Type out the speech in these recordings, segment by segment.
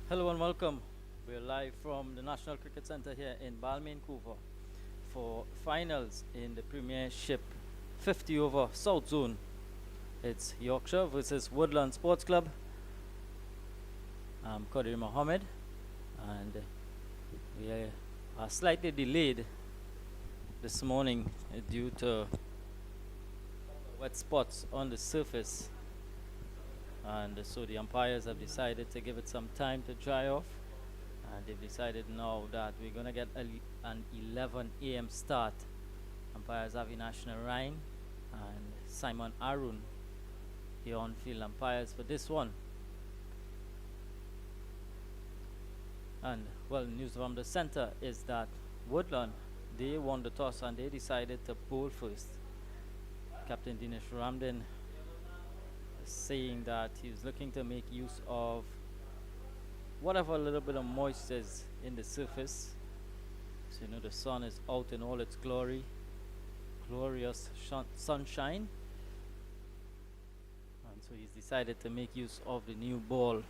Hello and welcome. We're live from the National Cricket Centre here in Balmain-Coover for finals in the Premiership 50 over South Zone. It's Yorkshire versus Woodland Sports Club. I'm Qadir Mohammed and we are slightly delayed this morning due to wet spots on the surface, and so the umpires have decided to give it some time to dry off, and they've decided now that we're going to get an 11 a.m. start. Umpires Avinash Narain and Simon Arun, the on-field umpires for this one. And well, news from the center is that Woodland, they won the toss and they decided to bowl first. Captain Dinesh Ramden saying that he was looking to make use of whatever little bit of moisture is in the surface. So you know the sun is out in all its glory, glorious sunshine, and so he's decided to make use of the new ball,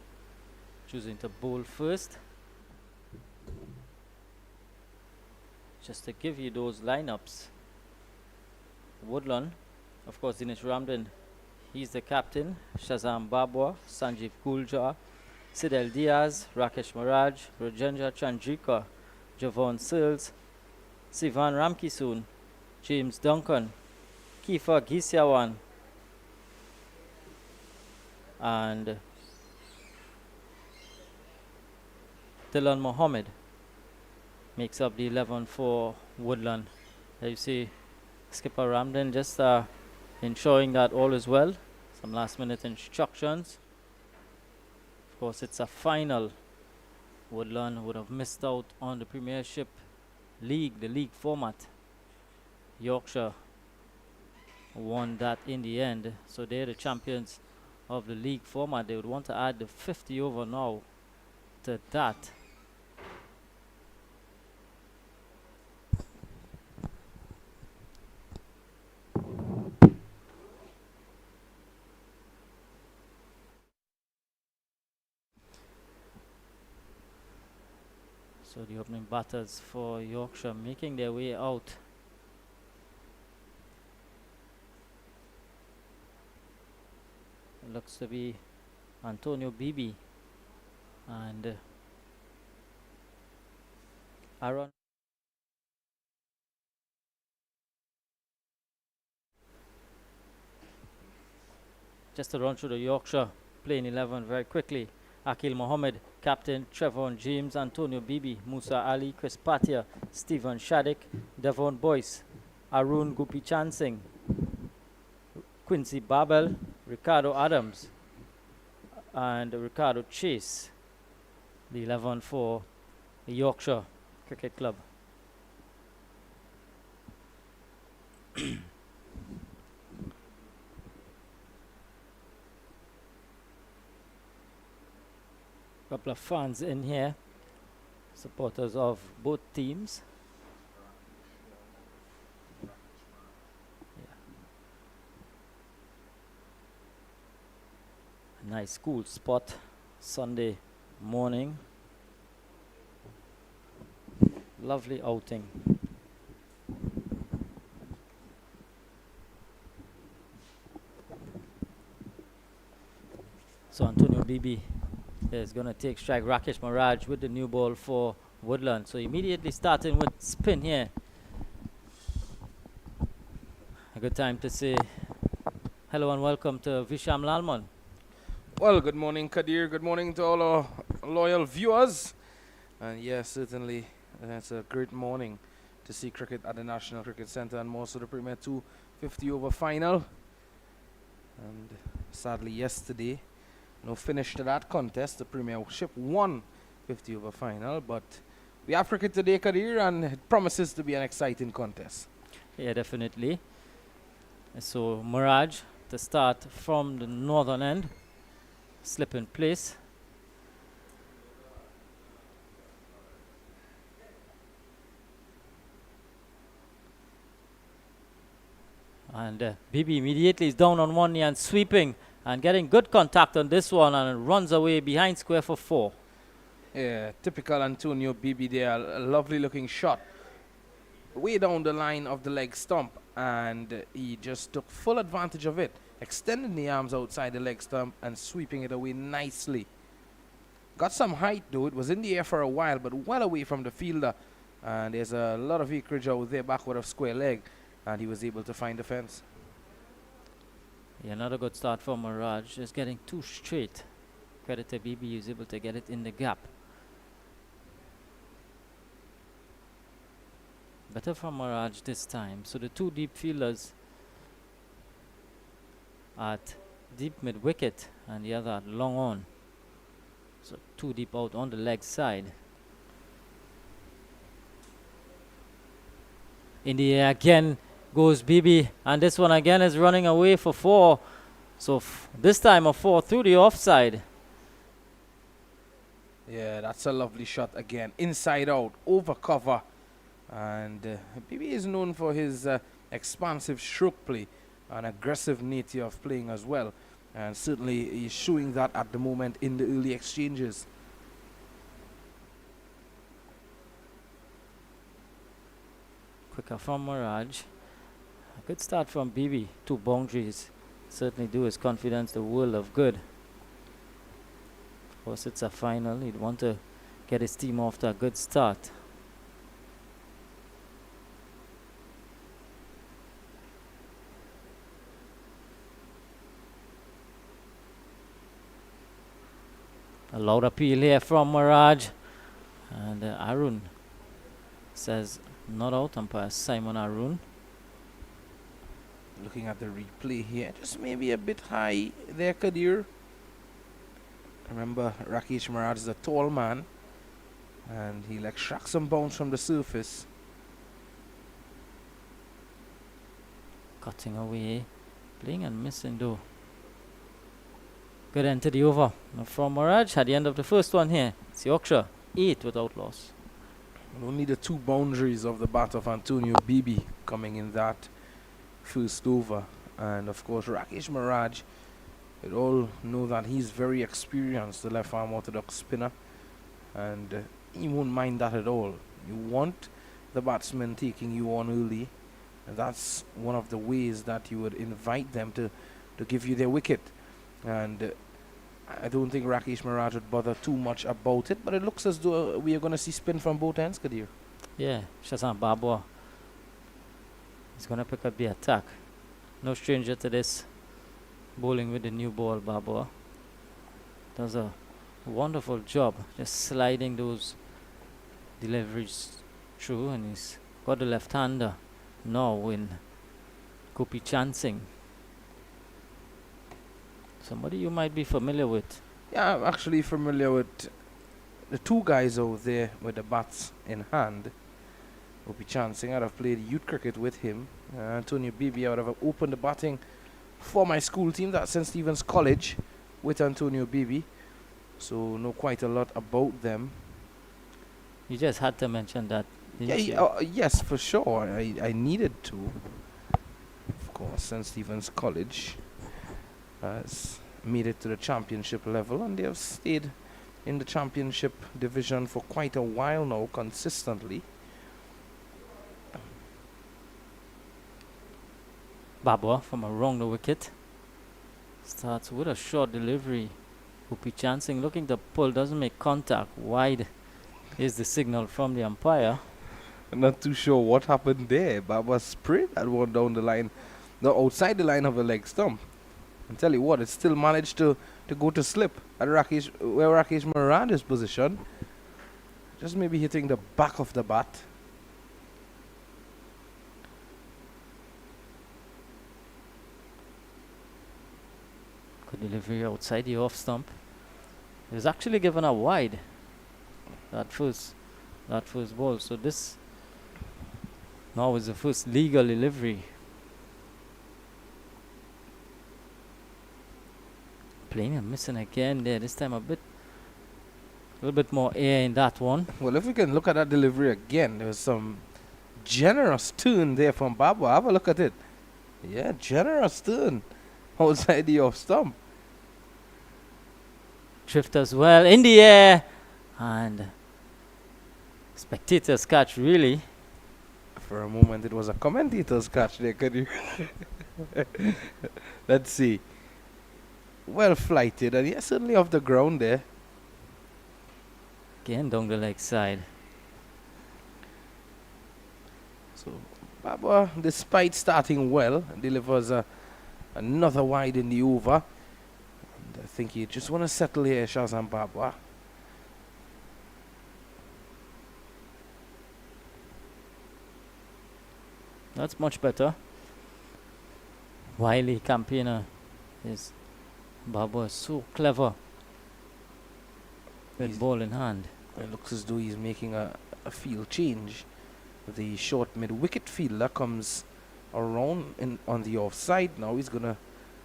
choosing to bowl first. Just to give you those lineups, Woodland, of course, Dinesh Ramden, he's the captain. Shazam Babwa, Sanjeev Guljar, Sidel Diaz, Rakesh Maraj, Rajendra Chandrika, Javon Searles, Sivan Ramkisoon, James Duncan, Kifa Gisyawan, and Dylan Mohammed makes up the 11 for Woodland. There you see Skipper Ramden just ensuring that all is well. Some last minute instructions. Of course, it's a final. Woodland would have missed out on the Premiership League, the league format. Yorkshire won that in the end, so they're the champions of the league format. They would want to add the 50 over now to that. So the opening batters for Yorkshire making their way out. It looks to be Antonio Bibi and Aaron. Just to run through the Yorkshire playing 11 very quickly. Akil Mohammed, captain. Trevor James, Antonio Bibi, Musa Ali, Chris Patia, Stephen Shaddick, Devon Boyce, Arun Gupi Chansing, Quincy Babel, Ricardo Adams, and Ricardo Chase. The 11 for the Yorkshire Cricket Club. Couple of fans in here, supporters of both teams. Yeah. A nice cool spot, Sunday morning. Lovely outing. So Antonio Bibi is going to take strike. Rakesh Maraj with the new ball for Woodland. So immediately starting with spin here. A good time to say hello and welcome to Visham Lalman. Well, good morning, Qadir. Good morning to all our loyal viewers. And yes, certainly, it's a great morning to see cricket at the National Cricket Centre and more so the Premier 2 50 over final. And sadly, yesterday, no finish to that contest. The Premiership won 50 over final, but we have cricket today, Qadir, and it promises to be an exciting contest. Yeah, definitely. So Mirage to start from the northern end, slip in place. And Bibi immediately is down on one knee and sweeping and getting good contact on this one, and runs away behind square for 4. Yeah, typical Antonio Bibi there. A lovely looking shot way down the line of the leg stump, and he just took full advantage of it, extending the arms outside the leg stump and sweeping it away nicely. Got some height though. It was in the air for a while, but well away from the fielder. And there's a lot of acreage out there backward of square leg, and he was able to find the fence. Yeah, another good start for Mirage. Just getting too straight. Credit to BB, he was able to get it in the gap. Better from Mirage this time. So the two deep fielders at deep mid wicket and the other at long on. So two deep out on the leg side. In the air again goes BB, and this one again is running away for 4. So this time a 4 through the offside. Yeah, that's a lovely shot again. Inside out, over cover. And BB is known for his expansive stroke play and aggressive nature of playing as well. And certainly he's showing that at the moment in the early exchanges. Quicker from Mirage. A good start from BB. 2 boundaries certainly do his confidence the world of good. Of course, it's a final. He'd want to get his team off to a good start. A loud appeal here from Mirage. And Arun says not out, umpire Simon Arun. Looking at the replay here, just maybe a bit high there, Kadir. Remember, Rakesh Maraj is a tall man, and he'll extract some bounce from the surface. Cutting away, playing and missing though. Good end to the over. Now from Mirage at the end of the first one here. It's Yorkshire, 8 without loss. Only the 2 boundaries of the bat of Antonio Bibi coming in that first over. And of course, Rakesh Maraj, we all know that he's very experienced, the left arm orthodox spinner, and he won't mind that at all. You want the batsman taking you on early, and that's one of the ways that you would invite them to give you their wicket. And I don't think Rakesh Maraj would bother too much about it, but it looks as though we are going to see spin from both ends, Kadir. Yeah, Shazam Babwa is going to pick up the attack. No stranger to this. Bowling with the new ball, Babwa does a wonderful job just sliding those deliveries through, and he's got the left-hander now in Gopi Chansing. Somebody you might be familiar with. Yeah, I'm actually familiar with the 2 guys out there with the bats in hand. Gopi Chansing, I'd have played youth cricket with him. Antonio Bibi, I would have opened the batting for my school team, that's St. Stephen's College, with Antonio Bibi. So know quite a lot about them. You just had to mention that, didn't you? Yes, for sure. I needed to. Of course, St. Stephen's College has made it to the championship level, and they have stayed in the championship division for quite a while now, consistently. Babwa from around the wicket starts with a short delivery. Gopi Chansing looking to pull, doesn't make contact. Wide is the signal from the umpire. I'm not too sure what happened there. Baba sprayed that one down the line, no, outside the line of the leg stump. And tell you what, it still managed to go to slip at where Rakesh Maraj is positioned. Just maybe hitting the back of the bat. Good delivery outside the off stump. It was actually given a wide, that first ball. So this now is the first legal delivery. Playing and missing again there. This time a little bit more air in that one. Well, if we can look at that delivery again, there was some generous turn there from Baba. Have a look at it. Yeah, generous turn outside the off stump. Drift as well in the air, And spectators catch, really. For a moment, it was a commentator's catch there. Could you? Let's see. Well flighted, and yes, certainly off the ground there. Again down the leg side. So Baba, despite starting well, delivers another wide in the over. And I think you just want to settle here, Shazam Baba. That's much better. Wily campaigner is Baba is so clever with ball in hand. It looks as though he's making a field change. The short mid-wicket fielder comes around on the offside. Now he's going to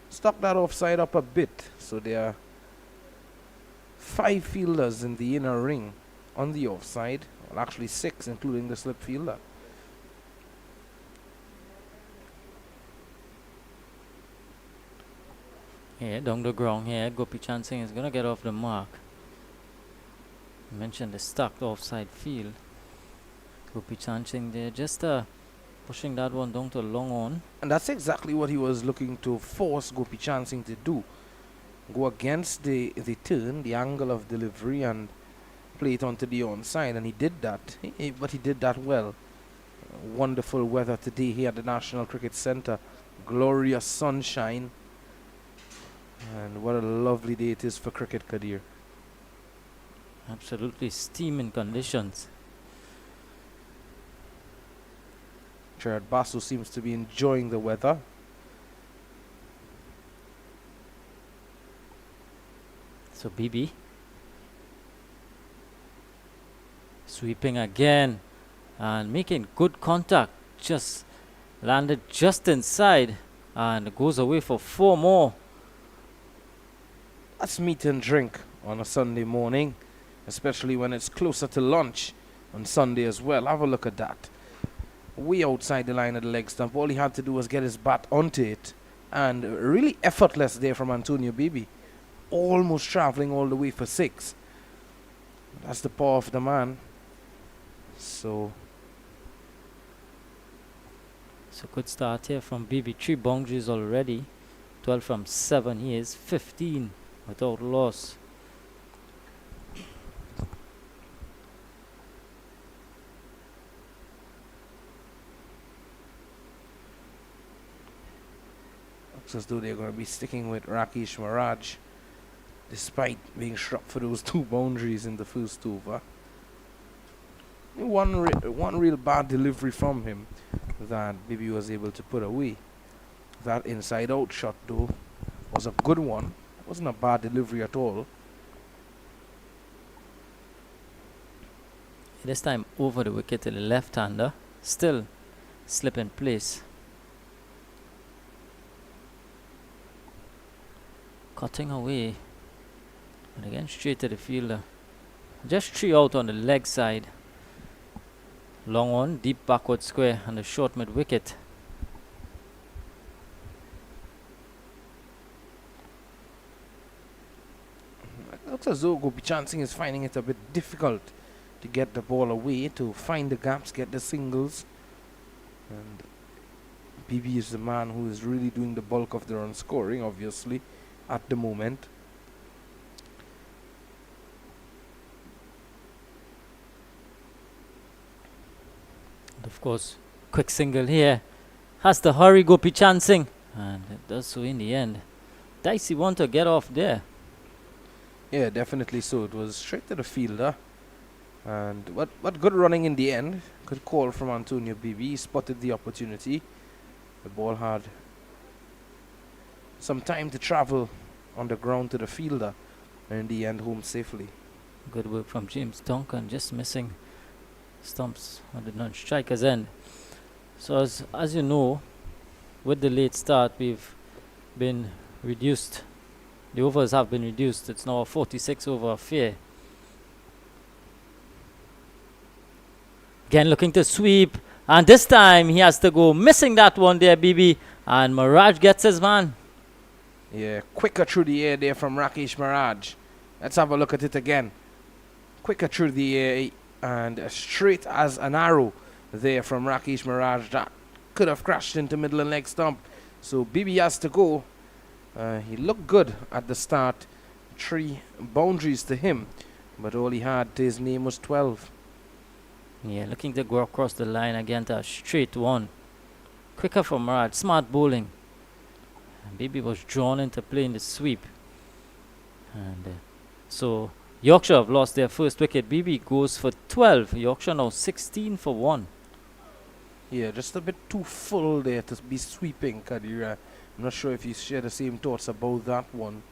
stock that offside up a bit. So there are 5 fielders in the inner ring on the offside. Well, actually 6, including the slip fielder. Yeah, down the ground here, Gopi Chand Singh is going to get off the mark. I mentioned the stacked offside field. Gopi Chand Singh there, just pushing that one down to long on. And that's exactly what he was looking to force Gopi Chand Singh to do. Go against the turn, the angle of delivery, and play it onto the onside. And he did that, but he did that well. Wonderful weather today here at the National Cricket Centre. Glorious sunshine. And what a lovely day it is for cricket, Kadir. Absolutely steaming conditions. Gerard Basu seems to be enjoying the weather. So BB sweeping again and making good contact. Just landed just inside and goes away for 4 more. That's meat and drink on a Sunday morning, especially when it's closer to lunch on Sunday as well. Have a look at that. Way outside the line of the leg stump. All he had to do was get his bat onto it, and really effortless there from Antonio Bibi. Almost traveling all the way for 6. That's the power of the man. So good start here from BB. 3 boundaries already. 12 from 7. He is 15 without loss. looks as though they're going to be sticking with Rakesh Maharaj, despite being struck for those 2 boundaries in the first over. One real bad delivery from him that Bibi was able to put away. That inside out shot though was a good one. Wasn't a bad delivery at all. This time over the wicket to the left-hander. Still slip in place. Cutting away. And again straight to the fielder. Just 3 out on the leg side. Long on, deep backward square and a short mid wicket. It looks as though Gopi Chand Singh is finding it a bit difficult to get the ball away, to find the gaps, get the singles. And BB is the man who is really doing the bulk of the run scoring, obviously, at the moment. And of course, quick single here. Has to hurry Gopi Chand Singh. And it does so in the end. Dicey want to get off there. Yeah, definitely so. It was straight to the fielder. And what good running in the end. Good call from Antonio Bibi. He spotted the opportunity. The ball had some time to travel on the ground to the fielder. And in the end, home safely. Good work from James Duncan. Just missing stumps on the non-striker's end. So as you know, with the late start, we've been reduced. The overs have been reduced. It's now a 46 over affair. Again looking to sweep. And this time he has to go. Missing that one there, BB. And Maharaj gets his man. Yeah, quicker through the air there from Rakesh Maharaj. Let's have a look at it again. quicker through the air and straight as an arrow there from Rakesh Miraj. That could have crashed into middle and leg stump. So Bibi has to go. He looked good at the start. 3 boundaries to him, but all he had to his name was 12. Yeah, looking to go across the line again to a straight one. Quicker from Miraj. Smart bowling. And Bibi was drawn into playing the sweep. And so Yorkshire have lost their first wicket. Bibi goes for 12. Yorkshire now 16 for 1. Yeah, just a bit too full there to be sweeping, Kadir. I'm not sure if you share the same thoughts about that one.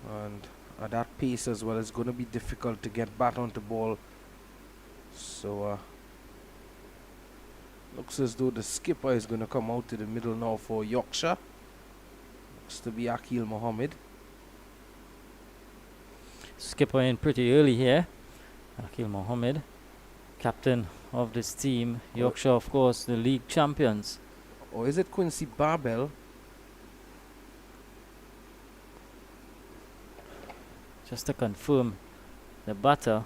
And at that pace as well, it's going to be difficult to get bat onto ball. So, looks as though the skipper is going to come out to the middle now for Yorkshire. Looks to be Akil Mohammed. Skipper in pretty early here. Akil Mohammed, captain of this team. Yorkshire, of course, the league champions. Or is it Quincy Barbell? Just to confirm the batter.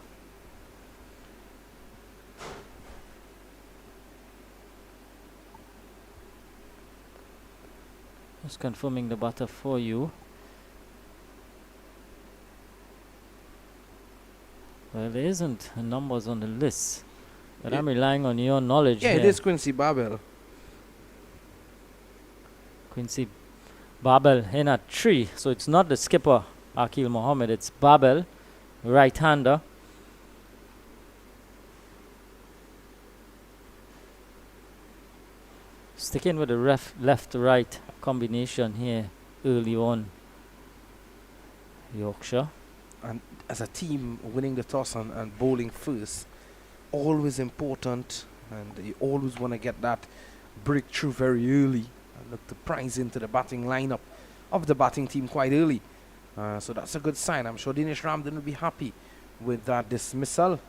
Just confirming the batter for you. Well, there isn't numbers on the list, but I'm relying on your knowledge. Yeah, here. it is Quincy Barbell. Quincy Babel in at 3, so it's not the skipper Akil Mohammed, it's Babel, right-hander. Sticking with the left-right combination here early on. Yorkshire. And as a team, winning the toss and bowling first, always important, and you always want to get that breakthrough very early and look to prize into the batting lineup of the batting team quite early. So that's a good sign. I'm sure Dinesh Ramden will be happy with that dismissal.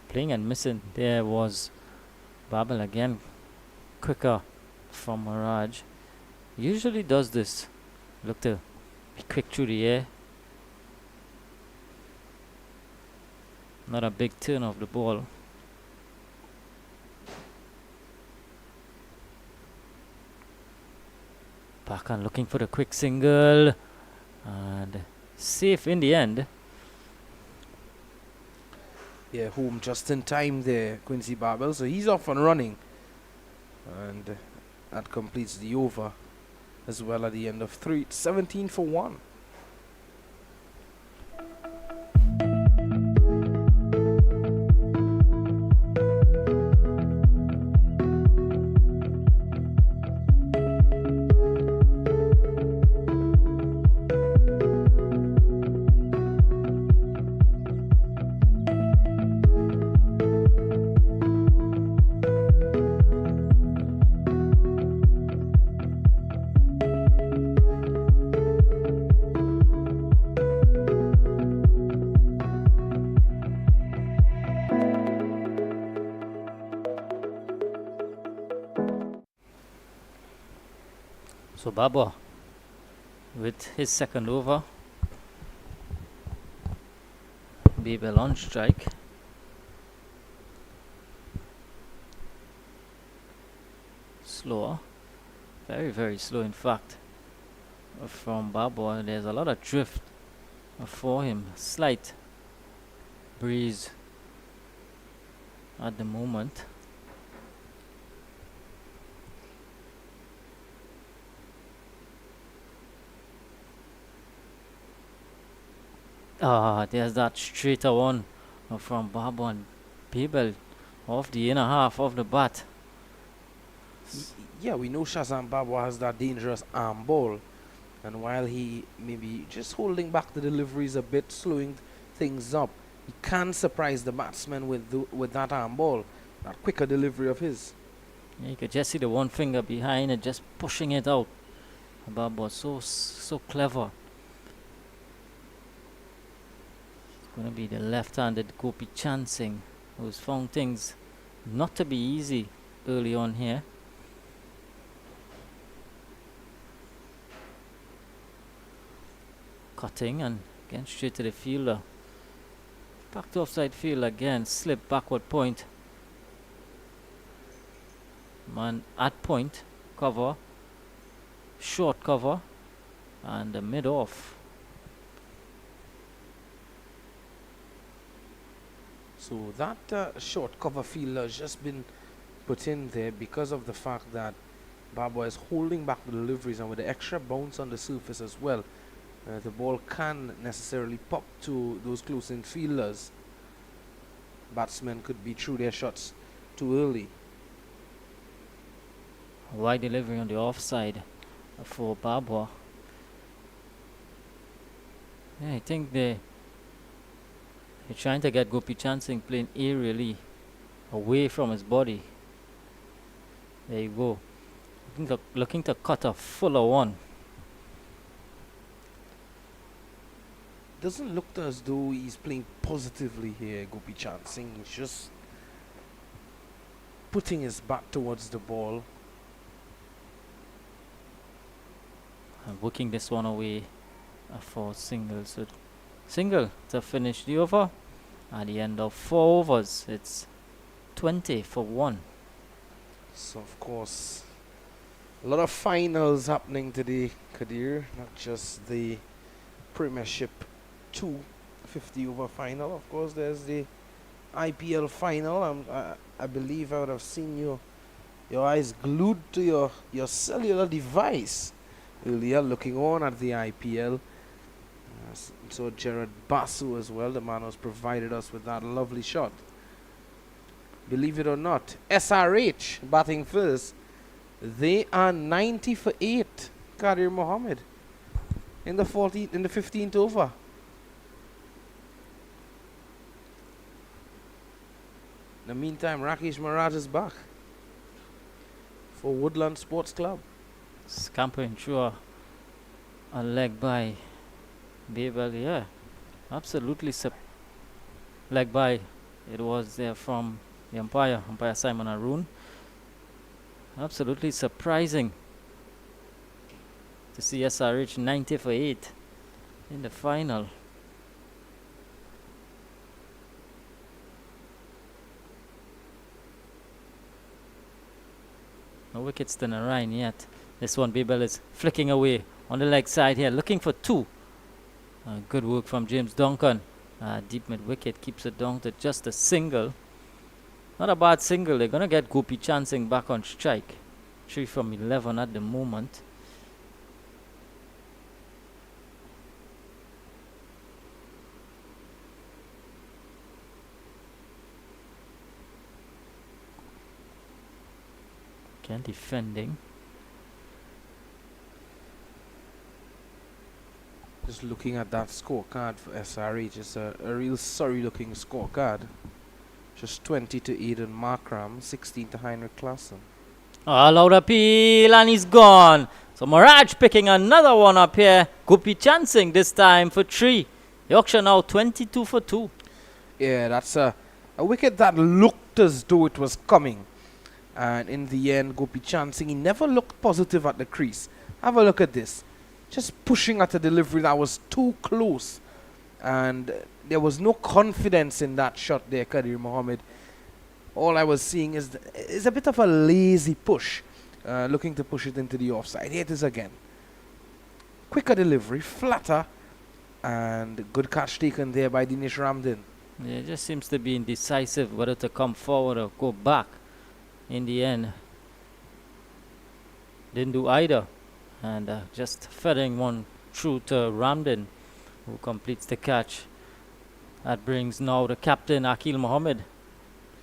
Playing and missing there was Babel again. Quicker from Miraj. Usually does this. Look to be quick through the air. Not a big turn of the ball. Bakan looking for the quick single. And safe in the end. Yeah, home just in time there, Quincy Barbell. So he's off and running. And that completes the over as well at the end of 3. 17 for 1. So Baba with his second over. Babel on strike. Slower. Very, very slow in fact. From Baba, there's a lot of drift for him. Slight breeze at the moment. There's that straighter one from Babu and Babel off the inner half of the bat. Yeah, we know Shazam Babu has that dangerous arm ball. And while he may be just holding back the deliveries a bit, slowing things up, he can surprise the batsman with that arm ball, that quicker delivery of his. Yeah, you could just see the one finger behind it, just pushing it out. Babu was so clever. Going to be the left-handed Gopi Chansing, who's found things not to be easy early on here. cutting and again straight to the fielder. Back to offside field again, slip backward point. Man at point, cover, short cover, and the mid off. So that short cover fielder has just been put in there because of the fact that Barbara is holding back the deliveries, and with the extra bounce on the surface as well, the ball can necessarily pop to those close-in fielders. Batsmen could be through their shots too early. Wide delivery on the offside for Barbara. Yeah, I think they're trying to get Gopi Chansing playing aerially away from his body. There you go. Looking to cut a fuller one. Doesn't look as though he's playing positively here, Gopi Chansing. He's just putting his back towards the ball. And working this one away for single. So single to finish the over. At the end of 4 overs, it's 20 for 1. So of course, a lot of finals happening today, Kadir. Not just the Premiership 2 50 over final. Of course, there's the IPL final. I believe I would have seen your eyes glued to your cellular device earlier, looking on at the IPL. So Gerard Basu as well, the man who's provided us with that lovely shot. Believe it or not, SRH batting first. They are 90 for 8. Kadir Mohammed in the 15th over. In the meantime, Rakesh Maharaj is back for Woodland Sports Club. Scampering through a leg by Babel. Yeah, absolutely leg by. It was there from the umpire Simon Arun. Absolutely surprising to see SRH 90 for 8 in the final. No wickets to Narayan yet. This one, Babel is flicking away on the leg side here, looking for 2. Good work from James Duncan. Deep mid wicket keeps it down to just a single. Not a bad single. They're going to get Gopi Chansing back on strike. 3 from 11 at the moment. Again defending. Just looking at that scorecard for SRH, it's a real sorry looking scorecard. Just 20 to Aidan Markram, 16 to Heinrich Klassen. Loud appeal and he's gone. So Mirage picking another one up here. Gopi Chansing this time for 3. Yorkshire now 22 for 2. Yeah, that's a wicket that looked as though it was coming. And in the end, Gopi Chansing, he never looked positive at the crease. Have a look at this. Just pushing at a delivery that was too close. And there was no confidence in that shot there, Kadir Mohammed. All I was seeing is a bit of a lazy push. Looking to push it into the offside. Here it is again. Quicker delivery, flatter. And good catch taken there by Dinesh Ramdin. Yeah, it just seems to be indecisive whether to come forward or go back. In the end, didn't do either. And just feathering one through to Ramdin, who completes the catch. That brings now the captain Akil Mohammed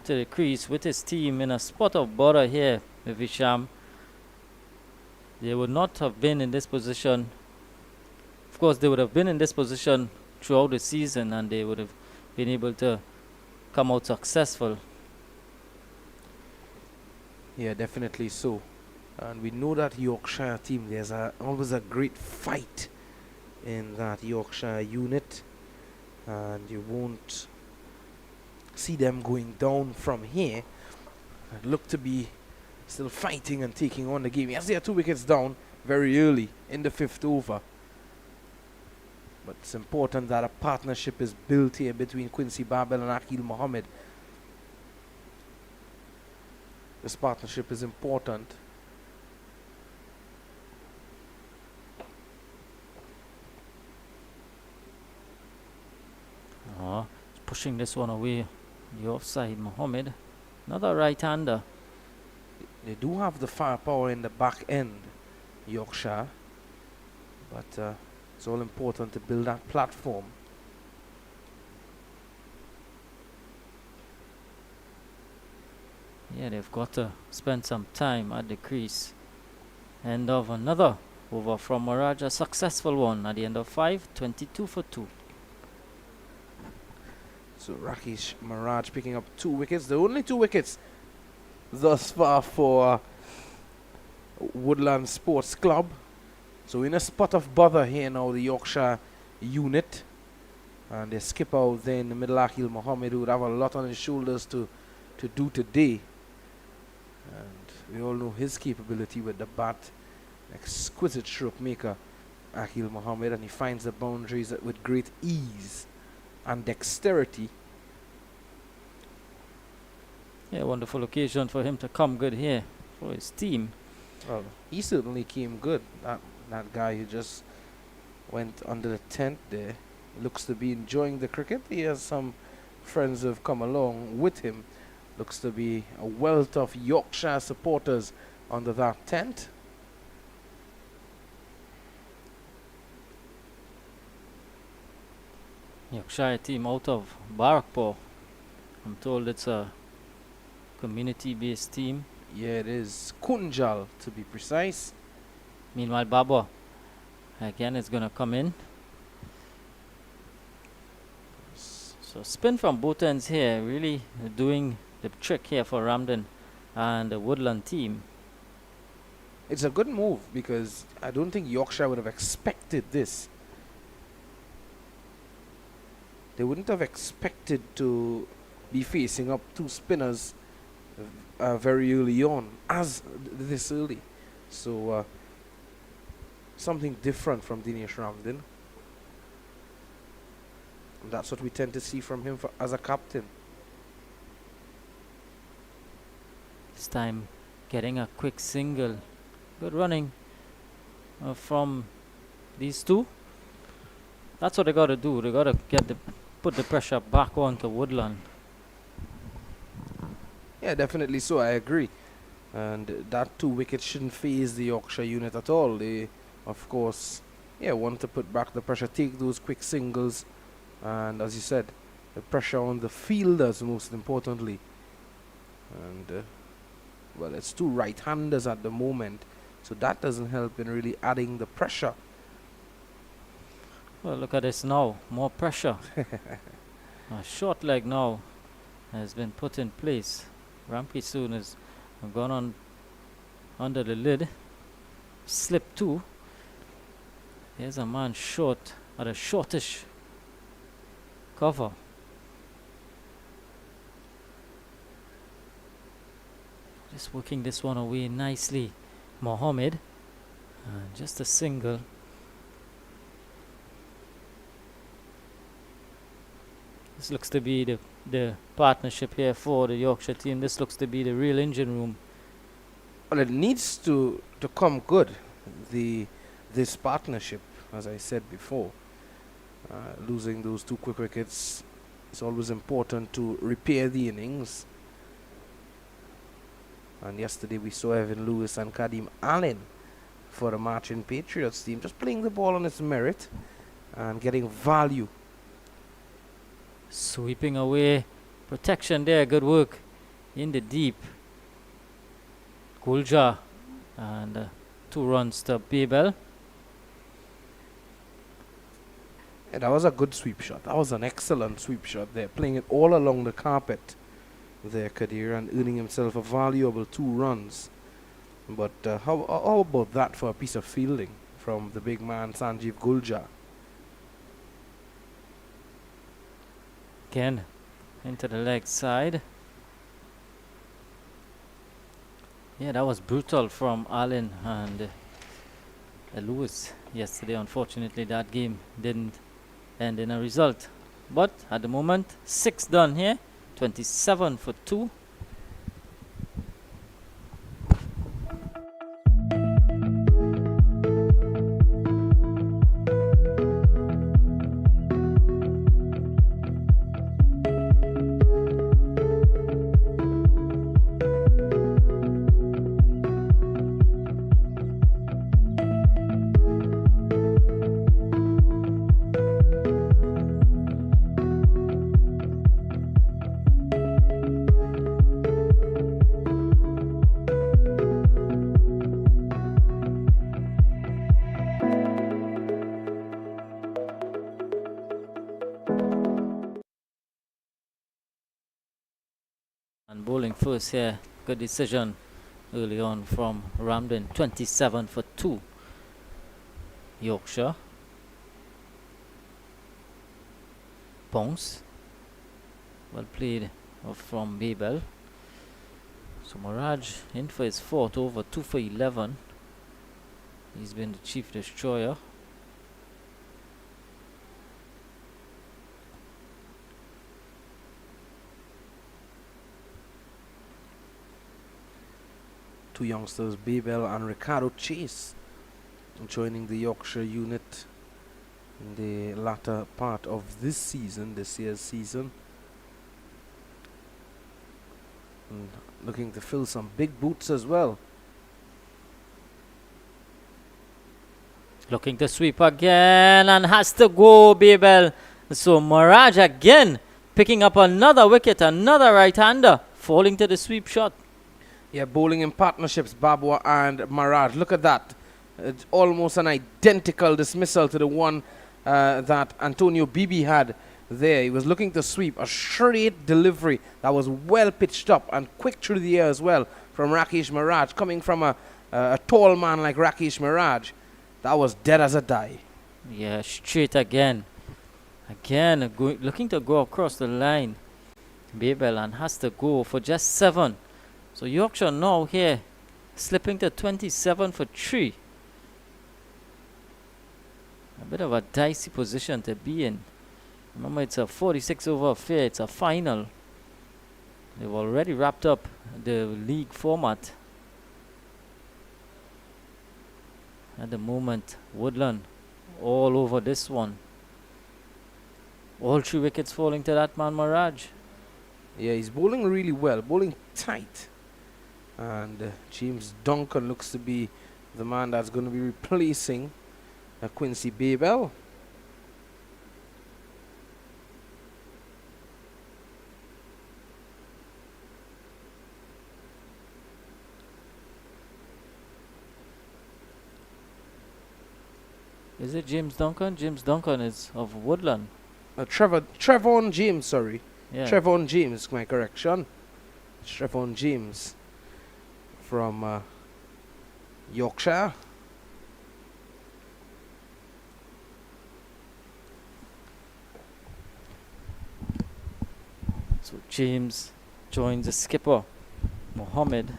to the crease with his team in a spot of bother here with Visham. They would not have been in this position. Of course, they would have been in this position throughout the season, and they would have been able to come out successful. Yeah, definitely so. And we know that Yorkshire team, there's always a great fight in that Yorkshire unit. And you won't see them going down from here. Look to be still fighting and taking on the game. Yes, they are 2 wickets down very early in the 5th over. But it's important that a partnership is built here between Quincy Babel and Akil Mohammed. This partnership is important. Oh, pushing this one away. The offside, Mohammed. Another right-hander. They do have the firepower in the back end, Yorkshire. But it's all important to build that platform. Yeah, they've got to spend some time at the crease. End of another over from Mirage, a successful one at the end of 5, 22 for 2. So Rakesh Mirage picking up 2 wickets. The only 2 wickets thus far for Woodland Sports Club. So in a spot of bother here now, the Yorkshire unit. And their skipper out there in the middle, Akil Mohammed, who would have a lot on his shoulders to do today. And we all know his capability with the bat. Exquisite stroke maker, Akil Mohammed, and he finds the boundaries with great ease and dexterity. Yeah, wonderful occasion for him to come good here for his team. Well, he certainly came good. That guy who just went under the tent there looks to be enjoying the cricket. He has some friends who have come along with him. Looks to be a wealth of Yorkshire supporters under that tent. Yorkshire team out of Barakpur. I'm told it's a community-based team. Yeah, it is. Kunjal, to be precise. Meanwhile, Baba again is going to come in. So spin from both ends here, really doing the trick here for Ramden and the Woodland team. It's a good move because I don't think Yorkshire would have expected this. They wouldn't have expected to be facing up 2 spinners very early on, as this early. So something different from Dinesh Ramden. And that's what we tend to see from him as a captain. This time getting a quick single. Good running from these 2. That's what they got to do. They got to put the pressure back onto Woodland. Yeah, definitely so. I agree. And that 2 wickets shouldn't phase the Yorkshire unit at all. They, of course, want to put back the pressure, take those quick singles. And as you said, the pressure on the fielders most importantly. And, well, it's 2 right-handers at the moment. So that doesn't help in really adding the pressure. Well, look at this now. More pressure. A short leg now has been put in place. Ramki soon has gone on under the lid. Slip 2. There's a man short at a shortish cover. Just working this one away nicely. Mohammed. Just a single. This looks to be the partnership here for the Yorkshire team. This looks to be the real engine room. Well, it needs to come good, this partnership, as I said before. Losing those 2 quick wickets, it's always important to repair the innings. And yesterday we saw Evan Lewis and Kadim Allen for the Marching Patriots team, just playing the ball on its merit and getting value. Sweeping away. Protection there. Good work in the deep. Gulja and 2 runs to Babel. Yeah, that was a good sweep shot. That was an excellent sweep shot there. Playing it all along the carpet there, Kadir, and earning himself a valuable 2 runs. But how about that for a piece of fielding from the big man, Sanjeev Gulja? Again, into the leg side. Yeah, that was brutal from Allen and Lewis yesterday. Unfortunately, that game didn't end in a result. But at the moment, 6 done here, 27 for 2. And bowling first here, good decision early on from Ramden, 27 for 2. Yorkshire. Bounce. Well played from Babel. So Mirage in for his 4th over, 2 for 11. He's been the chief destroyer. Two youngsters, Babel and Ricardo Chase, joining the Yorkshire unit in the latter part of this year's season. And looking to fill some big boots as well. Looking to sweep again and has to go, Babel. So Mirage again picking up another wicket, another right-hander, falling to the sweep shot. Yeah, bowling in partnerships, Babwa and Mirage. Look at that. It's almost an identical dismissal to the one that Antonio Bibi had there. He was looking to sweep. A straight delivery that was well pitched up and quick through the air as well from Rakesh Mirage. Coming from a tall man like Rakesh Mirage, that was dead as a die. Yeah, straight again. Again, looking to go across the line. Babel and has to go for just 7. So Yorkshire now here slipping to 27 for 3. A bit of a dicey position to be in. Remember, it's a 46 over affair. It's a final. They've already wrapped up the league format. At the moment, Woodland all over this one. All 3 wickets falling to that man Mirage. Yeah, he's bowling really well, bowling tight. And James Duncan looks to be the man that's going to be replacing Quincy Babel. Is it James Duncan? James Duncan is of Woodland. Trevon James, sorry. Yeah. Trevon James, my correction. Trevon James from Yorkshire. So James joins the skipper, Mohammed.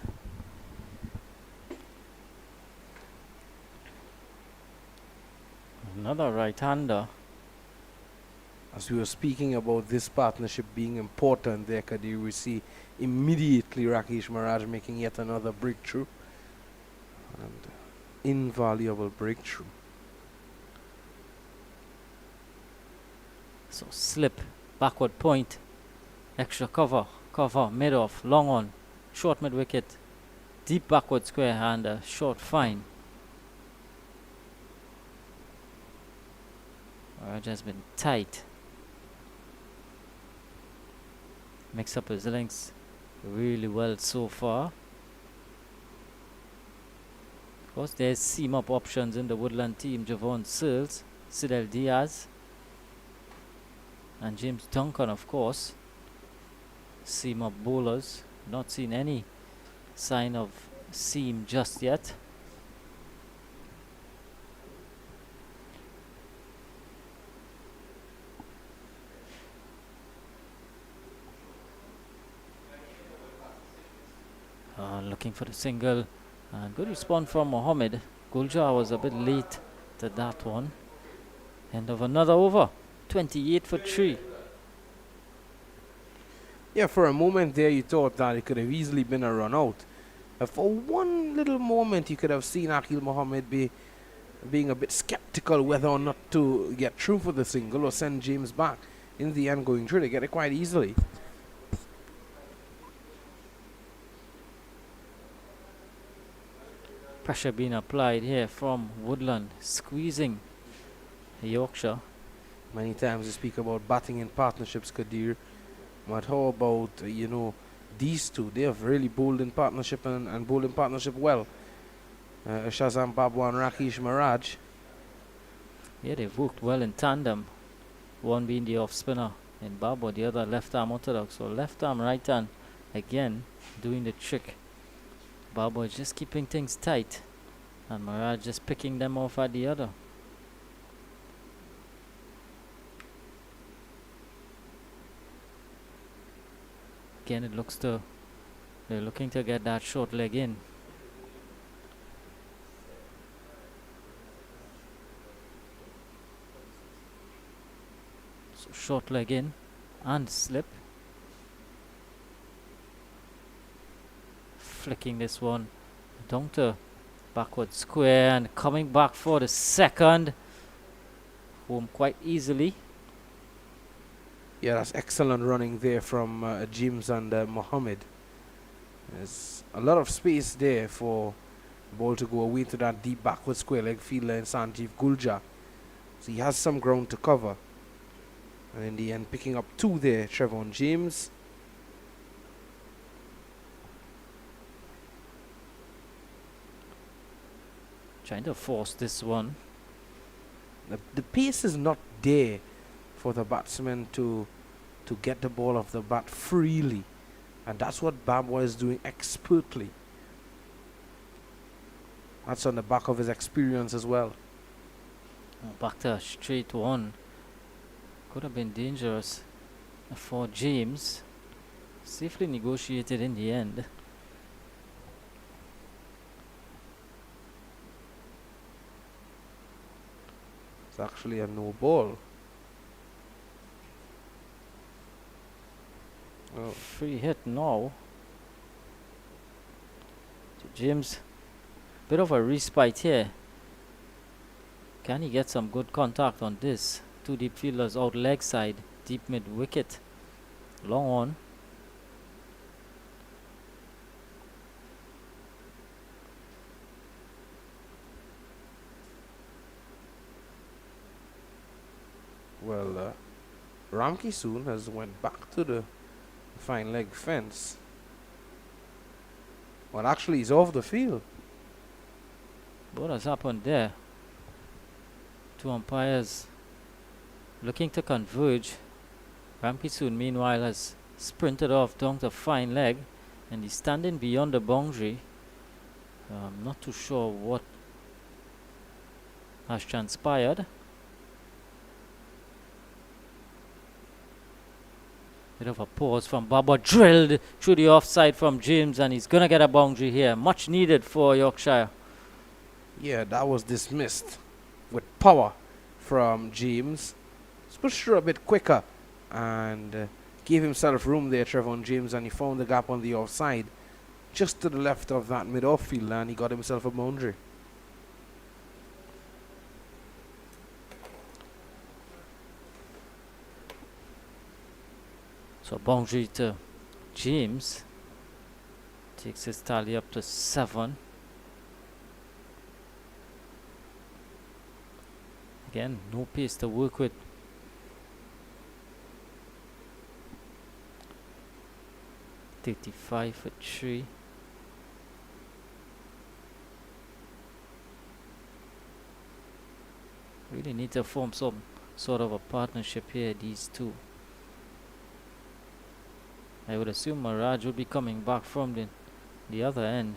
Another right-hander. As we were speaking about this partnership being important there, Kadir, we see immediately Rakesh Mirage making yet another breakthrough. And invaluable breakthrough. So slip, backward point, extra cover, mid-off, long on, short mid-wicket, deep backward square hander, short fine. Raj has been tight. Mix up his links really well so far. Of course, there's seam-up options in the Woodland team. Javon Searles, Sidel Diaz, and James Duncan, of course. Seam-up bowlers. Not seen any sign of seam just yet. Looking for the single. Good response from Mohammed. Guljar was a bit late to that one. End of another over. 28 for 3. Yeah, for a moment there you thought that it could have easily been a run out. For one little moment you could have seen Akil Mohammed being a bit skeptical whether or not to get through for the single or send James back. In the end, going through, they get it quite easily. Pressure being applied here from Woodland, squeezing Yorkshire. Many times we speak about batting in partnerships, Kadir. But how about, these two? They have really bowled in partnership and bowled in partnership well. Shazam Babwa and Rakesh Maraj. Yeah, they've worked well in tandem. One being the off spinner in Babwa, the other left arm orthodox. So left arm, right hand, again doing the trick. Babwa is just keeping things tight, and Maraj just picking them off at the other. Again, it looks to they're looking to get that short leg in. So short leg in and slip. Flicking this one down to backward square and coming back for the second. Home quite easily. Yeah, that's excellent running there from James and Mohammed. There's a lot of space there for the ball to go away to that deep backward square leg fielder in Sanjeev Gulja. So he has some ground to cover. And in the end, picking up 2 there, Trevon James. Trying to force this one. The pace is not there for the batsman to get the ball off the bat freely. And that's what Babwa is doing expertly. That's on the back of his experience as well. Back to a straight one. Could have been dangerous for James. Safely negotiated in the end. It's actually a no ball. Oh. Free hit now to James. Bit of a respite here. Can he get some good contact on this? 2 deep fielders out leg side, deep mid wicket. Long on. Well, Ramki soon has went back to the fine leg fence. Well, actually, he's off the field. What has happened there? 2 umpires looking to converge. Ramkisoon meanwhile has sprinted off down to fine leg, and he's standing beyond the boundary. I'm not too sure what has transpired. Bit of a pause from Babwa, drilled through the offside from James, and he's gonna get a boundary here. Much needed for Yorkshire. Yeah, that was dismissed with power from James. Pushed through a bit quicker and gave himself room there, Trevon James, and he found the gap on the offside just to the left of that mid-off field, and he got himself a boundary. So boundary to James. Takes his tally up to 7. Again, no pace to work with. .35 for 3. Really need to form some sort of a partnership here, these two. I would assume Maraj will be coming back from the other end.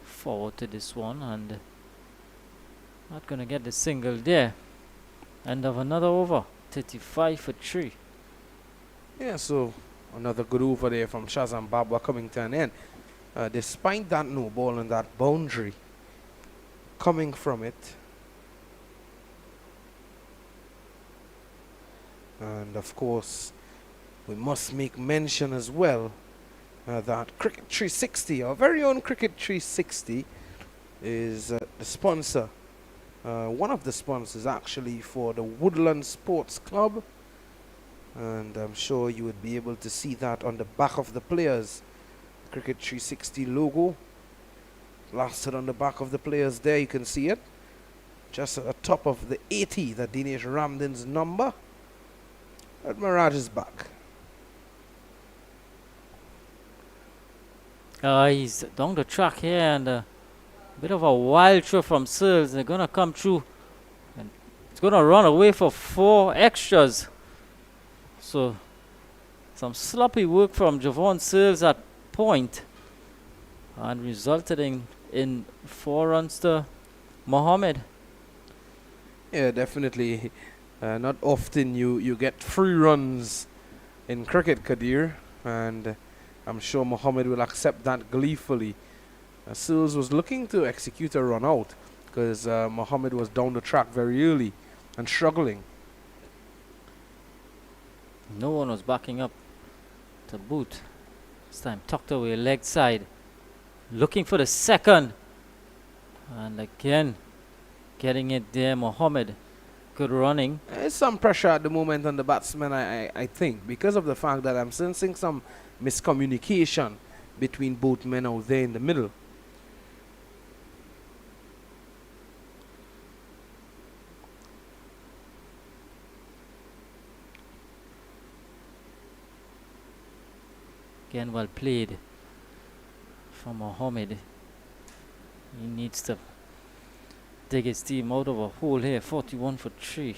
Forward to this one, and not gonna get the single there. End of another over. 35 for 3. Yeah, so another good over there from Shazam Babwa coming to an end. Despite that no ball and that boundary coming from it. And of course, we must make mention as well that Cricket 360, our very own Cricket 360, is the sponsor, one of the sponsors actually for the Woodland Sports Club. And I'm sure you would be able to see that on the back of the players. Cricket 360 logo plastered on the back of the players there, you can see it. Just at the top of the 80, the Dinesh Ramdan's number. And Mirage is back. He's down the track here, and a bit of a wild throw from Searles. They're going to come through, and it's going to run away for 4 extras. So, some sloppy work from Javon Searles at point, and resulted in 4 runs to Mohammed. Yeah, definitely. Not often you get 3 runs in cricket, Kadir, and I'm sure Mohammed will accept that gleefully. Searles was looking to execute a run out because Mohammed was down the track very early and struggling. No one was backing up to boot. This time tucked away leg side, looking for the second, and again getting it there. Mohammed, good running. There's some pressure at the moment on the batsman, I think, because of the fact that I'm sensing some miscommunication between both men out there in the middle. Again, well played from Mohammed. He needs to dig his team out of a hole here. 41 for 3.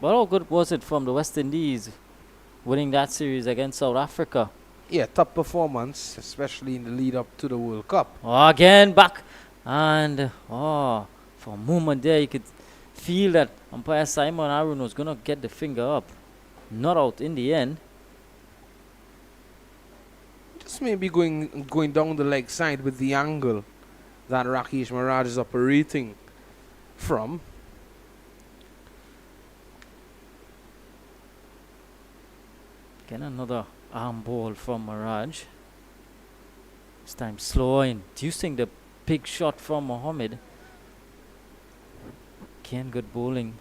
But how good was it from the West Indies winning that series against South Africa? Yeah, top performance, especially in the lead up to the World Cup. Oh, again back, and for a moment there you could feel that umpire Simon Arun was going to get the finger up. Not out in the end. Just maybe going down the leg side with the angle that Rakesh Mirage is operating from. Again, another arm ball from Mirage. This time slow, inducing the big shot from Mohammed. Again, good bowling.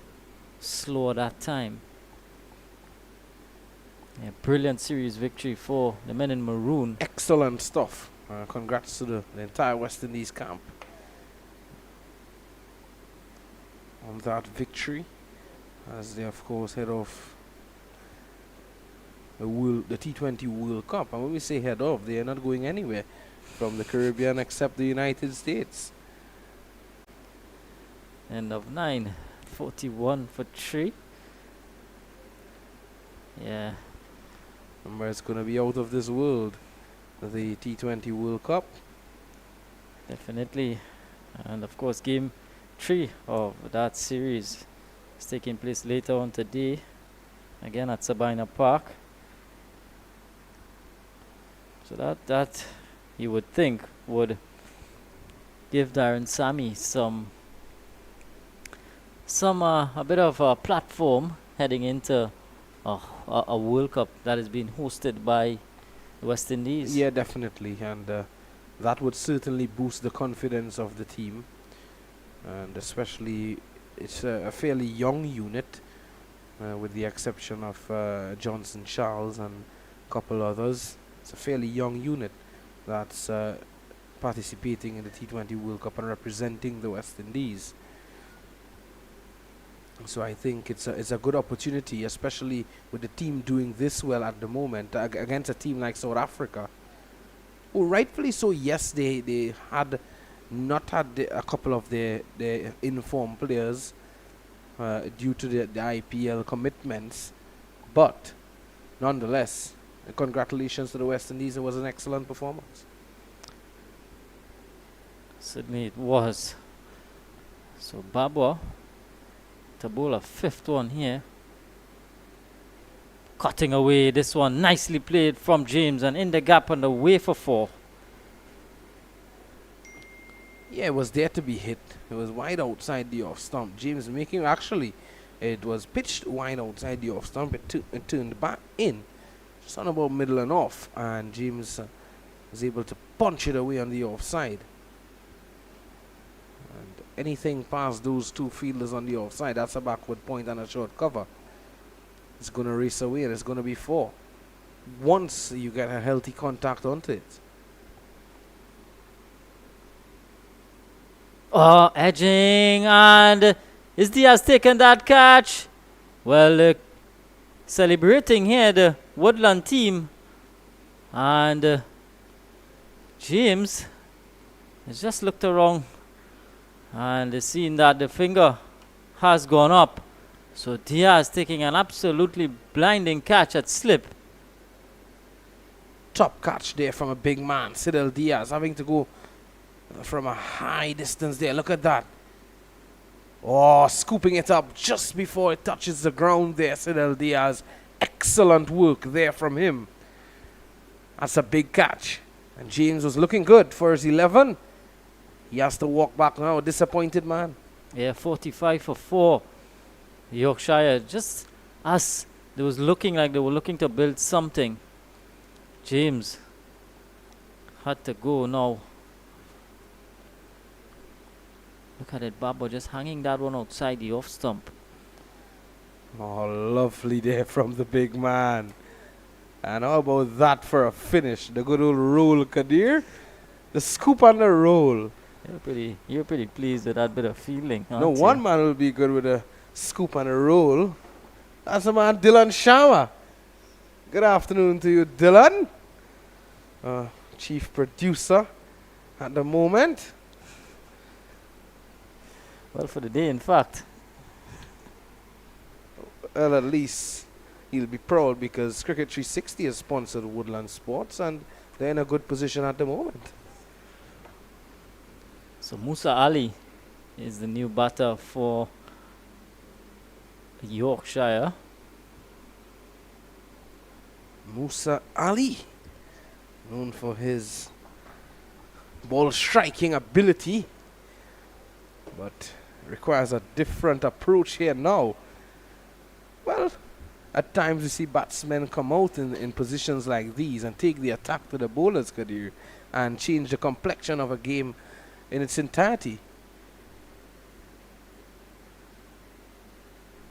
Slow that time. Yeah, brilliant series victory for the men in maroon. Excellent stuff. Congrats to the entire West Indies camp on that victory, as they of course head off the T20 World Cup. And when we say head off, they are not going anywhere from the Caribbean except the United States. End of 9, 41 for 3. Yeah. Remember, it's going to be out of this world, the T20 World Cup. Definitely. And of course, game 3 of that series is taking place later on today, again at Sabina Park. So that you would think would give Darren Sammy a bit of a platform heading into a World Cup that is being hosted by the West Indies. Yeah, definitely, and that would certainly boost the confidence of the team, and especially it's a fairly young unit, with the exception of Johnson Charles and a couple others. It's a fairly young unit that's participating in the T20 World Cup and representing the West Indies. So I think it's a good opportunity, especially with the team doing this well at the moment against a team like South Africa. Oh, rightfully so. Yes, they had not had a couple of their informed players due to the IPL commitments, but nonetheless, congratulations to the West Indies. It was an excellent performance. Certainly it was. So Babwa to bowl a 5th one here. Cutting away this one. Nicely played from James, and in the gap on the way for 4. Yeah, it was there to be hit. It was wide outside the off stump. James making actually, it was pitched wide outside the off stump. It turned back in, just on about middle and off, and James was able to punch it away on the offside. And anything past those two fielders on the offside, that's a backward point and a short cover. It's going to race away, and it's going to be 4. Once you get a healthy contact onto it. Oh, edging, and is Diaz taking that catch? Well, celebrating here, the Woodland team, and James has just looked around and seen that the finger has gone up. So Diaz taking an absolutely blinding catch at slip. Top catch there from a big man, Sidel Diaz, having to go from a high distance there. Look at that. Oh, scooping it up just before it touches the ground there, Sidel Diaz. Excellent work there from him. That's a big catch. And James was looking good for his 11. He has to walk back now, disappointed man. Yeah, 45 for 4. Yorkshire, just as they was looking like they were looking to build something. James had to go now. Look at it, Babo just hanging that one outside the off stump. Oh, lovely there from the big man. And how about that for a finish? The good old roll, Kadir. The scoop and the roll. You're pretty pleased with that bit of feeling, aren't No you? one man will be good with a scoop and a roll. That's the man, Dylan Shower. Good afternoon to you, Dylan. Chief producer at the moment. Well, for the day, in fact. Well, at least he'll be proud because Cricket 360 has sponsored Woodland Sports and they're in a good position at the moment. So Musa Ali is the new batter for Yorkshire. Musa Ali, known for his ball striking ability, but requires a different approach here now. Well, at times we see batsmen come out in positions like these and take the attack to the bowlers, Kadir, and change the complexion of a game in its entirety.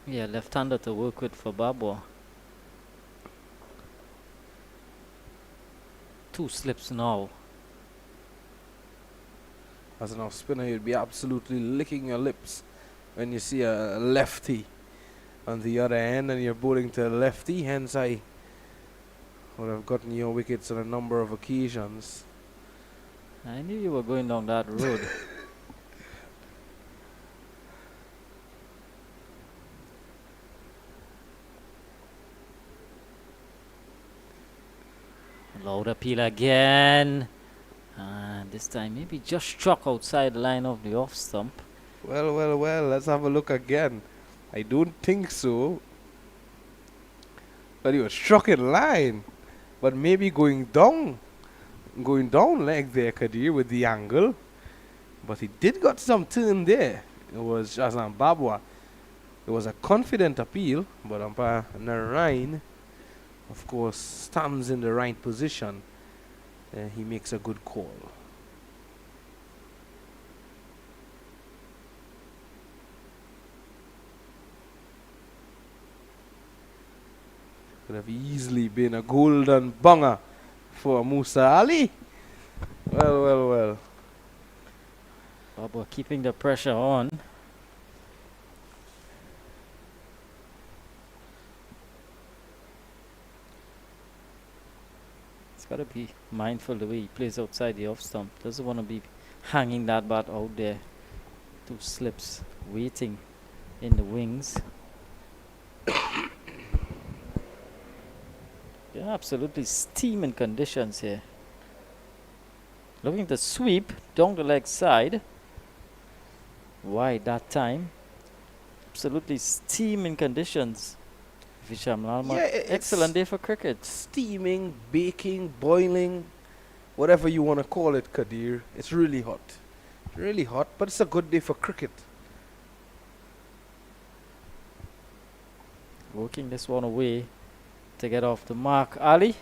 Yeah, left-hander to work with for Babwa. 2 slips now. As an off-spinner, you'd be absolutely licking your lips when you see a lefty on the other end and you're bowling to a lefty. Hence, I would have gotten your wickets on a number of occasions. I knew you were going down that road. Loud appeal again. And this time maybe just struck outside the line of the off stump. Well, well, well, let's have a look again. I don't think so. But he was struck in line. But maybe going down leg there, Kadir, with the angle. But he did got some turn there. It was Shazam Babwa. It was a confident appeal, but umpire Narain, of course, stands in the right position. He makes a good call. Could have easily been a golden bunger for Musa Ali. Well, well, well. Babwa keeping the pressure on. He's got to be mindful the way he plays outside the off stump. Doesn't want to be hanging that bat out there. 2 slips waiting in the wings. They're absolutely steaming conditions here. Looking to sweep down the leg side. Wide that time. Absolutely steaming conditions. Visham Lalma, Yeah, excellent day for cricket. Steaming, baking, boiling, whatever you want to call it, Kadir. It's really hot. Really hot, but it's a good day for cricket. Working this one away to get off the mark, Ali.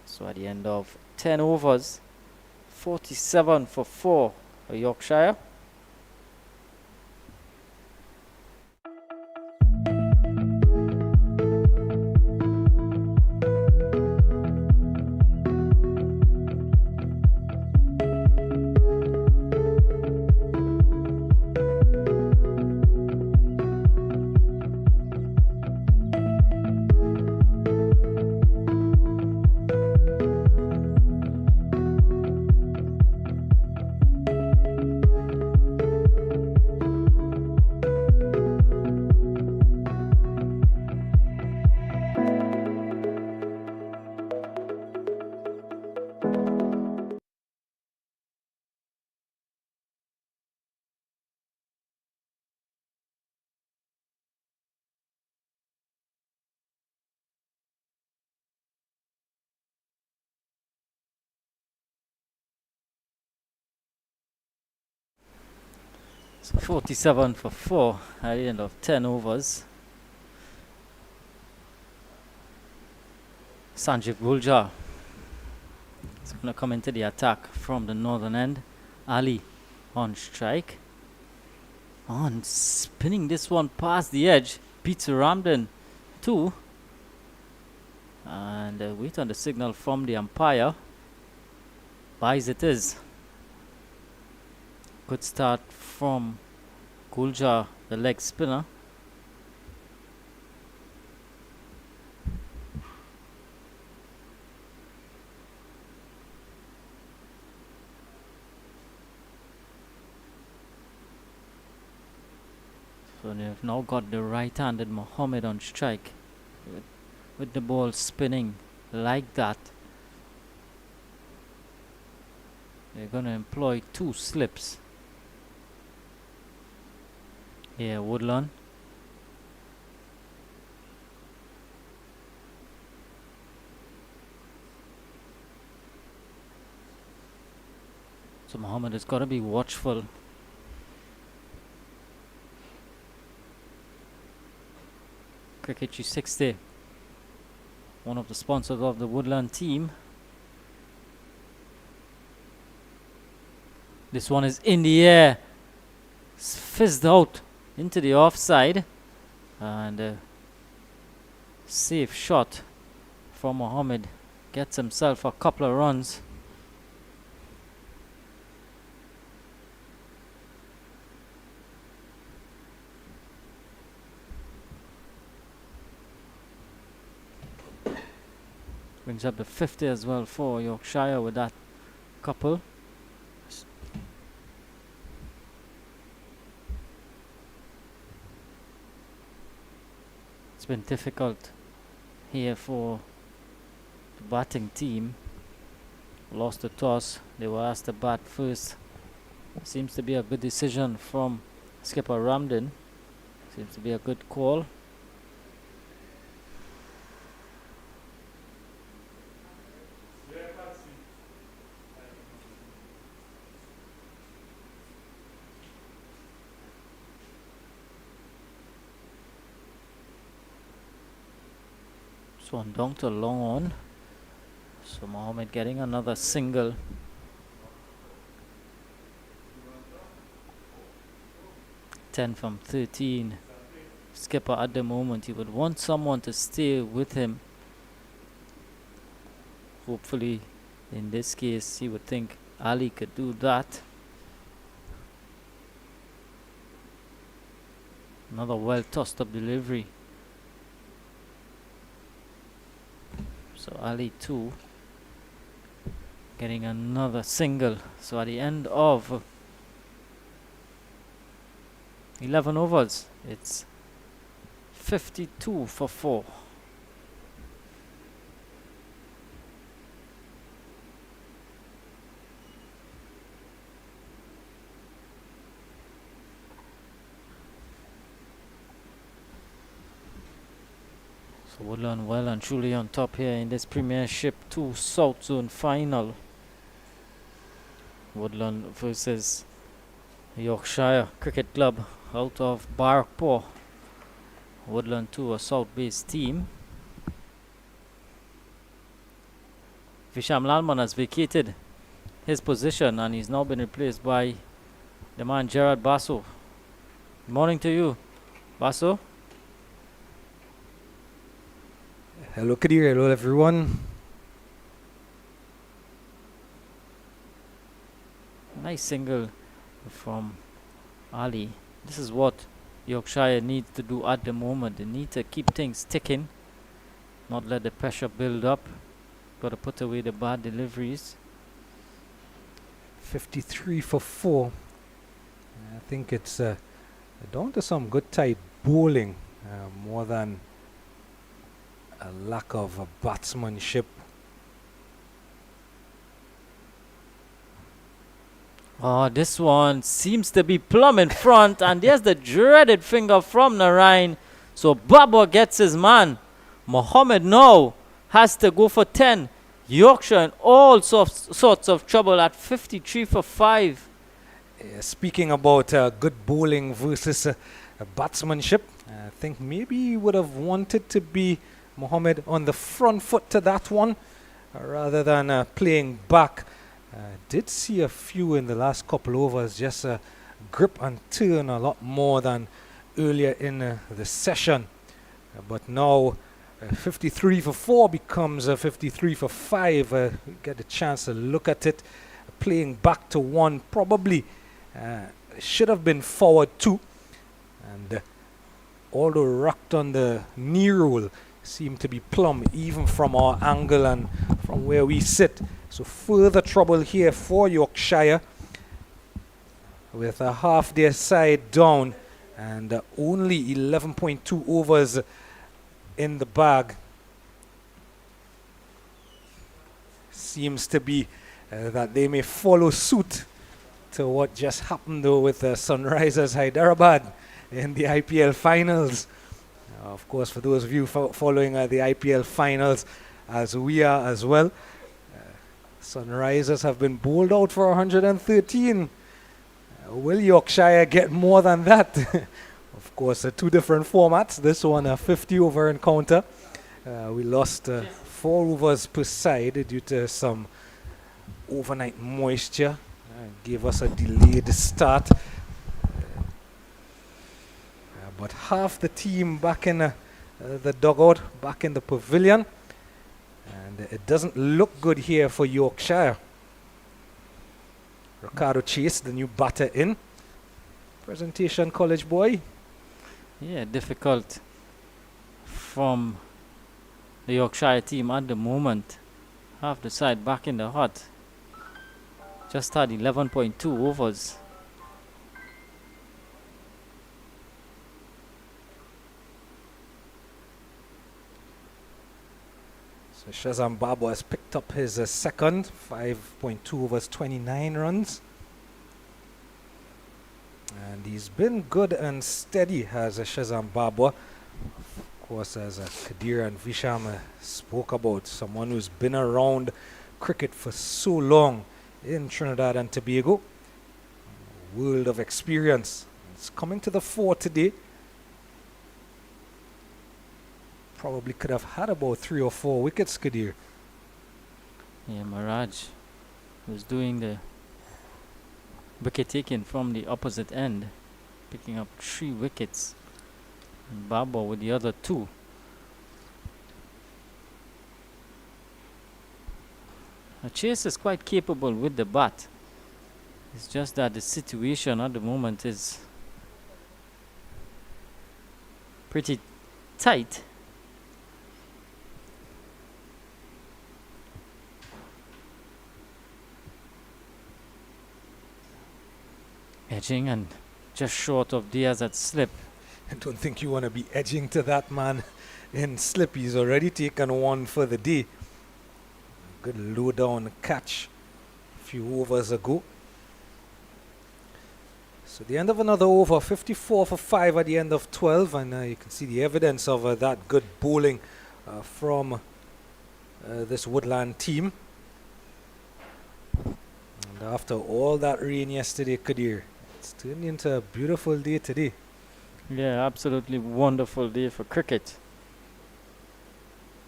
So at the end of 10 overs, 47 for 4 for Yorkshire. So 47 for 4 at the end of 10 overs. Sanjeev Guljar is going to come into the attack from the northern end. Ali on strike. On spinning this one past the edge. Beats Ramden 2. And wait on the signal from the umpire. Buys it is. Good start from Guljar, the leg spinner. So they've now got the right-handed Mohammed on strike with the ball spinning like that. They're going to employ 2 slips. Here, Woodland. So Mohammed has got to be watchful. Cricket 360, one of the sponsors of the Woodland team. This one is in the air. It's fizzed out into the offside. And safe shot from Mohammed. Gets himself a couple of runs. Brings up the 50 as well for Yorkshire with that couple. It's been difficult here for the batting team. Lost the toss. They were asked to bat first. Seems to be a good decision from skipper Ramden. Seems to be a good call. One down to long on. So Mohammed getting another single. Ten from 13. Skipper at the moment, he would want someone to stay with him. Hopefully, in this case, he would think Ali could do that. Another well tossed up delivery. So Ali 2 getting another single. So at the end of 11 overs, it's 52 for 4. So Woodland well and truly on top here in this Premiership 2 South Zone final. Woodland versus Yorkshire Cricket Club out of Barkpore. Woodland too, a south-based team. Visham Lalman has vacated his position and he's now been replaced by the man Gerard Basso. Good morning to you, Basso. Hello Kadir, hello everyone. Nice single from Ali. This is what Yorkshire needs to do at the moment. They need to keep things ticking, not let the pressure build up. Got to put away the bad deliveries. 53 for 4. I think it's down to some good tight bowling more than a lack of batsmanship. Oh, this one seems to be plumb in front, and there's the dreaded finger from Narayan. So Babur gets his man. Mohammed now has to go for 10. Yorkshire in all sorts of trouble at 53 for 5. Speaking about good bowling versus batsmanship, I think maybe he would have wanted to be Mohammed on the front foot to that one rather than playing back. Did see a few in the last couple overs just grip and turn a lot more than earlier in the session. But now 53 for 4 becomes 53 for 5. Get a chance to look at it. Playing back to 1 probably should have been forward 2. And although rocked on the knee rule, seemed to be plumb even from our angle and from where we sit. So further trouble here for Yorkshire with a half their side down and only 11.2 overs in the bag. Seems to be that they may follow suit to what just happened though with Sunrisers Hyderabad in the IPL finals. Of course, for those of you following the IPL finals as we are as well, Sunrisers have been bowled out for 113. Will Yorkshire get more than that? Of course, 2 different formats. This one a 50 over encounter. We lost 4 overs per side due to some overnight moisture. Gave us a delayed start. But half the team back in the dugout, back in the pavilion. And it doesn't look good here for Yorkshire. Ricardo Chase, the new batter in. Presentation, college boy. Yeah, difficult from the Yorkshire team at the moment. Half the side back in the hut. Just had 11.2 overs. So Shazam Babu has picked up his second, 5.2 overs, 29 runs. And he's been good and steady, has Shazam Babu. Of course, as Kadir and Visham spoke about, someone who's been around cricket for so long in Trinidad and Tobago. World of experience. It's coming to the fore today. Probably could have had about 3 or 4 wickets, Kadir. Yeah, Mirage was doing the wicket taking from the opposite end, picking up 3 wickets. And Baba with the other 2. Chase is quite capable with the bat. It's just that the situation at the moment is pretty tight. Edging and just short of Diaz at slip. I don't think you want to be edging to that man in slip. He's already taken 1 for the day. Good low down catch a few overs ago. So the end of another over, 54 for 5 at the end of 12, and you can see the evidence of that good bowling from this Woodland team. And after all that rain yesterday, Kadir, it's turned into a beautiful day today. Yeah, absolutely wonderful day for cricket.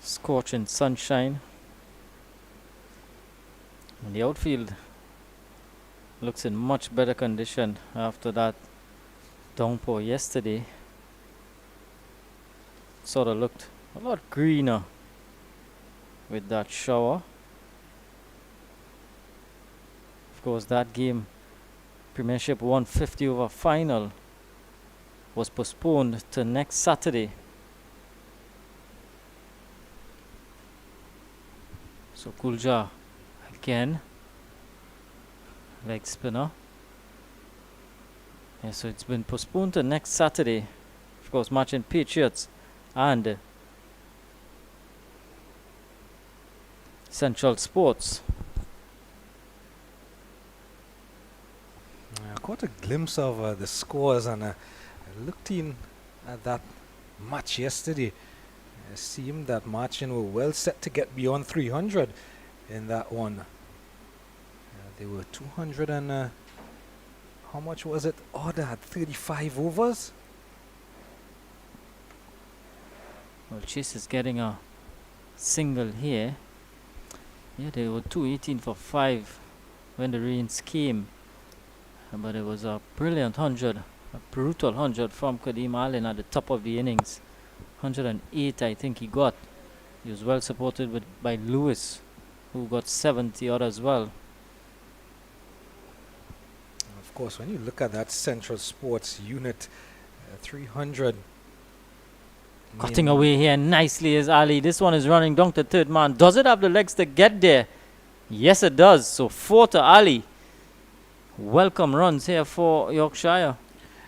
Scorching sunshine. And the outfield looks in much better condition after that downpour yesterday. Sort of looked a lot greener with that shower. Of course, that game, Premiership 150 over final, was postponed to next Saturday. So Kulja again, leg spinner. Yeah, so it's been postponed to next Saturday. Of course, matching Patriots and Central Sports. I caught a glimpse of the scores, and I looked in at that match yesterday. It seemed that Marchin were well set to get beyond 300 in that one. They were 200 and how much was it? Oh, they had 35 overs. Well, Chase is getting a single here. Yeah, they were 218 for 5 when the rains came. But it was a brilliant 100, a brutal 100 from Kadeem Allen at the top of the innings. 108 I think he got. He was well supported by Lewis, who got 70 odd as well. Of course, when you look at that Central Sports unit, 300. Cutting away here nicely is Ali. This one is running down to third man. Does it have the legs to get there? Yes, it does. So 4 to Ali. Welcome runs here for Yorkshire.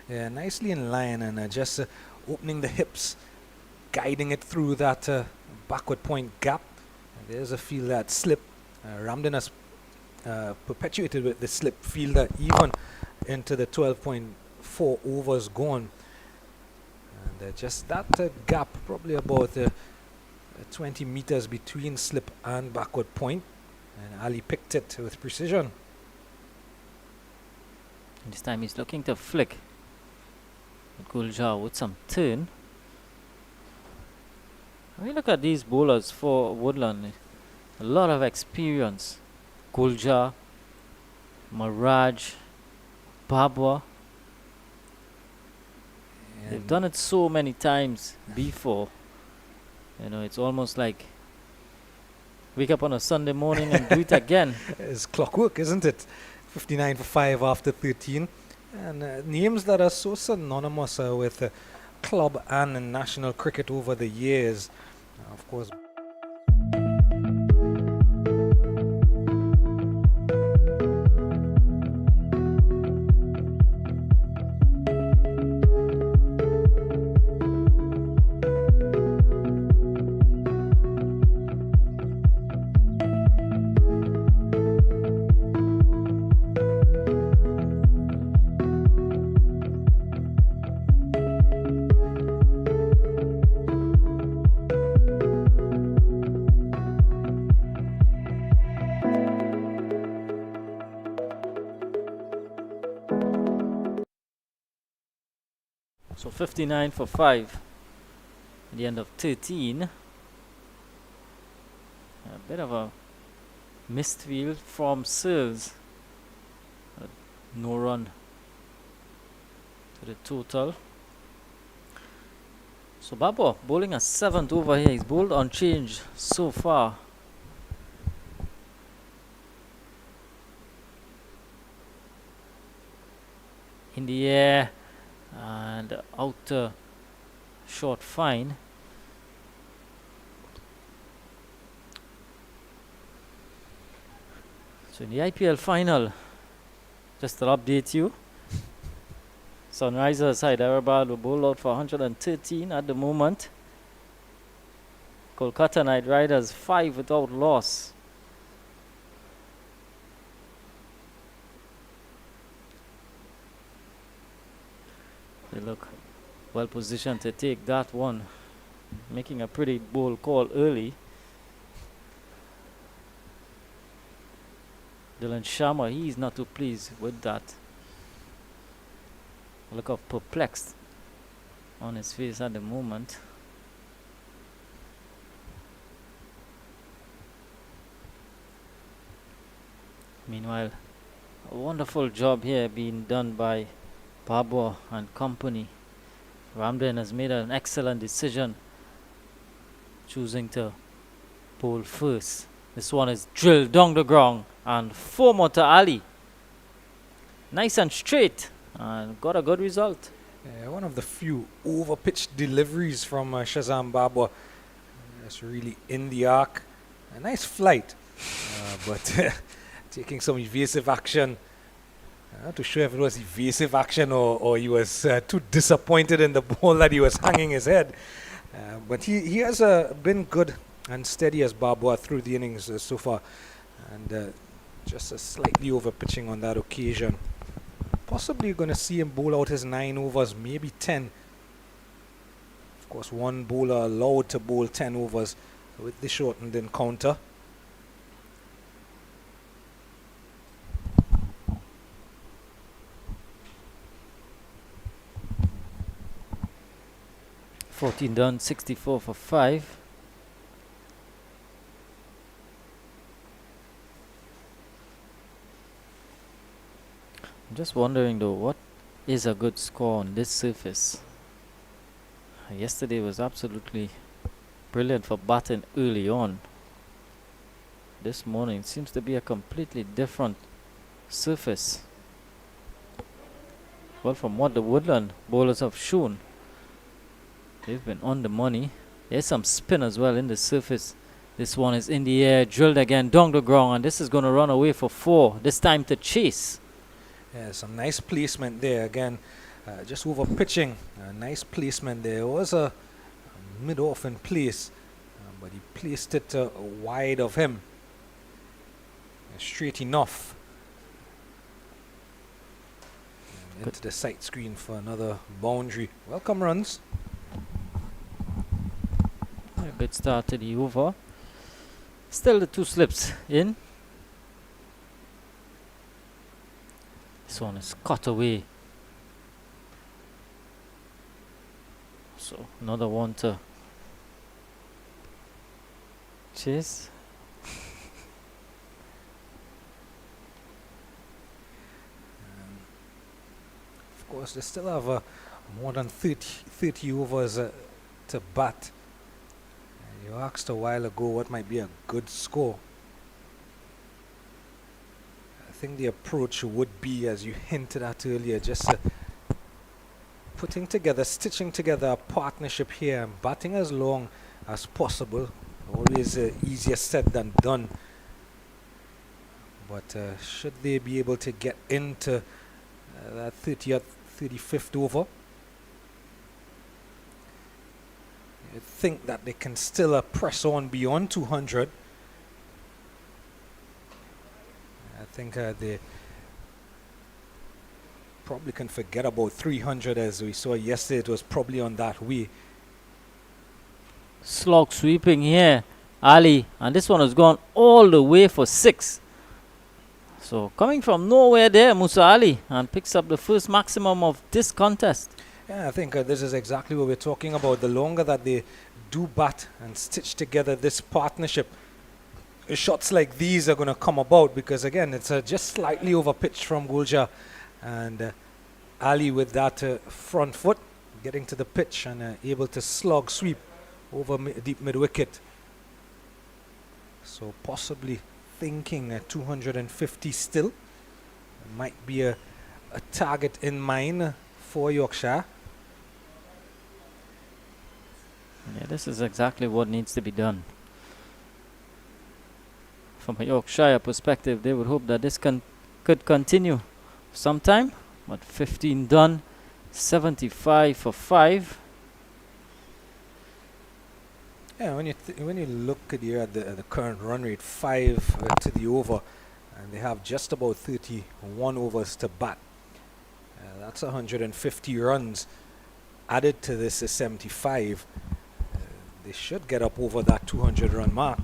Yeah, nicely in line, and just opening the hips, guiding it through that backward point gap. And there's a field that slip. Ramden has perpetuated with the slip fielder even into the 12.4 overs gone. And just that gap, probably about 20 meters between slip and backward point. And Ali picked it with precision. And this time he's looking to flick Guljar with some turn. When you look at these bowlers for Woodland, a lot of experience. Guljar, Maraj, Babwa. They've done it so many times before. You know, it's almost like wake up on a Sunday morning and do it again. It's clockwork, isn't it? 59 for 5 after 13. And names that are so synonymous with club and national cricket over the years. Of course. So 59 for 5 at the end of 13. A bit of a missed field from Searles. No run to the total. So Babwa bowling a 7th over here. He's bowled unchanged so far. In the air. And outer short fine. So in the IPL final, just to update you, Sunrisers Hyderabad will bowl out for 113 at the moment. Kolkata Knight Riders 5 without loss. They look well positioned to take that one, making a pretty bold call early. Dylan Sharma, he's not too pleased with that. Look of perplexed on his face at the moment. Meanwhile, a wonderful job here being done by Babwa and company. Ramden has made an excellent decision, choosing to bowl first. This one is drilled down the ground and 4 more to Ali. Nice and straight, and got a good result. One of the few over-pitched deliveries from Shazam Babwa. That's really in the arc. A nice flight, but taking some evasive action. Not too sure if it was evasive action or he was too disappointed in the ball that he was hanging his head. But he has been good and steady as Babwa through the innings so far. And just a slightly over pitching on that occasion. Possibly going to see him bowl out his 9 overs, maybe 10. Of course, one bowler allowed to bowl 10 overs with the shortened encounter. $14 done, 64 for 5. I'm just wondering though, what is a good score on this surface? Yesterday was absolutely brilliant for batting early on. This morning seems to be a completely different surface. Well, from what the Woodland bowlers have shown, they've been on the money. There's some spin as well in the surface. This one is in the air, drilled again, down the ground, and this is going to run away for 4. This time to chase. Yeah, some nice placement there again. Just over pitching. Nice placement there. It was a mid-off in place, but he placed it wide of him. Straight enough. And into the sight screen for another boundary. Welcome runs. A good start to the over. Still the 2 slips in. This one is cut away. So another one to chase. Of course, they still have more than 30 overs to bat. You asked a while ago what might be a good score. I think the approach would be, as you hinted at earlier, just stitching together a partnership here and batting as long as possible. Always easier said than done. But should they be able to get into that 30th, 35th over, I think that they can still press on beyond 200. I think they probably can forget about 300, as we saw yesterday. It was probably on that way. Slog sweeping here, Ali, and this one has gone all the way for 6. So coming from nowhere there, Musa Ali, and picks up the first maximum of this contest. Yeah, I think this is exactly what we're talking about. The longer that they do bat and stitch together this partnership, shots like these are going to come about, because again, it's just slightly over pitched from Guljar, and Ali with that front foot getting to the pitch and able to slog sweep over deep mid wicket. So possibly thinking 250 still might be a target in mind for Yorkshire. Yeah, this is exactly what needs to be done. From a Yorkshire perspective, they would hope that this could continue sometime. But 15 done, 75 for 5. Yeah, when you look at the current run rate, 5 to the over, and they have just about 31 overs to bat. That's 150 runs. Added to this is 75. They should get up over that 200 run mark.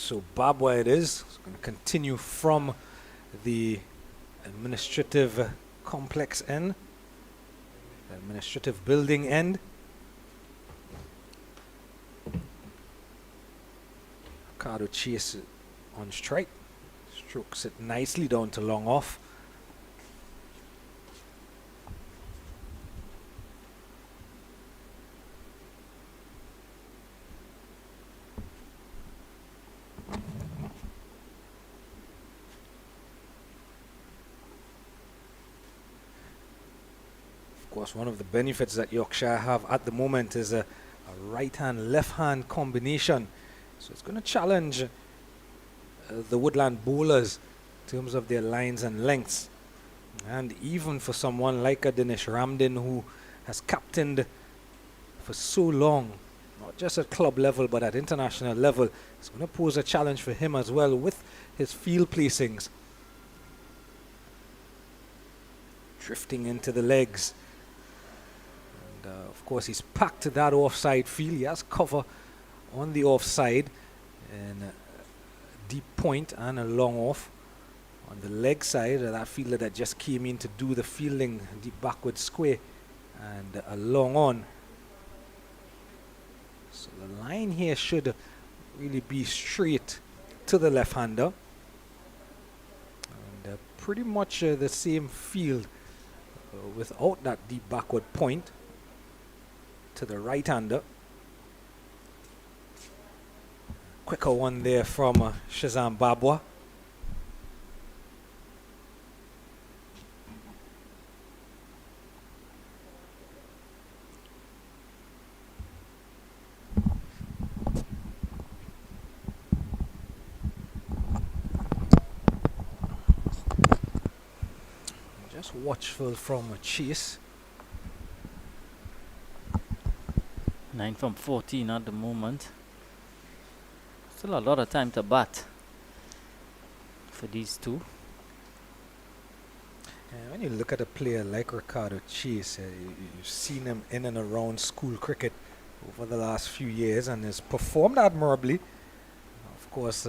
So Babwa it is. It's going to continue from the administrative complex end, administrative building end. Ricardo Chase on strike. Strokes it nicely down to long off. Of course, one of the benefits that Yorkshire have at the moment is a right-hand, left-hand combination. So it's going to challenge the Woodland bowlers in terms of their lines and lengths. And even for someone like a Dinesh Ramdin, who has captained for so long, not just at club level but at international level, it's going to pose a challenge for him as well with his field placings. Drifting into the legs. And of course he's packed to that offside field. He has cover on the offside and a deep point and a long off. On the leg side, that fielder that just came in to do the fielding, deep backward square and a long on. So the line here should really be straight to the left-hander. And pretty much the same field without that deep backward point to the right-hander. Quicker one there from Shazam Babwa. Just watchful from Chase. 9 from 14 at the moment. Still a lot of time to bat for these two. And when you look at a player like Ricardo Chase, you've seen him in and around school cricket over the last few years and has performed admirably. Of course,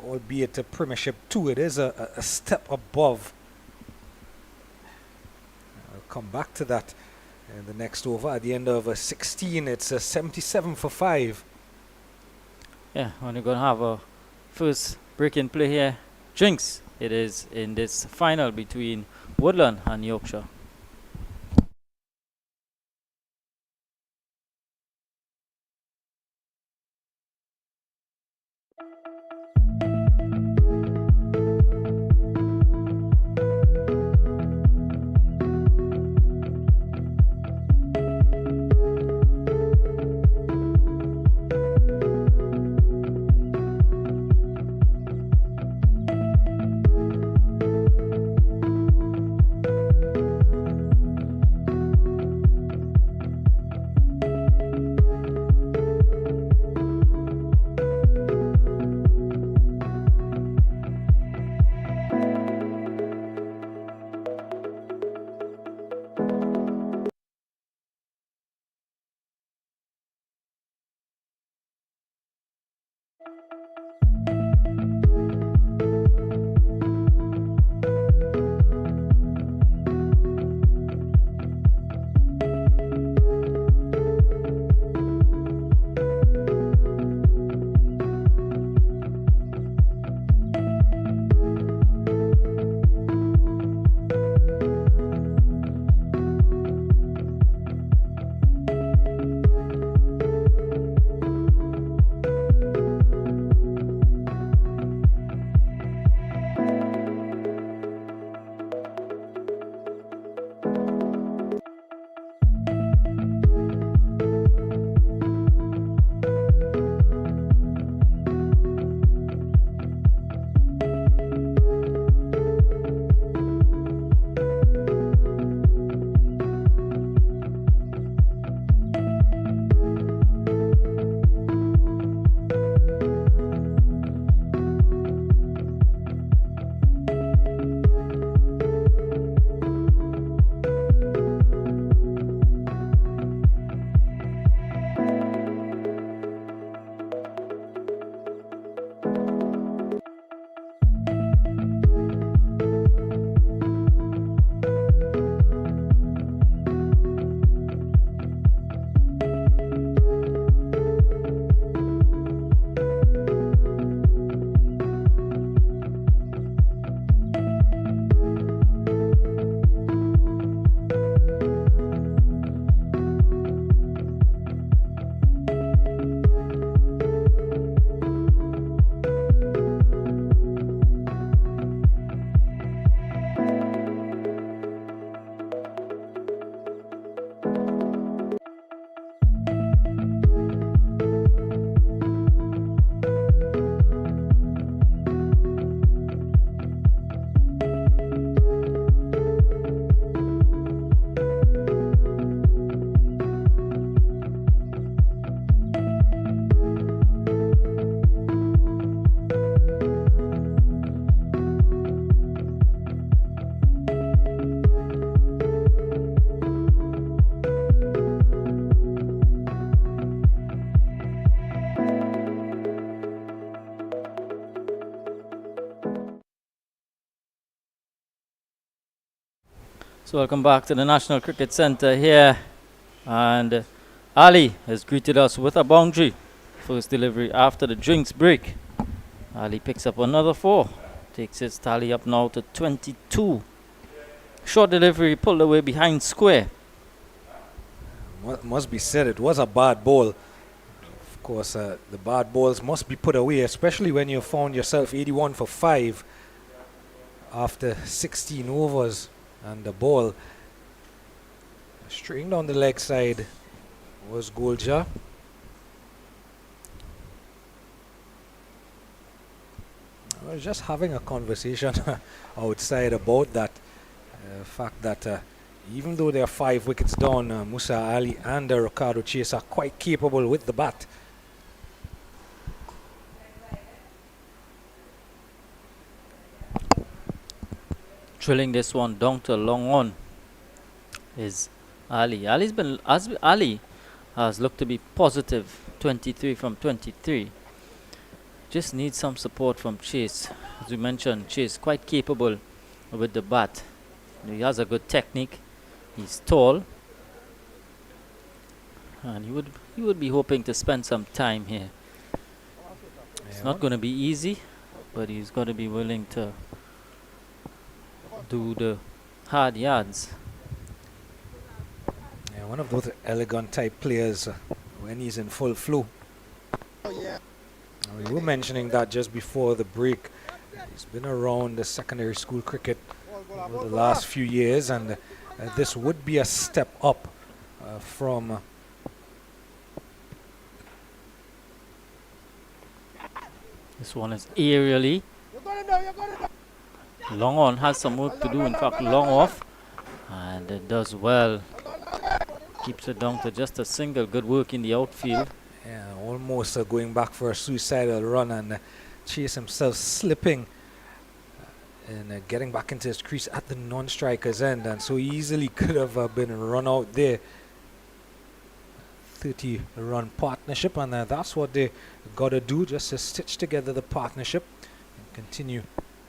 albeit a Premiership 2, it is a step above. I'll come back to that in the next over. At the end of 16, it's 77 for 5. Yeah, we're going to have a first break-in play here. Drinks it is in this final between Woodland and Yorkshire. So welcome back to the National Cricket Centre here, and Ali has greeted us with a boundary. First delivery after the drinks break. Ali picks up another 4, takes his tally up now to 22. Short delivery pulled away behind square. Must be said, it was a bad ball. Of course, the bad balls must be put away, especially when you found yourself 81 for 5 after 16 overs. And the ball straight down the leg side was Golja. I was just having a conversation outside about that fact that even though they are 5 wickets down, Musa Ali and Ricardo Chase are quite capable with the bat. Drilling this one down to long on is Ali. Ali has looked to be positive, 23 from 23. Just needs some support from Chase. As we mentioned, Chase quite capable with the bat. He has a good technique. He's tall, and he would be hoping to spend some time here. It's not going to be easy, but he's got to be willing to do the hard yards. Yeah, one of those elegant type players when he's in full flow. We were mentioning that just before the break. He's been around the secondary school cricket over the last few years, and this would be a step up from This one is aerially. Long on has some work to do, in fact long off, and it does well. Keeps it down to just a single. Good work in the outfield. yeah, almost going back for a suicidal run, and Chase himself slipping and getting back into his crease at the non-striker's end, and so easily could have been run out there. 30-run partnership, and that's what they got to do, just to stitch together the partnership and continue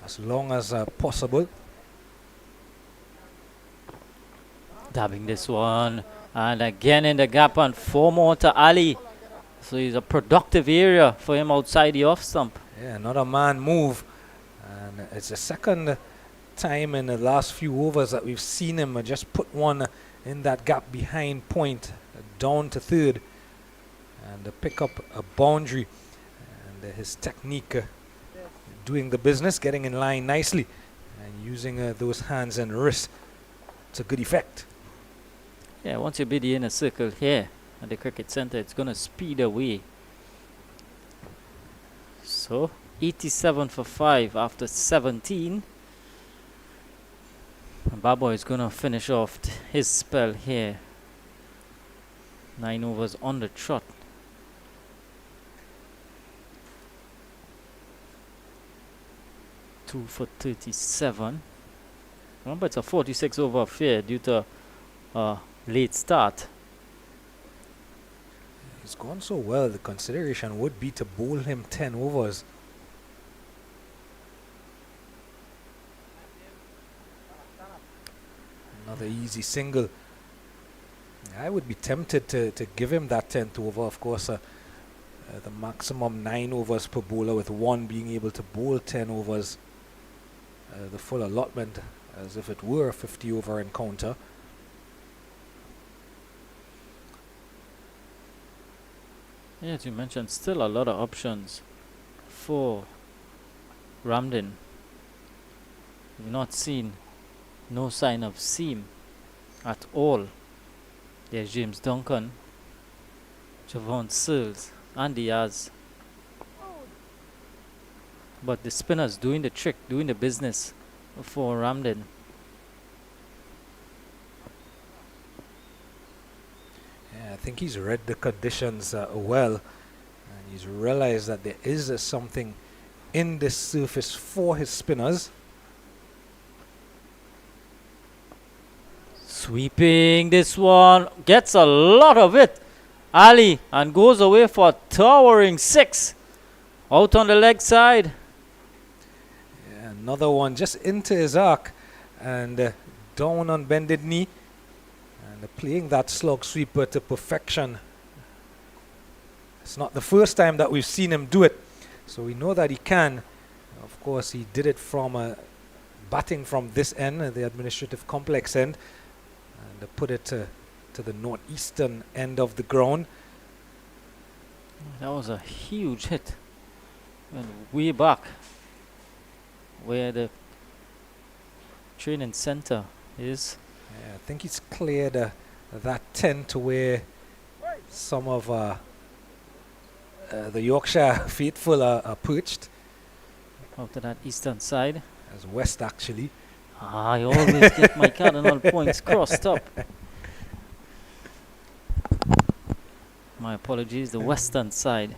as long as possible. Dabbing this one, and again in the gap, and 4 more to Ali. So he's a productive area for him outside the off stump. Yeah, another man move, and it's the second time in the last few overs that we've seen him just put one in that gap behind point, down to third, and pick up a boundary. And his technique doing the business, getting in line nicely, and using those hands and wrists to good effect. Yeah, once you bid the inner circle here at the cricket centre, it's going to speed away. So 87 for 5 after 17. And Baboy is going to finish off his spell here. 9 overs on the trot. Two for 37. Remember, it's a 46 over affair due to late start. He's gone so well, the consideration would be to bowl him 10 overs. Another easy single. I would be tempted to give him that 10th over. Of course, the maximum 9 overs per bowler, with one being able to bowl 10 overs. The full allotment, as if it were a 50 over encounter. Yeah, as you mentioned, still a lot of options for Ramden. We've not seen no sign of seam at all. There's James Duncan, Javon Searles, and Diaz. But the spinners doing the trick, doing the business for Ramden. Yeah, I think he's read the conditions well, and he's realized that there is something in this surface for his spinners. Sweeping this one, gets a lot of it, Ali, and goes away for a towering 6. Out on the leg side. Yeah, another one just into his arc, and down on bended knee and playing that slug sweeper to perfection. It's not the first time that we've seen him do it, so we know that he can. Of course, he did it from batting from this end, the administrative complex end, and put it to the northeastern end of the ground. That was a huge hit. And way back where the training center is. Yeah, I think he's cleared that 10 to where some of the Yorkshire faithful are perched. Out to that eastern side. As west, actually. I always get my cardinal points crossed up. My apologies, the western side.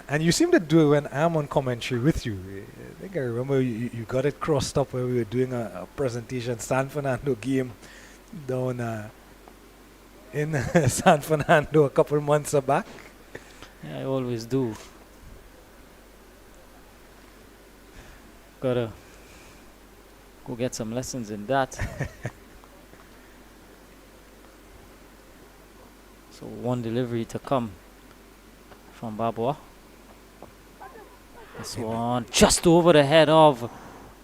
And you seem to do it when I'm on commentary with you. I think I remember you got it crossed up when we were doing a presentation San Fernando game down in San Fernando a couple months back. Yeah, I always do. Gotta go get some lessons in that. So one delivery to come from Babwa. This one just over the head of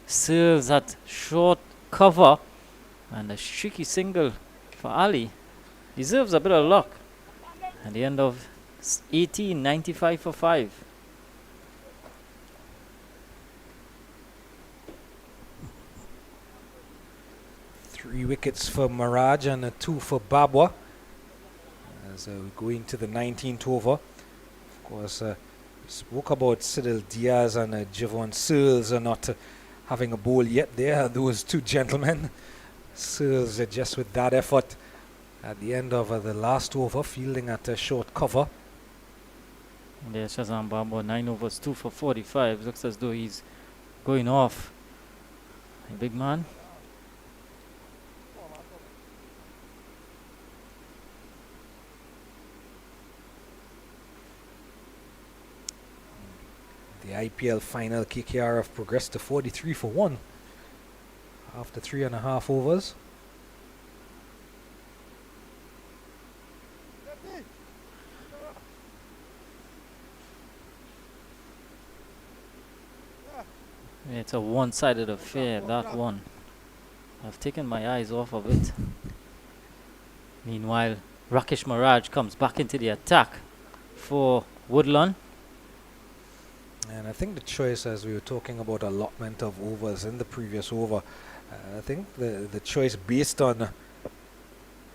Searles at short cover, and a streaky single for Ali. Deserves a bit of luck. At the end of 18, 95 for 5. Three wickets for Mirage and 2 for Babwa. As we go into the 19th over. Of course, we spoke about Cyril Diaz and Javon Searles not having a bowl yet. There, those two gentlemen. Searles just with that effort at the end of the last over, fielding at short cover. Yeah, Shazam Babwa, 9 overs, 2 for 45. Looks as though he's going off. A big man. The IPL final KKR have progressed to 43 for 1 after 3.5 overs. It's a one-sided affair, that one. I've taken my eyes off of it. Meanwhile, Rakesh Maharaj comes back into the attack for Woodland. And I think the choice, as we were talking about allotment of overs in the previous over, I think the choice based on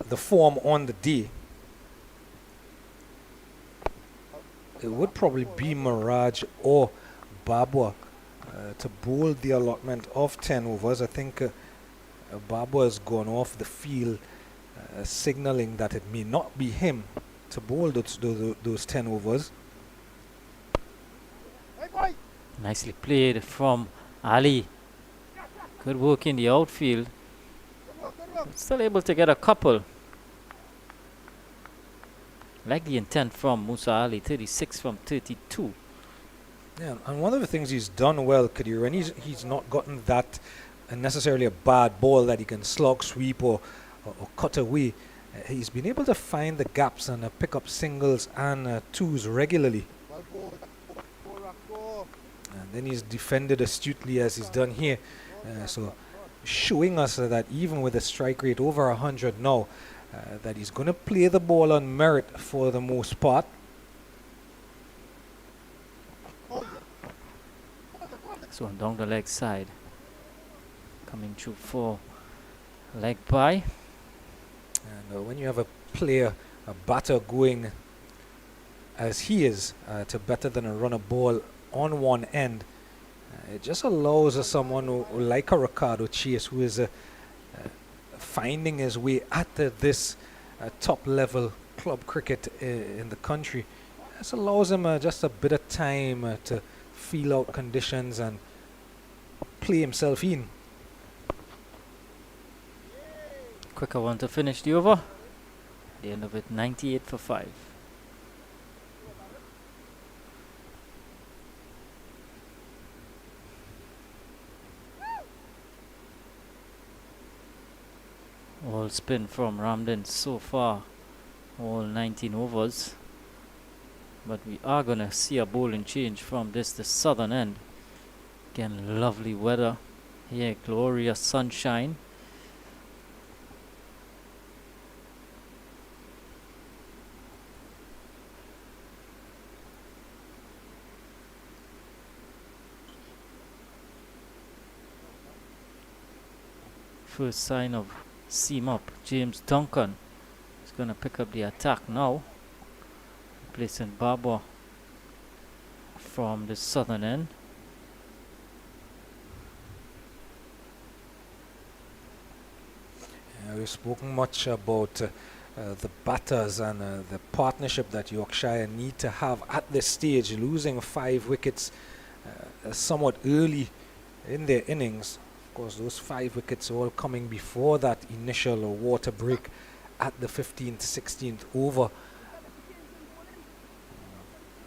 the form on the day, it would probably be Mirage or Babwa to bowl the allotment of 10 overs. I think Babwa has gone off the field signaling that it may not be him to bowl those 10 overs. Nicely played from Ali. Good work in the outfield. Still able to get a couple. Like the intent from Musa Ali, 36 from 32. Yeah, and one of the things he's done well, Kadir, and he's not gotten that necessarily a bad ball that he can slog, sweep, or cut away. He's been able to find the gaps and pick up singles and twos regularly. And then he's defended astutely as he's done here. So showing us that even with a strike rate over 100 now, that he's going to play the ball on merit for the most part. So down the leg side. Coming through for leg by. And when you have a player, a batter going as he is to better than a runner ball on one end, it just allows someone who like a Ricardo Chase, who is finding his way at this top level club cricket in the country. This allows him just a bit of time to feel out conditions and play himself in. Quicker one to finish the over. At the end of it, 98 for 5. All spin from Ramden so far, all 19 overs. But we are going to see a bowling change from the southern end. Again, lovely weather here, glorious sunshine. First sign of seam up. James Duncan is going to pick up the attack now, placing Barber from the southern end. We've spoken much about the batters and the partnership that Yorkshire need to have at this stage, losing 5 wickets somewhat early in their innings. Of course, those 5 wickets all coming before that initial water break at the 15th, 16th over.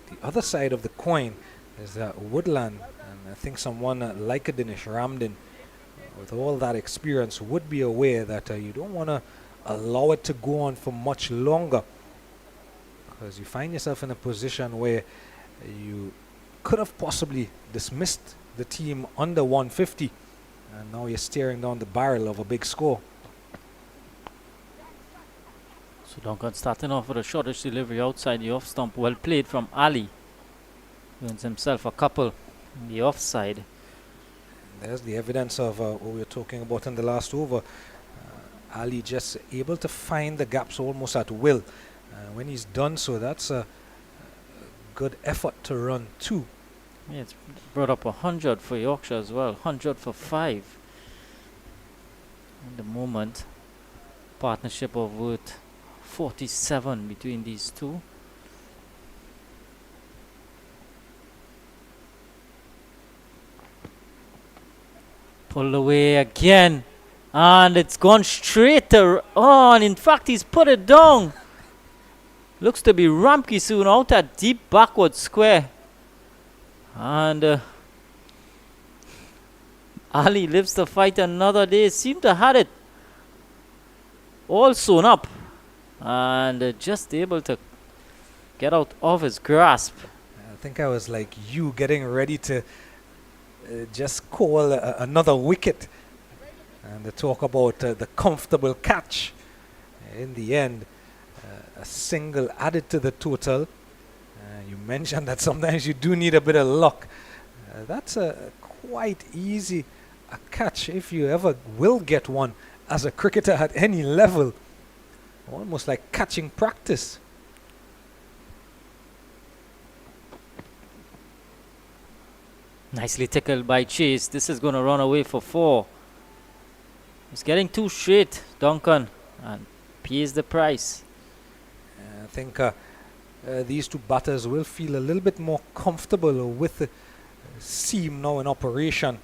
The other side of the coin is that Woodland, and I think someone like Dinesh Ramden, with all that experience, would be aware that you don't want to allow it to go on for much longer, because you find yourself in a position where you could have possibly dismissed the team under 150, and now you're staring down the barrel of a big score. So Duncan starting off with a shortish delivery outside the off stump. Well played from Ali. Wins himself a couple in the offside. There's the evidence of what we were talking about in the last over. Ali just able to find the gaps almost at will. When he's done so, that's a good effort to run 2. Yeah, it's brought up 100 for Yorkshire as well. 100 for 5. At the moment, partnership of worth 47 between these two. Pull away again, and it's gone straight on. In fact, he's put it down. Looks to be Ramke soon out at deep backward square, and Ali lives to fight another day. Seemed to have it all sewn up, and just able to get out of his grasp. I think I was like you, getting ready to just call another wicket and to talk about the comfortable catch. In the end, a single added to the total. You mentioned that sometimes you do need a bit of luck. That's a quite easy a catch if you ever will get one as a cricketer at any level. Almost like catching practice. Nicely tickled by Chase. This is going to run away for 4. He's getting too straight, Duncan, and pays the price. I think these two batters will feel a little bit more comfortable with the seam now in operation.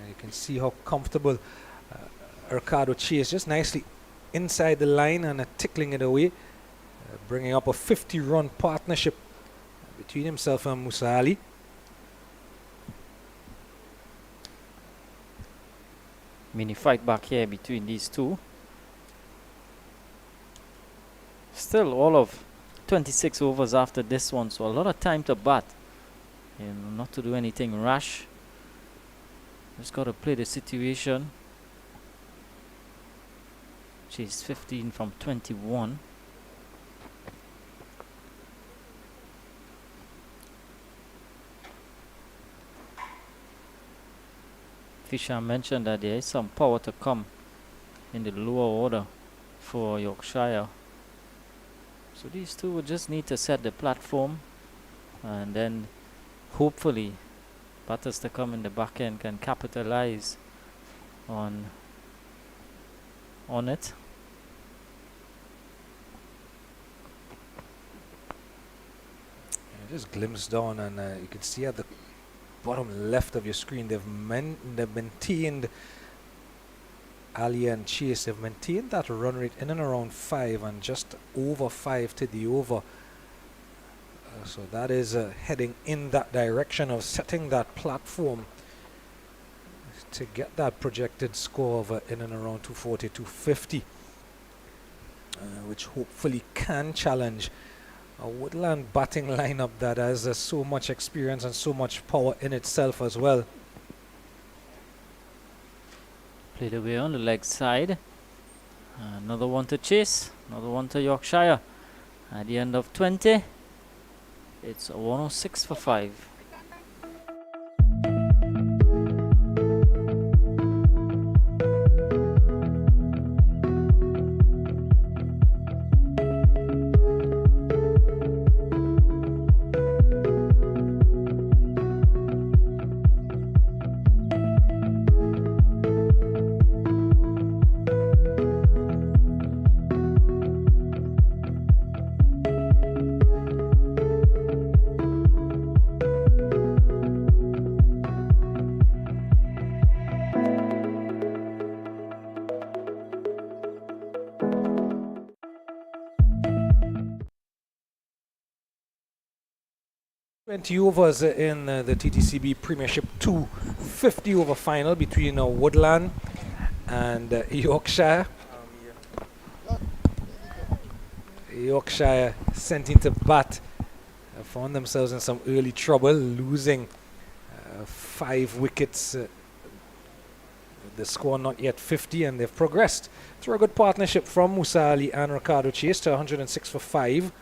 You can see how comfortable Ricardo Chase, just nicely inside the line and tickling it away, bringing up a 50-run partnership between himself and Musa Ali. Mini fight back here between these two. Still all of 26 overs after this one, so a lot of time to bat. Not to do anything rash. Just got to play the situation. She's 15 from 21. Fisher mentioned that there is some power to come in the lower order for Yorkshire. So these two will just need to set the platform, and then hopefully batters to come in the back end can capitalize on it. Just glimpsed down, and you can see at the bottom left of your screen, they've maintained Ali and Chase. They've maintained that run rate in and around 5 and just over 5 to the over. So that is heading in that direction of setting that platform to get that projected score of in and around 240, 250, which hopefully can challenge a Woodland batting lineup that has so much experience and so much power in itself as well. Played away on the leg side. Another one to chase. Another one to Yorkshire. At the end of 20, it's a 106 for 5. Overs in the TTCB Premiership 2 50 over final between Woodland and Yorkshire. Yorkshire sent into bat found themselves in some early trouble, losing 5 wickets. The score not yet 50, and they've progressed through a good partnership from Musa Ali and Ricardo Chase to 106 for 5.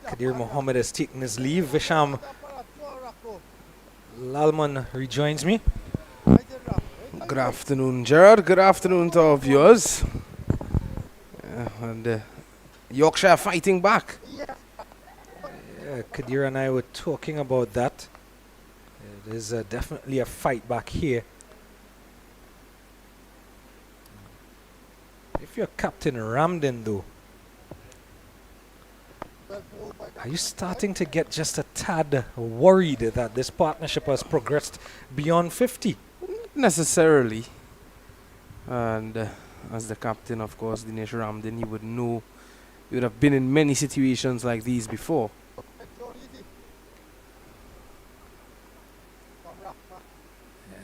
Kadir Mohammed has taken his leave. Visham Lalman rejoins me. Good afternoon, Gerard. Good afternoon to our viewers. And Yorkshire fighting back. Kadir and I were talking about that. It is definitely a fight back here. If you're Captain Ramden, though, are you starting to get just a tad worried that this partnership has progressed beyond 50? Not necessarily. And as the captain, of course, Dinesh Ramden, he would know, he would have been in many situations like these before.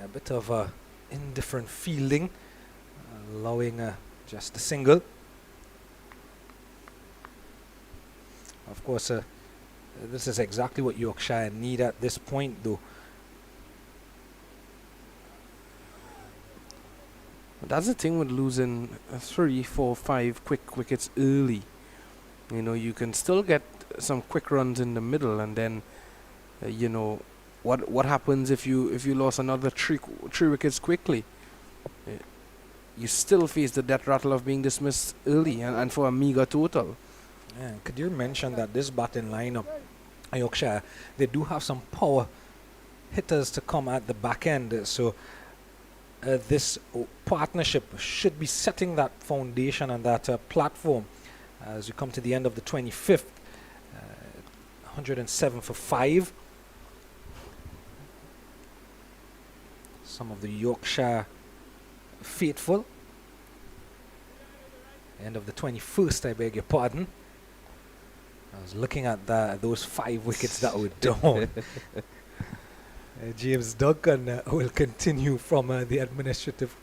A bit of indifferent fielding, allowing just a single. Of course, this is exactly what Yorkshire need at this point, though. That's the thing with losing 3, 4, 5 quick wickets early. You know, you can still get some quick runs in the middle, and then, you know, what happens if you lost another 3 wickets quickly? You still face the death rattle of being dismissed early and for a meager total. Yeah, Kadir mentioned that this batting lineup, Yorkshire, they do have some power hitters to come at the back end. So this partnership should be setting that foundation and that platform as you come to the end of the 25th. 107 for 5. Some of the Yorkshire faithful. End of the 21st, I beg your pardon. I was looking at those 5 wickets that were down. James Duncan will continue from the administrative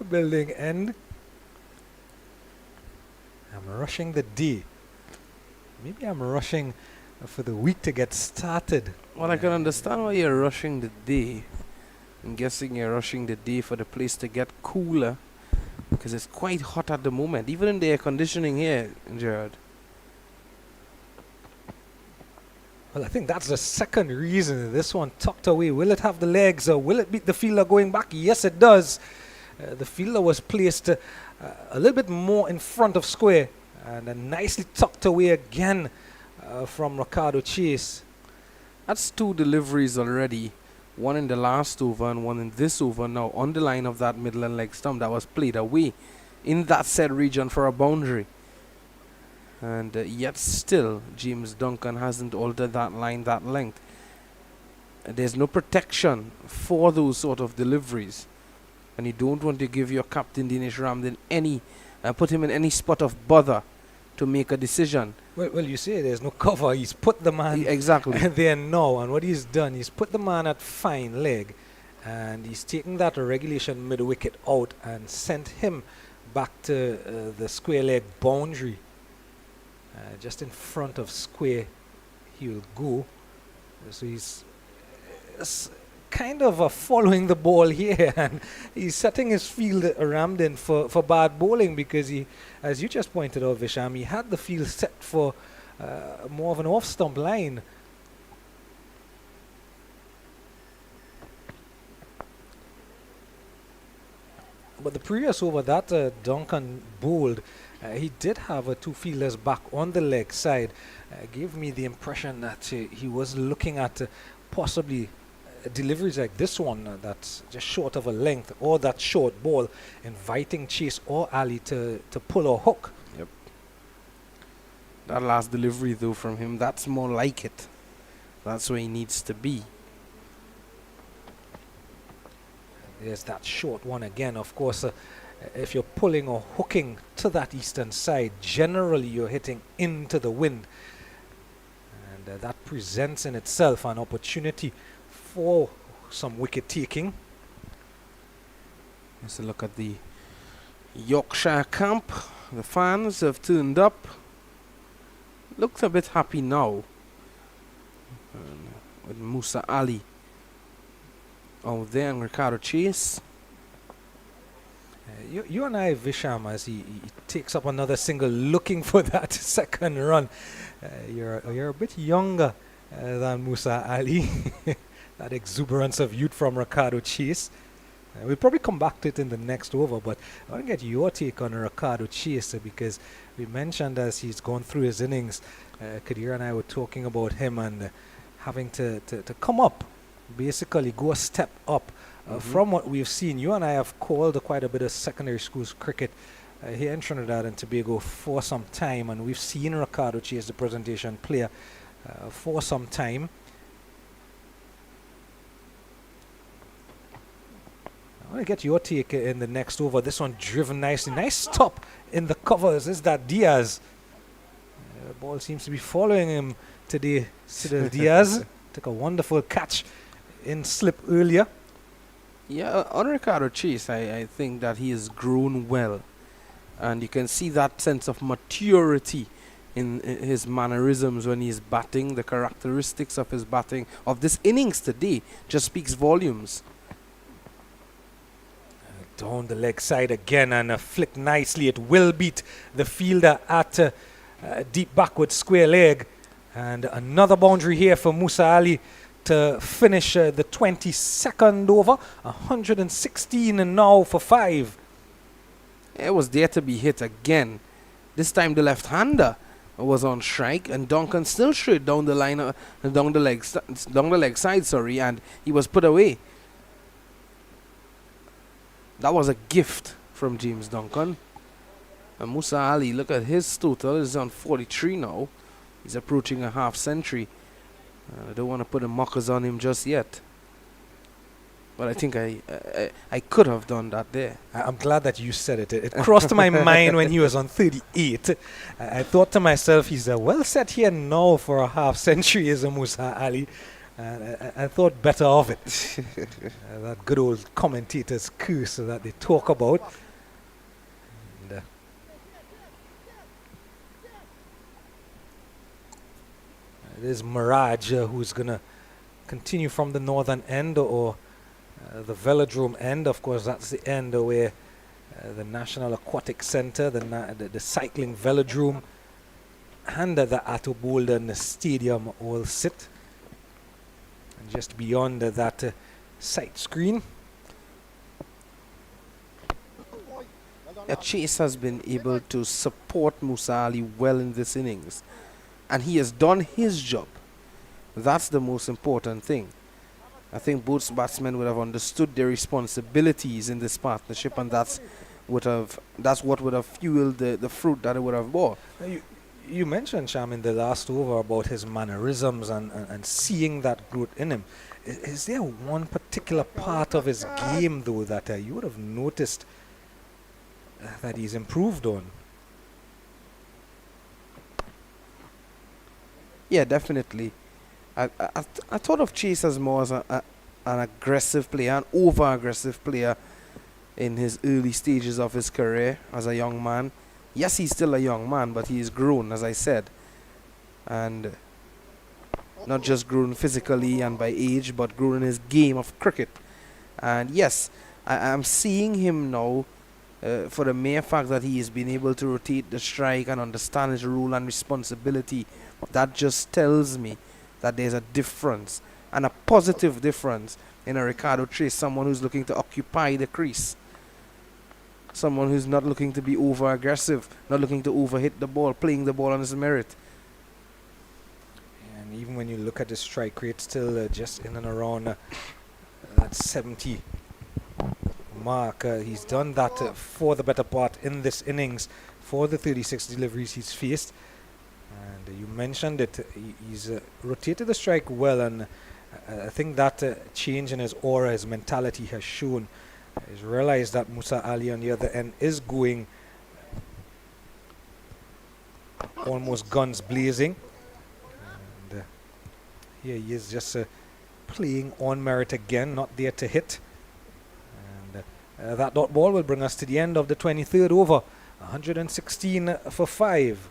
building end. I'm rushing the day. Maybe I'm rushing for the week to get started. Well, I can understand why you're rushing the day. I'm guessing you're rushing the day for the place to get cooler, because it's quite hot at the moment, even in the air conditioning here, Gerard. Well, I think that's the second reason this one tucked away. Will it have the legs, or will it beat the fielder going back? Yes, it does. The fielder was placed a little bit more in front of square, and then nicely tucked away again from Ricardo Chase. That's 2 deliveries already. One in the last over and one in this over now on the line of that middle and leg stump that was played away in that said region for a boundary. And yet still, James Duncan hasn't altered that line, that length. There's no protection for those sort of deliveries. And you don't want to give your captain, Dinesh Ramden, put him in any spot of bother to make a decision. Well, you say there's no cover. He's put the man Exactly. there now, and what he's done, he's put the man at fine leg, and he's taken that regulation mid wicket out and sent him back to the square leg boundary, just in front of square. He will go. So he's kind of following the ball here, and he's setting his field around in for bad bowling, because he, as you just pointed out, Visham, he had the field set for more of an off stump line. But the previous over that Duncan bowled, he did have two fielders back on the leg side. Gave me the impression that he was looking at possibly deliveries like this one, that's just short of a length, or that short ball, inviting Chase or Ali to pull or hook. Yep. That last delivery, though, from him, that's more like it. That's where he needs to be. There's that short one again. Of course, if you're pulling or hooking to that eastern side, generally you're hitting into the wind. And that presents in itself an opportunity for some wicket taking. Let's look at the Yorkshire camp. The fans have turned up. Looks a bit happy now. With Musa Ali out there and Ricardo Chase. You and I, Visham, as he takes up another single, looking for that second run. You're a bit younger than Musa Ali. That exuberance of youth from Ricardo Chase. We'll probably come back to it in the next over, but I want to get your take on Ricardo Chase, because we mentioned as he's gone through his innings, Kadir and I were talking about him and having to come up, basically go a step up. From what we've seen, you and I have called quite a bit of secondary schools cricket here in Trinidad and Tobago for some time, and we've seen Ricardo Chase, the presentation player, for some time. I want to get your take in the next over. This one driven nicely. Nice stop in the covers. Is that Diaz? The ball seems to be following him today. Sidil Diaz took a wonderful catch in slip earlier. Yeah, on Ricardo Chase, I think that he has grown well. And you can see that sense of maturity in his mannerisms when he's batting. The characteristics of his batting, of this innings today, just speaks volumes. Down the leg side again, and a flick nicely. It will beat the fielder at deep backward square leg. And another boundary here for Musa Ali to finish the 22nd over. 116 and now for 5. It was there to be hit again. This time the left-hander was on strike, and Duncan still straight down the line, down the leg side, sorry, and he was put away. That was a gift from James Duncan. And Musa Ali, look at his total, is on 43 now. He's approaching a half century. I don't want to put the mockers on him just yet. But I think I could have done that there. I'm glad that you said it. It crossed my mind when he was on 38. I thought to myself, he's well set here now for a half century, is a Musa Ali. I thought better of it. That good old commentator's curse that they talk about. And, there's Mirage who's going to continue from the northern end, or the velodrome end. Of course, that's the end where the National Aquatic Centre, the cycling velodrome, and the Atto Boulder Stadium all sit. And just beyond that sight screen. Chase has been able to support Musa Ali well in this innings, and he has done his job. That's the most important thing. I think both batsmen would have understood their responsibilities in this partnership, and that's what would have fueled the fruit that it would have bore. You mentioned, Sham, in the last over about his mannerisms and seeing that growth in him. Is there one particular part of his game, though, that you would have noticed that he's improved on? Yeah, definitely. I thought of Chase as more as an aggressive player, an over-aggressive player in his early stages of his career as a young man. Yes, he's still a young man, but he's grown, as I said. And not just grown physically and by age, but grown in his game of cricket. And yes, I'm seeing him now for the mere fact that he has been able to rotate the strike and understand his role and responsibility. That just tells me that there's a difference, and a positive difference, in a Ricardo Trace, someone who's looking to occupy the crease. Someone who's not looking to be over-aggressive, not looking to over-hit the ball, playing the ball on his merit. And even when you look at the strike rate, still just in and around that 70 mark. He's done that for the better part in this innings for the 36 deliveries he's faced. And you mentioned it, he's rotated the strike well, and I think that change in his aura, his mentality has shown. He's realized that Musa Ali on the other end is going almost guns blazing. And here he is just playing on merit again, not there to hit. And that dot ball will bring us to the end of the 23rd over. 116 for 5.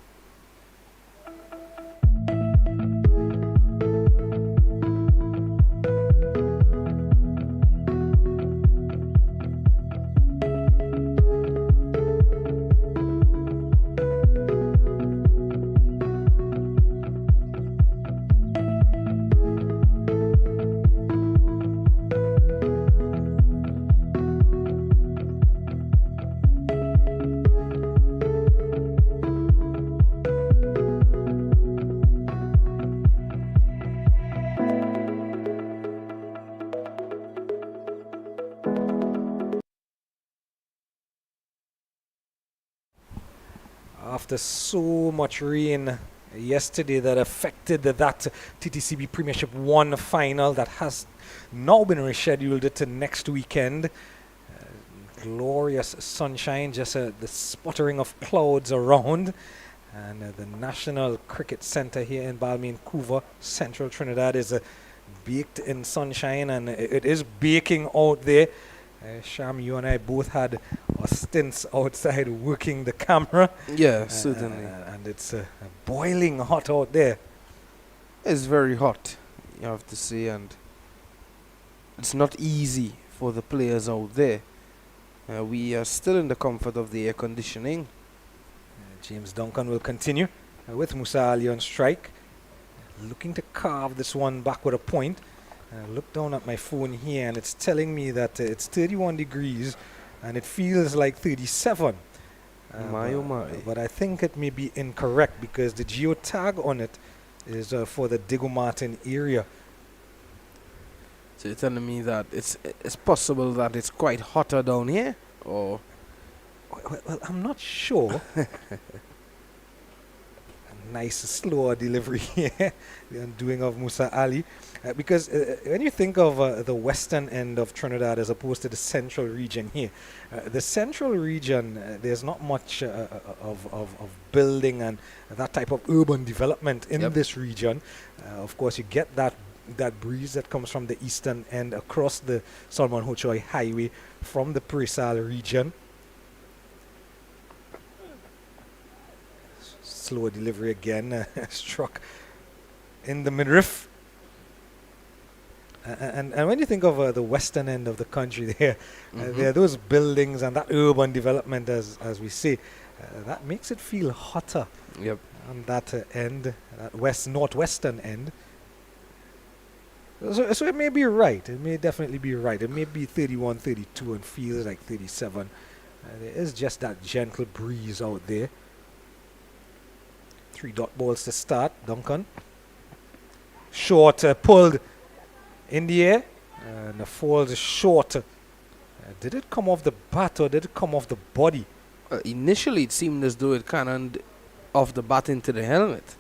After so much rain yesterday that affected that TTCB Premiership 1 final that has now been rescheduled to next weekend. Glorious sunshine, just the sputtering of clouds around. And the National Cricket Centre here in Balmain-Couva, Central Trinidad, is baked in sunshine, and it is baking out there. Sham, you and I both had our stints outside working the camera. Yeah, certainly. And it's boiling hot out there. It's very hot, you have to say, and it's not easy for the players out there. We are still in the comfort of the air conditioning. James Duncan will continue with Musa Ali on strike, looking to carve this one back with a point. I look down at my phone here, and it's telling me that it's 31 degrees and it feels like 37. But I think it may be incorrect, because the geotag on it is for the Diego Martin area. So you're telling me that it's possible that it's quite hotter down here? Or well, I'm not sure. Nice slower delivery here doing of Musa Ali, because when you think of the western end of Trinidad as opposed to the central region here, the central region, there's not much of building and that type of urban development in this region. Of course, you get that breeze that comes from the eastern end across the Solomon Hochoy Highway from the Presal region. Slow delivery again, struck in the midriff. And when you think of the western end of the country there, there are those buildings and that urban development, as we say, that makes it feel hotter on that end, that northwestern end. So it may be right. It may definitely be right. It may be 31, 32 and feels like 37. There is just that gentle breeze out there. 3 dot balls to start. Duncan. Short, pulled in the air, and the falls short. Did it come off the bat or did it come off the body? Initially, it seemed as though it cannoned off the bat into the helmet.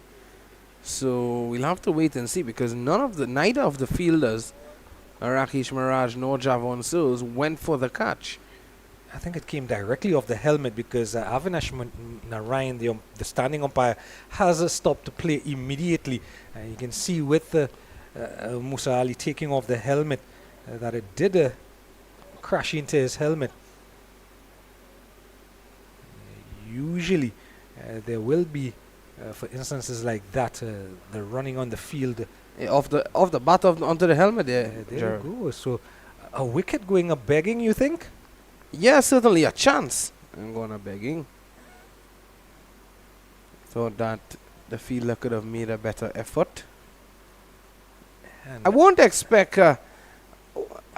So we'll have to wait and see, because neither of the fielders, Rakesh Miraj nor Javon Searles, went for the catch. I think it came directly off the helmet because Avinash Narayan, the standing umpire, has stopped to play immediately. You can see with Musa Ali taking off the helmet that it did crash into his helmet. Usually there will be, for instances like that, the running on the field. Off the bat onto the helmet there. There you go. So a wicket going a begging, you think? Yeah, certainly a chance. I'm going to begging. Thought that the fielder could have made a better effort. And I won't expect. I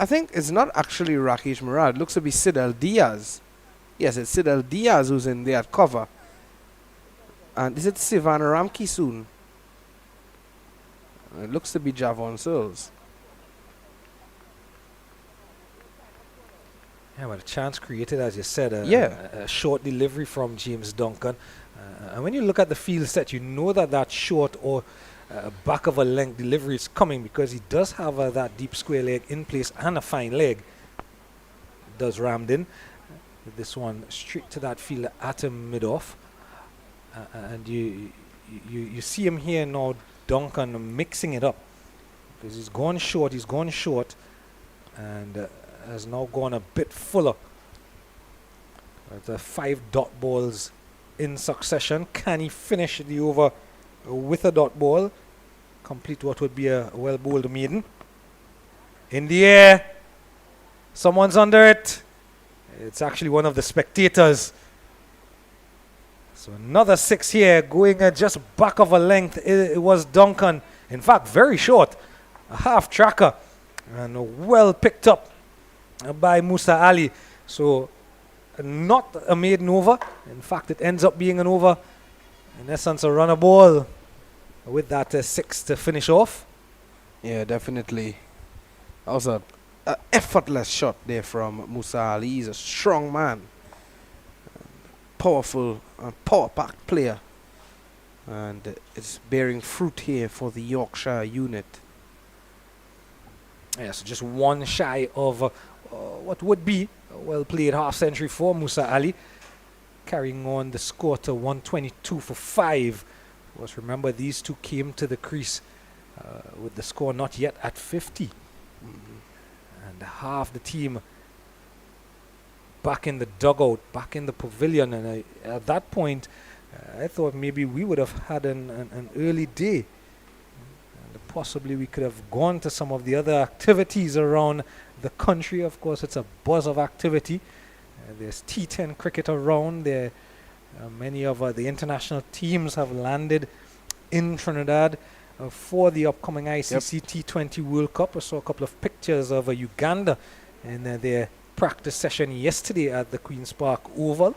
think it's not actually Rakesh Murad. It looks to be Sidel Diaz. Yes, it's Sidel Diaz who's in there at cover. And is it Sivan Ramki soon? It looks to be Javon Searles. Yeah, but a chance created, as you said, a short delivery from James Duncan. And when you look at the field set, you know that short or back of a length delivery is coming because he does have that deep square leg in place and a fine leg. Does rammed in. This one straight to that fielder at a mid-off. And you see him here now, Duncan mixing it up. Because he's gone short, and has now gone a bit fuller. That's 5 dot balls in succession. Can he finish the over with a dot ball? Complete what would be a well bowled maiden. In the air. Someone's under it. It's actually one of the spectators. So another 6 here, going just back of a length. It was Duncan. In fact, very short. A half tracker. And well picked up by Musa Ali. So not a maiden over. In fact, it ends up being an over. In essence, a runner ball with that 6 to finish off. Yeah, definitely. Also, an effortless shot there from Musa Ali. He's a strong man. Powerful and power-packed player. And it's bearing fruit here for the Yorkshire unit. Yeah, so just one shy of what would be a well-played half-century for Musa Ali. Carrying on the score to 122 for 5. Of course, remember, these two came to the crease with the score not yet at 50. And half the team back in the dugout, back in the pavilion. And at that point, I thought maybe we would have had an early day. And possibly we could have gone to some of the other activities around the country. Of course, it's a buzz of activity. There's T10 cricket around. There, many of the international teams have landed in Trinidad for the upcoming ICC T20 World Cup. I saw a couple of pictures of Uganda in their practice session yesterday at the Queen's Park Oval.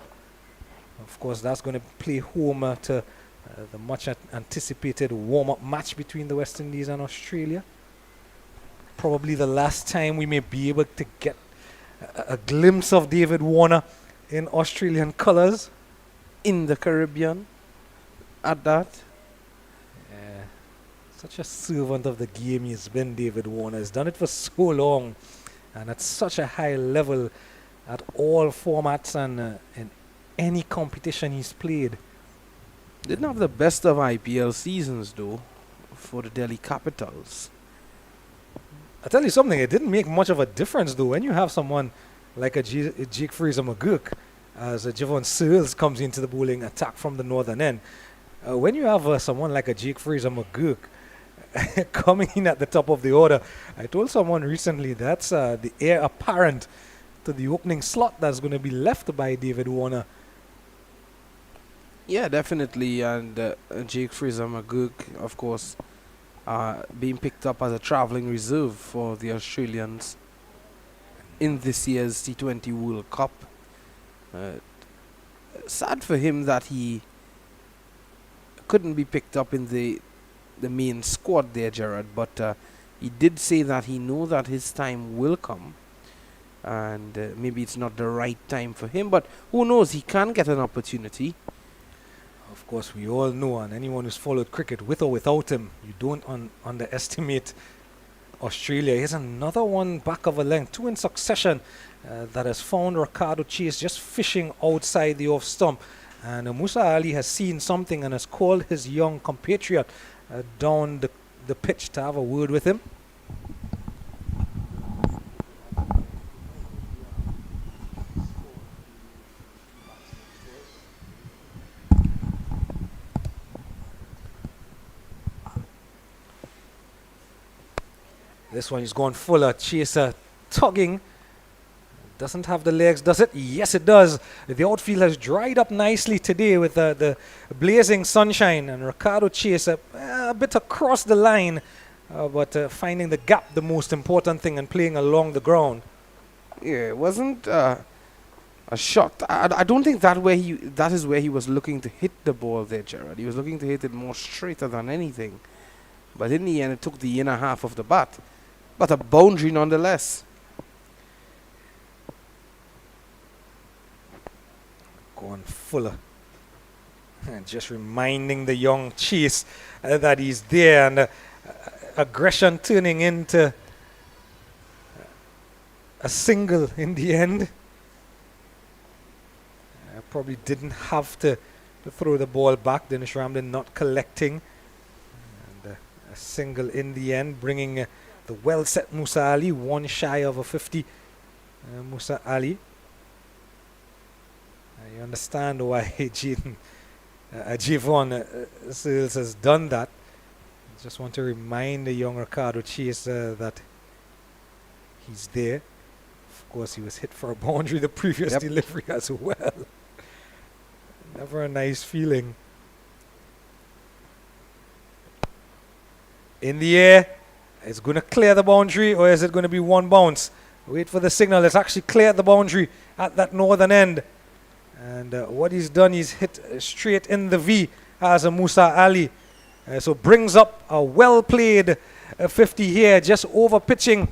Of course, that's going to play home to the much anticipated warm-up match between the West Indies and Australia. Probably the last time we may be able to get a glimpse of David Warner in Australian colours. In the Caribbean, at that. Such a servant of the game he's been, David Warner. He's done it for so long and at such a high level at all formats and in any competition he's played. Didn't have the best of IPL seasons though for the Delhi Capitals. I tell you something, it didn't make much of a difference though when you have someone like a Jake Fraser McGurk as Javon Searles comes into the bowling attack from the northern end. When you have someone like a Jake Fraser McGurk coming in at the top of the order, I told someone recently that's the heir apparent to the opening slot that's going to be left by David Warner. Yeah, definitely. And Jake Fraser McGurk, of course, being picked up as a travelling reserve for the Australians in this year's T20 World Cup. Sad for him that he couldn't be picked up in the main squad there, Gerard, but he did say that he knows that his time will come, and maybe it's not the right time for him, but who knows, he can get an opportunity. Of course, we all know, and anyone who's followed cricket with or without him, you don't underestimate Australia. Here's another one back of a length, 2 in succession that has found Ricardo Chase just fishing outside the off stump. And Musa Ali has seen something and has called his young compatriot down the pitch to have a word with him. This one is going fuller. Chaser tugging. Doesn't have the legs, does it? Yes, it does. The outfield has dried up nicely today with the blazing sunshine. And Ricardo Chase a bit across the line, but finding the gap the most important thing and playing along the ground. Yeah, it wasn't a shot. I don't think that is where he was looking to hit the ball there, Gerard. He was looking to hit it more straighter than anything. But in the end, it took the inner half of the bat. But a boundary nonetheless. Going fuller. And just reminding the young Chase that he's there, and aggression turning into a single in the end. Probably didn't have to throw the ball back. Dennis Ramlin not collecting. And a single in the end, bringing the well-set Musa Ali, one shy of a 50. Musa Ali. You understand why Javon Searles has done that. Just want to remind the young Ricardo Chase that he's there. Of course, he was hit for a boundary the previous delivery as well. Never a nice feeling. In the air. It's going to clear the boundary, or is it going to be one bounce? Wait for the signal. It's actually cleared the boundary at that northern end. And what he's done, he's hit straight in the V as a Musa Ali. So brings up a well-played 50 here, just over pitching.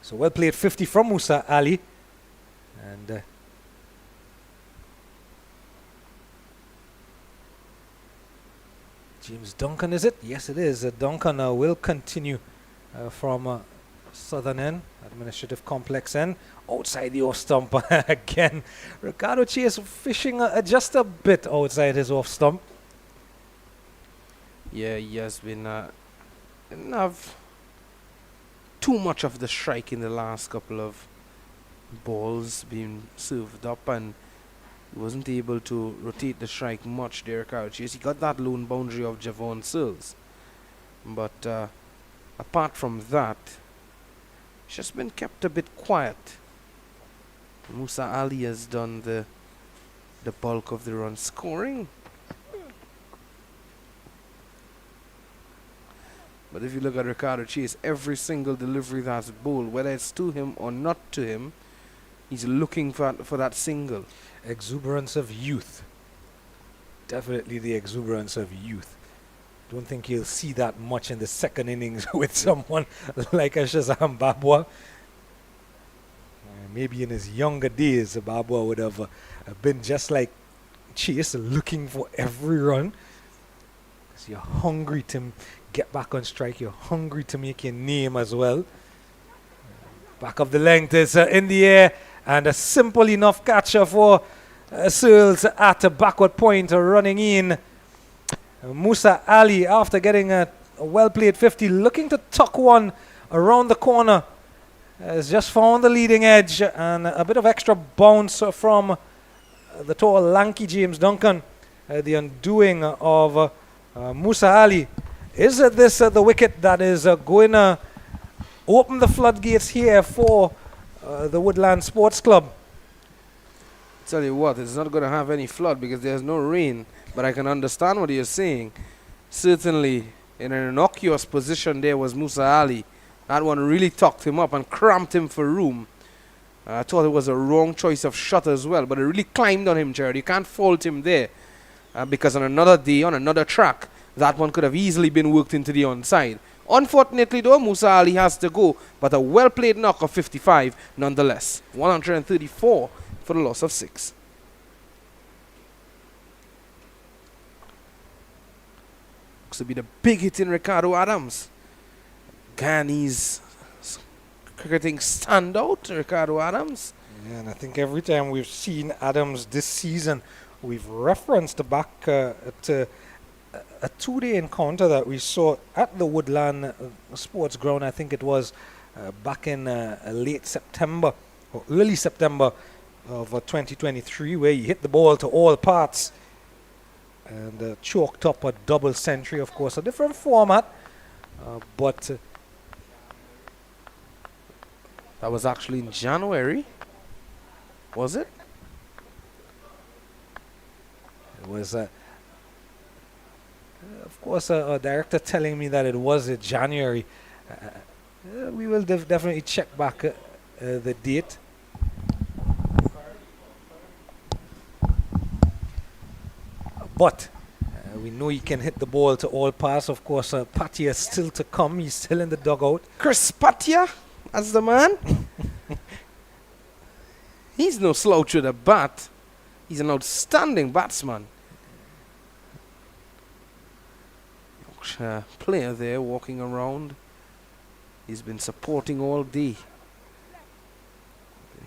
So well played 50 from Musa Ali. And James Duncan, is it? Yes, it is. Duncan will continue from southern end, administrative complex end, outside the off stump again. Ricardo Chase fishing just a bit outside his off stump. Yeah, he has been didn't have too much of the strike in the last couple of balls being served up, and he wasn't able to rotate the strike much there, Ricardo Chase. He got that lone boundary of Javon Searles, but apart from that, it's just been kept a bit quiet. Musa Ali has done the bulk of the run scoring. But if you look at Ricardo Chase, every single delivery that's bowled, whether it's to him or not to him, he's looking for that single. Exuberance of youth. Definitely the exuberance of youth. Don't think you'll see that much in the second innings with someone like a Shazam Babwa. Maybe in his younger days, Babwa would have been just like Chase, looking for every run. Because you're hungry to get back on strike. You're hungry to make your name as well. Back of the length is in the air, and a simple enough catcher for Searles at a backward point running in. Musa Ali, after getting a well-played 50, looking to tuck one around the corner, has just found the leading edge, and a bit of extra bounce from the tall, lanky James Duncan, the undoing of Musa Ali. Is this the wicket that is going to open the floodgates here for the Woodland Sports Club? Tell you what, it's not going to have any flood because there's no rain, but I can understand what you're saying. Certainly, in an innocuous position there was Musa Ali. That one really tucked him up and cramped him for room. I thought it was a wrong choice of shot as well, but it really climbed on him, Jared. You can't fault him there because on another day, on another track, that one could have easily been worked into the onside. Unfortunately, though, Musa Ali has to go, but a well-played knock of 55 nonetheless. 134 for the loss of 6. Looks to be the big hit in Ricardo Adams. Ghanis cricketing standout, Ricardo Adams. Yeah, and I think every time we've seen Adams this season, we've referenced back to a 2-day encounter that we saw at the Woodland Sports Ground. I think it was back in late September or early September of 2023, where he hit the ball to all parts and chalked up a double century. Of course, a different format, but that was actually in January, was it? It was, of course, a director telling me that it was in January. We will definitely check back the date. But we know he can hit the ball to all parts. Of course, Patia is still to come. He's still in the dugout. Chris Patia, as the man. He's no slouch with a bat. He's an outstanding batsman. Yorkshire player there walking around. He's been supporting all day.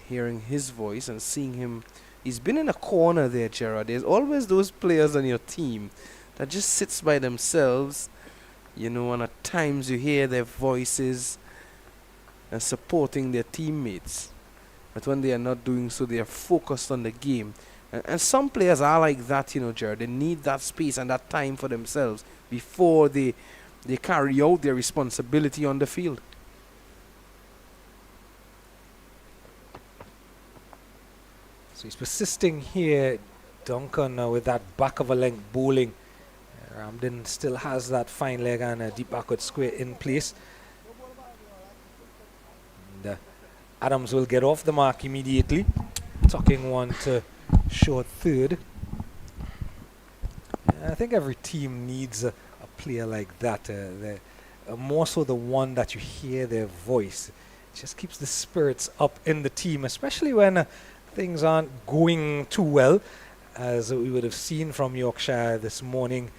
Hearing his voice and seeing him. He's been in a corner there, Gerard. There's always those players on your team that just sits by themselves, you know, and at times you hear their voices and supporting their teammates. But when they are not doing so, they are focused on the game. And some players are like that, you know, Gerard. They need that space and that time for themselves before they carry out their responsibility on the field. So he's persisting here, Duncan, with that back of a length bowling. Ramden still has that fine leg and a deep backward square in place. And Adams will get off the mark immediately, tucking one to short third. I think every team needs a player like that. More so the one that you hear their voice. It just keeps the spirits up in the team, especially when things aren't going too well, as we would have seen from Yorkshire this morning.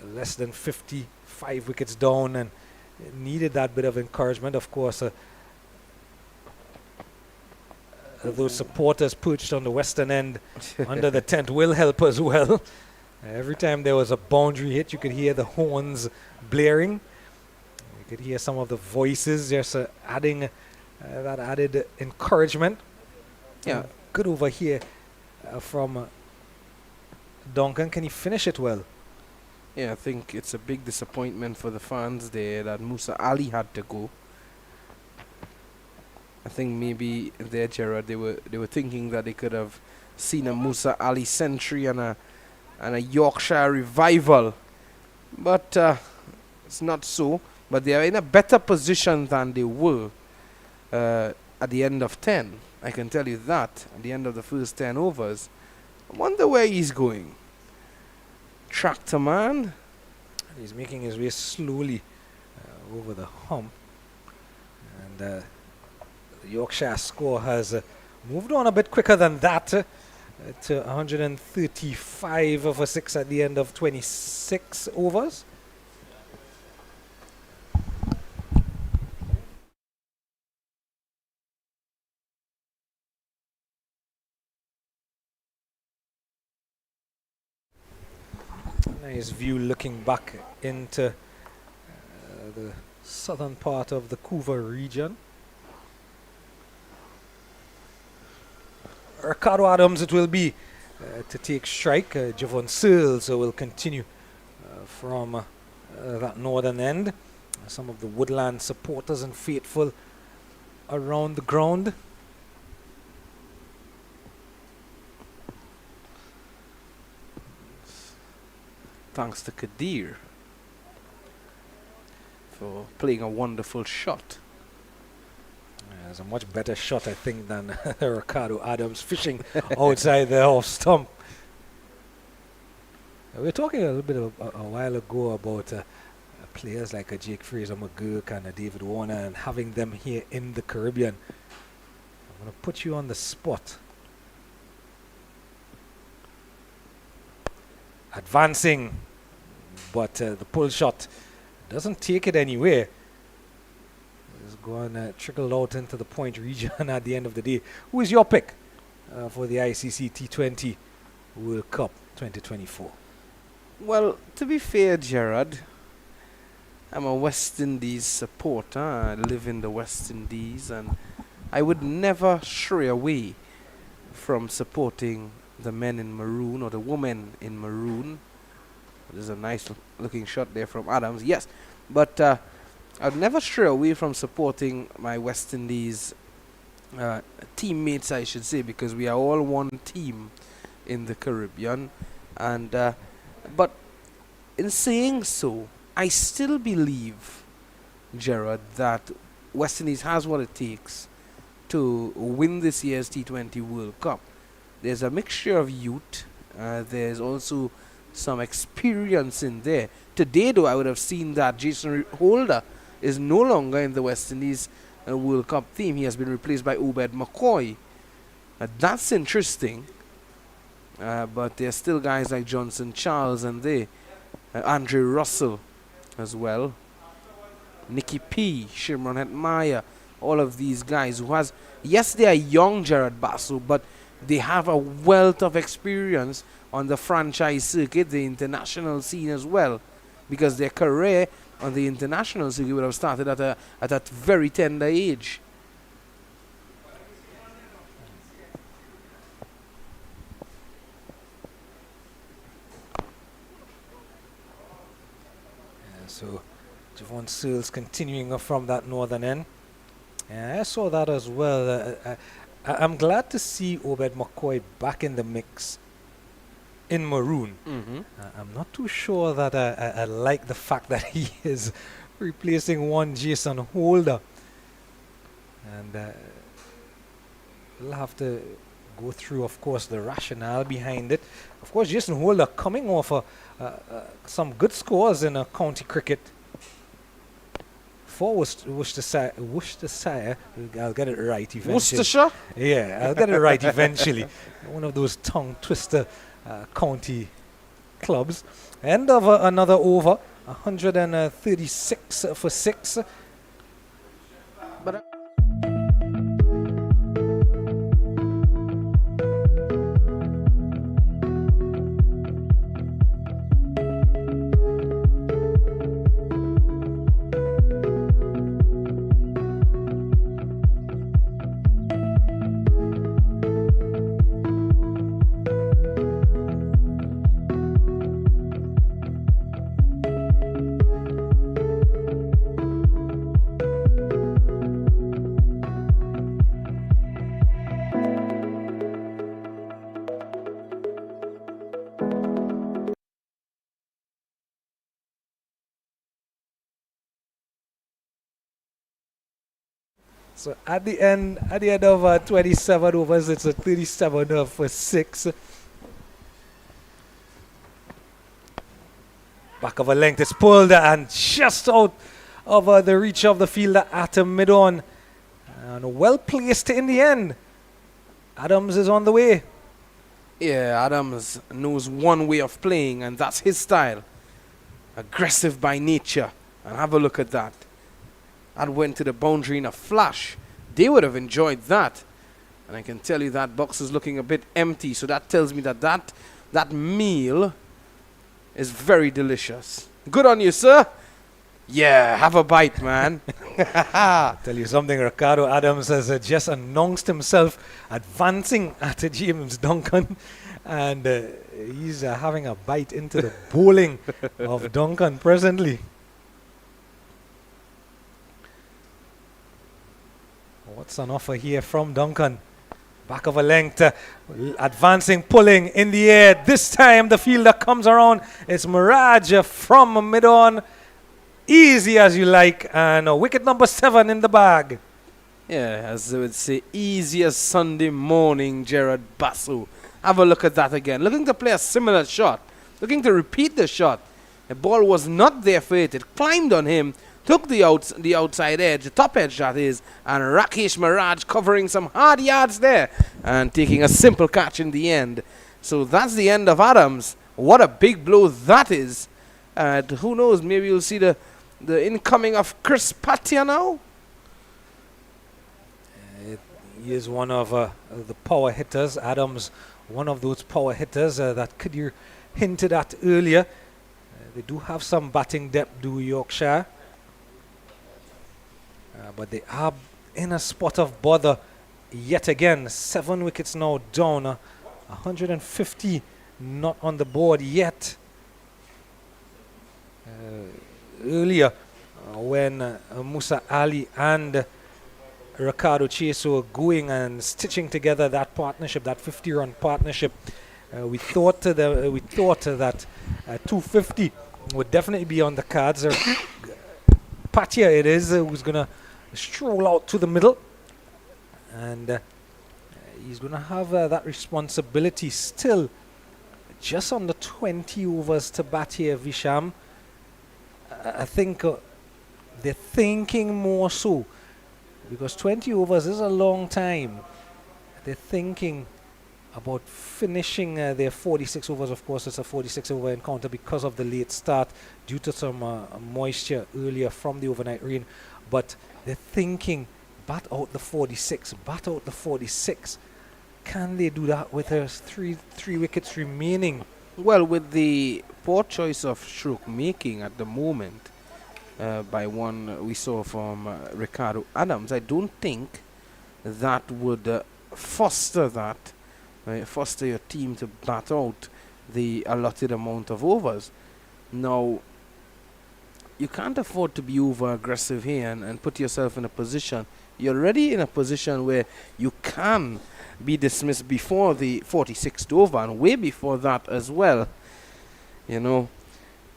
Less than 55 wickets down, and needed that bit of encouragement. Of course, those supporters perched on the western end under the tent will help as well. Every time there was a boundary hit, you could hear the horns blaring. You could hear some of the voices just adding that added encouragement. Yeah, good over here from Duncan. Can he finish it well? Yeah, I think it's a big disappointment for the fans there that Musa Ali had to go. I think maybe there, Gerard, they were thinking that they could have seen a Musa Ali century and a Yorkshire revival, but it's not so. But they are in a better position than they were at the end of 10. I can tell you that at the end of the first 10 overs. I wonder where he's going. Tractor man. He's making his way slowly over the hump, and the Yorkshire score has moved on a bit quicker than that to 135 for 6 at the end of 26 overs. Nice view looking back into the southern part of the Couva region. Ricardo Adams it will be to take strike. Javon Searles will continue from that northern end. Some of the Woodland supporters and faithful around the ground. Thanks to Kadir for playing a wonderful shot. It's a much better shot, I think, than Ricardo Adams fishing outside the off stump. We were talking a little bit a while ago about players like a Jake Fraser McGurk and a David Warner and having them here in the Caribbean. I'm going to put you on the spot. Advancing, but the pull shot doesn't take it anywhere. It's going to trickle out into the point region at the end of the day. Who is your pick for the ICC T20 World Cup 2024? Well, to be fair, Gerard, I'm a West Indies supporter. I live in the West Indies, and I would never stray away from supporting the men in maroon or the women in maroon. There's a nice looking shot there from Adams, yes, but I'd never stray away from supporting my West Indies teammates, I should say, because we are all one team in the Caribbean. And but in saying so, I still believe, Gerard, that West Indies has what it takes to win this year's T20 World Cup. There's a mixture of youth. There's also some experience in there. Today, though, I would have seen that Jason Holder is no longer in the West Indies World Cup team. He has been replaced by Obed McCoy. That's interesting. But there's still guys like Johnson Charles and Andre Russell as well. Nicky P, Shimron Hetmaya, all of these guys who has, yes, they are young, Gerard Basso, but they have a wealth of experience on the franchise circuit, the international scene as well, because their career on the international circuit would have started at a very tender age. So Javon Searles continuing from that northern end. I saw that as well. I'm glad to see Obed McCoy back in the mix in maroon. I'm not too sure that I like the fact that he is replacing one Jason Holder. And we'll have to go through, of course, the rationale behind it. Of course, Jason Holder coming off some good scores in county cricket for Worcestershire. I'll get it right eventually. Worcestershire? Yeah, I'll get it right eventually. One of those tongue twister county clubs. End of another over, 136 for 6. But so at the end of 27 overs, it's a 37 for 6. Back of a length, it's pulled and just out of the reach of the fielder at mid-on. And well placed in the end. Adams is on the way. yeah, Adams knows one way of playing, and that's his style. Aggressive by nature. And have a look at that. That went to the boundary in a flash. They would have enjoyed that. And I can tell you that box is looking a bit empty, so that tells me that meal is very delicious. Good on you, sir. Yeah, have a bite, man. I'll tell you something, Ricardo Adams has just announced himself advancing at James Duncan, and he's having a bite into the bowling of Duncan presently. What's on offer here from Duncan? Back of a length, advancing, pulling in the air. This time the fielder comes around. It's Mirage from mid-on. Easy as you like, and wicket number 7 in the bag. Yeah, as they would say, easy as Sunday morning, Gerard Basu. Have a look at that again. Looking to play a similar shot. Looking to repeat the shot. The ball was not there for it. It climbed on him, took the outside edge, the top edge that is, and Rakesh Mirage covering some hard yards there and taking a simple catch in the end. So that's the end of Adams. What a big blow that is. And who knows, maybe you'll see the incoming of Chris Patia now. He is one of the power hitters. Adams, one of those power hitters that Kadir hinted at earlier. They do have some batting depth, do Yorkshire. But they are in a spot of bother yet again. 7 wickets now down. 150 not on the board yet. Earlier, when Musa Ali and Ricardo Chase were going and stitching together that partnership, that 50-run partnership, we thought that 250 would definitely be on the cards. Patia it is, who's going to stroll out to the middle, and he's going to have that responsibility still. Just under 20 overs to bat here, Visham. I think they're thinking more so, because 20 overs is a long time. They're thinking about finishing their 46 overs. Of course, it's a 46 over encounter because of the late start due to some moisture earlier from the overnight rain. But they're thinking, bat out the 46, bat out the 46. Can they do that with three wickets remaining? Well, with the poor choice of stroke making at the moment, by one we saw from Ricardo Adams, I don't think that would foster your team to bat out the allotted amount of overs. Now, you can't afford to be over aggressive here and put yourself in a position. You're already in a position where you can be dismissed before the 46th over and way before that as well, you know.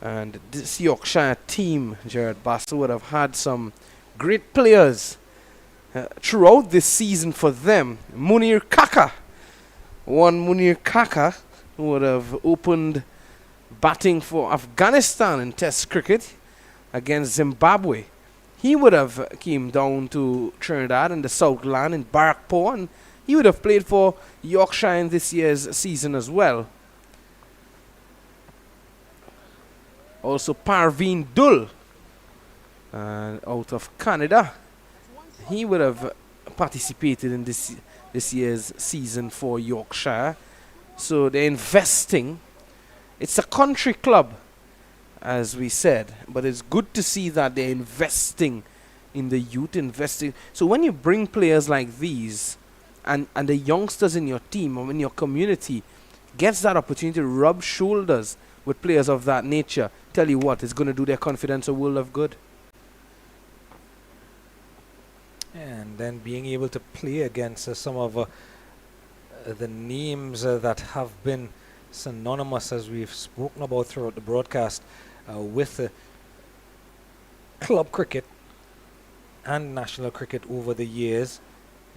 And this Yorkshire team, Gerard Basu, would have had some great players throughout this season for them. Munir Kaka who would have opened batting for Afghanistan in Test cricket against Zimbabwe. He would have came down to Trinidad and the Southland in Barrackpore, and he would have played for Yorkshire in this year's season as well. Also Parveen Dull, out of Canada. He would have participated in this year's season for Yorkshire. So they're investing. It's a country club, as we said, but it's good to see that they're investing in the youth, investing. So when you bring players like these, and the youngsters in your team or in your community gets that opportunity to rub shoulders with players of that nature, tell you what, it's going to do their confidence a world of good. And then being able to play against some of the names that have been synonymous, as we've spoken about throughout the broadcast, with club cricket and national cricket over the years.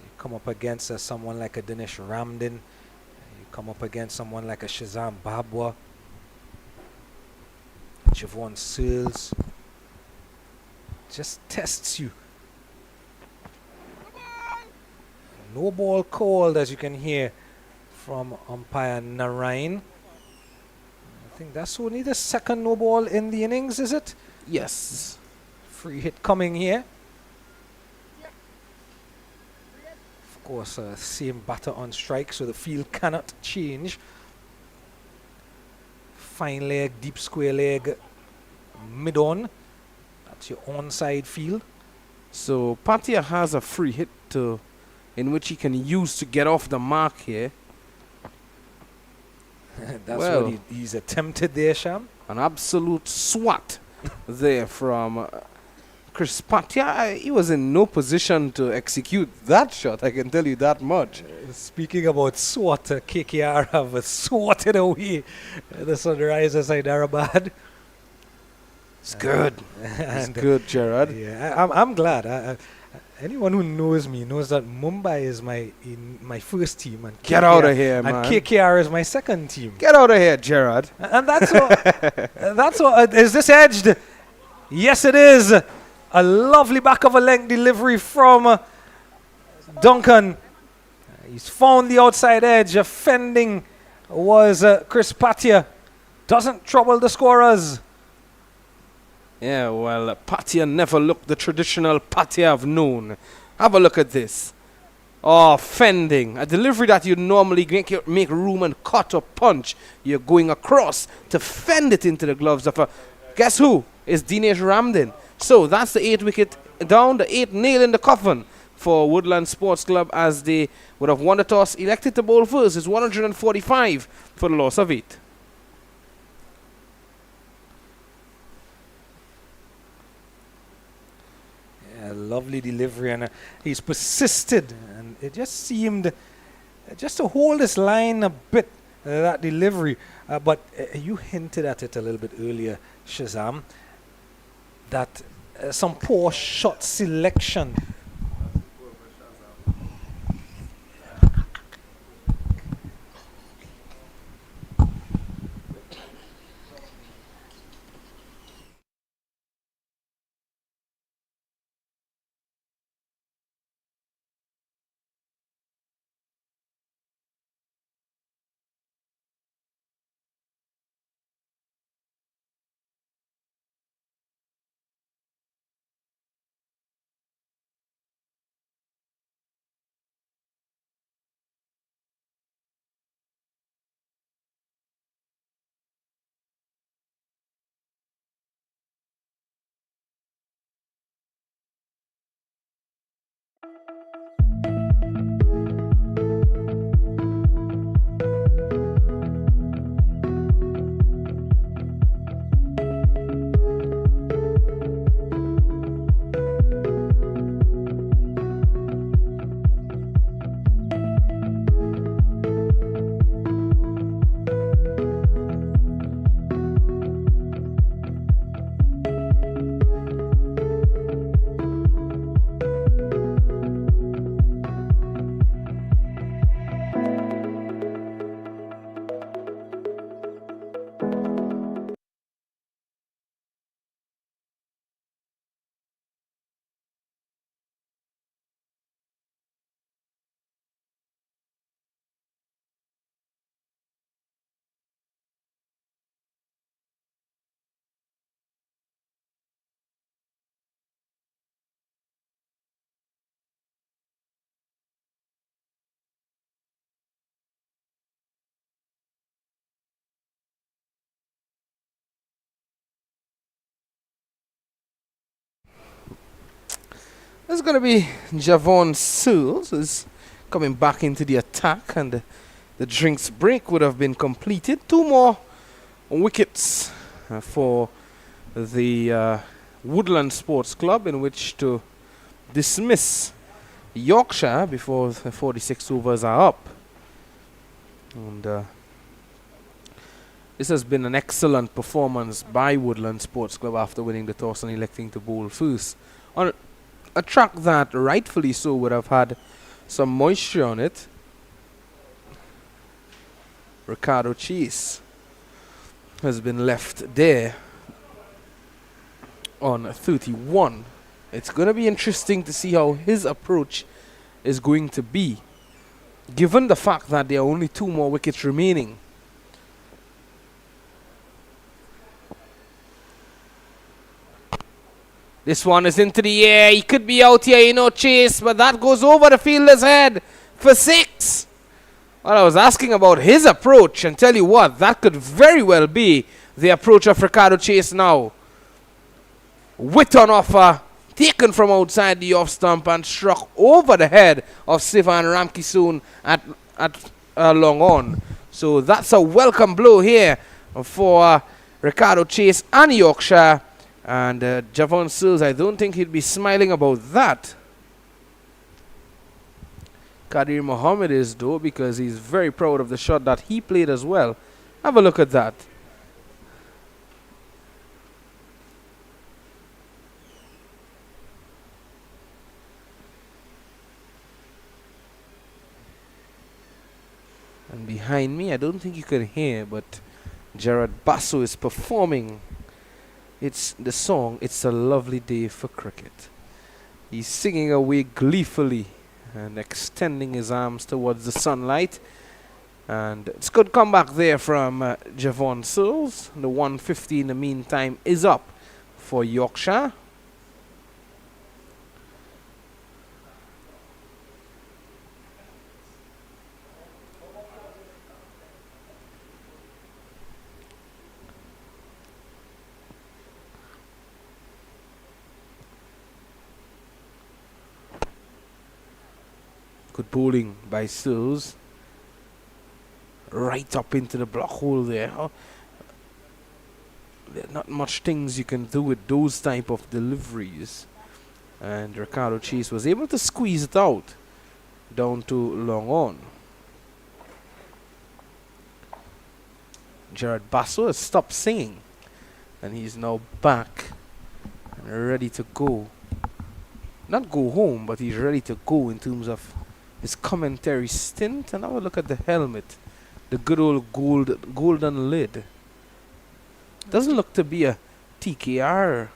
You come up against someone like a Dinesh Ramdin, you come up against someone like a Shazam Babwa, Javon Searles. Just tests you. No ball called, as you can hear from umpire Narain. I think that's only the second no ball in the innings, is it? Yes. Free hit coming here. Of course, same batter on strike, so the field cannot change. Fine leg, deep square leg, mid-on. That's your onside field. So Patia has a free hit in which he can use to get off the mark here. That's Well, what he's attempted there, Sham. An absolute swat there from Chris Patia. He was in no position to execute that shot, I can tell you that much. Speaking about SWAT, KKR have swatted away the Sunrisers Hyderabad. It's good. It's good, Gerard. Yeah, I'm glad. Anyone who knows me knows that Mumbai is my first team, and Get out of here, and man. KKR is my second team. Get out of here, Gerard. And that's all. That's all. Is this edged? Yes, it is. A lovely back of a length delivery from Duncan. He's found the outside edge. Offending was Chris Patia. Doesn't trouble the scorers. Yeah, well, Patia never looked the traditional Patia I've known. Have a look at this. Oh, fending. A delivery that you'd normally make room and cut or punch. You're going across to fend it into the gloves of a... Guess who? It's Dinesh Ramdin. So that's the 8th wicket down, the 8th nail in the coffin for Woodland Sports Club, as they would have won the toss, elected to bowl first. It's 145 for the loss of 8. Yeah, lovely delivery, and he's persisted, and it just seemed just to hold this line a bit, that delivery. But you hinted at it a little bit earlier, Shazam, that some poor shot selection. There's going to be Javon Searles is coming back into the attack, and the drinks break would have been completed. 2 more wickets for the Woodland Sports Club, in which to dismiss Yorkshire before the 46 overs are up. And this has been an excellent performance by Woodland Sports Club after winning the toss and electing to bowl first. On a track that rightfully so would have had some moisture on it. Ricardo Chase has been left there on 31. It's going to be interesting to see how his approach is going to be, given the fact that there are only 2 more wickets remaining. This one is into the air. He could be out here, Chase, but that goes over the fielder's head for 6. Well, I was asking about his approach, and tell you what, that could very well be the approach of Ricardo Chase now. Wit on offer, taken from outside the off stump and struck over the head of Sivan Ramkisoon at long on. So that's a welcome blow here for Ricardo Chase and Yorkshire. And Javon Sills, I don't think he'd be smiling about that. Kadir Mohammed is though, because he's very proud of the shot that he played as well. Have a look at that. And behind me, I don't think you can hear, but Gerard Basso is performing. It's the song, It's a Lovely Day for Cricket. He's singing away gleefully and extending his arms towards the sunlight. And it's good comeback there from Javon Sills. The 150 in the meantime is up for Yorkshire. Good bowling by Sills. Right up into the block hole there. There are not much things you can do with those type of deliveries. And Ricardo Chase was able to squeeze it out down to long on. Gerard Basso has stopped singing. And he's now back and ready to go. Not go home, but he's ready to go in terms of his commentary stint. And have a look at the helmet, the good old golden lid. Doesn't look to be a TKR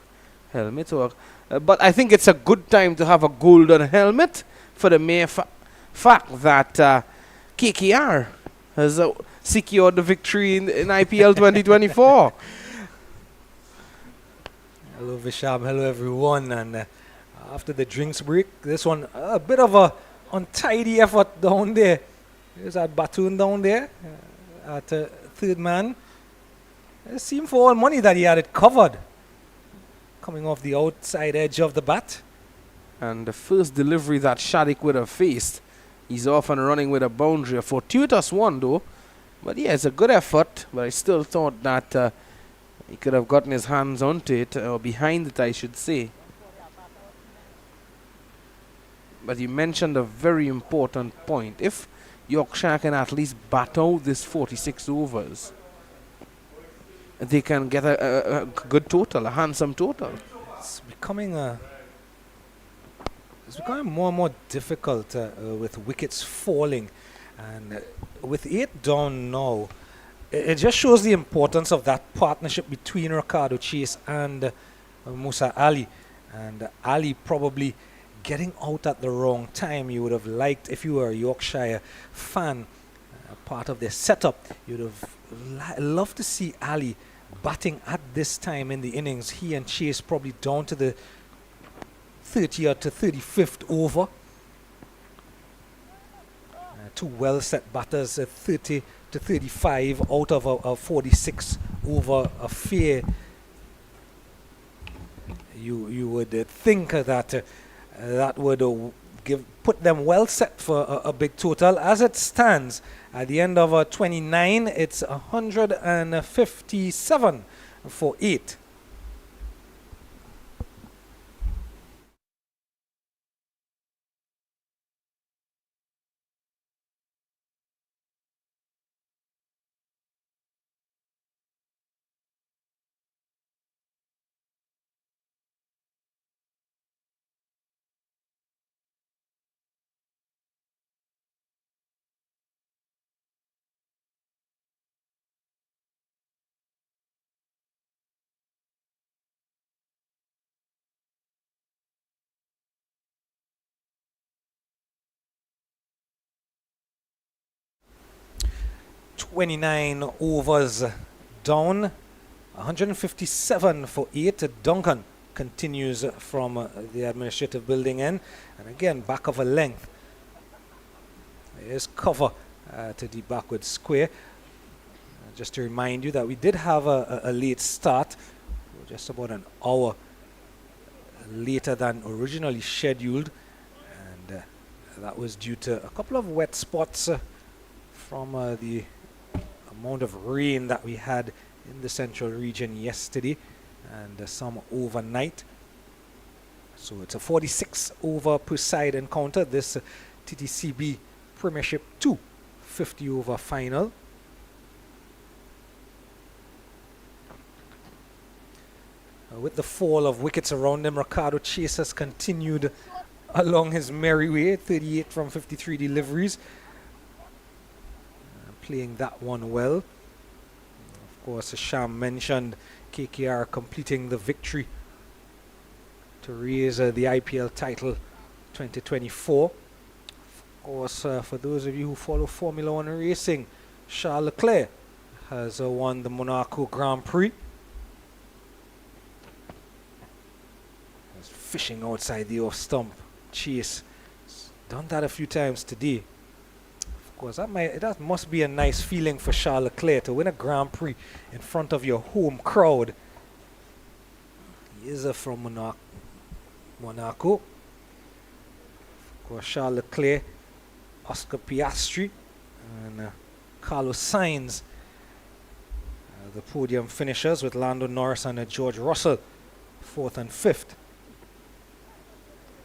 helmet, or but I think it's a good time to have a golden helmet for the mere fact that KKR has secured the victory in IPL 2024. Hello Visham, hello everyone, and after the drinks break, this one a bit of a untidy effort down there. There's that Batoon down there at third man. It seemed for all money that he had it covered, coming off the outside edge of the bat. And the first delivery that Shaddick would have faced, he's off and running with a boundary. A fortuitous one though, but yeah, it's a good effort. But I still thought that he could have gotten his hands onto it, or behind it I should say. But you mentioned a very important point. If Yorkshire can at least bat out this 46 overs, they can get a good total, a handsome total. It's becoming more and more difficult with wickets falling, and with 8 down now, it just shows the importance of that partnership between Ricardo Chase and Musa Ali. And Ali probably getting out at the wrong time. You would have liked, if you were a Yorkshire fan, part of their setup, you'd have loved to see Ali batting at this time in the innings. He and Chase probably down to the 30th to 35th over. Two well set batters, 30 to 35 out of a 46 over affair. You would think that that would put them well set for a big total. As it stands, at the end of 29, it's 157 for 8. .29 overs down, 157 for 8. Duncan continues from the administrative building end, and again back of a length. There's cover to the backward square. Just to remind you that we did have a late start, just about an hour later than originally scheduled, and that was due to a couple of wet spots from the amount of rain that we had in the central region yesterday, and some overnight. So it's a 46 over per side encounter, this TTCB Premiership 2 50 over final. With the fall of wickets around him, Ricardo Chase has continued along his merry way, 38 from 53 deliveries. Playing that one well. Of course, as Sham mentioned, KKR completing the victory to raise the IPL title 2024. Of course, for those of you who follow Formula One racing, Charles Leclerc has won the Monaco Grand Prix. Fishing outside the off stump. Chase done that a few times today. Of course, that must be a nice feeling for Charles Leclerc to win a Grand Prix in front of your home crowd. He is from Monaco. Of course, Charles Leclerc, Oscar Piastri, and Carlos Sainz, the podium finishers, with Lando Norris and George Russell 4th and 5th.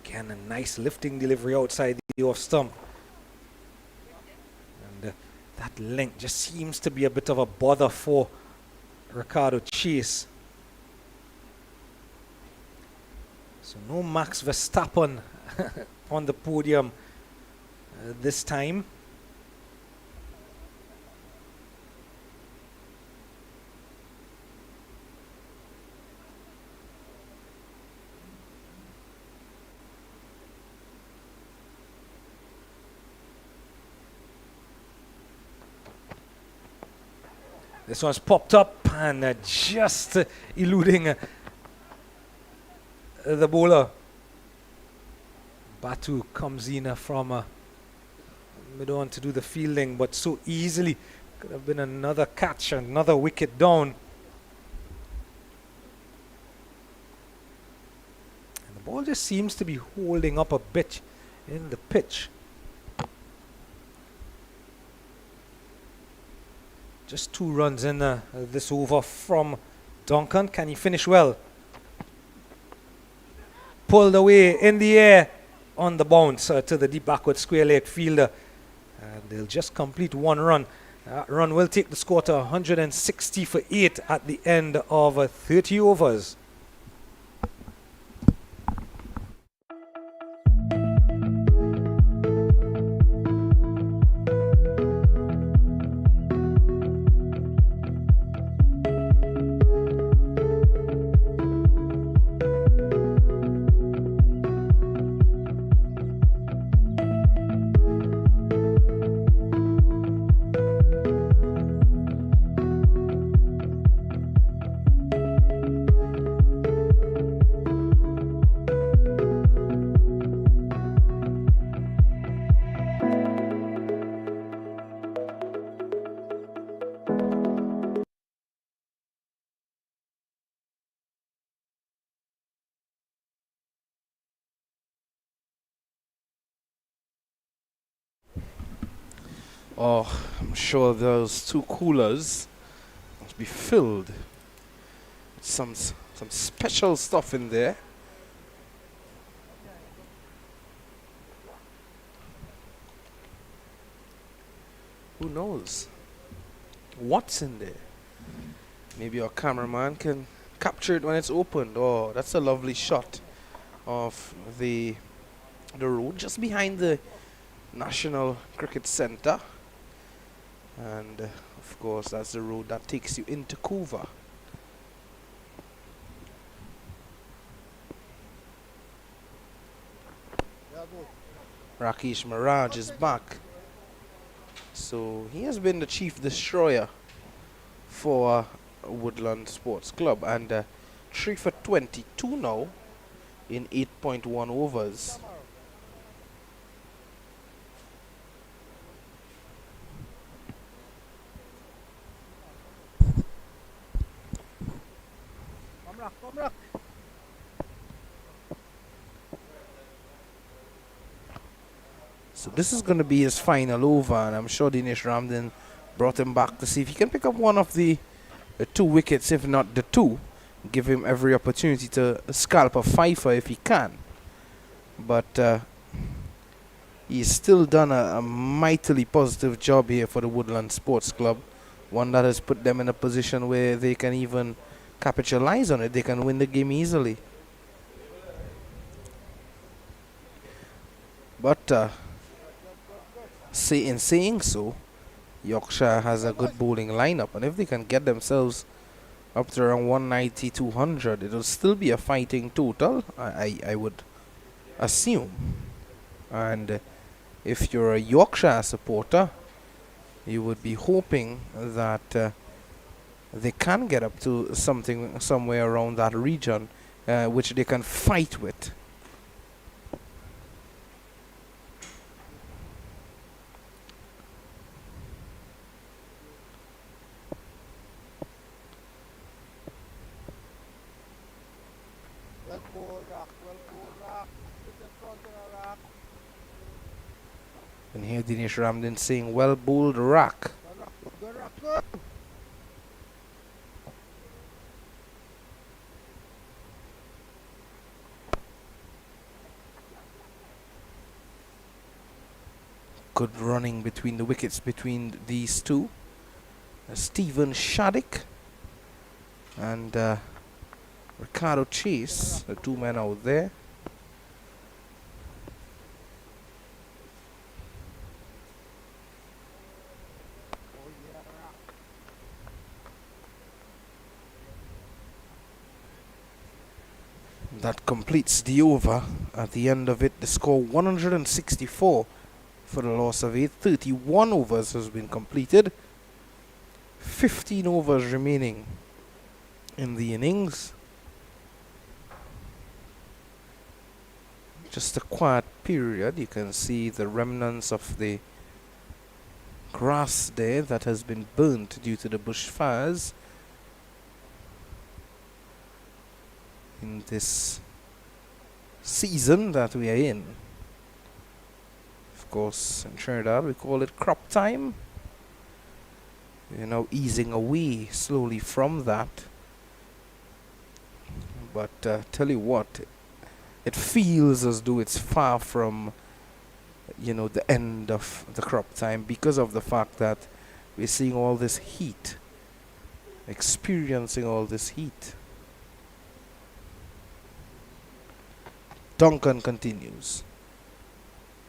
Again, a nice lifting delivery outside the off stump. And that length just seems to be a bit of a bother for Ricardo Chase. So no Max Verstappen on the podium this time. This one's popped up and just eluding the bowler. Batu comes in from mid-on to do the fielding, but so easily. Could have been another catch, another wicket down. And the ball just seems to be holding up a bit in the pitch. Just 2 runs in this over from Duncan. Can he finish well? Pulled away in the air on the bounce to the deep backward square leg fielder. And they'll just complete 1 run. That run will take the score to 160 for 8 at the end of 30 overs. Oh, I'm sure those 2 coolers must be filled with some special stuff in there. Who knows what's in there? Maybe our cameraman can capture it when it's opened. Oh, that's a lovely shot of the road just behind the National Cricket Centre. And of course, that's the road that takes you into Couva. Rakesh Miraj is back. So he has been the chief destroyer for Woodland Sports Club, and 3 for 22 now in 8.1 overs. So this is going to be his final over, and I'm sure Dinesh Ramdin brought him back to see if he can pick up one of the 2 wickets, if not the 2. Give him every opportunity to scalp a fifer if he can. But he's still done a mightily positive job here for the Woodland Sports Club. One that has put them in a position where they can even capitalize on it. They can win the game easily. But in saying so, Yorkshire has a good bowling lineup, and if they can get themselves up to around 190, 200, it'll still be a fighting total, I would assume. And if you're a Yorkshire supporter, you would be hoping that they can get up to something somewhere around that region, which they can fight with. And here Dinesh Ramdin saying, well bowled rack. Good running between the wickets between these two. Stephen Shaddick and Ricardo Chase, the 2 men out there. That completes the over. At the end of it, the score 164 for the loss of 8. 31 overs has been completed. 15 overs remaining in the innings. Just a quiet period. You can see the remnants of the grass there that has been burnt due to the bushfires in this season that we are in. Of course, in Trinidad we call it crop time. We're now easing away slowly from that. But tell you what, it feels as though it's far from, the end of the crop time, because of the fact that we're seeing all this heat, experiencing all this heat. Duncan continues.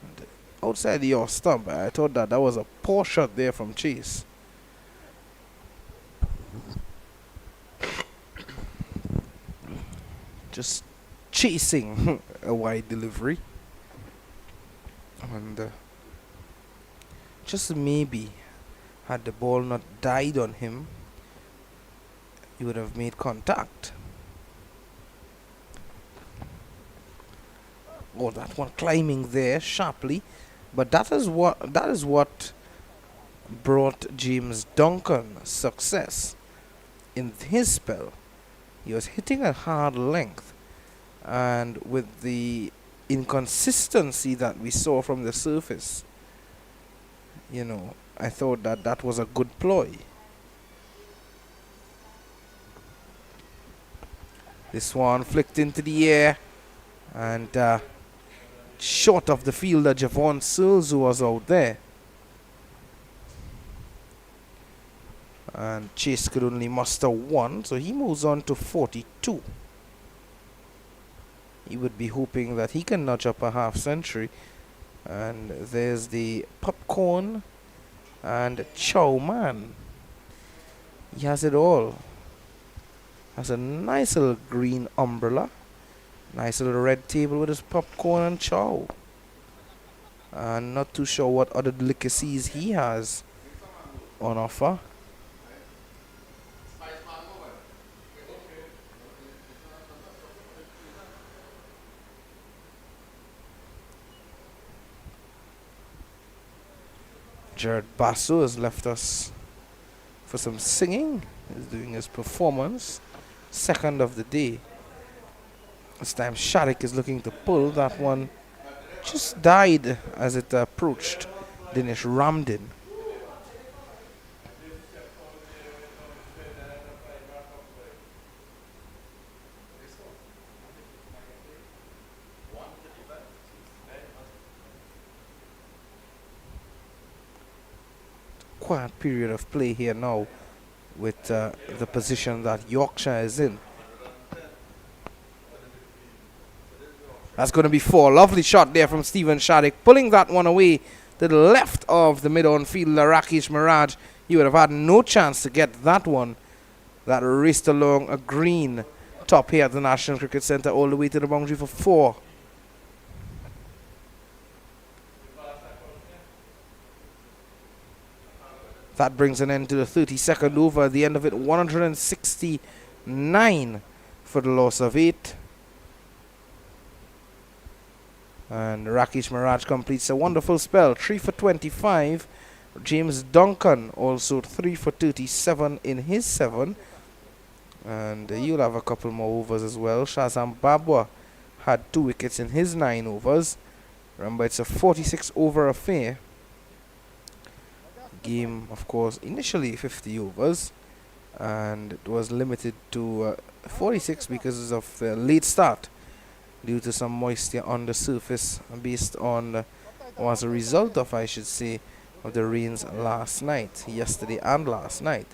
And outside the off stump, I thought that was a poor shot there from Chase. Just chasing a wide delivery. And just maybe, had the ball not died on him, he would have made contact. Oh, that one climbing there sharply. But that is what brought James Duncan success in his spell. He was hitting a hard length, and with the inconsistency that we saw from the surface, I thought that was a good ploy. This one flicked into the air, and short of the fielder Javon Searles, who was out there. And Chase could only muster 1, so he moves on to 42. He would be hoping that he can nudge up a half century. And there's the popcorn and chow man. He has it all. Has a nice little green umbrella, nice little red table with his popcorn and chow. And not too sure what other delicacies he has on offer. Jared Basso has left us for some singing. He's doing his performance. Second of the day. This time Shaddick is looking to pull. That one just died as it approached Dinesh Ramdin. Quiet period of play here now with the position that Yorkshire is in. That's going to be 4. Lovely shot there from Stephen Shardik, pulling that one away to the left of the mid-on fielder Rakesh Miraj. He would have had no chance to get that one. That raced along a green top here at the National Cricket Centre all the way to the boundary for 4. That brings an end to the 32nd over. At the end of it, 169 for the loss of 8. And Rakesh Miraj completes a wonderful spell. 3 for 25. James Duncan also 3 for 37 in his 7. And you'll have a couple more overs as well. Shazam Babwa had 2 wickets in his 9 overs. Remember, it's a 46 over affair. Game, of course, initially 50 overs. And it was limited to 46 because of the late start, due to some moisture on the surface based on, or as a result of, I should say, of the rains yesterday and last night.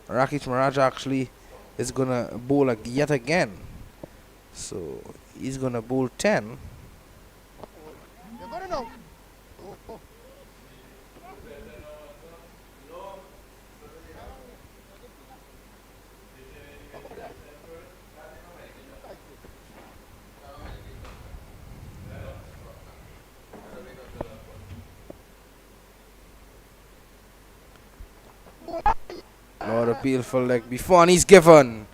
Rakesh Miraj actually is going to bowl yet again. So he's going to bowl 10. Not a beautiful leg before, and he's given.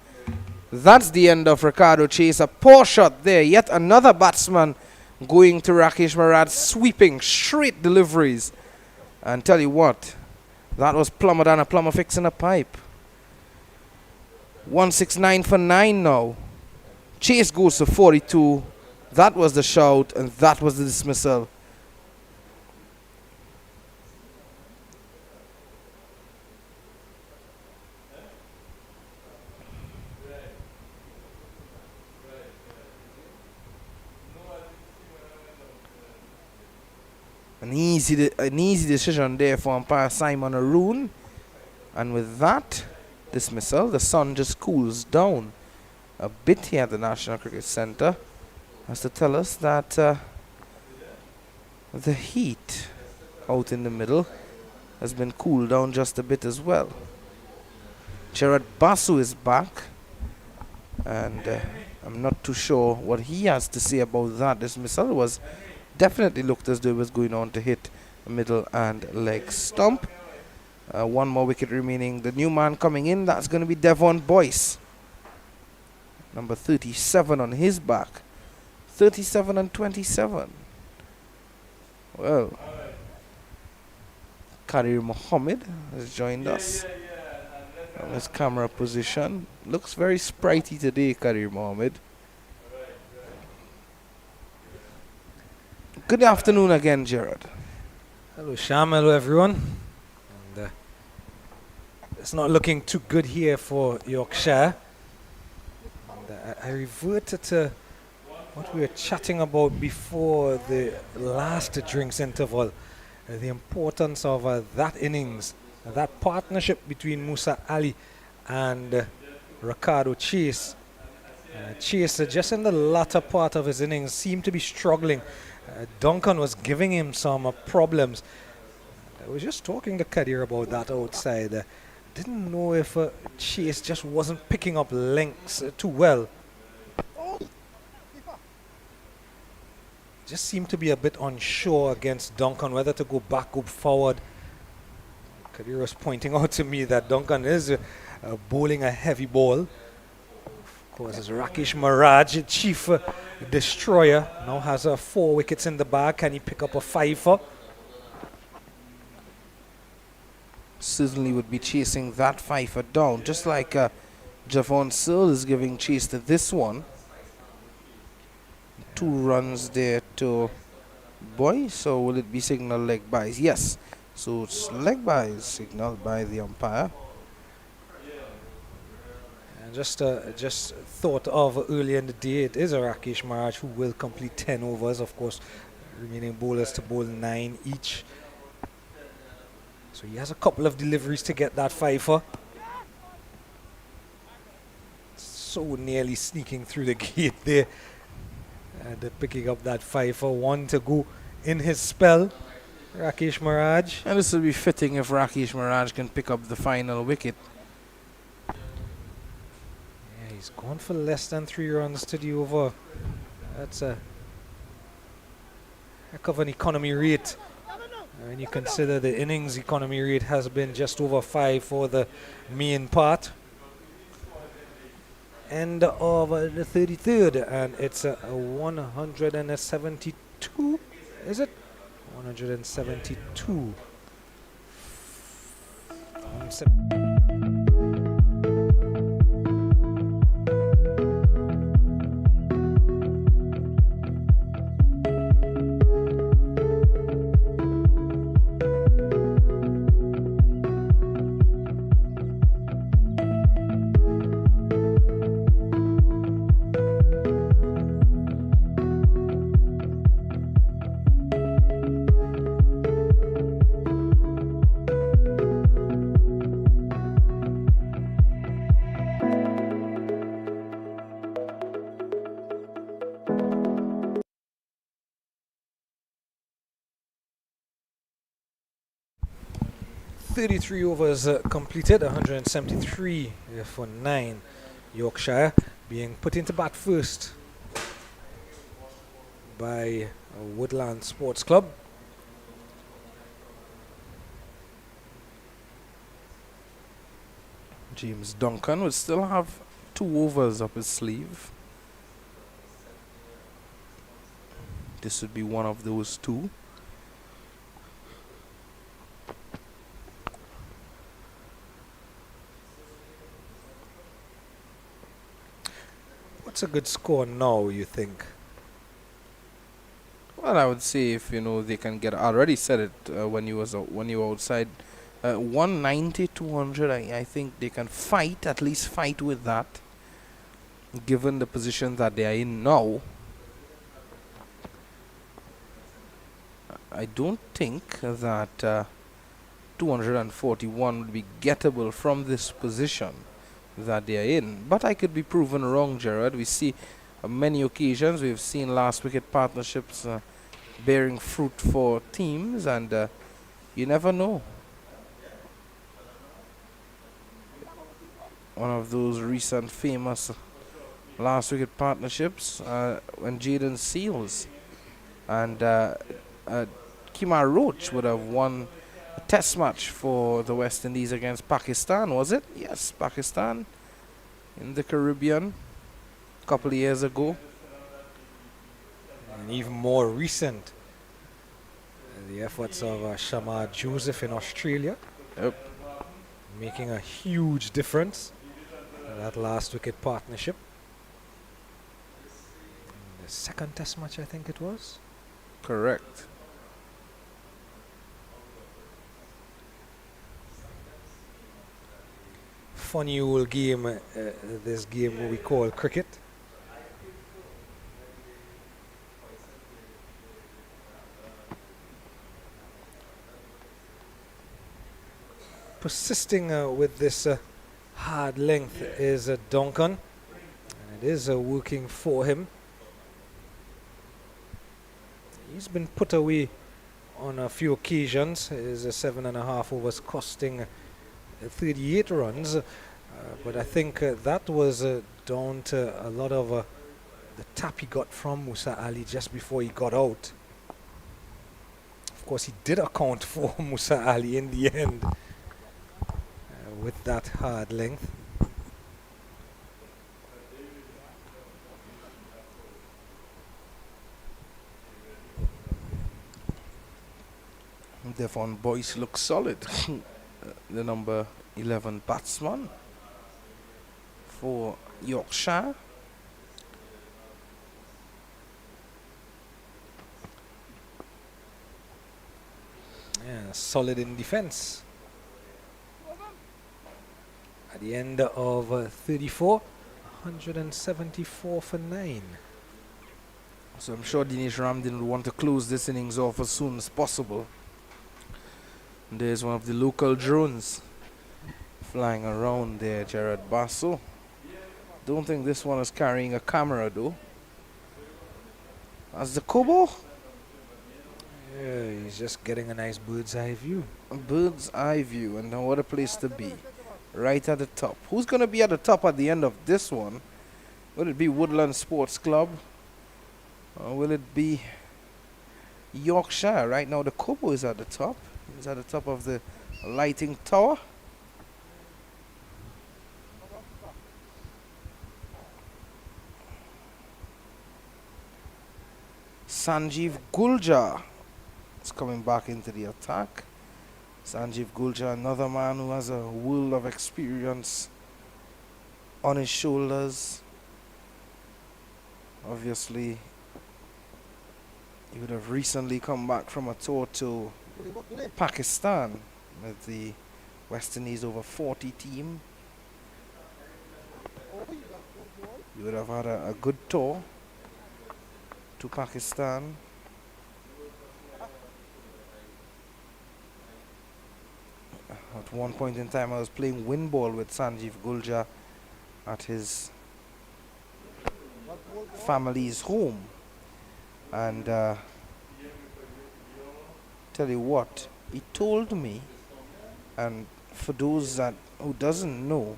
That's the end of Ricardo Chase. A poor shot there. Yet another batsman going to Rakesh Miraj, sweeping straight deliveries. And tell you what, that was plumber than a plumber fixing a pipe. 169 for 9 now. Chase goes to 42. That was the shout, and that was the dismissal. An easy decision there for umpire Simon Arun. And with that dismissal, the sun just cools down a bit here at the National Cricket Centre, as to tell us that the heat out in the middle has been cooled down just a bit as well. Gerard Basu is back, and I'm not too sure what he has to say about that dismissal. It was definitely looked as though it was going on to hit middle and leg stump. 1 more wicket remaining. The new man coming in, that's going to be Devon Boyce, number 37 on his back. 37 and 27. Well, Kadir Mohammed has joined us from his camera position. Looks very sprightly today, Kadir Mohammed. Good afternoon again, Gerard. Hello, Sham. Hello, everyone. And, it's not looking too good here for Yorkshire. And, I reverted to what we were chatting about before the last drinks interval. The importance of that innings, that partnership between Musa Ali and Ricardo Chase. Chase, just in the latter part of his innings, seemed to be struggling. Duncan was giving him some problems. I was just talking to Kadir about that outside. Didn't know if Chase just wasn't picking up lengths too well. Just seemed to be a bit unsure against Duncan, whether to go back, go forward. Kadir was pointing out to me that Duncan is bowling a heavy ball. Of course, it's Rakesh Miraj, chief destroyer, now has 4 wickets in the bag. Can he pick up a 5-er? Certainly would be chasing that 5-er down, just like Javon Searle is giving chase to this one. 2 runs there to Boy. So will it be signal leg byes? Yes. So it's leg byes signaled by the umpire. And just thought of earlier in the day, it is a Rakesh Maharaj who will complete 10 overs. Of course, remaining bowlers to bowl 9 each. So he has a couple of deliveries to get that fifer. So nearly sneaking through the gate there. And picking up that fifer. 1 to go in his spell. Rakesh Maharaj. And this will be fitting if Rakesh Maharaj can pick up the final wicket. Yeah, he's gone for less than 3 runs to the over. That's a heck of an economy rate. When you consider the innings economy rate has been just over 5 for the main part. End of the 33rd, and it's a 172, is it? 172. 33 overs completed, 173 for 9. Yorkshire being put into bat first by Woodland Sports Club. James Duncan would still have 2 overs up his sleeve. This would be one of those 2. What's a good score now, you think? Well, I would say if they can get. I already said it when you were outside. 190, 200. I think they can fight, at least fight with that. Given the position that they are in now, I don't think that 241 would be gettable from this position that they are in. But I could be proven wrong, Gerard. We see many occasions, we've seen last wicket partnerships bearing fruit for teams, and you never know. One of those recent famous last wicket partnerships when Jaden Seals and Kimar Roach would have won a test match for the West Indies against Pakistan, was it? Yes, Pakistan in the Caribbean a couple of years ago. And even more recent, the efforts of Shamar Joseph in Australia. Yep. Making a huge difference in that last wicket partnership. The second test match, I think it was. Correct. Funny old game, this game what we call cricket. Persisting with this hard length is Duncan, and it is working for him. He's been put away on a few occasions. His 7.5 overs costing 38 runs, but I think that was down to a lot of the tap he got from Musa Ali just before he got out. Of course, he did account for Musa Ali in the end with that hard length. Devon Boyce looks solid. The number 11 batsman for Yorkshire. solid in defense. At the end of 34, 174 for 9. So I'm sure Dinesh Ramdin would want to close this innings off as soon as possible. And there's one of the local drones flying around there, Gerard Basso. Don't think this one is carrying a camera though. As the Kobo, Yeah, he's just getting a nice bird's eye view. a bird's eye view, and what a place to be. Right at the top. Who's going to be at the top at the end of this one? Will it be Woodland Sports Club? Or will it be Yorkshire? Right now the Kobo is at the top. He's at the top of the lighting tower. Sanjeev Guljar is coming back into the attack. Sanjeev Guljar, another man who has a world of experience on his shoulders. Obviously, he would have recently come back from a tour to Pakistan with the West Indies over 40 team. He would have had a good tour to Pakistan. At one point in time, I was playing wind ball with Sanjeev Guljar at his family's home, and tell you what, he told me, and for those that who doesn't know,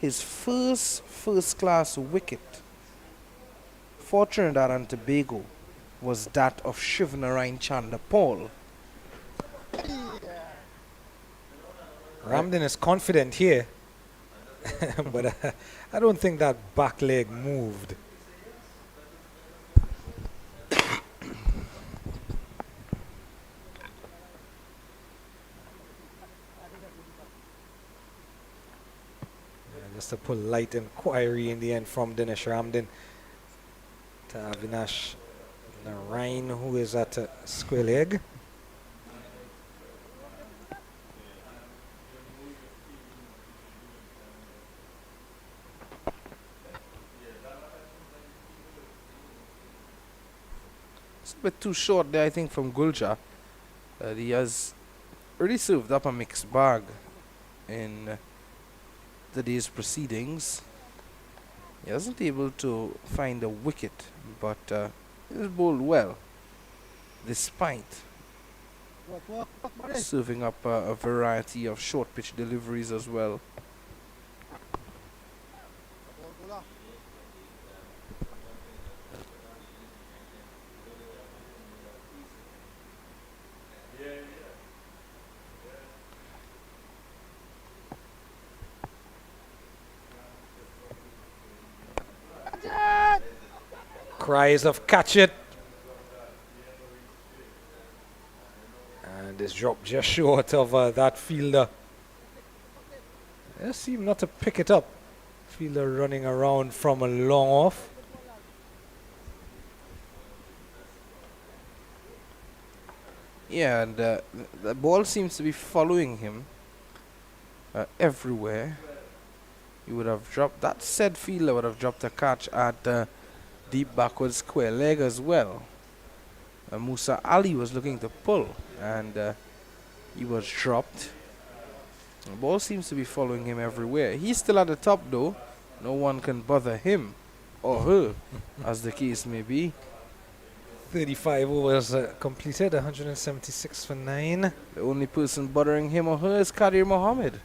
his first class wicket for Trinidad and Tobago was that of Shivnarine Chanderpaul. Ramdin is confident here, but I don't think that back leg moved. Just a polite inquiry in the end from Dinesh Ramdin to Avinash Narain, who is at a square leg. It's a bit too short there, I think, from Guljar. He has already served up a mixed bag in the day's proceedings. He wasn't able to find a wicket, but he was bowled well, despite serving up a variety of short pitch deliveries as well. Cries of catch it. And this drop just short of that fielder. They seem not to pick it up. Fielder running around from a long off. Yeah, and the ball seems to be following him everywhere. He would have dropped, that said fielder would have dropped a catch at deep backward square leg as well. Musa Ali was looking to pull, and he was dropped. The ball seems to be following him everywhere. He's still at the top though. No one can bother him or her, as the case may be. 35 overs completed, 176 for 9. The only person bothering him or her is Kadir Mohammed.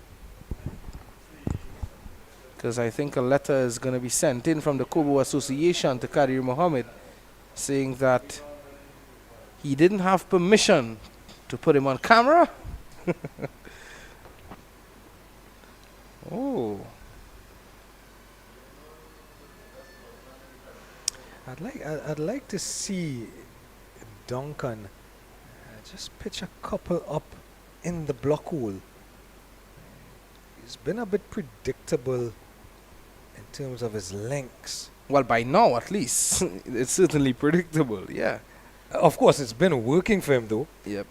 Because I think a letter is going to be sent in from the Kobo Association to Kadir Mohammed saying that he didn't have permission to put him on camera. Oh. I'd like to see Duncan just pitch a couple up in the block hole. He's been a bit predictable in terms of his lengths. Well, by now at least, it's certainly predictable, yeah. Of course, it's been working for him though. Yep.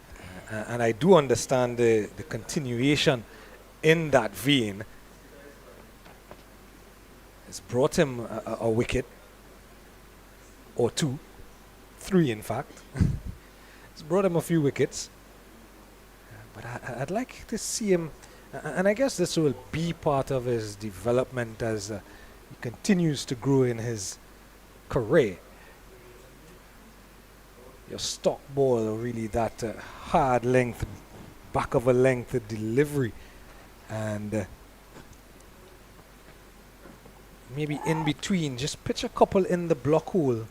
And I do understand the continuation in that vein. It's brought him a wicket or two, three in fact. It's brought him a few wickets. But I'd like to see him, and I guess this will be part of his development as he continues to grow in his career. Your stock ball, really that hard length, back of a length delivery, and maybe in between, just pitch a couple in the block hole.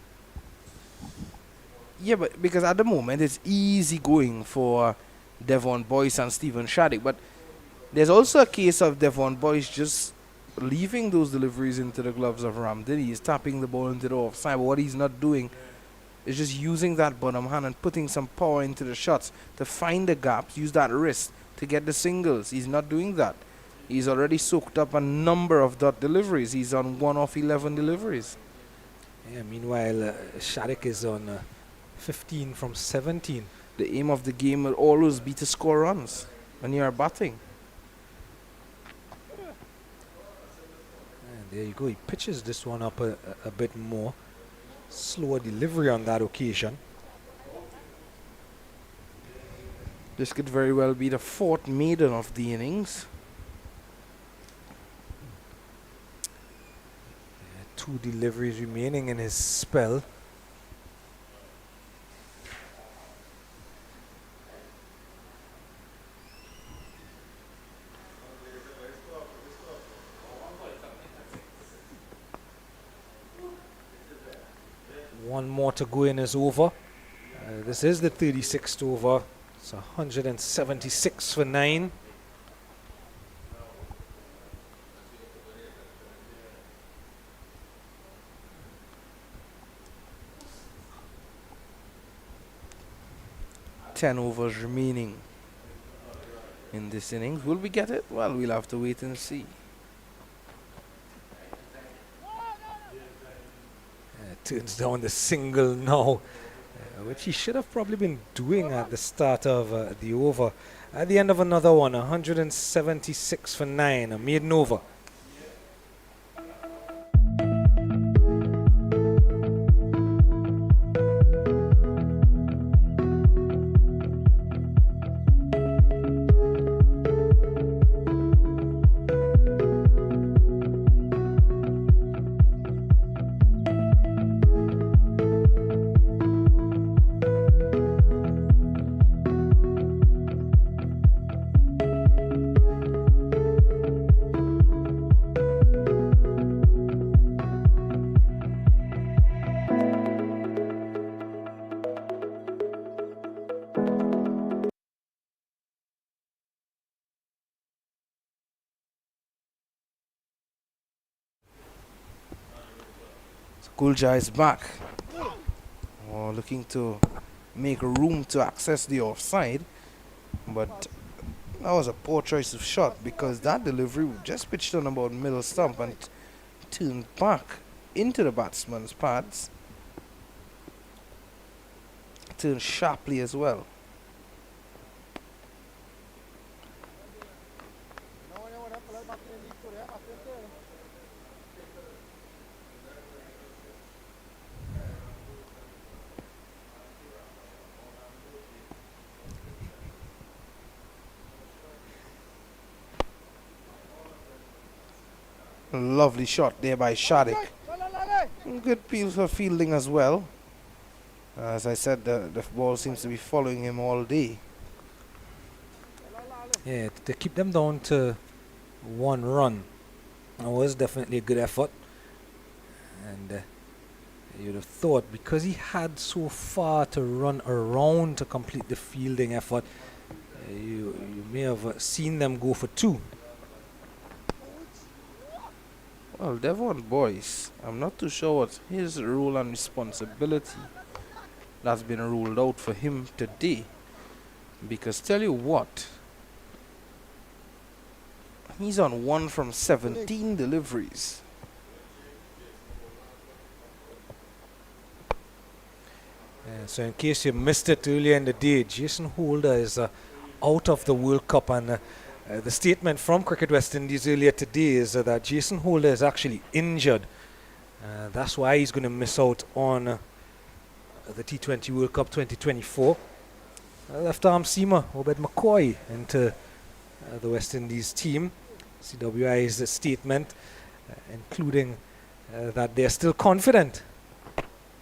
Yeah, but because at the moment it's easy going for Devon Boyce and Stephen Shattuck, but there's also a case of Devon Boyce just leaving those deliveries into the gloves of Ramden. He's tapping the ball into the offside, but what he's not doing is just using that bottom hand and putting some power into the shots to find the gaps, use that wrist to get the singles. He's not doing that. He's already soaked up a number of dot deliveries. He's on 1 off 11 deliveries. Yeah, meanwhile, Shattuck is on 15 from 17. The aim of the game will always be to score runs when you are batting. And there you go. He pitches this one up a bit more. Slower delivery on that occasion. This could very well be the fourth maiden of the innings. Two deliveries remaining in his spell. One more to go in his over. This is the 36th over. It's 176 for 9. Ten overs remaining in this innings. Will we get it? Well, we'll have to wait and see. Turns down the single now, which he should have probably been doing at the start of the over. At the end of another one, 176 for 9, a maiden over. Gulja is back. Looking to make room to access the offside. But that was a poor choice of shot because that delivery just pitched on about middle stump and turned back into the batsman's pads. Turned sharply as well. Lovely shot there by Shattuck. Good piece of fielding as well. As I said, the ball seems to be following him all day. Yeah, to keep them down to 1 run. That was definitely a good effort. And you'd have thought because he had so far to run around to complete the fielding effort, you may have seen them go for 2. Well, Devon Boyce, I'm not too sure what his role and responsibility that's been ruled out for him today. Because tell you what, he's on 1 from 17 deliveries. So in case you missed it earlier in the day, Jason Holder is out of the World Cup, and the statement from Cricket West Indies earlier today is that Jason Holder is actually injured. That's why he's going to miss out on the T20 World Cup 2024. Left arm seamer Obed McCoy into the West Indies team. CWI's statement including that they're still confident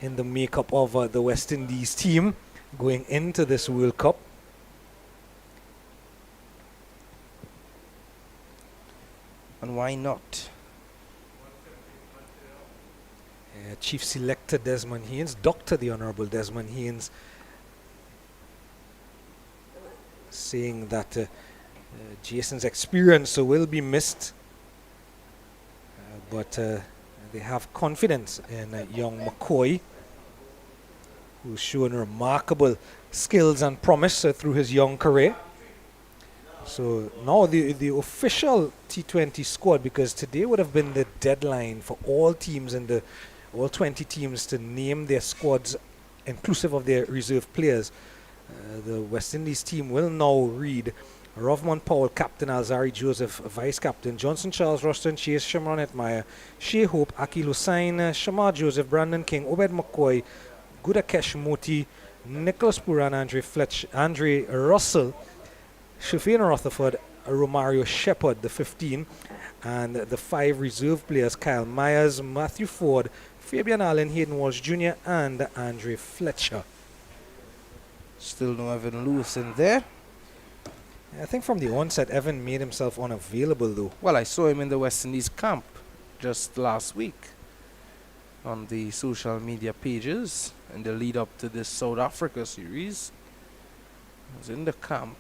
in the makeup of the West Indies team going into this World Cup. And why not? Chief Selector Desmond Haynes, Dr. the Honorable Desmond Haynes, saying that Jason's experience will be missed, but they have confidence in young McCoy, who's shown remarkable skills and promise through his young career. So now the official T20 squad, because today would have been the deadline for all teams and all 20 teams to name their squads inclusive of their reserve players. The West Indies team will now read Rovman Powell, captain; Alzari Joseph, vice captain; Johnson Charles, Ruston Chase, Shimron Etmire, Shea Hope, Akil Hussain, Shamar Joseph, Brandon King, Obed McCoy, Gudakesh Moti, Nicholas Puran, Andre Russell, Shafin Rutherford, Romario Shepherd, the 15, and the 5 reserve players: Kyle Myers, Matthew Ford, Fabian Allen, Hayden Walsh Jr., and Andre Fletcher. Still no Evan Lewis in there. I think from the onset, Evan made himself unavailable, though. Well, I saw him in the West Indies camp just last week on the social media pages in the lead up to this South Africa series. He was in the camp.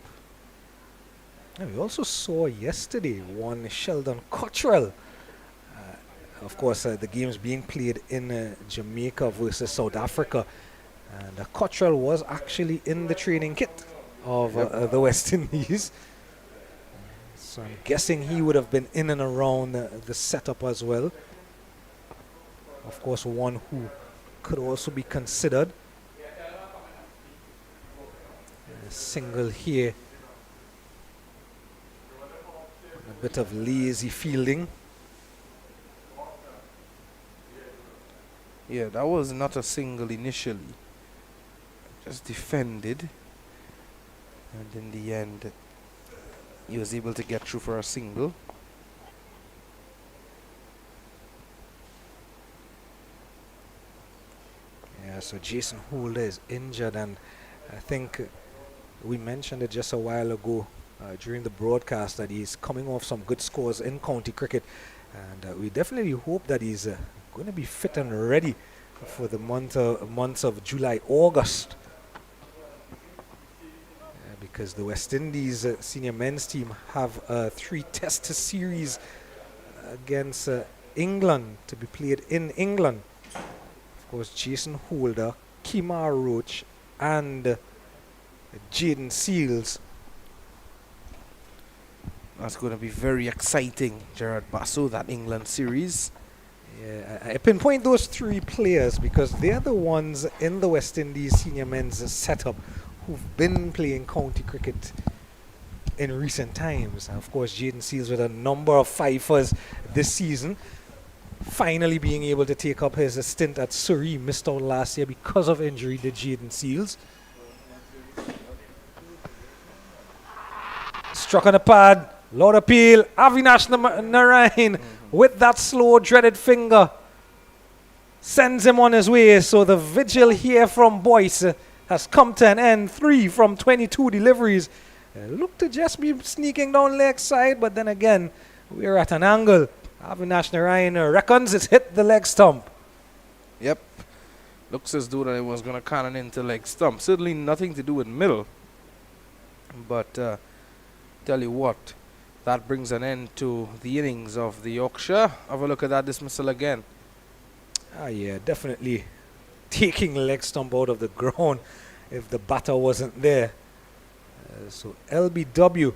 And we also saw yesterday one Sheldon Cottrell. Of course, the games being played in Jamaica versus South Africa. And Cottrell was actually in the training kit of the West Indies. So I'm guessing he would have been in and around the setup as well. Of course, one who could also be considered. A single here. A bit of lazy fielding. Yeah, that was not a single initially. Just defended. And in the end, he was able to get through for a single. Yeah, so Jason Holder is injured, and I think we mentioned it just a while ago during the broadcast that he's coming off some good scores in county cricket, and we definitely hope that he's going to be fit and ready for the months of July, August. Because the West Indies senior men's team have a 3-test series against England to be played in England. Of course, Jason Holder, Kemar Roach, and Jaden Seals. That's going to be very exciting, Gerard Basso, that England series. Yeah, I pinpoint those 3 players because they're the ones in the West Indies senior men's setup who've been playing county cricket in recent times. And of course, Jaden Seals with a number of fifers this season, finally being able to take up his stint at Surrey. Missed out last year because of injury to Jaden Seals. Struck on the pad, loud appeal, Avinash Narayan with that slow dreaded finger sends him on his way. So the vigil here from Boyce has come to an end. 3 from 22 deliveries. Look to just be sneaking down leg side, but then again, we're at an angle. Avinash Narayan reckons it's hit the leg stump. Yep. Looks as though that it was going to cannon into leg stump. Certainly nothing to do with middle. But tell you what, that brings an end to the innings of the Yorkshire. Have a look at that dismissal again. Yeah, definitely taking leg stump out of the ground if the batter wasn't there. So LBW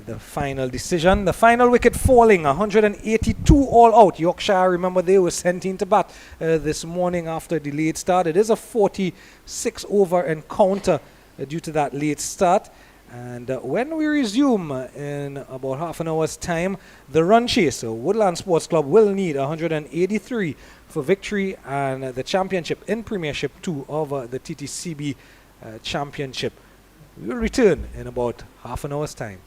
the final decision. The final wicket falling, 182 all out. Yorkshire, remember, they were sent into bat this morning after a delayed start. It is a 46 over encounter due to that late start. And when we resume in about half an hour's time, the run chase, Woodland Sports Club will need 183 for victory and the championship in Premiership 2 of the TTCB Championship. We will return in about half an hour's time.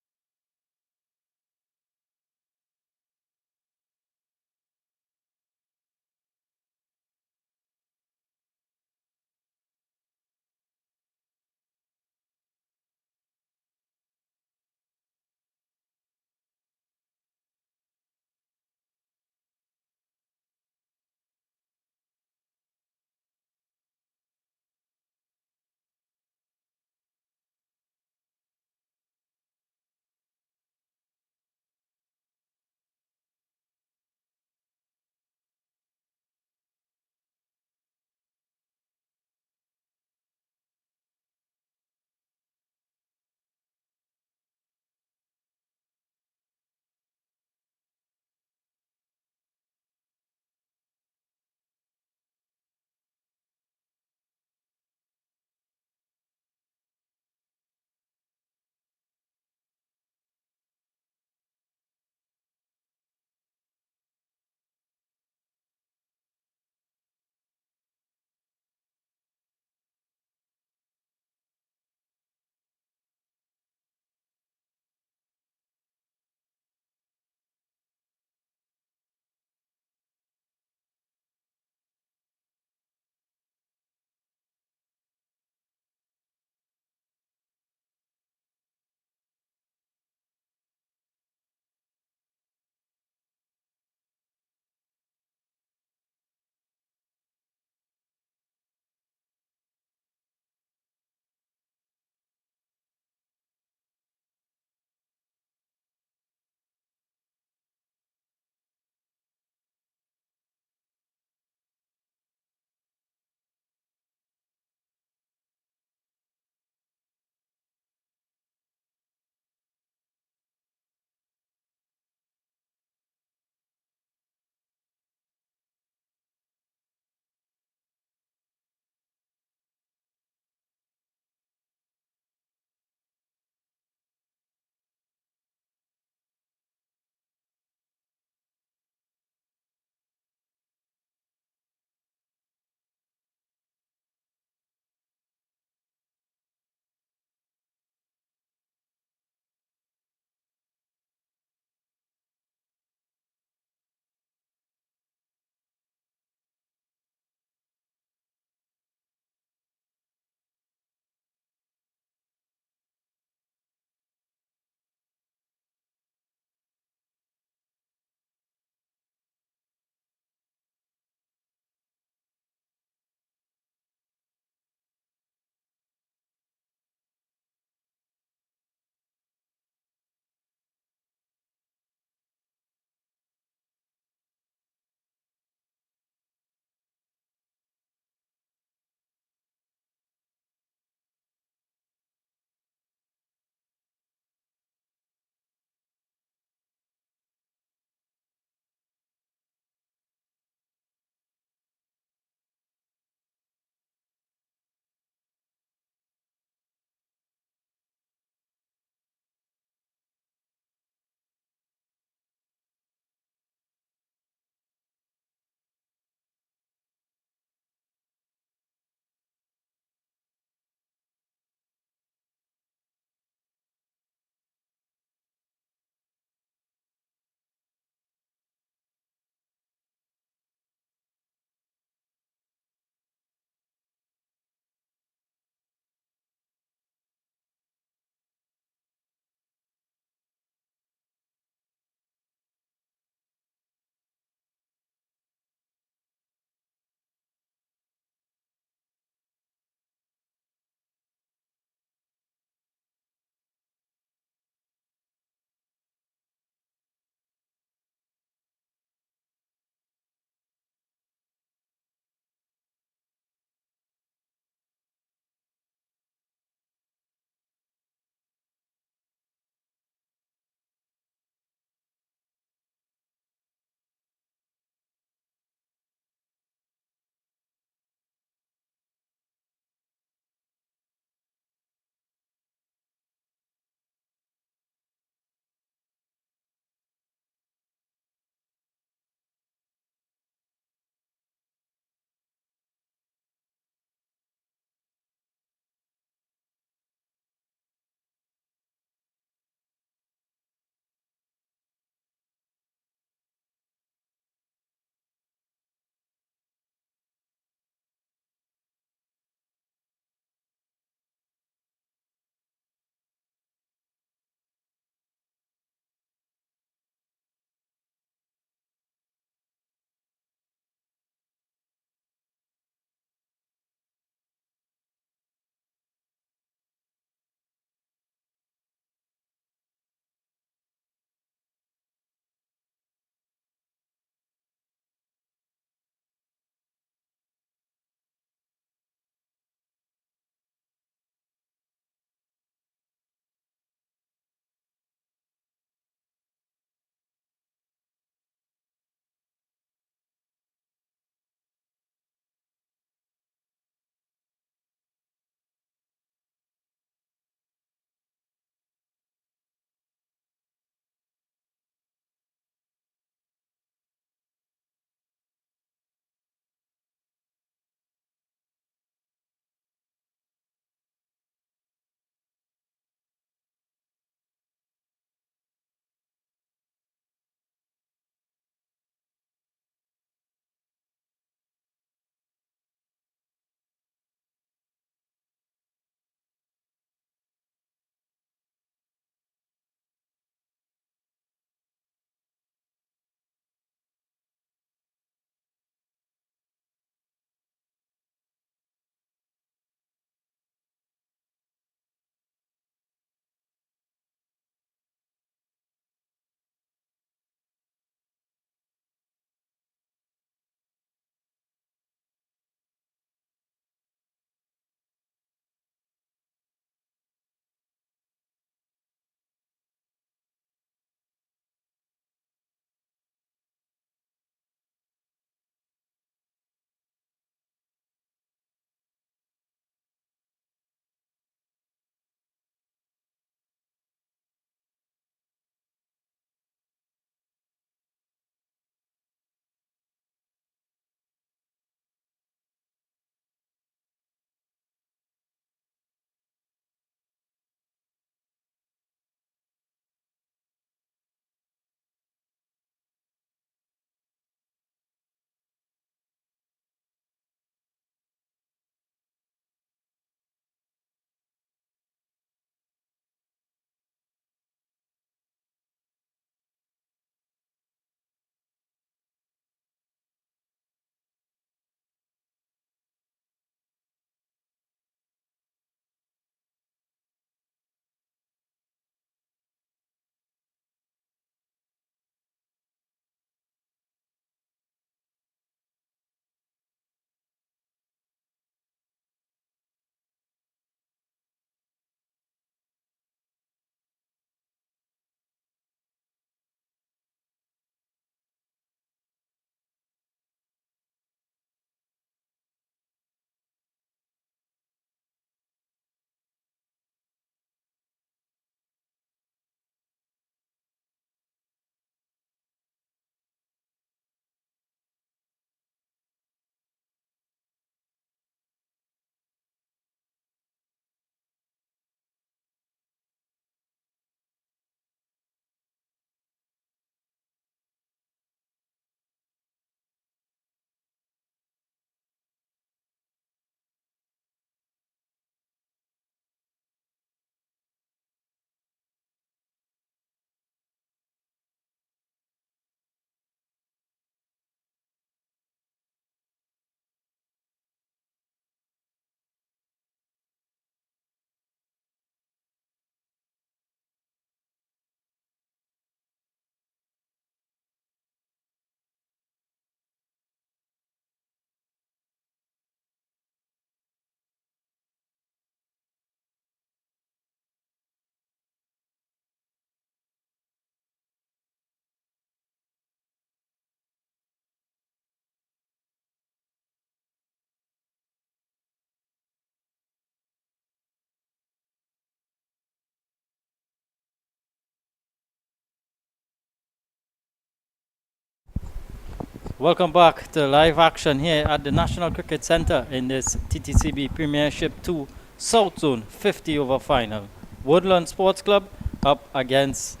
Welcome back to live action here at the National Cricket Centre in this TTCB Premiership 2 South Zone 50 over final. Woodland Sports Club up against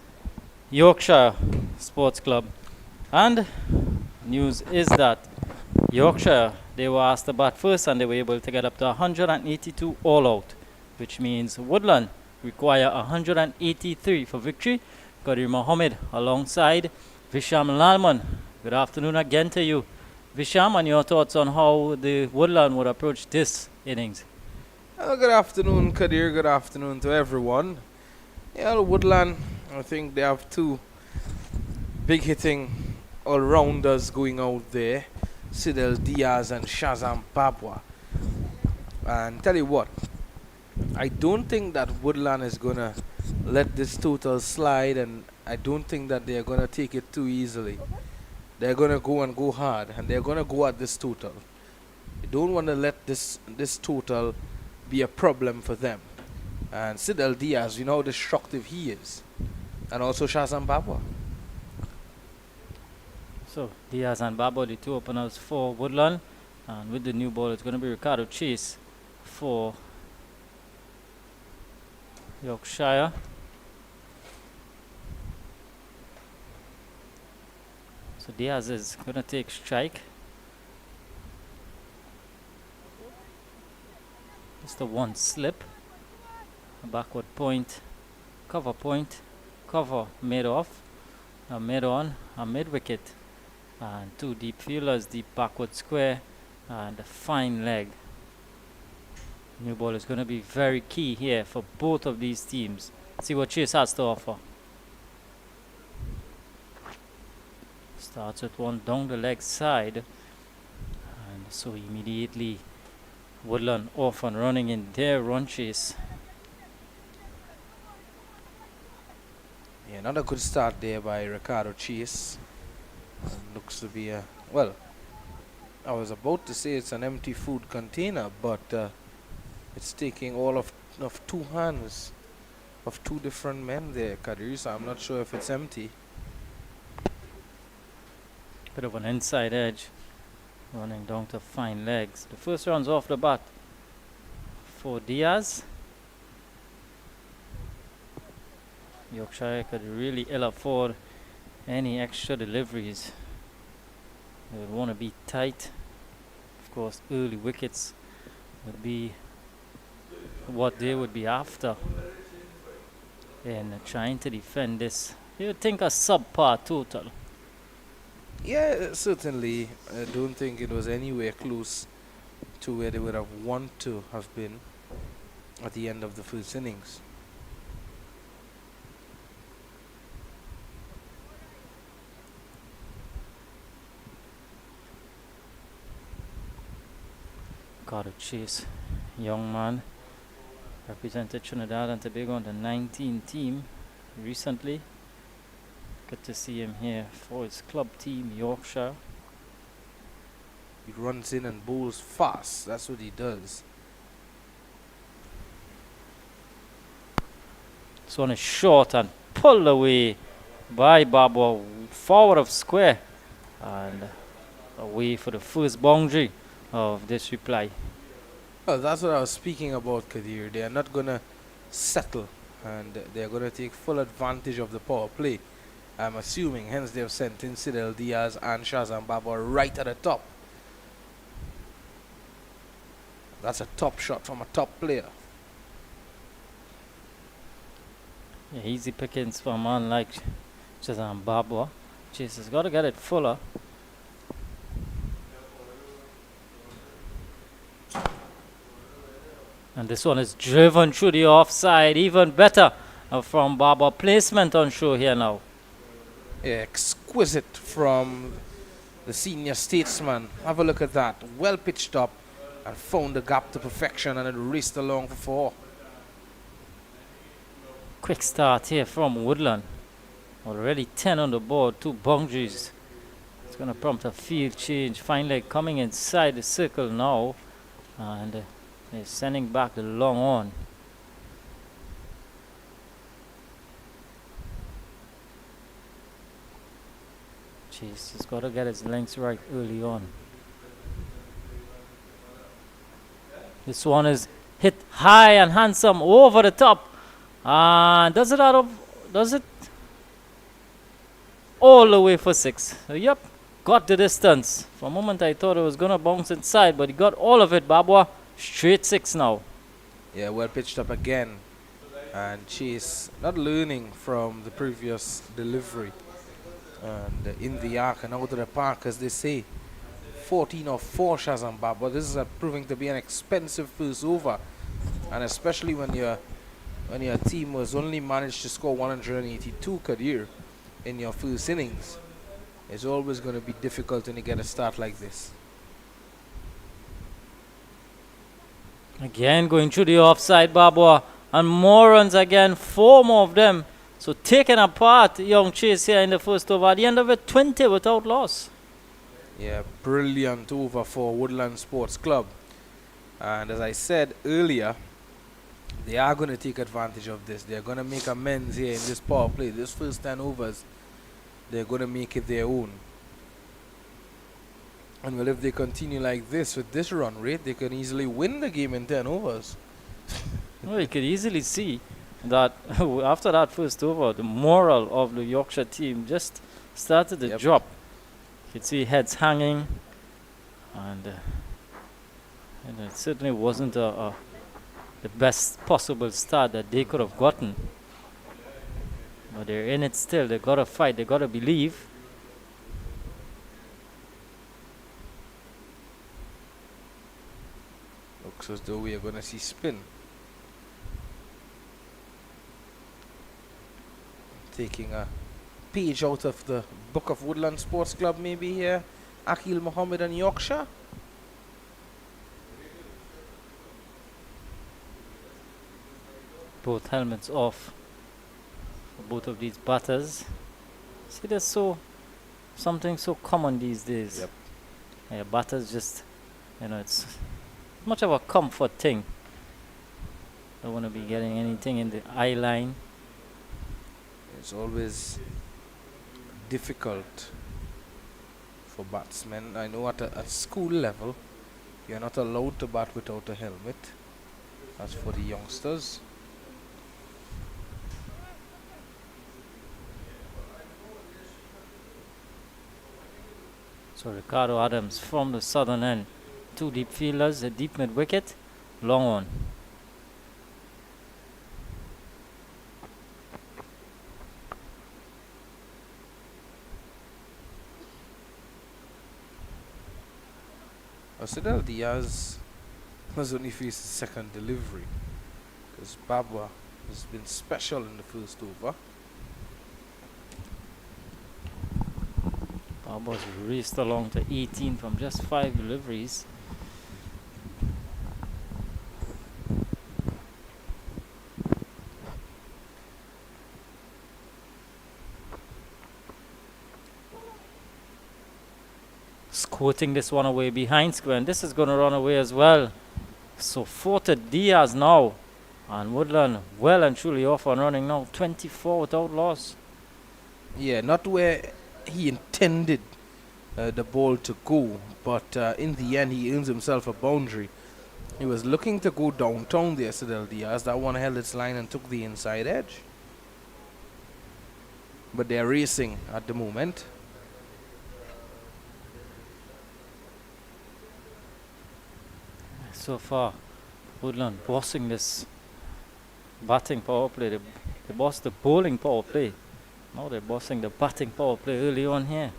Yorkshire Sports Club. And news is that Yorkshire, they were asked to bat first and they were able to get up to 182 all out, which means Woodland require 183 for victory. Qadir Mohammed alongside Visham Lalman. Good afternoon again to you, Visham, and your thoughts on how the Woodland would approach this innings. Good afternoon, Kadir. Good afternoon to everyone. Yeah, Woodland, I think they have two big hitting all-rounders going out there, Sidel Diaz and Shazam Babwa. And tell you what, I don't think that Woodland is going to let this total slide, and I don't think that they're going to take it too easily. They're going to go hard, and they're going to go at this total. You don't want to let this total be a problem for them. And Sidel Diaz, you know how destructive he is. And also Shazam Babwa. So Diaz and Babwa, the two openers for Woodland. And with the new ball, it's going to be Ricardo Chase for Yorkshire. So Diaz is going to take strike. Just the one slip. A backward point, cover made off, a mid on, a mid wicket, and two deep fielders, deep backward square, and a fine leg. New ball is going to be very key here for both of these teams. See what Chase has to offer. Starts with one down the leg side, and so immediately Woodland off and running in their run chase. Yeah, another good start there by Ricardo Chase. Looks to be a, well, I was about to say it's an empty food container, but it's taking all of two hands of two different men there, Kadir, so I'm not sure if it's empty. Bit of an inside edge, running down to fine legs. The first run's off the bat for Diaz. Yorkshire could really ill afford any extra deliveries. They would want to be tight. Of course, early wickets would be what they would be after in trying to defend this. You would think a subpar total. Yeah, certainly. I don't think it was anywhere close to where they would have wanted to have been at the end of the first innings. Got to chase, young man, represented Trinidad and Tobago on the 19 team recently. Good to see him here for his club team, Yorkshire. He runs in and bowls fast. That's what he does. This one is short and pulled away by Babwa, forward of square, and away for the first boundary of this reply. Well, that's what I was speaking about, Kadir. They are not going to settle, and they are going to take full advantage of the power play. I'm assuming, hence they have sent in Sidel Diaz and Shazam Babwa right at the top. That's a top shot from a top player. Yeah, easy pickings for a man like Shazam Babwa. Chase has got to get it fuller. And this one is driven through the offside. Even better from Babwa. Placement on show here now. Yeah, exquisite from the senior statesman. Have a look at that. Well pitched up and found the gap to perfection, and it raced along for four. Quick start here from Woodland. Already 10 on the board, 2 boundaries. It's going to prompt a field change. Fine leg coming inside the circle now. And they're sending back the long on. Jeez, he's got to get his lengths right early on. This one is hit high and handsome over the top. And does it out of... Does it? All the way for 6. So, yep, got the distance. For a moment I thought it was going to bounce inside, but he got all of it, Babwa. Straight 6 now. Yeah, well pitched up again. And Chase not learning from the previous delivery. And in the arc and out of the park, as they say. 14 or 4 Shazam Babwa. This is proving to be an expensive first over. And especially when your team was only managed to score 182 Kadir in your first innings. It's always going to be difficult when you get a start like this. Again going through the offside, Babwa. And more runs again, 4 more of them. So taking apart young Chase here in the first over. At the end of it, 20 without loss. Yeah, brilliant over for Woodland Sports Club. And as I said earlier, they are going to take advantage of this. They're going to make amends here in this power play. This first 10 overs, they're going to make it their own. And well, if they continue like this with this run rate, they can easily win the game in 10 overs. Well, you could easily see that after that first over, the morale of the Yorkshire team just started to drop. You could see heads hanging, and it certainly wasn't the best possible start that they could have gotten. But they're in it still. They gotta fight. They gotta believe. Looks as though we are going to see spin. Taking a page out of the book of Woodland Sports Club maybe here. Akil Mohammed and Yorkshire. Both helmets off for both of these batters. See, there's something so common these days. Yep. Yeah, batters just, it's much of a comfort thing. Don't want to be getting anything in the eye line. It's always difficult for batsmen. I know at school level, you're not allowed to bat without a helmet. That's for the youngsters. So Ricardo Adams from the southern end. 2 deep fielders, a deep mid wicket, long on. Sidel Diaz has only faced his second delivery because Babwa has been special in the first over. Babwa's raced along to 18 from just 5 deliveries. Squirting this one away behind square, and this is going to run away as well. So 4 to Diaz now, and Woodland well and truly off and running now. 24 without loss. Yeah, not where he intended the ball to go, but in the end he earns himself a boundary. He was looking to go downtown there, Sidel Diaz. That one held its line and took the inside edge. But they're racing at the moment. So far, Woodland bossing this batting power play. They bossed the bowling power play. Now they're bossing the batting power play early on here.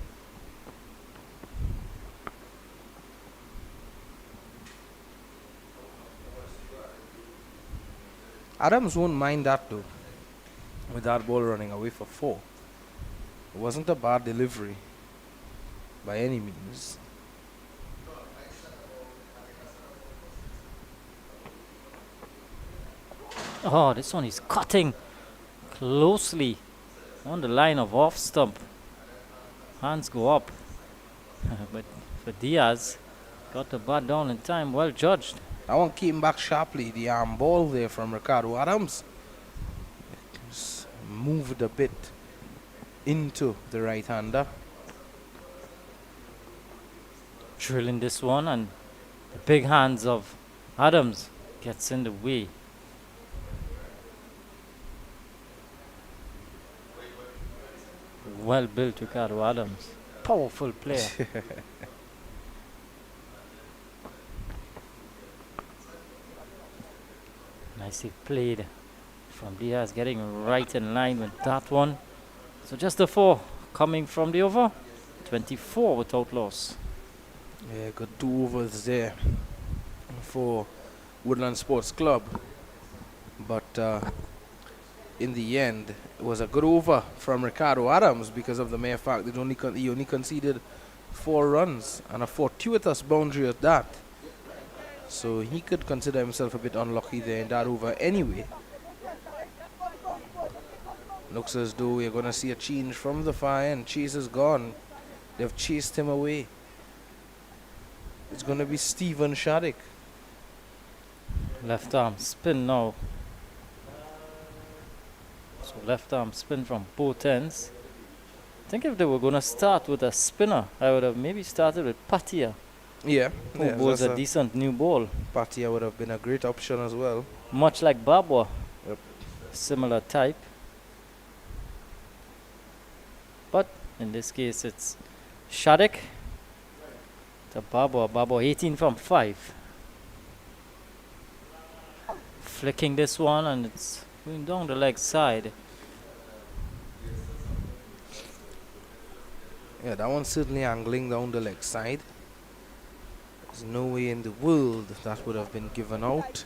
Adams won't mind that though, with that ball running away for 4. It wasn't a bad delivery by any means. Oh, this one is cutting closely on the line of off stump. Hands go up. But for Diaz, got the bat down in time. Well judged. That one came back sharply. The arm ball there from Ricardo Adams. Just moved a bit into the right-hander. drilling this one, and the big hands of Adams gets in the way. Well built Ricardo Adams. Powerful player. Nicely played from Diaz, getting right in line with that one. So just the 4 coming from the over. 24 without loss. Yeah, good 2 overs there for Woodland Sports Club. But in the end, it was a good over from Ricardo Adams because of the mere fact that he only conceded 4 runs and a fortuitous boundary at that. So he could consider himself a bit unlucky there in that over anyway. Looks as though we're going to see a change from the far end. Chase is gone. They've chased him away. It's going to be Stephen Shattuck. Left arm spin now. So left arm spin from both ends. I think if they were going to start with a spinner, I would have maybe started with Patia, Yeah, who bowls a decent new ball. Patia would have been a great option as well. Much like Babwa. Yep. Similar type. But in this case, it's Shattuck to Babwa. Babwa 18 from 5. Flicking this one, and it's going down the leg side. Yeah, that one's certainly angling down the leg side. There's no way in the world that would have been given out.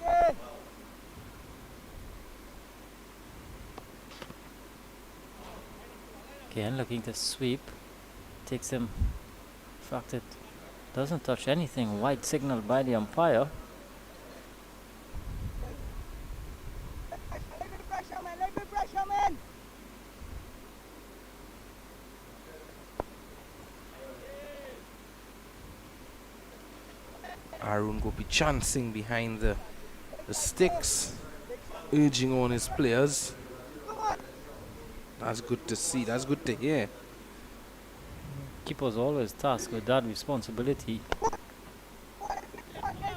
Again, looking to sweep. Takes him. In fact, it doesn't touch anything. Wide signal by the umpire. Arun will be chancing behind the sticks, urging on his players. That's good to see. That's good to hear. Keeper's always tasked with that responsibility.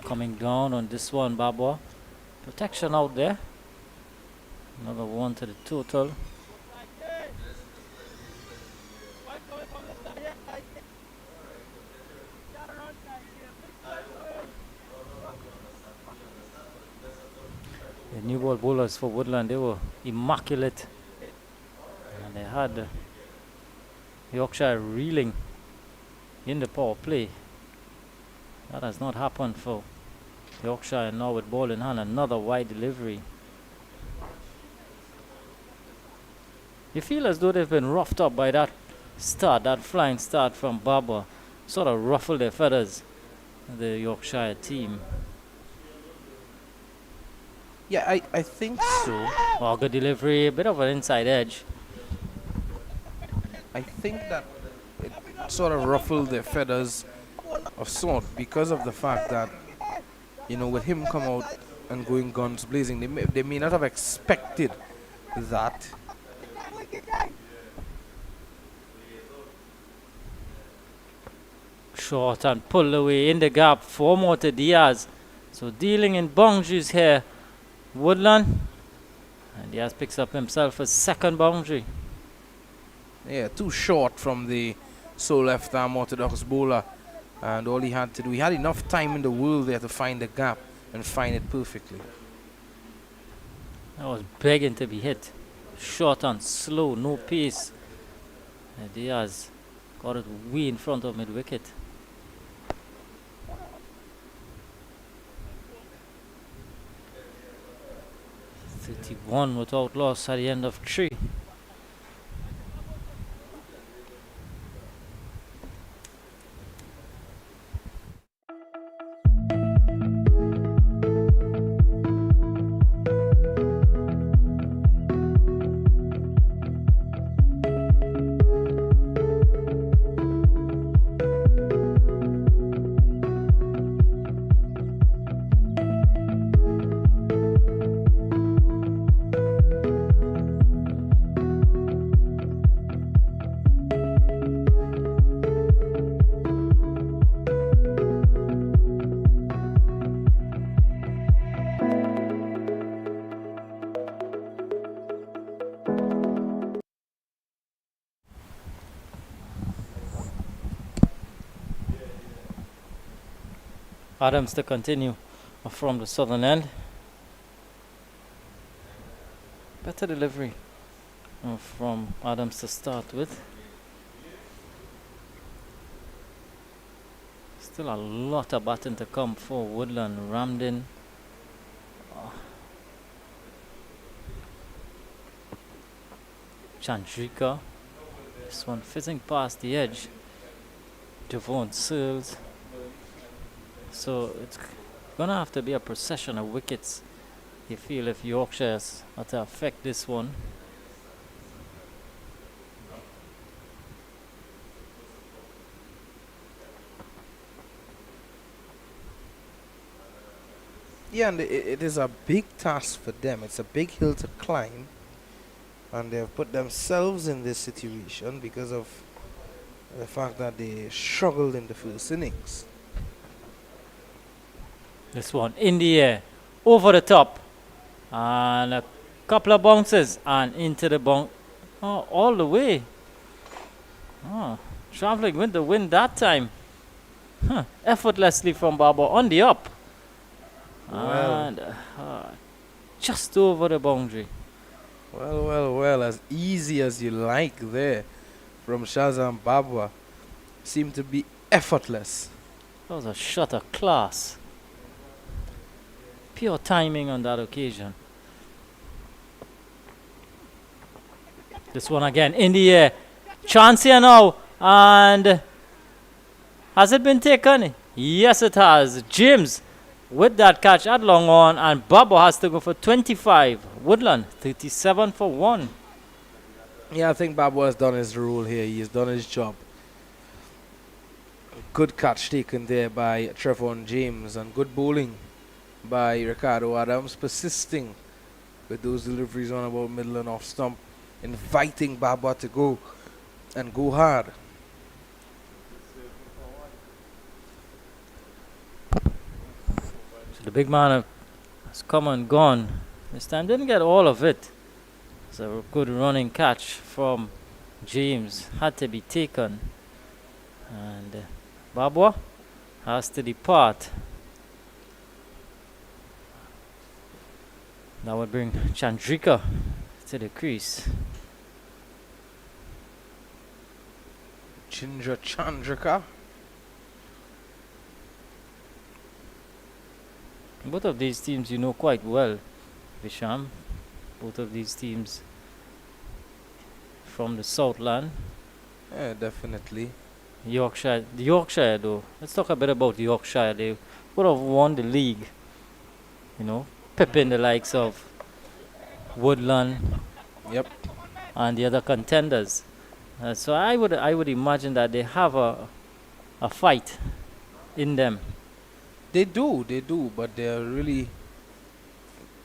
Coming down on this one, Babwa. Protection out there. Another 1 to the total. The new ball bowlers for Woodland, they were immaculate. And they had Yorkshire reeling in the power play. That has not happened for Yorkshire, and now with ball in hand, another wide delivery. You feel as though they've been roughed up by that start, that flying start from Baba. Sort of ruffled their feathers, the Yorkshire team. Yeah, I think so. Oh, good delivery, a bit of an inside edge. I think that it sort of ruffled their feathers of sort because of the fact that, you know, with him come out and going guns blazing, they may not have expected that. Short and pull away in the gap. 4 more to Diaz. So dealing in boundaries here. Woodland. And Diaz picks up himself a second boundary. Yeah, too short from the sole left arm orthodox bowler. And all he had to do, he had enough time in the world there to find the gap and find it perfectly. That was begging to be hit. Short and slow, no pace. And Diaz got it way in front of mid wicket. One without loss at the end of 3. Adams to continue from the southern end. Better delivery from Adams to start with. Still a lot of batting to come for Woodland. Ramden. Chandrika. This one fizzing past the edge. Devon Searles. So it's gonna have to be a procession of wickets. You feel if Yorkshire's are to affect this one. Yeah, and it is a big task for them. It's a big hill to climb. And they have put themselves in this situation because of the fact that they struggled in the first innings. This one in the air, over the top, and a couple of bounces and into the bounce. Oh, all the way. Oh, traveling with the wind that time. Effortlessly from Baba on the up. Well. And just over the boundary. Well, as easy as you like there from Shazam Babwa. Seemed to be effortless. That was a shot of class. Pure timing on that occasion. This one again in the air. Chance here now. And has it been taken? Yes, it has. James with that catch at long on, and Babo has to go for 25. Woodland 37 for 1. Yeah, I think Babwa has done his role here. He has done his job. Good catch taken there by Trevon James, and good bowling by Ricardo Adams, persisting with those deliveries on about middle and off stump, inviting Babwa to go and go hard. So the big man has come and gone. This time didn't get all of it. So a good running catch from James had to be taken, and Babwa has to depart. That would bring Chandrika to the crease. Chandrika. Both of these teams you know quite well, Visham. Both of these teams from the Southland. Yeah, definitely. Yorkshire, the Yorkshire though. Let's talk a bit about Yorkshire. They would have won the league, you know, pipping the likes of Woodland, Yep. and the other contenders. So I would imagine that they have a fight in them. They do, but they are really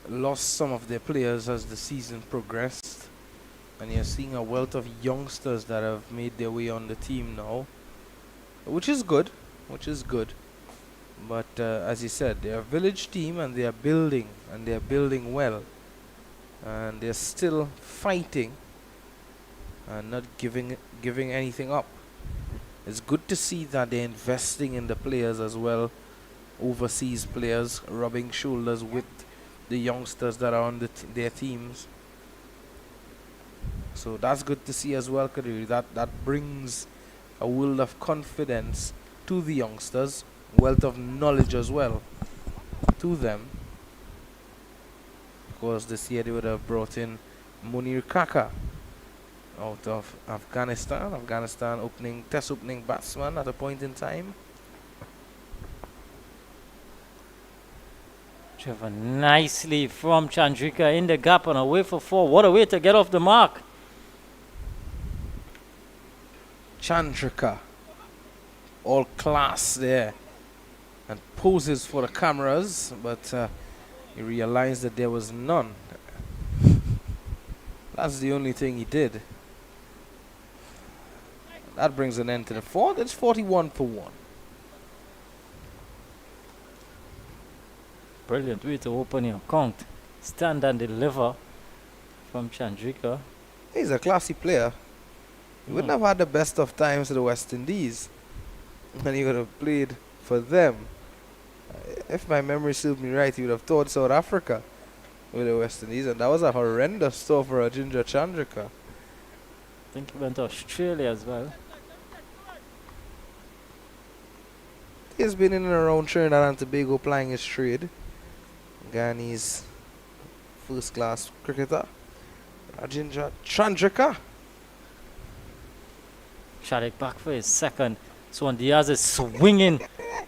lost some of their players as the season progressed, and you're seeing a wealth of youngsters that have made their way on the team now, which is good. But as you said, they're a village team, and they are building, and they are building well, and they're still fighting and not giving anything up. It's good to see that they're investing in the players as well, overseas players rubbing shoulders with the youngsters that are on their teams. So that's good to see as well, Kadiri. That brings a world of confidence to the youngsters, wealth of knowledge as well to them. Of course, this year they would have brought in Munir Kaka out of Afghanistan. Afghanistan test opening batsman at a point in time. Trevor nicely from Chandrika in the gap and away for 4. What a way to get off the mark. Chandrika, all class there, and poses for the cameras, but he realized that there was none. That's the only thing he did. That brings an end to the 4th. It's 41 for 1. Brilliant way to open your account. Stand and deliver from Chandrika. He's a classy player. He wouldn't have had the best of times at the West Indies, and he would have played for them. If my memory serves me right, he would have thought South Africa with the West Indies, and that was a horrendous throw for a Ginger Chandrika. I think he went to Australia as well. He's been in and around Trinidad and Tobago plying his trade. Ghanai's first class cricketer, Ginger Chandrika. Shot it back for his second. So when Diaz is swinging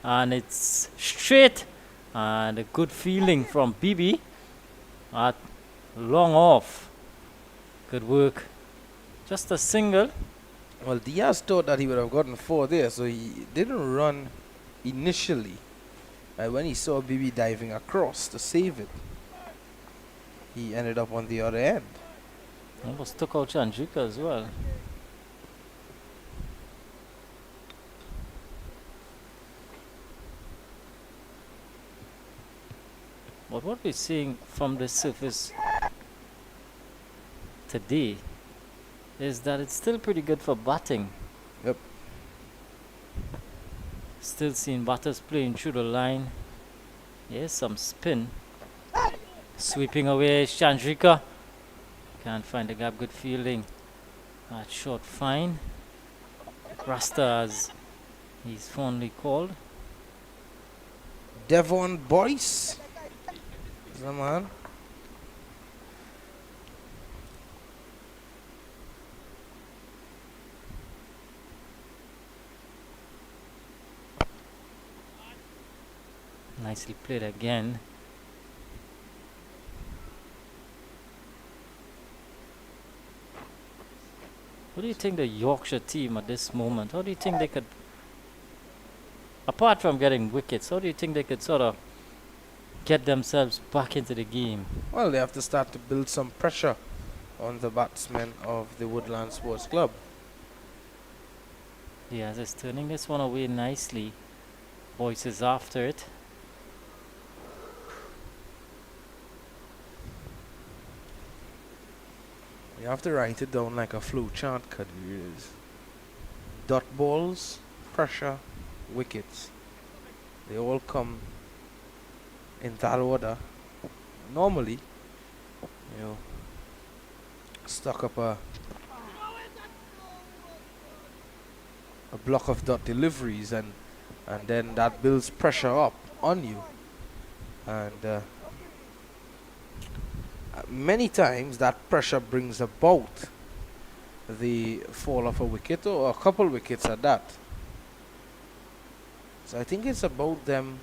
and it's straight and a good feeling from Bibi at long off. Good work. Just a single. Well, Diaz thought that he would have gotten 4 there, so he didn't run initially. When he saw Bibi diving across to save it, he ended up on the other end. Almost took out Chandrika as well. But what we're seeing from the surface today is that it's still pretty good for batting. Yep. Still seeing batters playing through the line. Here's some spin. Sweeping away Chandrika. Can't find the gap. Good fielding. That short fine. Rasta, as he's fondly called. Devon Boyce. Is that man? Nicely played again. What do you think the Yorkshire team at this moment, how do you think they could, apart from getting wickets, how do you think they could sort of get themselves back into the game? Well, they have to start to build some pressure on the batsmen of the Woodland Sports Club. Diaz is turning this one away nicely. Boyce is after it. You have to write it down like a flow chart, Kadir. Is dot balls, pressure, wickets. They all come in that order. Normally, you know, stock up a block of dot deliveries, and then that builds pressure up on you, and many times that pressure brings about the fall of a wicket or a couple wickets at that. So I think it's about them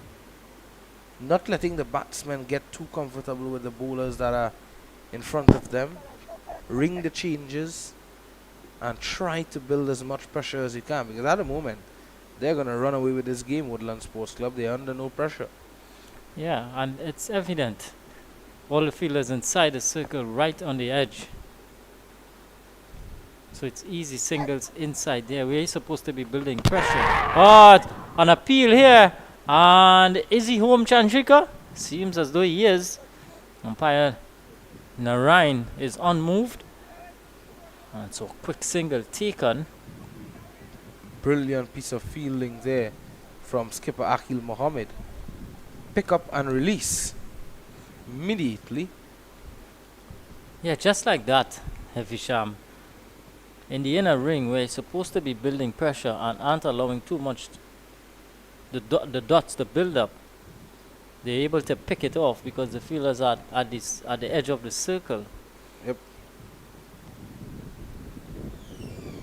not letting the batsmen get too comfortable with the bowlers that are in front of them, ring the changes and try to build as much pressure as you can, because at the moment they're going to run away with this game. Woodland Sports Club, they're under no pressure. Yeah, and it's evident. All the fielders inside the circle, right on the edge. So it's easy singles inside there. We're supposed to be building pressure. Oh, an appeal here. And is he home, Chandrika? Seems as though he is. Umpire Narain is unmoved. And so quick single taken. Brilliant piece of fielding there from skipper Akil Mohammed. Pick up and release immediately. Yeah, just like that, Hevisham. In the inner ring, we're supposed to be building pressure and aren't allowing too much the dots to build up. They're able to pick it off because the fielders are at the edge of the circle. Yep.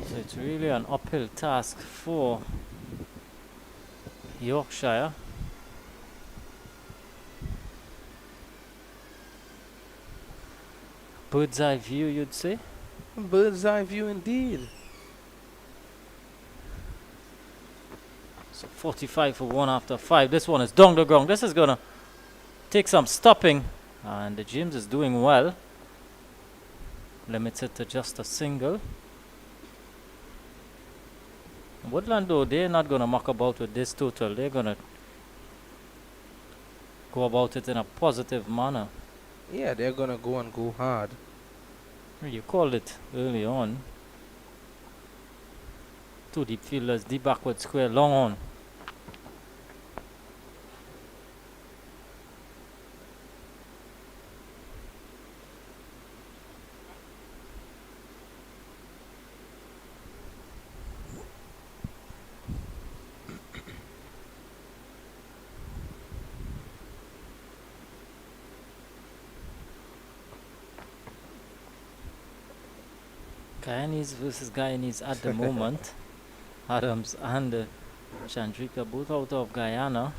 So it's really an uphill task for Yorkshire. Bird's eye view, you'd say? Bird's eye view indeed. So 45 for 1 after 5. This one is down the ground. This is going to take some stopping. And the James is doing well. Limits it to just a single. Woodland, though, they're not going to muck about with this total. They're going to go about it in a positive manner. Yeah, they're going to go and go hard. You called it early on. 2 deep fielders, deep backward square, long on. Guyanese versus Guyanese at the moment. Adams and Chandrika both out of Guyana.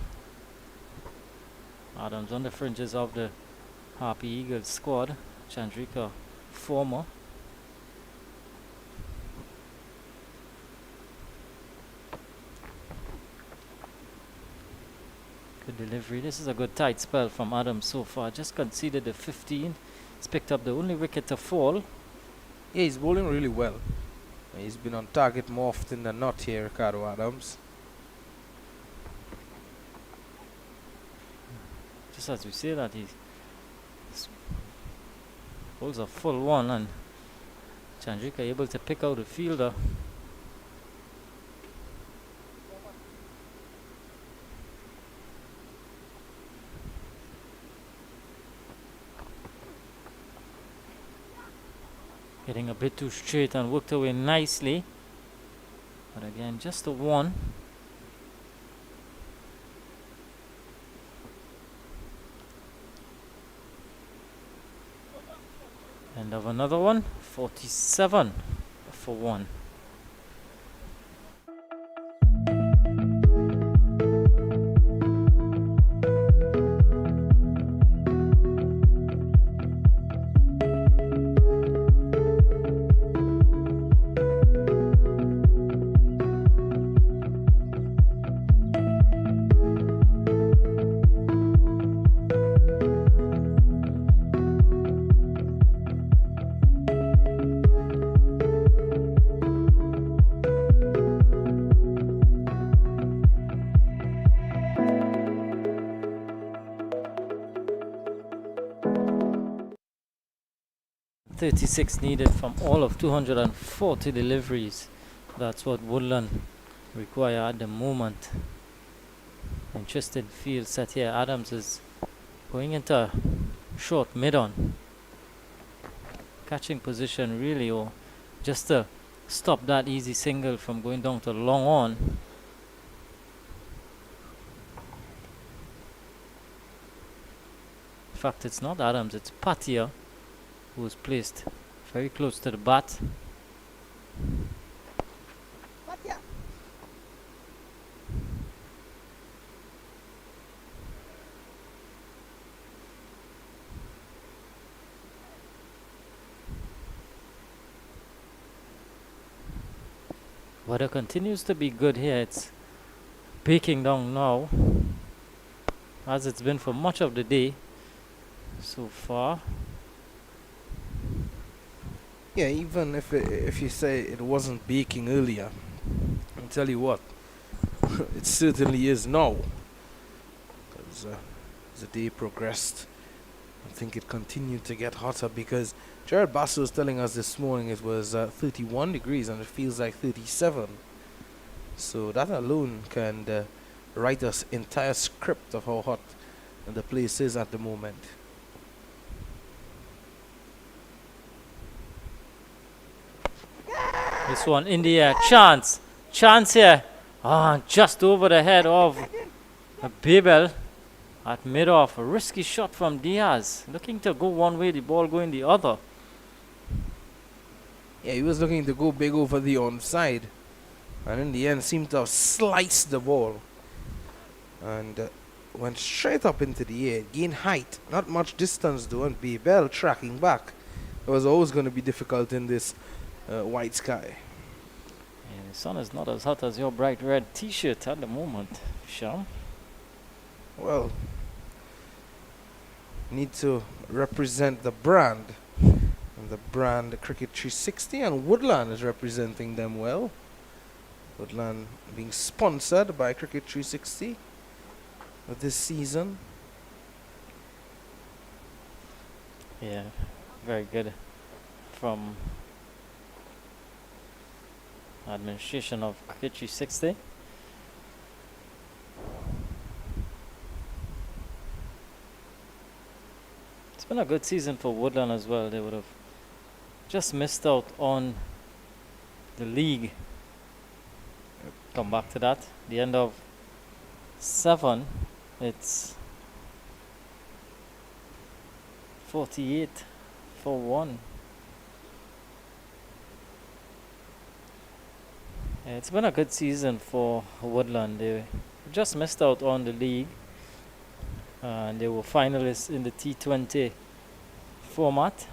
Adams on the fringes of the Harpy Eagles squad. Chandrika former. Good delivery. This is a good tight spell from Adams so far. Just conceded the 15. He's picked up the only wicket to fall. Yeah, he's bowling really well. He's been on target more often than not here, Ricardo Adams. Just as we say that, he holds a full one, and Chandrika able to pick out a fielder. Getting a bit too straight and worked away nicely. But again, just a one. End of another one. 47 for one. .36 needed from all of 240 deliveries. That's what Woodland require at the moment. Interesting field set here. Adams is going into short mid-on. Catching position really, or just to stop that easy single from going down to long on. In fact, it's not Adams, it's Patia, who is placed very close to the bat. Weather continues to be good here. It's baking down now, as it's been for much of the day so far. Yeah, even if you say it wasn't baking earlier, I'll tell you what, it certainly is now. Because as the day progressed, I think it continued to get hotter, because Jared Basso was telling us this morning it was 31 degrees and it feels like 37. So that alone can write us entire script of how hot the place is at the moment. This one in the air, chance here. Just over the head of Babel at mid-off. A risky shot from Diaz, looking to go one way, the ball going the other. Yeah, he was looking to go big over the onside, and in the end seemed to have sliced the ball and went straight up into the air, gained height, not much distance though, and Babel tracking back. It was always going to be difficult in this white sky. Yeah, the sun is not as hot as your bright red t-shirt at the moment, Sham. Well, need to represent the brand, and the brand Cricket 360, and Woodland is representing them well. Woodland being sponsored by Cricket 360 this season. Yeah, very good from administration of Cricket 360. It's been a good season for Woodland as well. They would have just missed out on the league. Come back to that. The end of 7, it's 48 for 1. Yeah, it's been a good season for Woodland. They just missed out on the league, and they were finalists in the T20 format,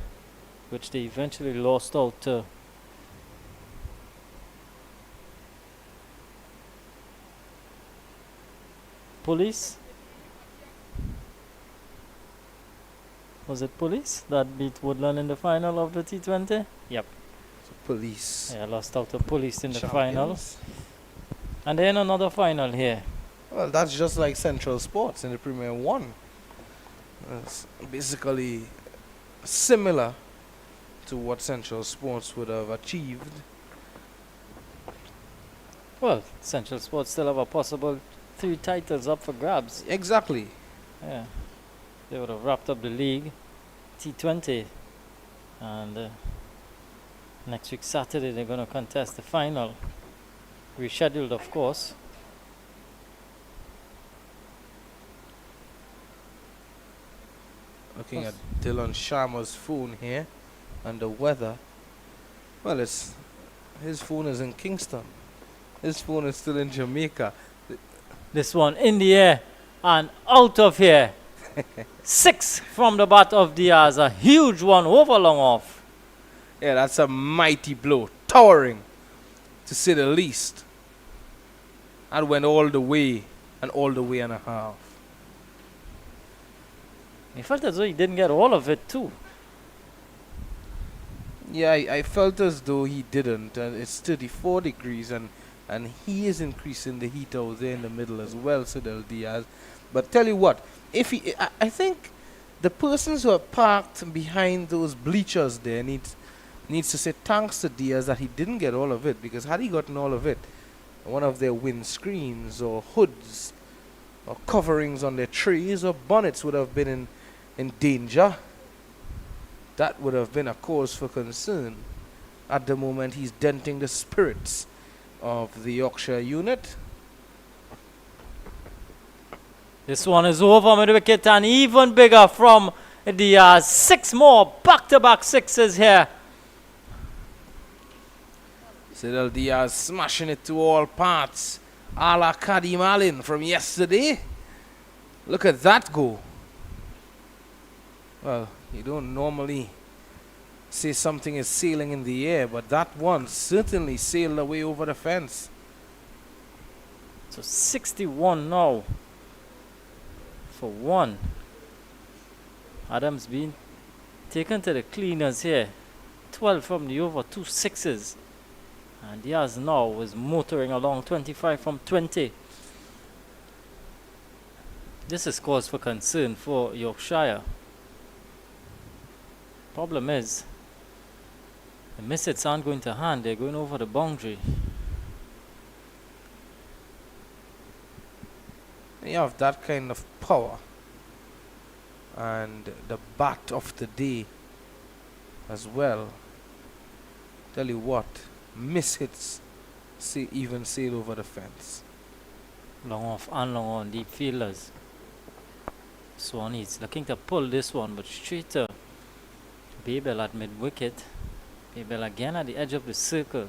which they eventually lost out to Police. Was it Police that beat Woodland in the final of the T20? Yep. Police. Yeah, lost out to Police in the final. Champions. And then another final here. Well, that's just like Central Sports in the Premier 1. It's basically similar to what Central Sports would have achieved. Well, Central Sports still have a possible 3 titles up for grabs. Exactly. Yeah. They would have wrapped up the league, T20, and next week Saturday they're going to contest the final. Rescheduled, of course. Looking at Dylan Sharma's phone here and the weather. Well, his phone is in Kingston. His phone is still in Jamaica. This one in the air and out of here. 6 from the bat of Diaz, a huge one over long off. Yeah, that's a mighty blow. Towering, to say the least. And went all the way and a half. He felt as though he didn't get all of it too. Yeah, I felt as though he didn't. And it's 34 degrees and he is increasing the heat out there in the middle as well, Sidel Diaz. But tell you what, I think the persons who are parked behind those bleachers there needs to say thanks to Diaz that he didn't get all of it, because had he gotten all of it, one of their windscreens or hoods or coverings on their trees or bonnets would have been in danger. That would have been a cause for concern. At the moment, he's denting the spirits of the Yorkshire unit. This one is over mid wicket and even bigger from Diaz. 6 more back-to-back sixes here. Sidel Diaz smashing it to all parts. A la Kadim Allen from yesterday. Look at that go. Well, you don't normally say something is sailing in the air, but that one certainly sailed away over the fence. So 61 now for 1. Adams being taken to the cleaners here. 12 from the over, 2 sixes. And Diaz now was motoring along, 25 from 20. This is cause for concern for Yorkshire. Problem is, the misses aren't going to hand, they're going over the boundary. You have that kind of power and the bat of the day as well. Tell you what, miss hits even sail over the fence. Long off and long on, deep fielders. Swanee's looking to pull this one, but straight to Babel at mid wicket. Babel again at the edge of the circle.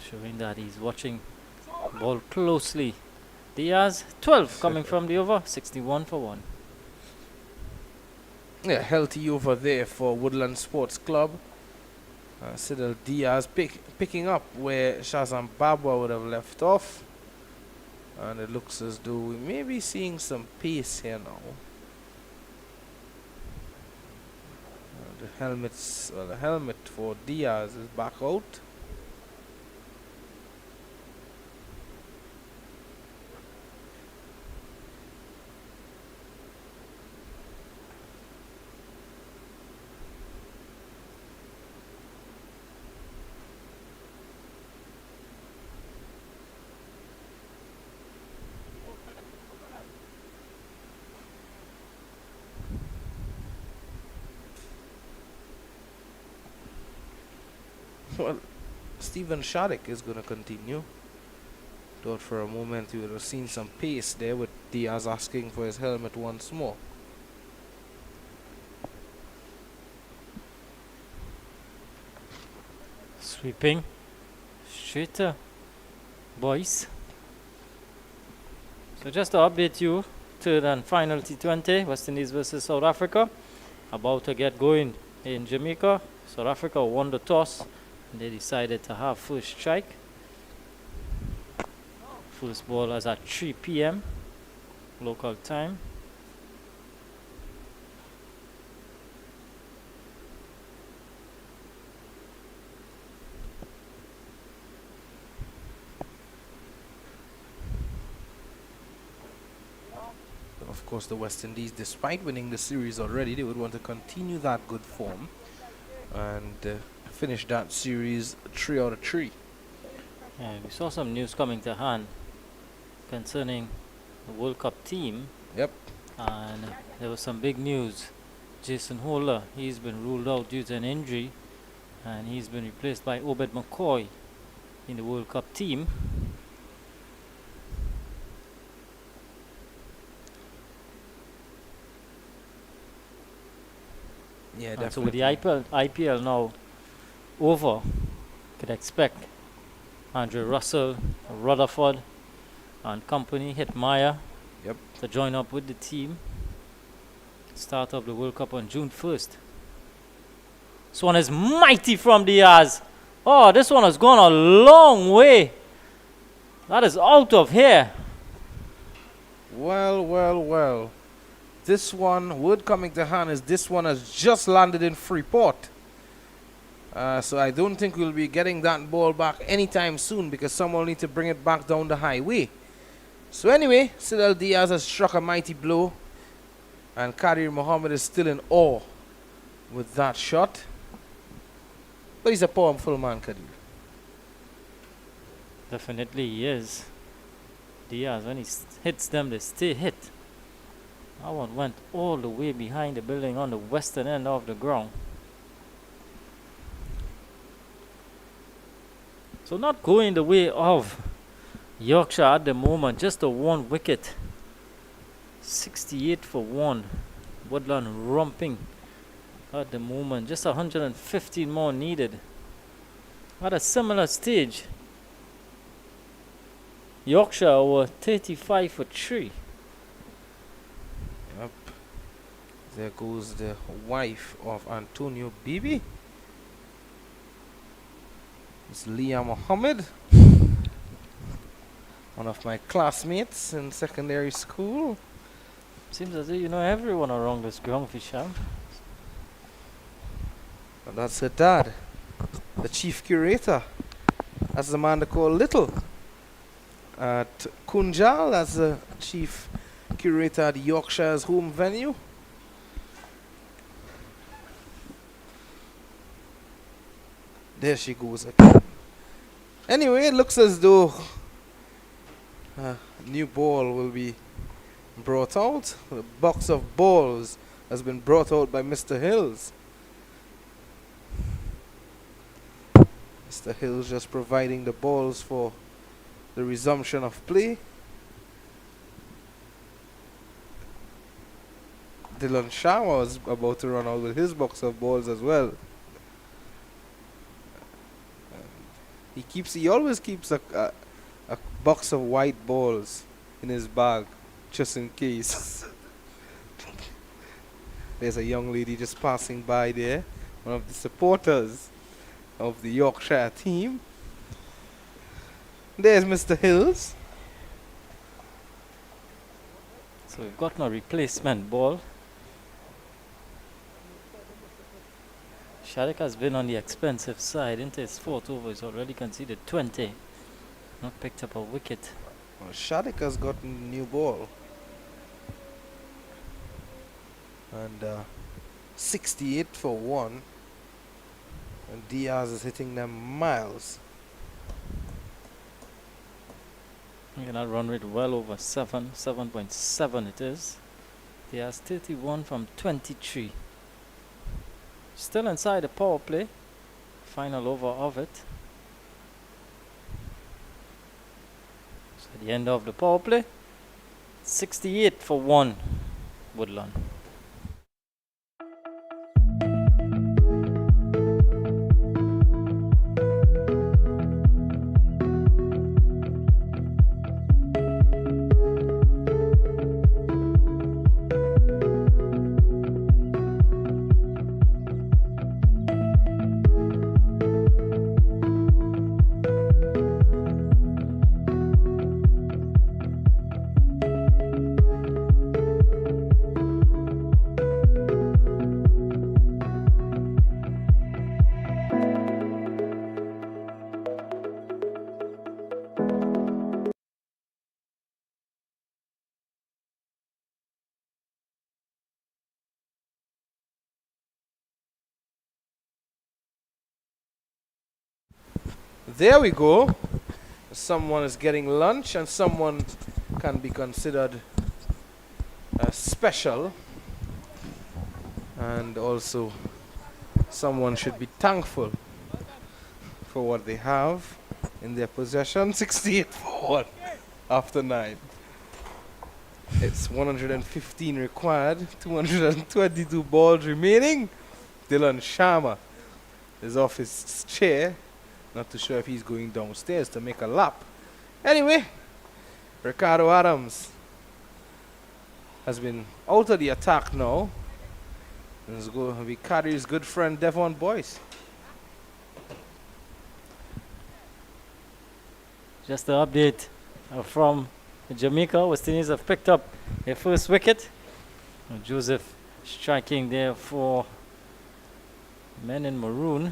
Showing that he's watching the ball closely. Diaz, 12 coming from the over, 61 for 1. Yeah, healthy over there for Woodland Sports Club. Sidel Diaz picking up where Shazam Babwa would have left off. And it looks as though we may be seeing some pace here now. The helmet for Diaz is back out. Well, Stephen Sharrock is going to continue. Thought for a moment you would have seen some pace there with Diaz asking for his helmet once more. Sweeping. Straight to boys. So just to update you, third and final T20, West Indies versus South Africa. About to get going in Jamaica. South Africa won the toss and they decided to have first strike. First ball is at 3 p.m. local time. Of course, the West Indies, despite winning the series already, they would want to continue that good form and finish that series 3 out of 3. Yeah, we saw some news coming to hand concerning the World Cup team. Yep. And there was some big news. Jason Holder, he's been ruled out due to an injury, and he's been replaced by Obed McCoy in the World Cup team. Yeah, And so with definitely. the IPL now over, could expect Andrew Russell, Rutherford, and company, Hitmaya, Yep. to join up with the team. Start of the World Cup on June 1st. This one is mighty from Diaz. Oh, this one has gone a long way. That is out of here. Well, well, well. This one, word coming to hand is this one has just landed in Freeport. So I don't think we'll be getting that ball back anytime soon because someone will need to bring it back down the highway. So anyway, Sidel Diaz has struck a mighty blow. And Kadir Mohammed is still in awe with that shot. But he's a powerful man, Kadir. Definitely he is. Diaz, when he hits them, they stay hit. That one went all the way behind the building on the western end of the ground. So not going the way of Yorkshire at the moment, just a 1 wicket. 68 for 1. Woodland romping at the moment. Just 115 more needed. At a similar stage, Yorkshire were 35 for 3. Yep. There goes the wife of Antonio Bibi. It's Leah Mohammed. One of my classmates in secondary school. Seems as if you know everyone around this ground, Fisham. And that's her dad, the chief curator. That's the man they call Little. At Kunjal, that's the chief curator at Yorkshire's home venue. There she goes again. Anyway, it looks as though a new ball will be brought out. A box of balls has been brought out by Mr. Hills. Mr. Hills just providing the balls for the resumption of play. Dylan Shah was about to run out with his box of balls as well. He always keeps a box of white balls in his bag just in case. There's a young lady just passing by there, one of the supporters of the Yorkshire team. There's Mr. Hills. So we've got no replacement ball. Sharik has been on the expensive side. Into his 4th over, he's already conceded 20. Not picked up a wicket. Well, Shadik has gotten a new ball. And 68 for 1. And Diaz is hitting them miles. Look at that run rate well over 7.7 it is. He has 31 from 23. Still inside the power play. Final over of it. At the end of the power play, 68 for 1, Woodland. There we go. Someone is getting lunch and someone can be considered special. And also someone should be thankful for what they have in their possession. 68 for 1 after 9. It's 115 required, 222 balls remaining. Dylan Sharma is off his chair. Not too sure if he's going downstairs to make a lap. Anyway, Ricardo Adams has been out of the attack now. And it's going to be Carrier's good friend Devon Boyce. Just the update from Jamaica. West Indies have picked up their first wicket. Joseph striking there for men in maroon.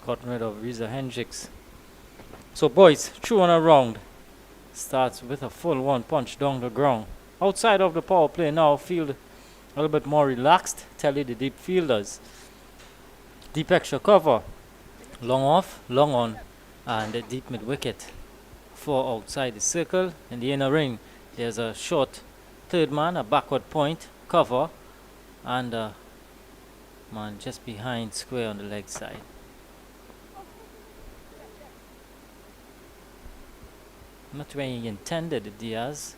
Got rid of Reza Hendricks. So boys, through on a round. Starts with a full one punch down the ground. Outside of the power play now, field a little bit more relaxed. Tell you the deep fielders. Deep extra cover. Long off, long on. And a deep mid wicket. 4 outside the circle. In the inner ring, there's a short third man, a backward point, cover. And a man just behind square on the leg side. Not where he intended Diaz.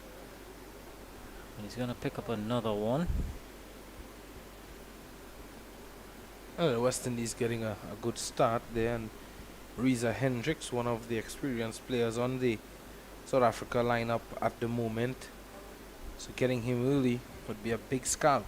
He's going to pick up another one. The West Indies getting a good start there. And Reza Hendricks, one of the experienced players on the South Africa lineup at the moment. So getting him early would be a big scalp.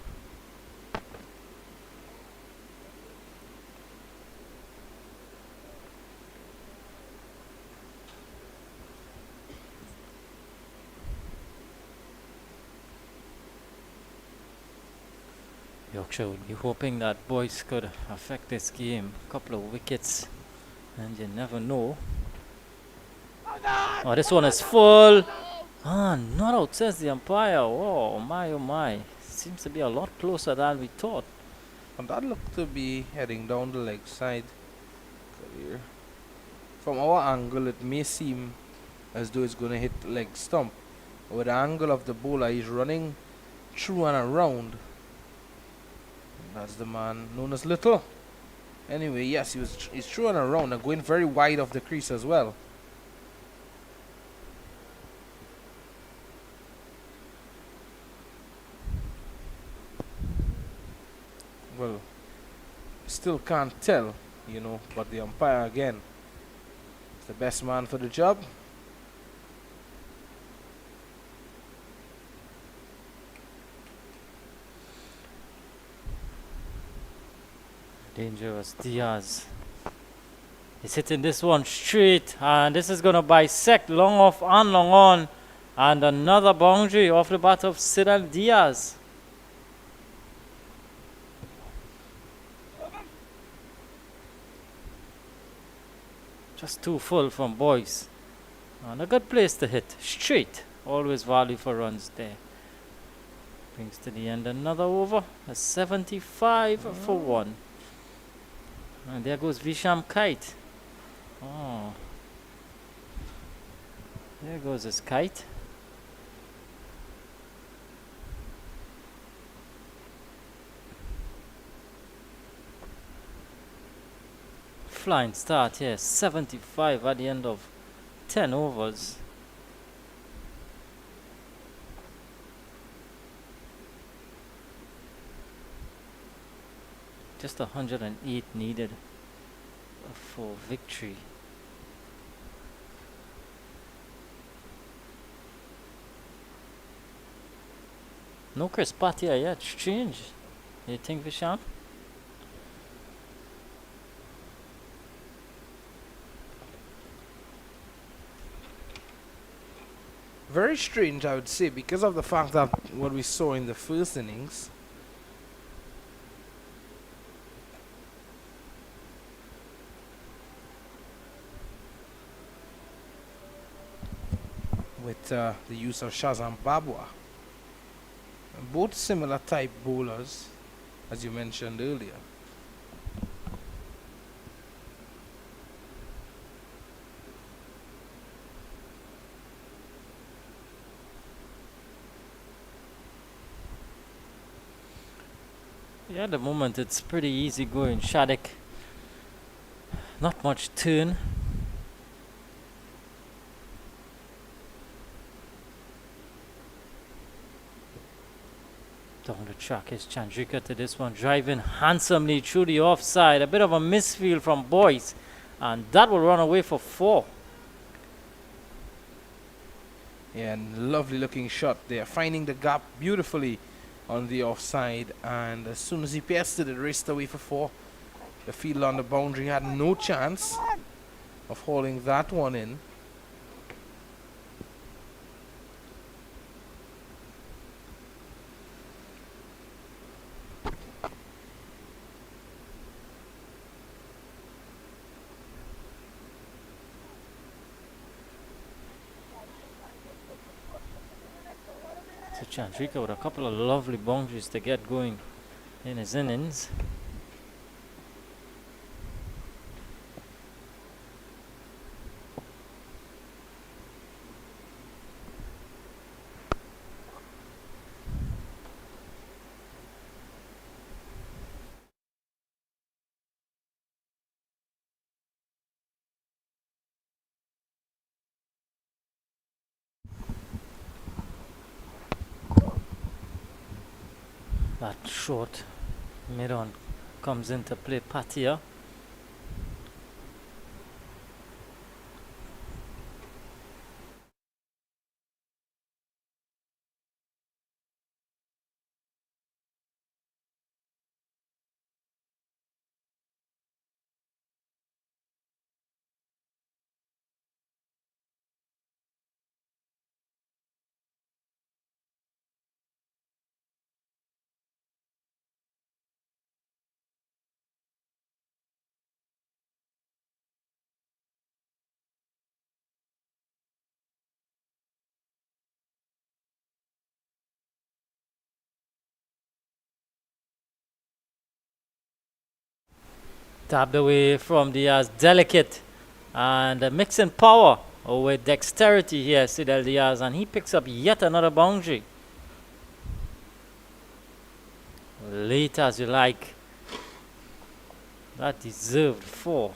Yorkshire would be hoping that Boyce could affect this game. Couple of wickets, and you never know. Oh, this one is full. Ah, not out, says the umpire. Oh my. Seems to be a lot closer than we thought. And that looked to be heading down the leg side. Career. From our angle, it may seem as though it's going to hit leg stump. With the angle of the bowler, he's running through and around. That's the man known as Little. Anyway, yes, he's through and around and going very wide of the crease as well. Well, still can't tell, you know, but the umpire again is the best man for the job. Dangerous Diaz. He's hitting this one straight, and this is going to bisect long off and long on. And another boundary off the bat of Cyril Diaz. Just too full from Boyce. And a good place to hit. Straight. Always value for runs there. Brings to the end another over. A 75 for 1. And there goes Visham Kite. Oh. There goes his kite. flying start here. 75 at the end of 10 overs. Just 108 needed for victory. No Chris Bhatia yet. Strange. You think, Vishal? Very strange, I would say, because of the fact that what we saw in the first innings. With the use of Shazam Babwa. Both similar type bowlers, as you mentioned earlier. Yeah, at the moment it's pretty easy going. Shattuck, not much turn. Down the track is Chandrika to this one, driving handsomely through the offside. A bit of a misfield from Boyce, and that will run away for 4. Yeah, and lovely looking shot there, finding the gap beautifully on the offside, and as soon as he pierced it, it raced away for 4. The fielder on the boundary had no chance of hauling that one in. So Chandrika with a couple of lovely boundaries to get going in his innings. That short mid-on comes into play. Patia. Tapped away from Diaz, delicate and mixing power with dexterity here, Sidel Diaz, and he picks up yet another boundary. Late as you like. That deserved 4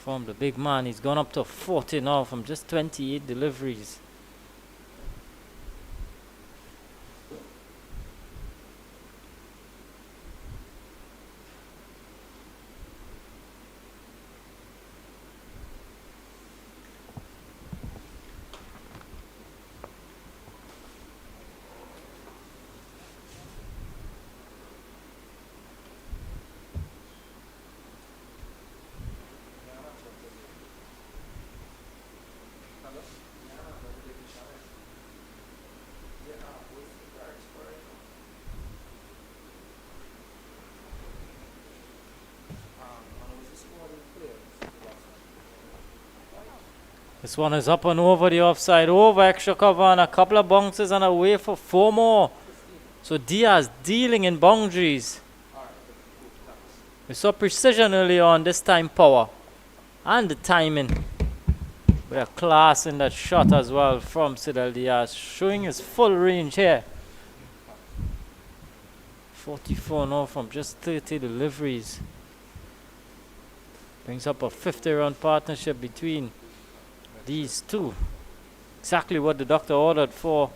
from the big man. He's gone up to 40 now from just 28 deliveries. This one is up and over the offside, over extra cover and a couple of bounces and away for 4 more. So Diaz dealing in boundaries. We saw precision early on, this time power. And the timing. With a class in that shot as well from Sidel Diaz, showing his full range here. 44 now from just 30 deliveries. Brings up a 50-run partnership between these two. Exactly what the doctor ordered for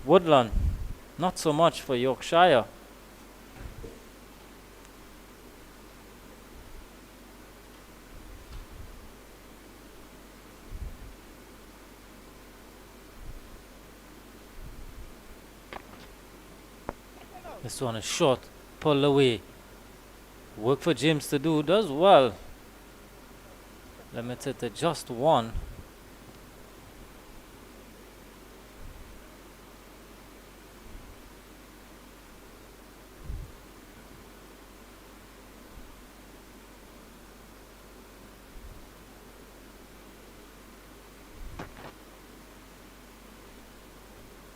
Woodland. Not so much for Yorkshire. This one is short. Pull away. Work for James to do. Does well. Limited to just one.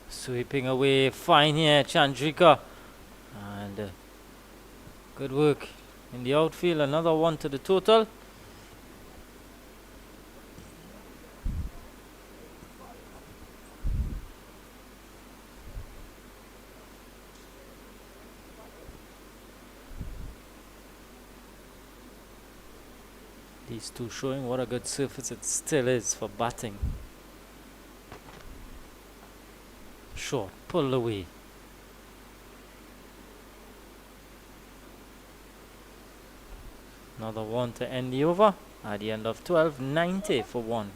Sweeping away, fine here, Chandrika. And good work in the outfield, another one to the total. These two showing what a good surface it still is for batting. Short, pull away. Another one to end the over at the end of 12, 90 for one.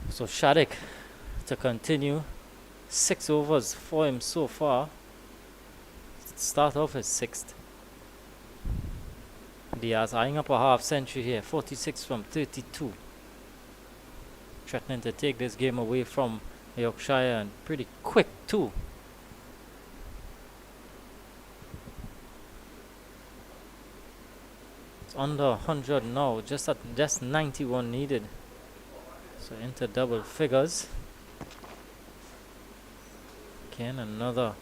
So Shadik to continue. 6 overs for him so far. Start off his 6th. Diaz eyeing up a half century here. 46 from 32. Threatening to take this game away from Yorkshire, and pretty quick too. It's under 100 now. Just 91 needed. So into double figures. Again, another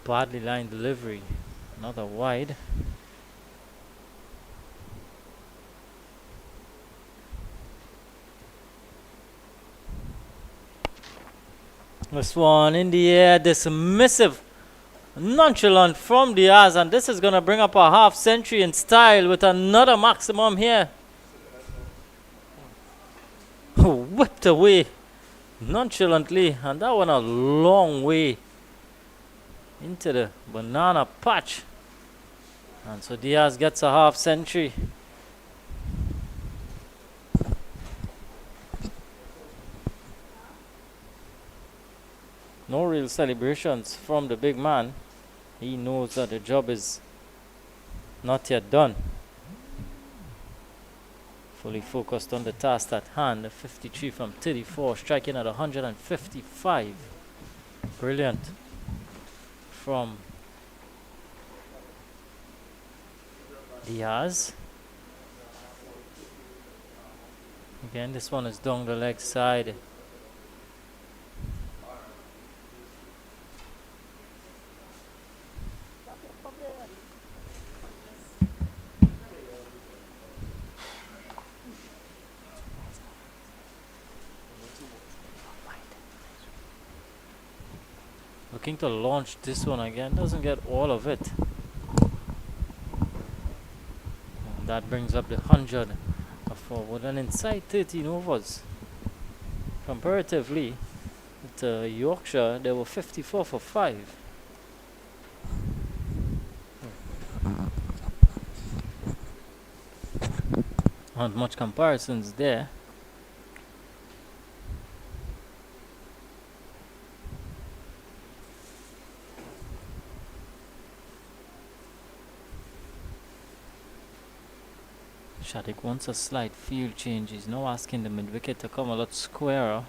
badly lined delivery. Another wide. This one in the air, dismissive, nonchalant from Diaz, and this is going to bring up a half century in style with another maximum here. Whipped away nonchalantly, and that went a long way into the banana patch. And so Diaz gets a half century. No real celebrations from the big man. He knows that the job is not yet done. Fully focused on the task at hand. 53 from 34, striking at 155. Brilliant from Diaz. Again, this one is down the leg side. Looking to launch this one again, doesn't get all of it. And that brings up the 100 for Woodland inside 13 overs. Comparatively to Yorkshire, they were 54 for 5. Not much comparisons there. Shattuck wants a slight field change. He's now asking the mid-wicket to come a lot squarer.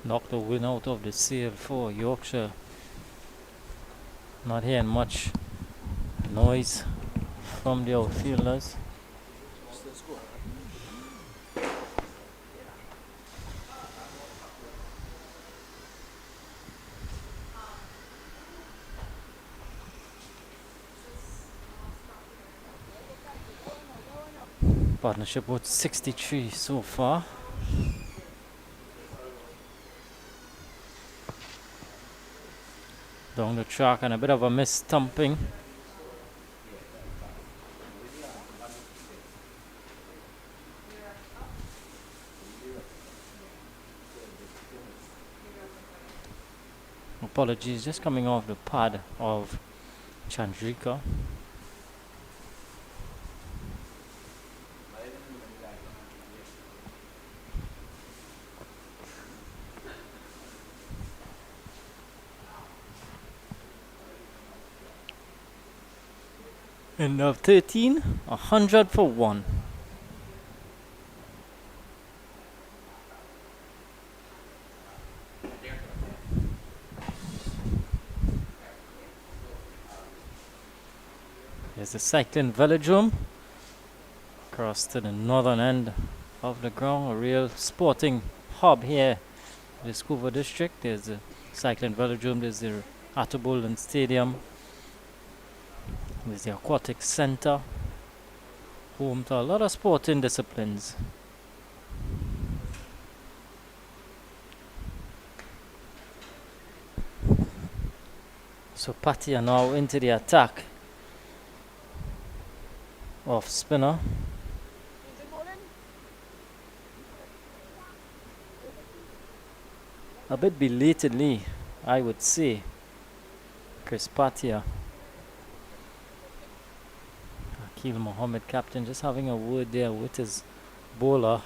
Knocked the win out of the sail for Yorkshire. Not hearing much noise from the outfielders. Partnership with 63 so far. Down the track and a bit of a miss stumping. Apologies, just coming off the pad of Chandrika. End of 13, 100 for 1. There's the cycling velodrome across to the northern end of the ground, a real sporting hub here in the Scoover district. There's the cycling velodrome, there's the Woodland Stadium. There's the aquatic center, home to a lot of sporting disciplines. So Patty are now into the attack of spinner. A bit belatedly, I would say, Chris Patia. Akil Mohammed, captain, just having a word there with his bowler.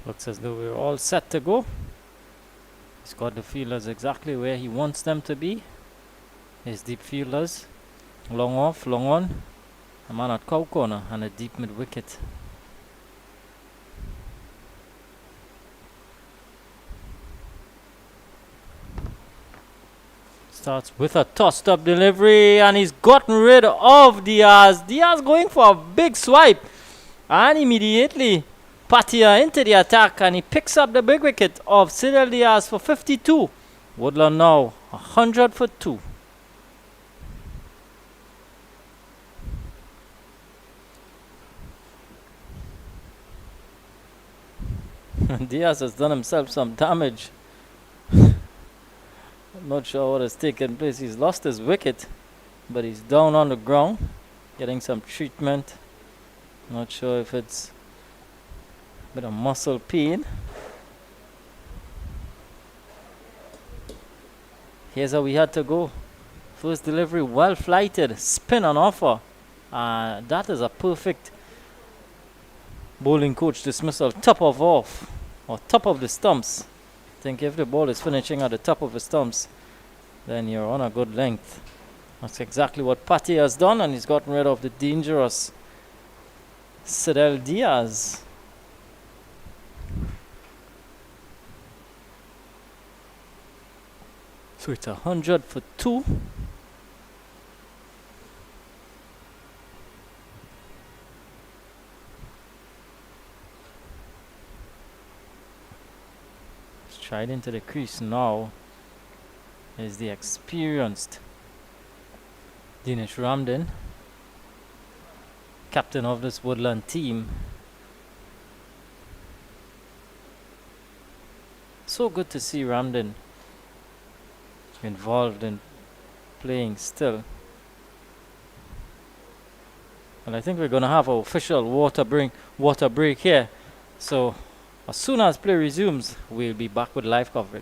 Looks as though we're all set to go. He's got the fielders exactly where he wants them to be. His deep fielders, long off, long on, a man at cow corner and a deep mid wicket. Starts with a tossed up delivery and he's gotten rid of Diaz. Diaz going for a big swipe and immediately Patia into the attack and he picks up the big wicket of Cyril Diaz for 52. Woodland now 100 for 2. Diaz has done himself some damage. I'm not sure what has taken place. He's lost his wicket, but he's down on the ground, getting some treatment. Not sure if it's a bit of muscle pain. Here's how we had to go. First delivery, well flighted, spin on offer. That is a perfect bowling coach dismissal. Top of off, or top of the stumps. I think if the ball is finishing at the top of the stumps, then you're on a good length. That's exactly what Patty has done, and he's gotten rid of the dangerous Cyril Diaz. So it's 100 for 2. Stride into the crease now is the experienced Dinesh Ramden, captain of this Woodland team. So good to see Ramden involved in playing still. And I think we're going to have an official water break here. So as soon as play resumes, we'll be back with live coverage.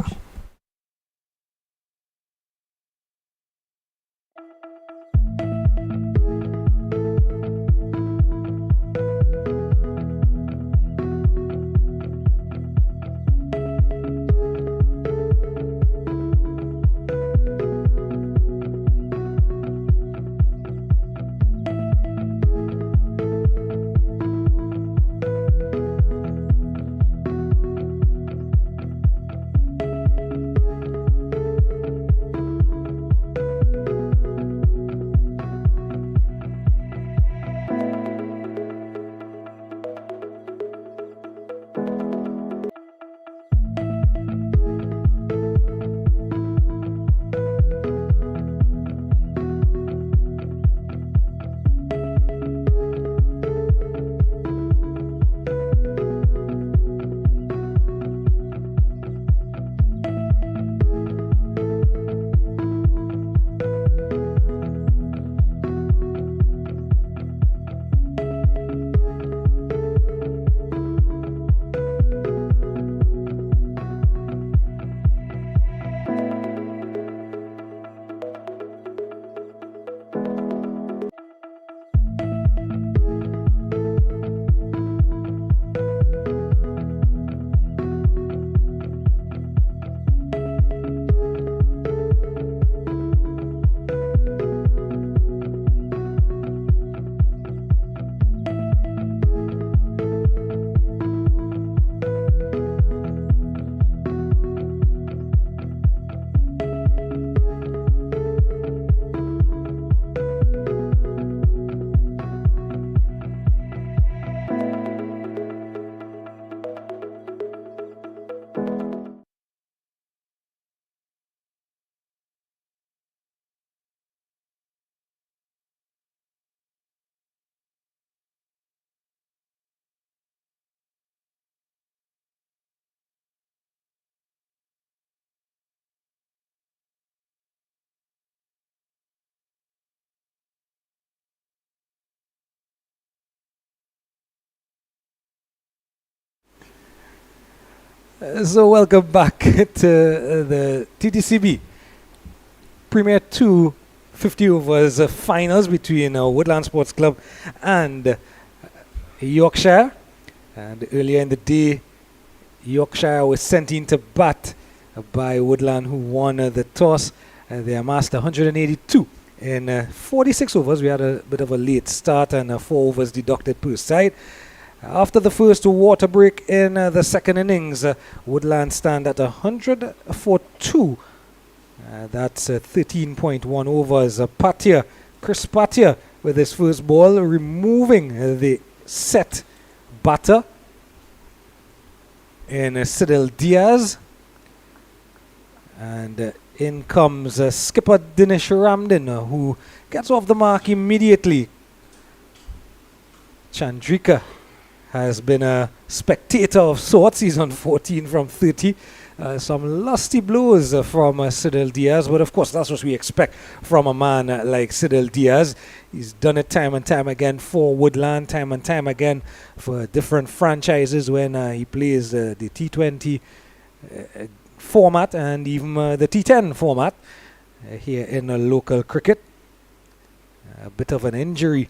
So welcome back to the TTCB Premier 2 50 overs finals between Woodland Sports Club and Yorkshire. And earlier in the day, Yorkshire was sent into bat by Woodland, who won the toss. They amassed 182 in 46 overs. We had a bit of a late start and 4 overs deducted per side. After the first water break in the second innings, Woodland stand at 100 for 2. That's 13.1 overs. Chris Patia with his first ball, removing the set batter in Sidil Diaz. And in comes skipper Dinesh Ramden, who gets off the mark immediately. Chandrika has been a spectator of sorts. He's on 14 from 30. Some lusty blows from Sidil Diaz, but of course that's what we expect from a man like Sidil Diaz. He's done it time and time again for Woodland, time and time again for different franchises when he plays the T20 format and even the T10 format here in local cricket. A bit of an injury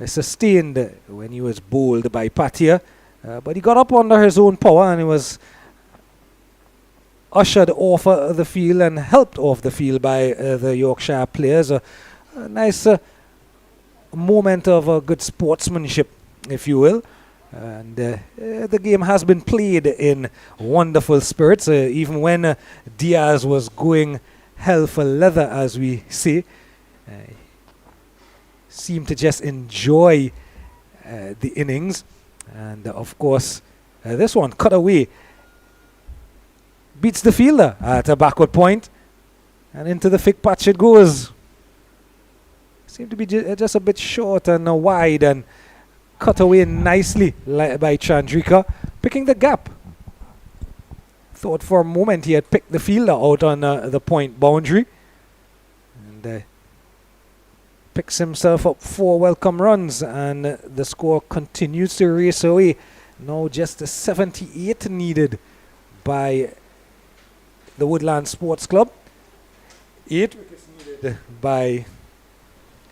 sustained when he was bowled by Patia, but he got up under his own power and he was ushered off the field and helped off the field by the Yorkshire players. A nice moment of good sportsmanship, if you will. And the game has been played in wonderful spirits, even when Diaz was going hell for leather, as we say. Seemed to just enjoy the innings. And of course, this one cut away beats the fielder at a backward point, and into the thick patch it goes. Seemed to be just a bit short and wide, and cut away nicely by Chandrika, picking the gap. Thought for a moment he had picked the fielder out on the point boundary, and picks himself up 4 welcome runs, and the score continues to race away. Now just a 78 needed by the Woodland Sports Club. 8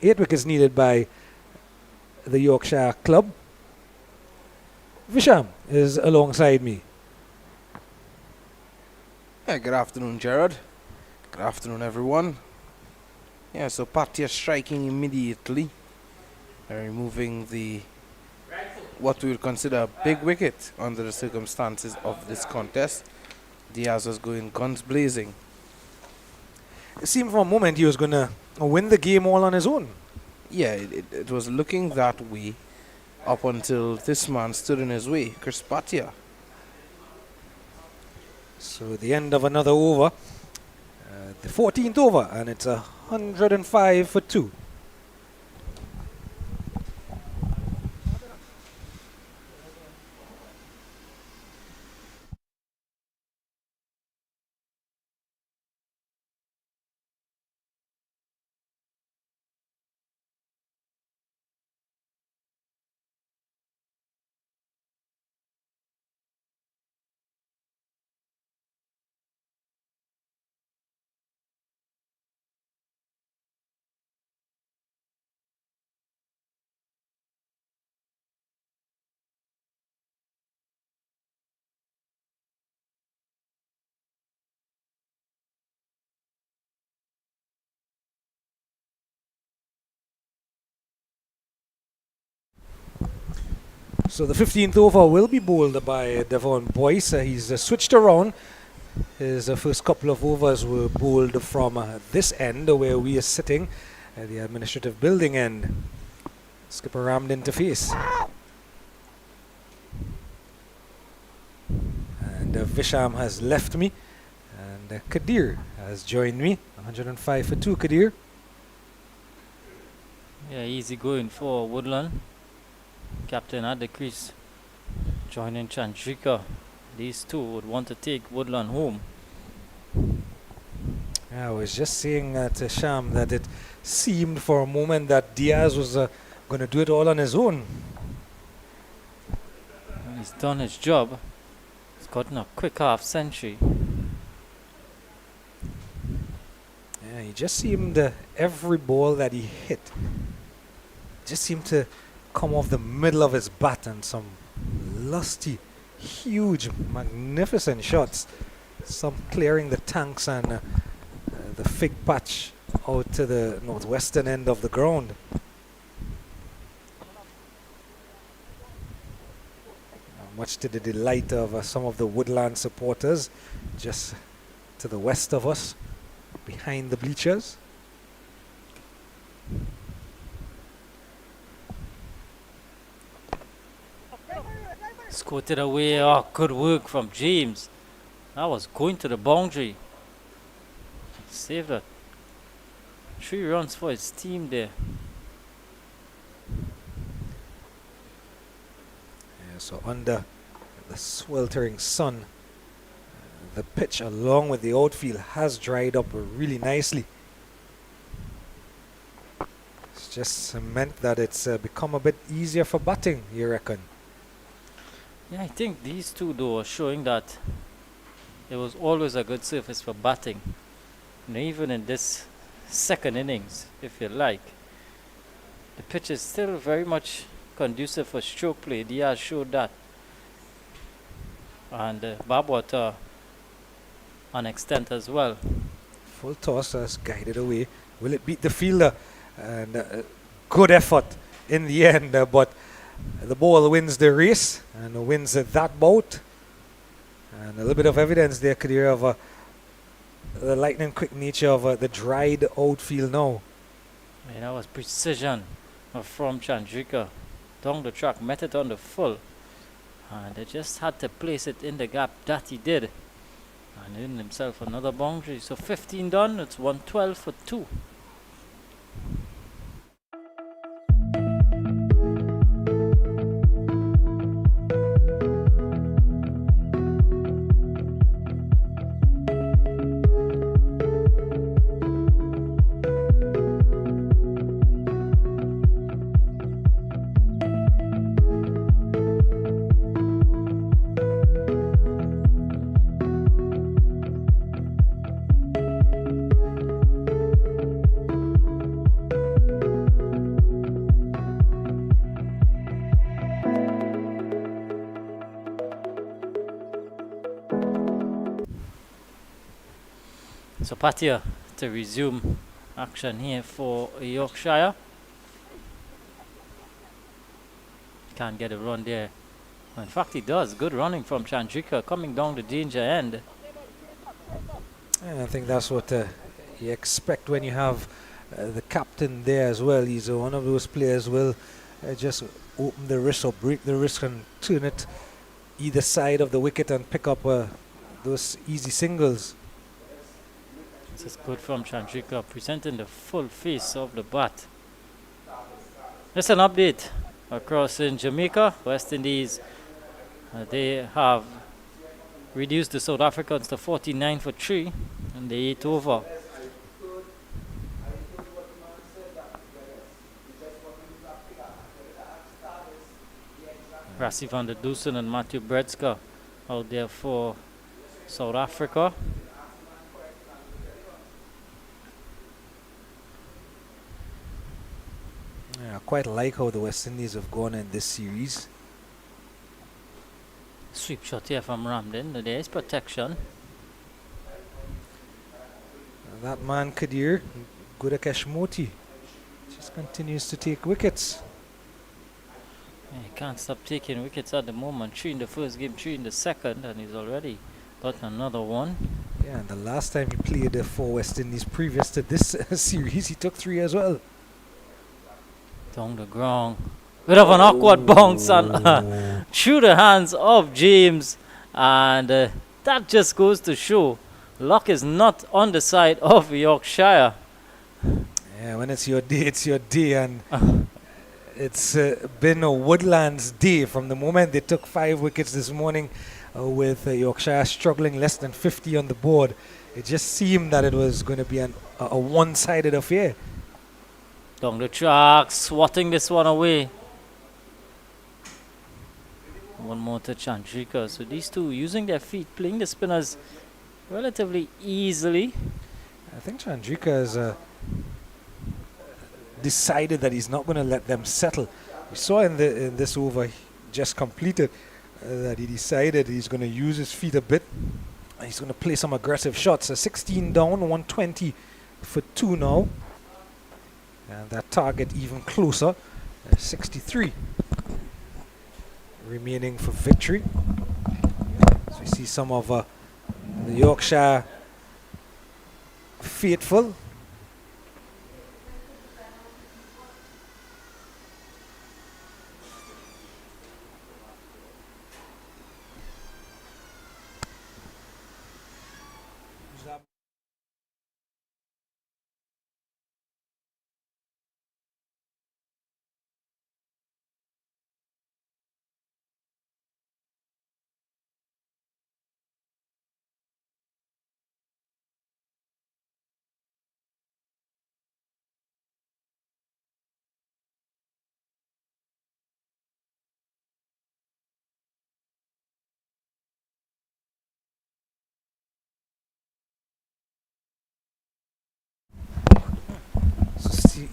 wickets needed by the Yorkshire club. Visham is alongside me. Yeah, good afternoon, Gerard. Good afternoon, everyone. Yeah, so Patia striking immediately, removing what we would consider a big wicket under the circumstances of this contest. Diaz was going guns blazing. It seemed for a moment he was going to win the game all on his own. Yeah, it was looking that way up until this man stood in his way, Chris Patia. So the end of another over, the 14th over, and it's 105 for 2. So the 15th over will be bowled by Devon Boyce. He's switched around. His first couple of overs were bowled from this end where we are sitting at the administrative building end. Skipper rammed into face. And Visham has left me. And Kadir has joined me. 105 for 2, Kadir. Yeah, easy going for Woodland. Captain at the crease, joining Chandrika. These two would want to take Woodland home. Yeah, I was just saying to Sham that it seemed for a moment that Diaz was going to do it all on his own. And he's done his job. He's gotten a quick half century. Yeah, he just seemed every ball that he hit just seemed to come off the middle of his bat, and some lusty, huge, magnificent shots. Some clearing the tanks and the fig patch out to the northwestern end of the ground. Much to the delight of some of the Woodland supporters just to the west of us, behind the bleachers. Squirted away. Oh, good work from James. That was going to the boundary. Saved it. 3 runs for his team there. Yeah, so under the sweltering sun, the pitch along with the outfield has dried up really nicely. It's just meant that it's become a bit easier for batting, you reckon? Yeah, I think these two though are showing that it was always a good surface for batting. You know, even in this second innings, if you like, the pitch is still very much conducive for stroke play. Diaz showed that. And Babwata on extent as well. Full toss has guided away. Will it beat the fielder? And good effort in the end, but the ball wins the race and wins that bout. And a little bit of evidence there, Kadir, of the lightning quick nature of the dried outfield now. And that was precision from Chandrika. Down the track, met it on the full. And they just had to place it in the gap that he did. And in himself another boundary. So 15 done. It's 112 for 2. So Patia to resume action here for Yorkshire. Can't get a run there. In fact, he does. Good running from Chandrika coming down the danger end. And I think that's what you expect when you have the captain there as well. He's one of those players will just open the wrist or break the wrist and turn it either side of the wicket and pick up those easy singles. This is good from Chandrika, presenting the full face of the bat. Just an update across in Jamaica. West Indies, they have reduced the South Africans to 49 for 3 in the 8th over. Rassi van der Dusen and Matthew Bredska out there for South Africa. I quite like how the West Indies have gone in this series. Sweep shot here from Ramden. There is protection. That man Kadir, Gudakesh Moti, just continues to take wickets. Yeah, he can't stop taking wickets at the moment. 3 in the first game, 3 in the second, and he's already got another one. Yeah, and the last time he played for West Indies previous to this series, he took 3 as well. Down the ground. Bit of an awkward bounce and through the hands of James. And that just goes to show luck is not on the side of Yorkshire. Yeah, when it's your day, it's your day. And it's been a Woodland's day from the moment they took 5 wickets this morning with Yorkshire struggling less than 50 on the board. It just seemed that it was going to be a one-sided affair. Down the track, swatting this one away. One more to Chandrika. So these two using their feet, playing the spinners relatively easily. I think Chandrika has decided that he's not going to let them settle. We saw in this over just completed that he decided he's going to use his feet a bit. And he's going to play some aggressive shots. 16 down, 120 for 2 now. And that target even closer, 63 remaining for victory. So we see some of the Yorkshire faithful.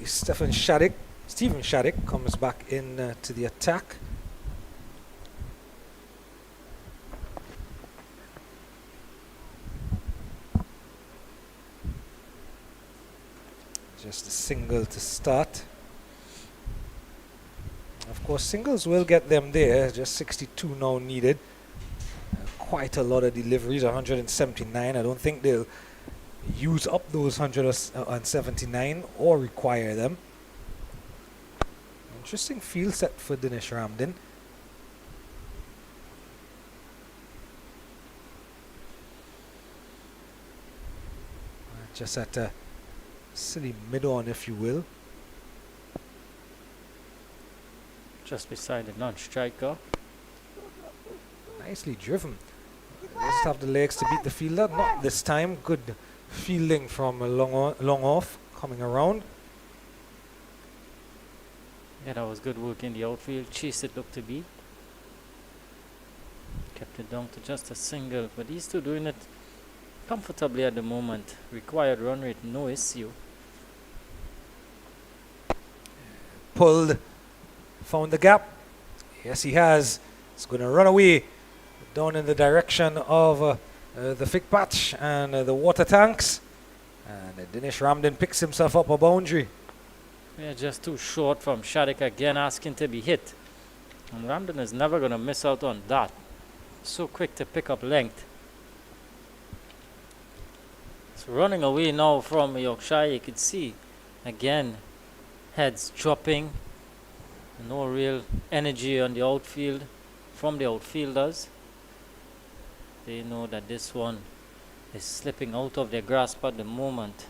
Stephen Shattuck comes back in to the attack. Just a single to start. Of course, singles will get them there. Just 62 now needed. Quite a lot of deliveries, 179. I don't think they'll use up those 179 or require them. Interesting field set for Dinesh Ramden. just at a silly mid-on, if you will. Just beside the non-striker. Nicely driven. Just have the legs to beat the fielder. Not this time. Good fielding from a long off, coming around. Yeah, that was good work in the outfield. Chase it looked to be. Kept it down to just a single. But these two doing it comfortably at the moment. Required run rate, no issue. Pulled. Found the gap. Yes, he has. It's going to run away down in the direction of the thick patch and the water tanks. And Dinesh Ramden picks himself up a boundary. Yeah, just too short from Shadik again, asking to be hit. And Ramden is never going to miss out on that. So quick to pick up length. It's running away now from Yorkshire. You could see again heads dropping. No real energy on the outfield from the outfielders. They know that this one is slipping out of their grasp at the moment.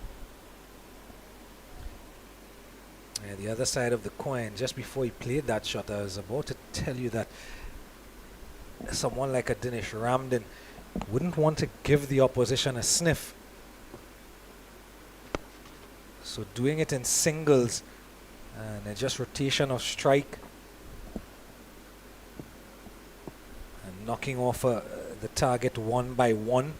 Yeah, the other side of the coin, just before he played that shot, I was about to tell you that someone like a Dinesh Ramden wouldn't want to give the opposition a sniff. So doing it in singles and just rotation of strike and knocking off the target one by one.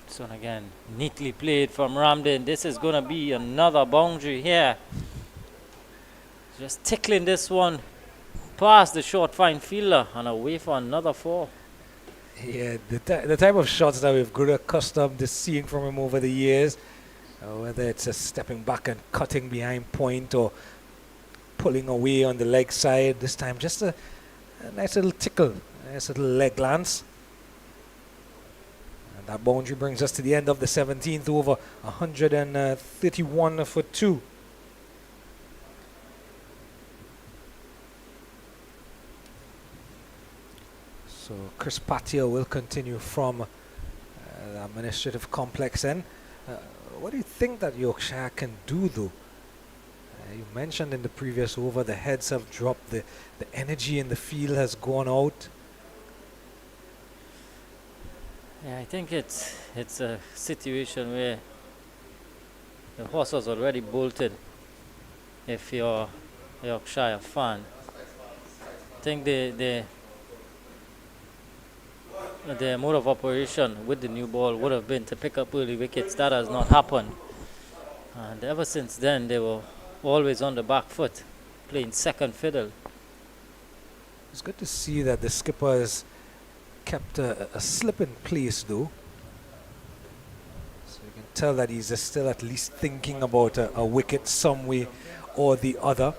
So again, neatly played from Ramden. This is going to be another boundary here. Just tickling this one past the short fine fielder and away for another 4. Yeah, the type of shots that we've grown accustomed to seeing from him over the years, whether it's a stepping back and cutting behind point or pulling away on the leg side. This time just a nice little tickle, a nice little leg glance. And that boundary brings us to the end of the 17th over, 131 for 2. So Chris Patia will continue from the administrative complex end. What do you think that Yorkshire can do though? You mentioned in the previous over the heads have dropped, the energy in the field has gone out. Yeah, I think it's a situation where the horse was already bolted. If you're a Yorkshire fan, I think their mode of operation with the new ball would have been to pick up early wickets. That has not happened, and ever since then they were always on the back foot, playing second fiddle. It's good to see that the skipper has kept a slip in place though. So you can tell that he's still at least thinking about a wicket some way or the other.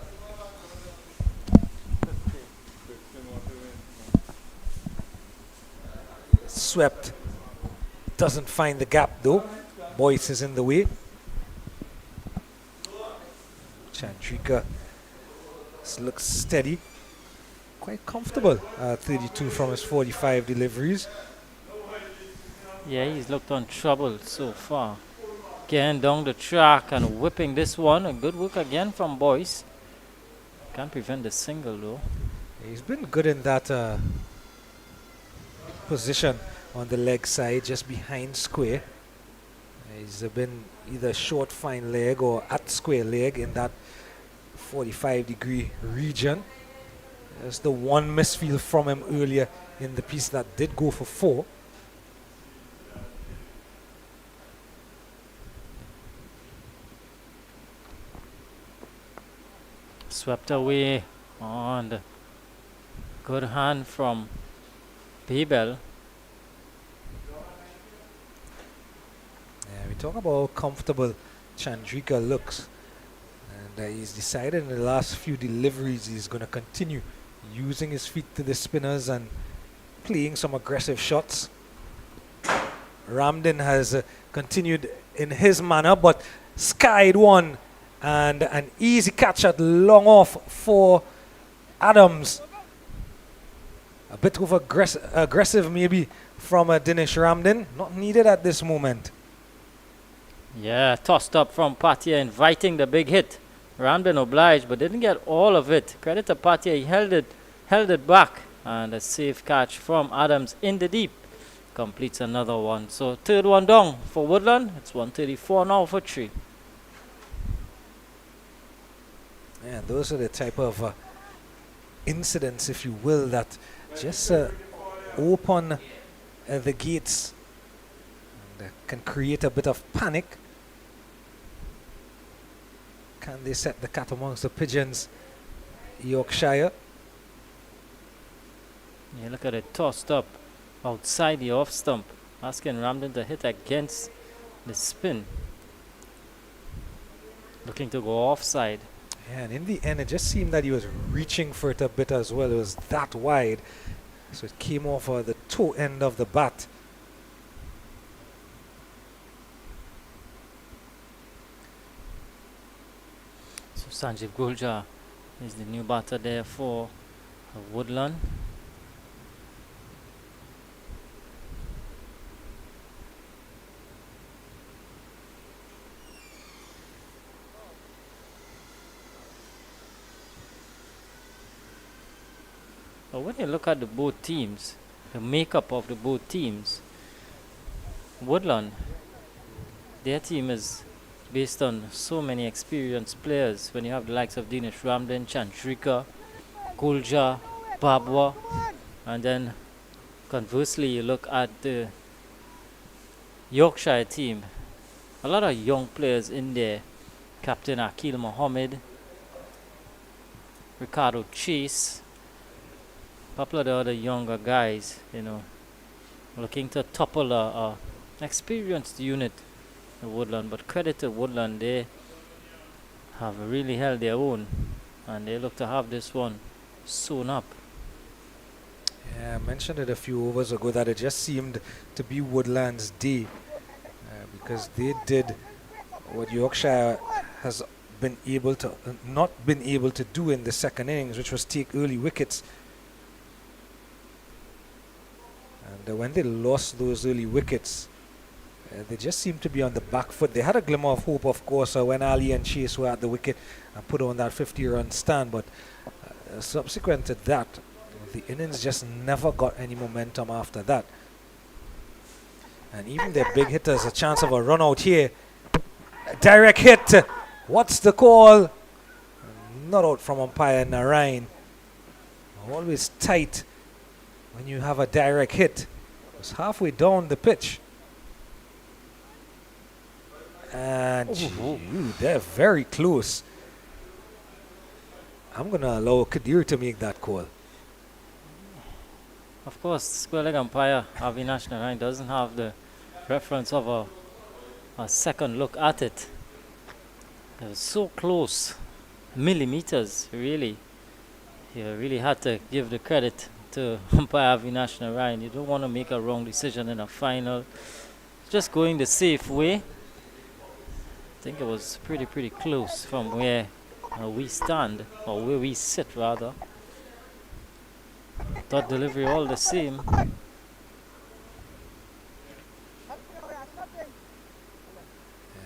Swept. Doesn't find the gap though. Boyce is in the way. Chandrika looks steady. Quite comfortable. 32 from his 45 deliveries. Yeah, he's looked untroubled so far. Getting down the track and whipping this one. A good work again from Boyce. Can't prevent the single though. He's been good in that position on the leg side, just behind square. He's been either short fine leg or at square leg in that 45-degree region. There's the one misfield from him earlier in the piece that did go for 4. Swept away on the good hand from Babel. Yeah, we talk about how comfortable Chandrika looks. And he's decided in the last few deliveries he's going to continue using his feet to the spinners and playing some aggressive shots. Ramden has continued in his manner, but skied one and an easy catch at long off for Adams. A bit of aggressive maybe from Dinesh Ramdin. Not needed at this moment. Yeah, tossed up from Patia, inviting the big hit. Ramdin obliged, but didn't get all of it. Credit to Patia, he held it back. And a safe catch from Adams in the deep. Completes another one. So third one down for Woodland. It's 134 now for 3. And those are the type of incidents, if you will, that just open the gates and can create a bit of panic. Can they set the cat amongst the pigeons, Yorkshire? Yeah, look at it, tossed up outside the off stump, asking Ramdin to hit against the spin. Looking to go offside. Yeah, and in the end, it just seemed that he was reaching for it a bit as well. It was that wide, so it came off the toe end of the bat. So Sanjeev Guljar is the new batter there for Woodland. But when you look at the both teams, the makeup of the both teams, Woodland, their team is based on so many experienced players. When you have the likes of Dinesh Ramdin, Chandrika, Guljar, Babwa, and then conversely you look at the Yorkshire team, a lot of young players in there. Captain Akil Mohammed, Ricardo Chase, a couple of the other younger guys, looking to topple a experienced unit in Woodland. But credit to Woodland, they have really held their own, and they look to have this one sewn up. Yeah, I mentioned it a few overs ago that it just seemed to be Woodland's day because they did what Yorkshire has been able to not been able to do in the second innings, which was take early wickets. And when they lost those early wickets, they just seemed to be on the back foot. They had a glimmer of hope, of course, when Ali and Chase were at the wicket and put on that 50-run stand. But subsequent to that, the innings just never got any momentum after that. And even their big hitters, a chance of a run out here. A direct hit. What's the call? Not out from umpire Narayan. Always tight when you have a direct hit. It's halfway down the pitch. And they're very close. I'm going to allow Kadir to make that call. Of course, square leg umpire Avinash Narayan doesn't have the reference of a second look at it. It was so close, millimeters, really. You really had to give the credit to umpire Avinash Narayan. You don't want to make a wrong decision in a final. Just going the safe way. I think it was pretty close from where we stand, or where we sit rather. Thought delivery all the same.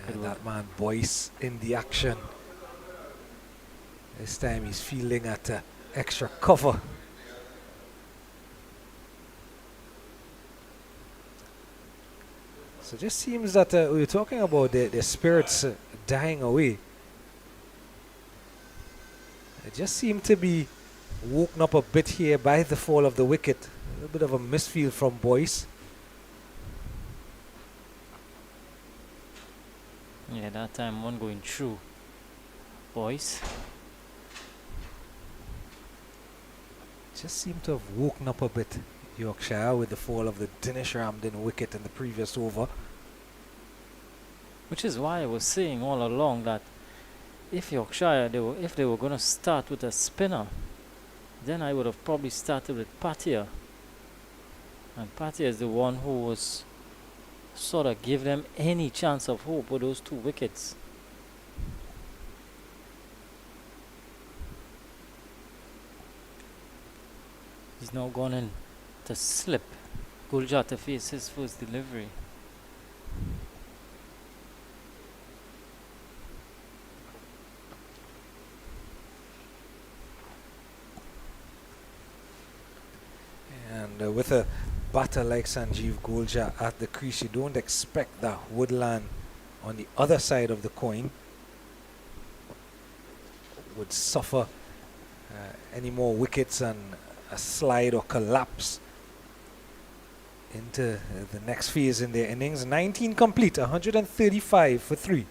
And that man Boyce in the action. This time he's fielding at extra cover. So it just seems that we were talking about the spirits dying away. It just seemed to be woken up a bit here by the fall of the wicket. A little bit of a misfield from Boyce. Yeah, that time one going through Boyce. Just seemed to have woken up a bit, Yorkshire, with the fall of the Dinesh Ramdin wicket in the previous over. Which is why I was saying all along that if Yorkshire, if they were going to start with a spinner, then I would have probably started with Patia. And Patia is the one who was sort of give them any chance of hope with those 2 wickets. He's now gone in to slip. Gulja to face his first delivery. And with a batter like Sanjeev Gulja at the crease, you don't expect that Woodland on the other side of the coin would suffer any more wickets and a slide or collapse into the next phase in their innings. 19 complete, 135 for 3.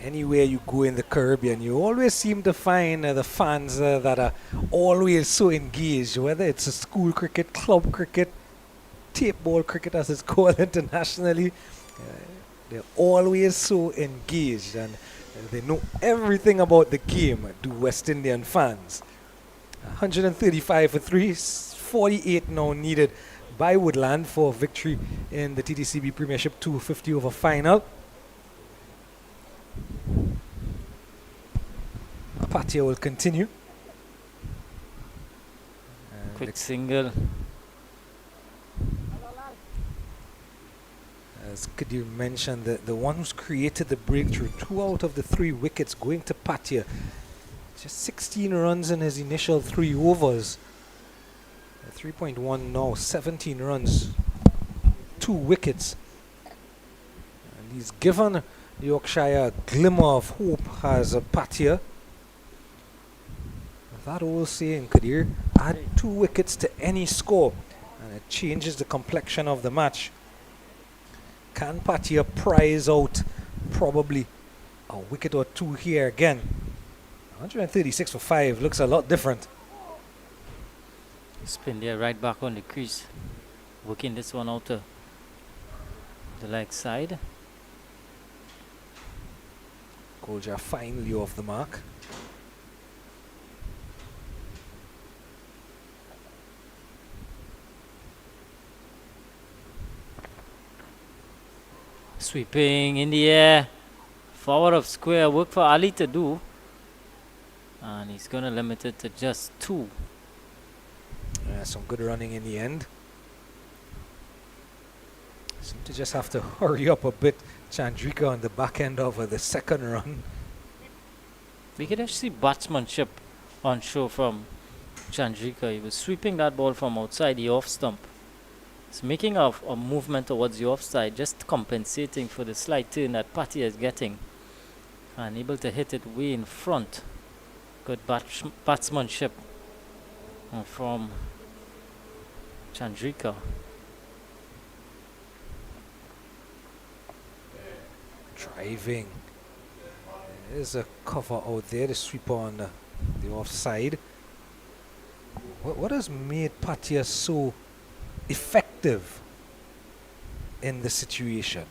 Anywhere you go in the Caribbean, you always seem to find the fans that are always so engaged, whether it's a school cricket, club cricket, tape ball cricket as it's called internationally. They're always so engaged, and they know everything about the game, do West Indian fans. 135 for 3, 48 now needed by Woodland for victory in the TTCB Premiership 250 over final. Patia will continue. And Quick single. as Kadir mentioned, the one who's created the breakthrough, 2 out of the 3 wickets going to Patia. Just 16 runs in his initial 3 overs. 3.1 now, 17 runs, 2 wickets. And he's given Yorkshire a glimmer of hope as a Patia. That old saying, Kadir, add 2 wickets to any score and it changes the complexion of the match. Can Patia prize out probably a wicket or 2 here again? 136 for 5 looks a lot different. Spin there right back on the crease. Working this one out to the leg side. Gulja finally off the mark. Sweeping in the air. Forward of square. Work for Ali to do. And he's going to limit it to just 2. Some good running in the end. Seem to just have to hurry up a bit. Chandrika on the back end of the second run. We could actually see batsmanship on show from Chandrika. He was sweeping that ball from outside the off stump. He's making a movement towards the offside, just compensating for the slight turn that Patia is getting. And able to hit it way in front. Good batsmanship from Chandrika. Driving. There's a cover out there, the sweeper on the offside. What has made Patia so effective in the situation?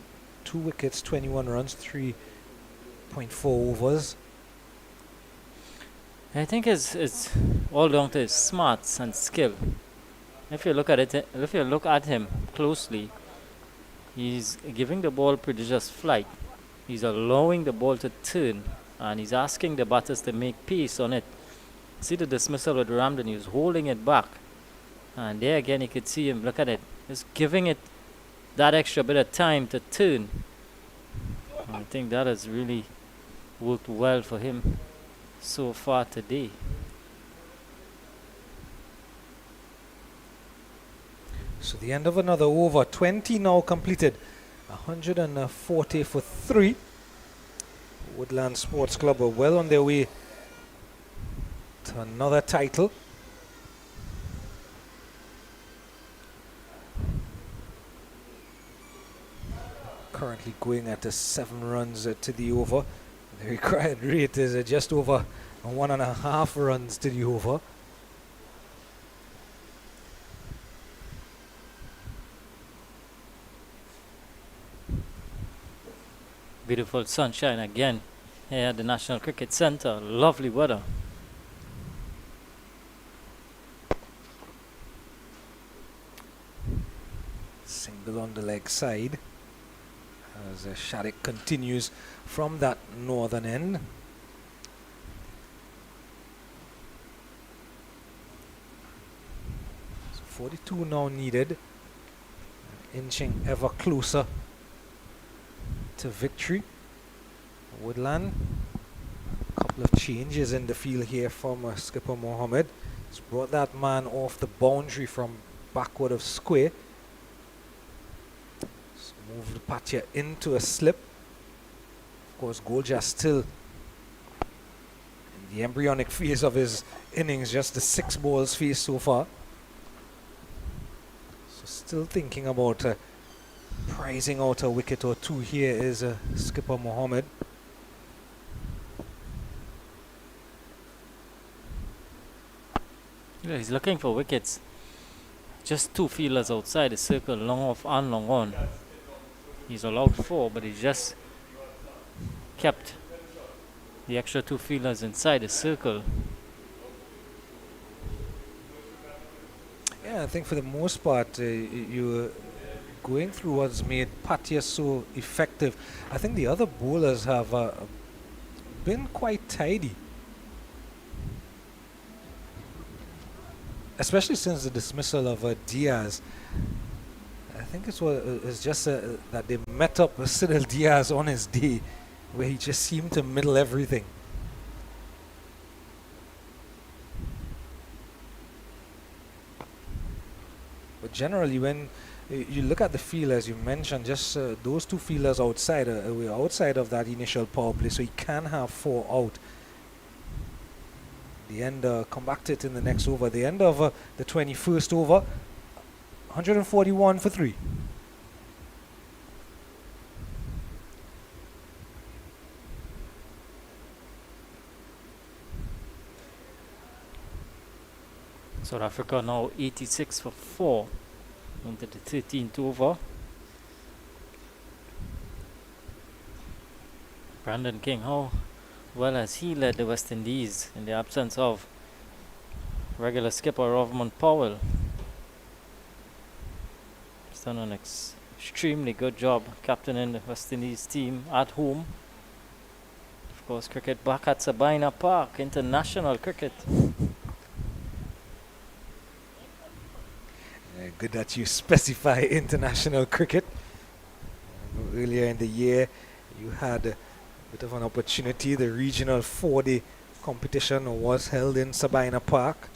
2 wickets, 21 runs, 3.4 overs. I think it's all down to his smarts and skill. If you look at him closely, he's giving the ball prodigious flight. He's allowing the ball to turn, and he's asking the batters to make pace on it. See the dismissal with Ramden, he was holding it back. And there again, you could see him, look at it. Just giving it that extra bit of time to turn. And I think that has really worked well for him so far today. So the end of another over, 20 now completed. 140 for 3. Woodland Sports Club are well on their way to to another title. Currently going at 7 runs to the over. The required rate is just over 1.5 runs to the over. Beautiful sunshine again here at the National Cricket Centre. Lovely weather. Single on the leg side as Sharik continues from that northern end. So 42 now needed, inching ever closer to victory. Woodland, a couple of changes in the field here from skipper Mohammed. He's brought that man off the boundary from backward of square. Moved Patia into a slip. Of course, Golja still in the embryonic phase of his innings, just the 6 balls faced so far. So still thinking about prizing out a wicket or two here is skipper Mohammed. Yeah, he's looking for wickets. Just 2 fielders outside the circle, long off and long on. He's allowed 4, but he just kept the extra 2 fielders inside the circle. Yeah, I think for the most part, you going through what's made Patia so effective. I think the other bowlers have been quite tidy, especially since the dismissal of Diaz. I think it's just that they met up with Cyril Diaz on his day, where he just seemed to middle everything. But generally, when you look at the field, as you mentioned, just those 2 fielders outside, we're outside of that initial power play, so he can have 4 out. The end, come back to it in the next over. The end of the 21st over, 141 for 3. South Africa now 86 for 4 into the 13th over. Brandon King, how well has he led the West Indies in the absence of regular skipper Rovman Powell? He's done an extremely good job captaining the West Indies team at home. Of course, cricket back at Sabina Park, international cricket. Good that you specify international cricket. Earlier in the year, you had a bit of an opportunity. The regional 4-day competition was held in Sabina Park.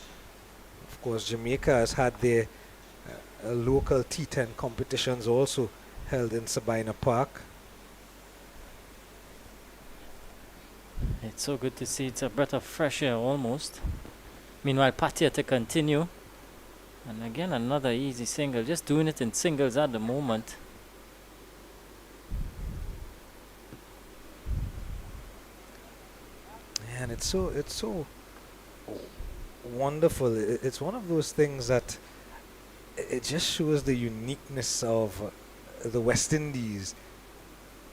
Of course, Jamaica has had their local T10 competitions also held in Sabina Park. It's so good to see. It's a breath of fresh air almost. Meanwhile, Patia to continue. And again, another easy single. Just doing it in singles at the moment. And it's so wonderful. It's one of those things that it just shows the uniqueness of the West Indies.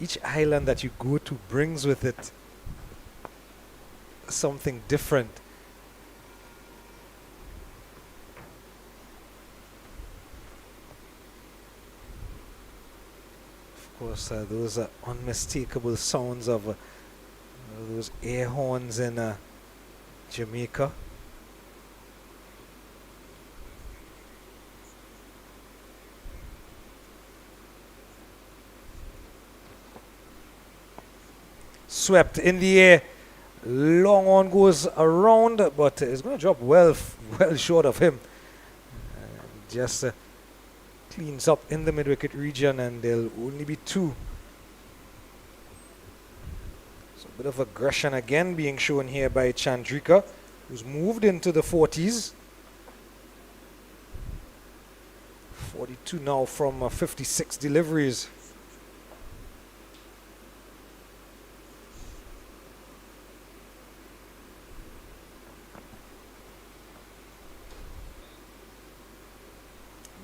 Each island that you go to brings with it something different. Of course, those are unmistakable sounds of those air horns in Jamaica. Swept in the air, long on goes around, but it's going to drop well short of him. Just cleans up in the mid-wicket region, and there'll only be 2. So a bit of aggression again being shown here by Chandrika. who's moved into the 40s. 42 now from 56 deliveries.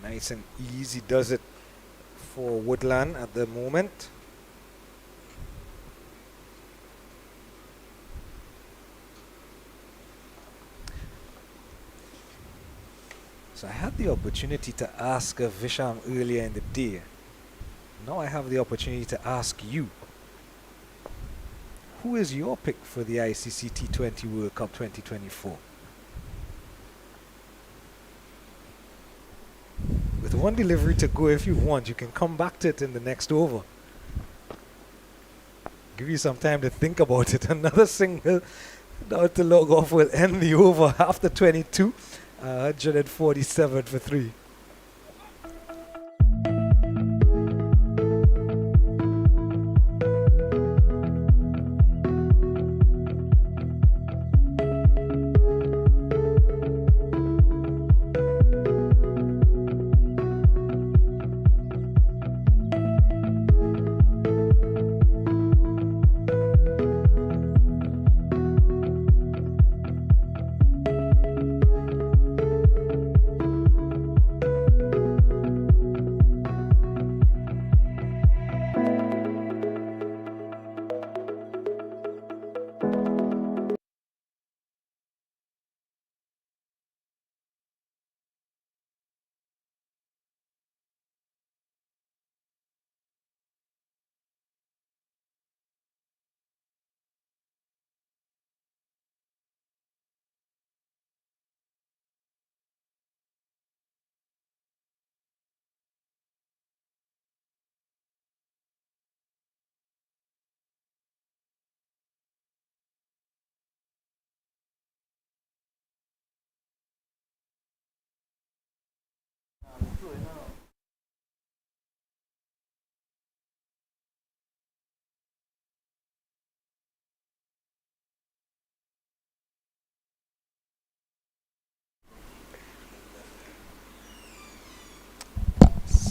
Nice and easy does it for Woodland at the moment. So I had the opportunity to ask Visham earlier in the day. Now I have the opportunity to ask you. Who is your pick for the ICC T20 World Cup 2024? With one delivery to go, if you want, you can come back to it in the next over. Give you some time to think about it. Another single now to log off will end the over after 22. 147 for 3.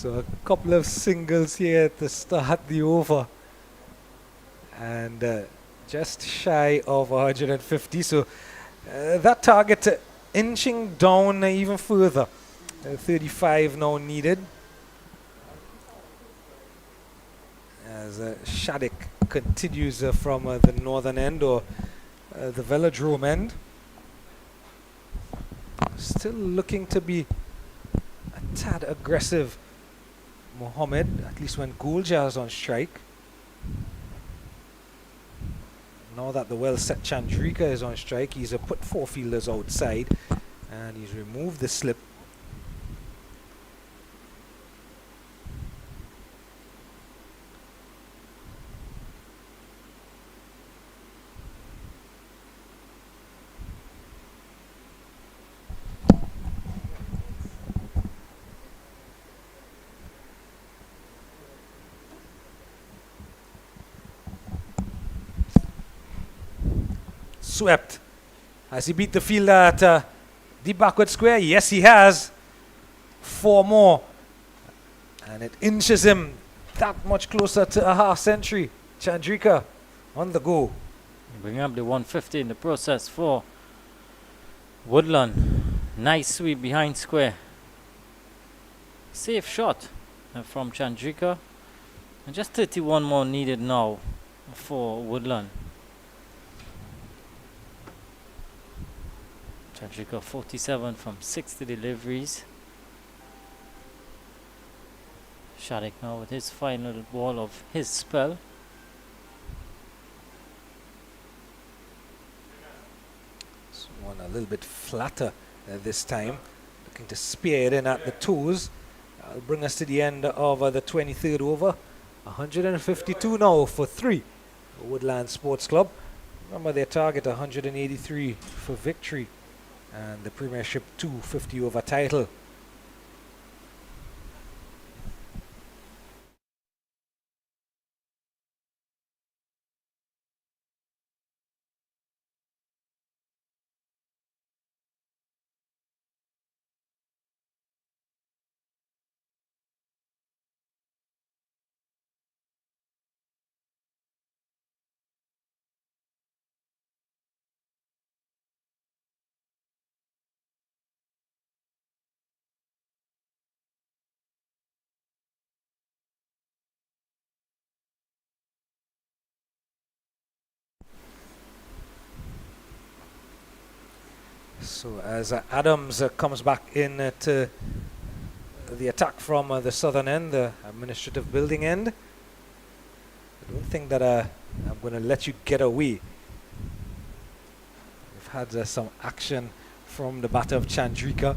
So a couple of singles here to start the over. And just shy of 150. So that target inching down even further. 35 now needed. As Shattuck continues from the northern end or the velodrome end. Still looking to be a tad aggressive, Mohammed, at least when Guljar is on strike. Now that the well-set Chandrika is on strike, he's put 4 fielders outside and he's removed the slip. Swept. Has he beat the fielder at deep backward square? Yes, he has. 4 more. And it inches him that much closer to a half century. Chandrika on the go. Bring up the 150 in the process for Woodland. Nice sweep behind square. Safe shot from Chandrika. And just 31 more needed now for Woodland. Chandrika 47 from 60 deliveries. Shattuck now with his final ball of his spell. So one a little bit flatter this time. Looking to spear it in at the toes. That'll bring us to the end of the 23rd over. 152 now for 3. Woodland Sports Club. Remember their target 183 for victory. And the Premiership 250 over title. So as Adams comes back in to the attack from the southern end, the administrative building end, I don't think that I'm going to let you get away. We've had some action from the batter of Chandrika.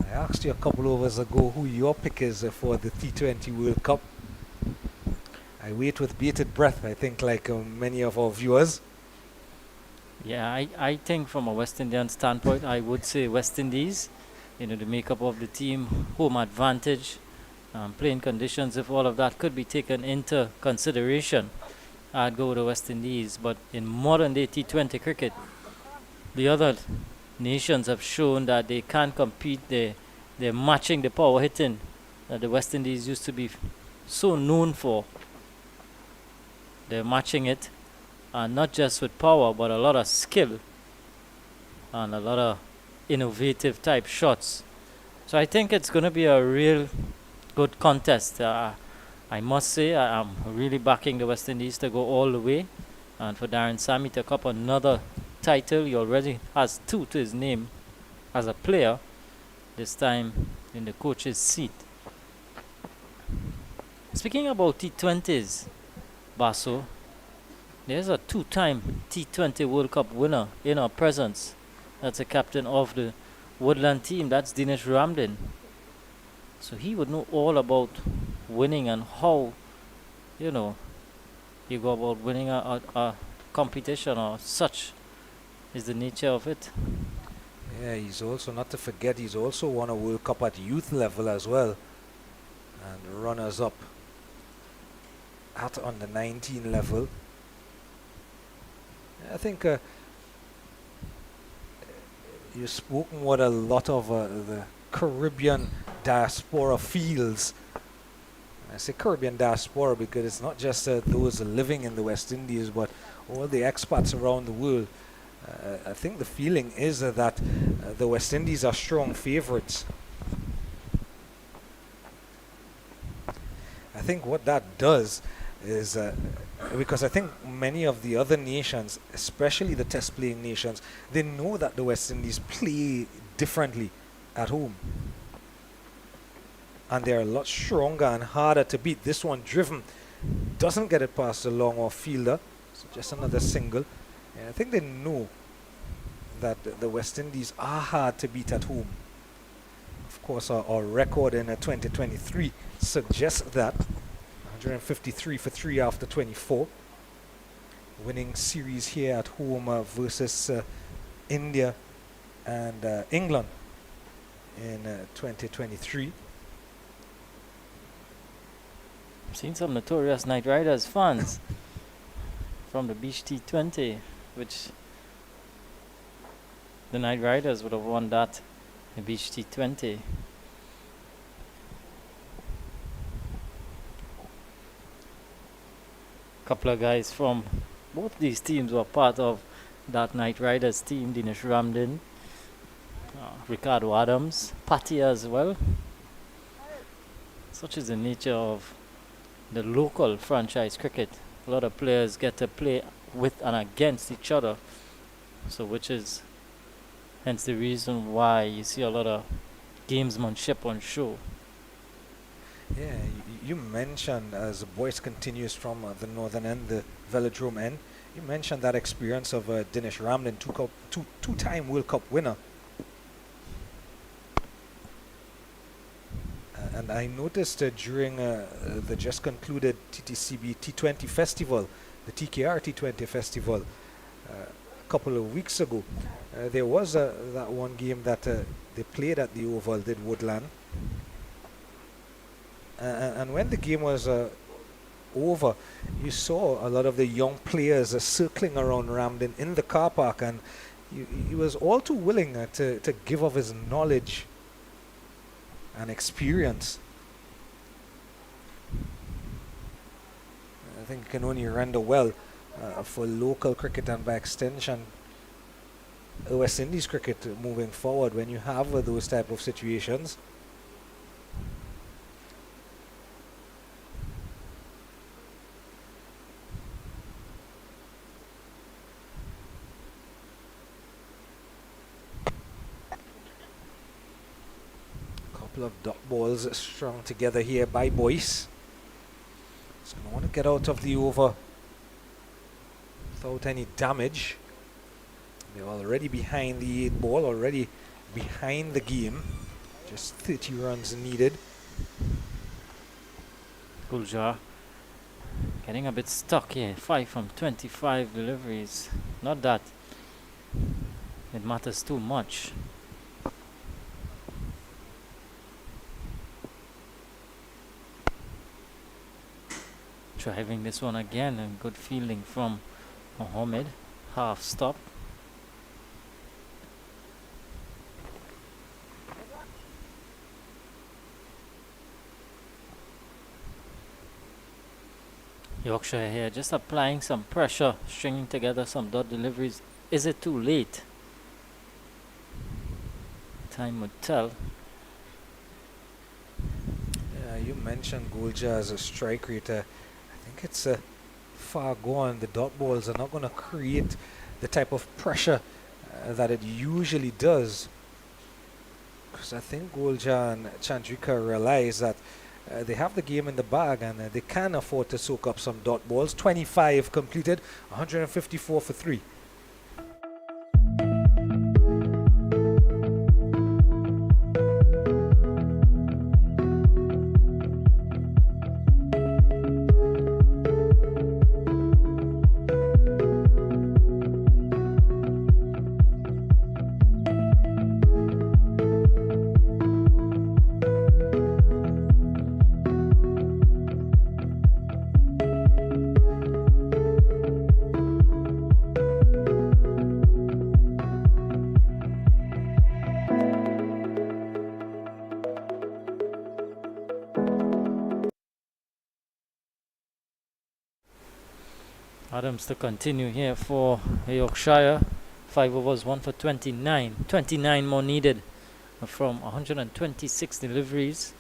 I asked you a couple overs ago who your pick is for the T20 World Cup. I wait with bated breath, I think, like many of our viewers. Yeah, I think from a West Indian standpoint, I would say West Indies. You know, the makeup of the team, home advantage, playing conditions, if all of that could be taken into consideration, I'd go with the West Indies. But in modern day T20 cricket, the other nations have shown that they can compete. They're matching the power hitting that the West Indies used to be so known for. They're matching it, and not just with power, but a lot of skill and a lot of innovative type shots. So I think it's going to be a real good contest. I must say I'm really backing the West Indies to go all the way, and for Darren Sammy to cup another title. He already has 2 to his name as a player, this time in the coach's seat. Speaking about T20s, Basso, there's a 2-time T20 World Cup winner in our presence. That's a captain of the Woodland team. That's Dinesh Ramdin. So he would know all about winning and how, you know, you go about winning a competition or such is the nature of it. Yeah, he's also, not to forget, he's also won a World Cup at youth level as well. And runners up at under 19 level. I think you've spoken what a lot of the Caribbean diaspora feels. I say Caribbean diaspora because it's not just those living in the West Indies, but all the expats around the world. I think the feeling is that the West Indies are strong favourites. I think what that does is because I think many of the other nations, especially the test playing nations, they know that the West Indies play differently at home. And they're a lot stronger and harder to beat. This one, driven, doesn't get it past the long off fielder. So just another single. And I think they know that the West Indies are hard to beat at home. Of course, our record in 2023 suggests that. 153 for 3 after 24. Winning series here at home versus India and England in 2023. I've seen some notorious Knight Riders fans from the Beach T20, which the Knight Riders would have won that, the Beach T20. Couple of guys from both these teams were part of that Knight Riders team. Dinesh Ramdin, Ricardo Adams, Patty as well. Such is the nature of the local franchise cricket. A lot of players get to play with and against each other. So which is hence the reason why you see a lot of gamesmanship on show. Yeah, you mentioned, as Boyce continues from the northern end, the velodrome end, you mentioned that experience of Dinesh Ramdin, two-time World Cup winner. And I noticed during the just concluded TTCB T20 festival, the TKR T20 festival, a couple of weeks ago, there was that one game that they played at the Oval, did Woodland. And when the game was over, you saw a lot of the young players circling around Ramdin in the car park, and he was all too willing to give of his knowledge and experience. I think it can only render well for local cricket and by extension West Indies cricket moving forward when you have those type of situations. Couple of dot balls strung together here by Boyce. So I want to get out of the over without any damage. They're already behind the 8 ball, already behind the game. Just 30 runs needed. Guljar getting a bit stuck here. 5 from 25 deliveries. Not that it matters too much. Driving this one again, and good fielding from Mohammed. Half stop. Yorkshire here just applying some pressure, stringing together some dot deliveries. Is it too late? Time would tell. Yeah, you mentioned Guljar as a strike rate. I think it's far gone. The dot balls are not going to create the type of pressure that it usually does. Because I think Guljar and Chandrika realize that they have the game in the bag, and they can afford to soak up some dot balls. 25 completed, 154 for 3. Adams to continue here for Yorkshire. 5 overs, 1 for 29. 29 more needed from 126 deliveries.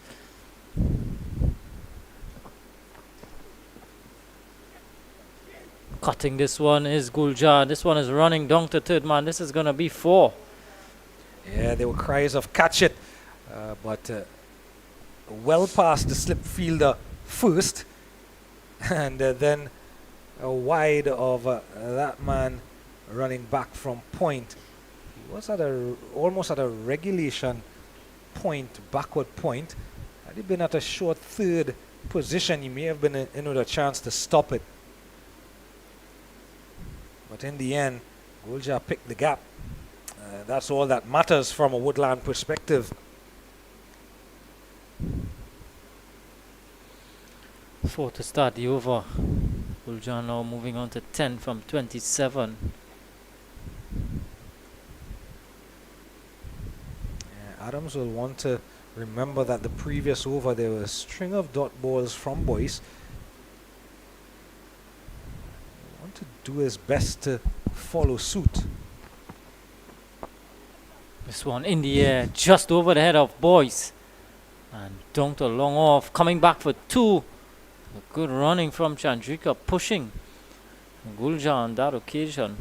Cutting this one is Guljar. This one is running down to third man. This is going to be 4. Yeah, there were cries of catch it, but well past the slip fielder first, and then wide of that man running back from point. He was at almost at a regulation point, backward point. Had he been at a short third position, he may have been in with a chance to stop it. But in the end, Guljar picked the gap. That's all that matters from a Woodland perspective. 4 to start the over. Guljar now moving on to 10 from 27. Adams will want to remember that the previous over there was a string of dot balls from Boyce. He want to do his best to follow suit. This one in the air, just over the head of Boyce. And down to long off, coming back for 2. A good running from Chandrika, pushing Guljar on that occasion.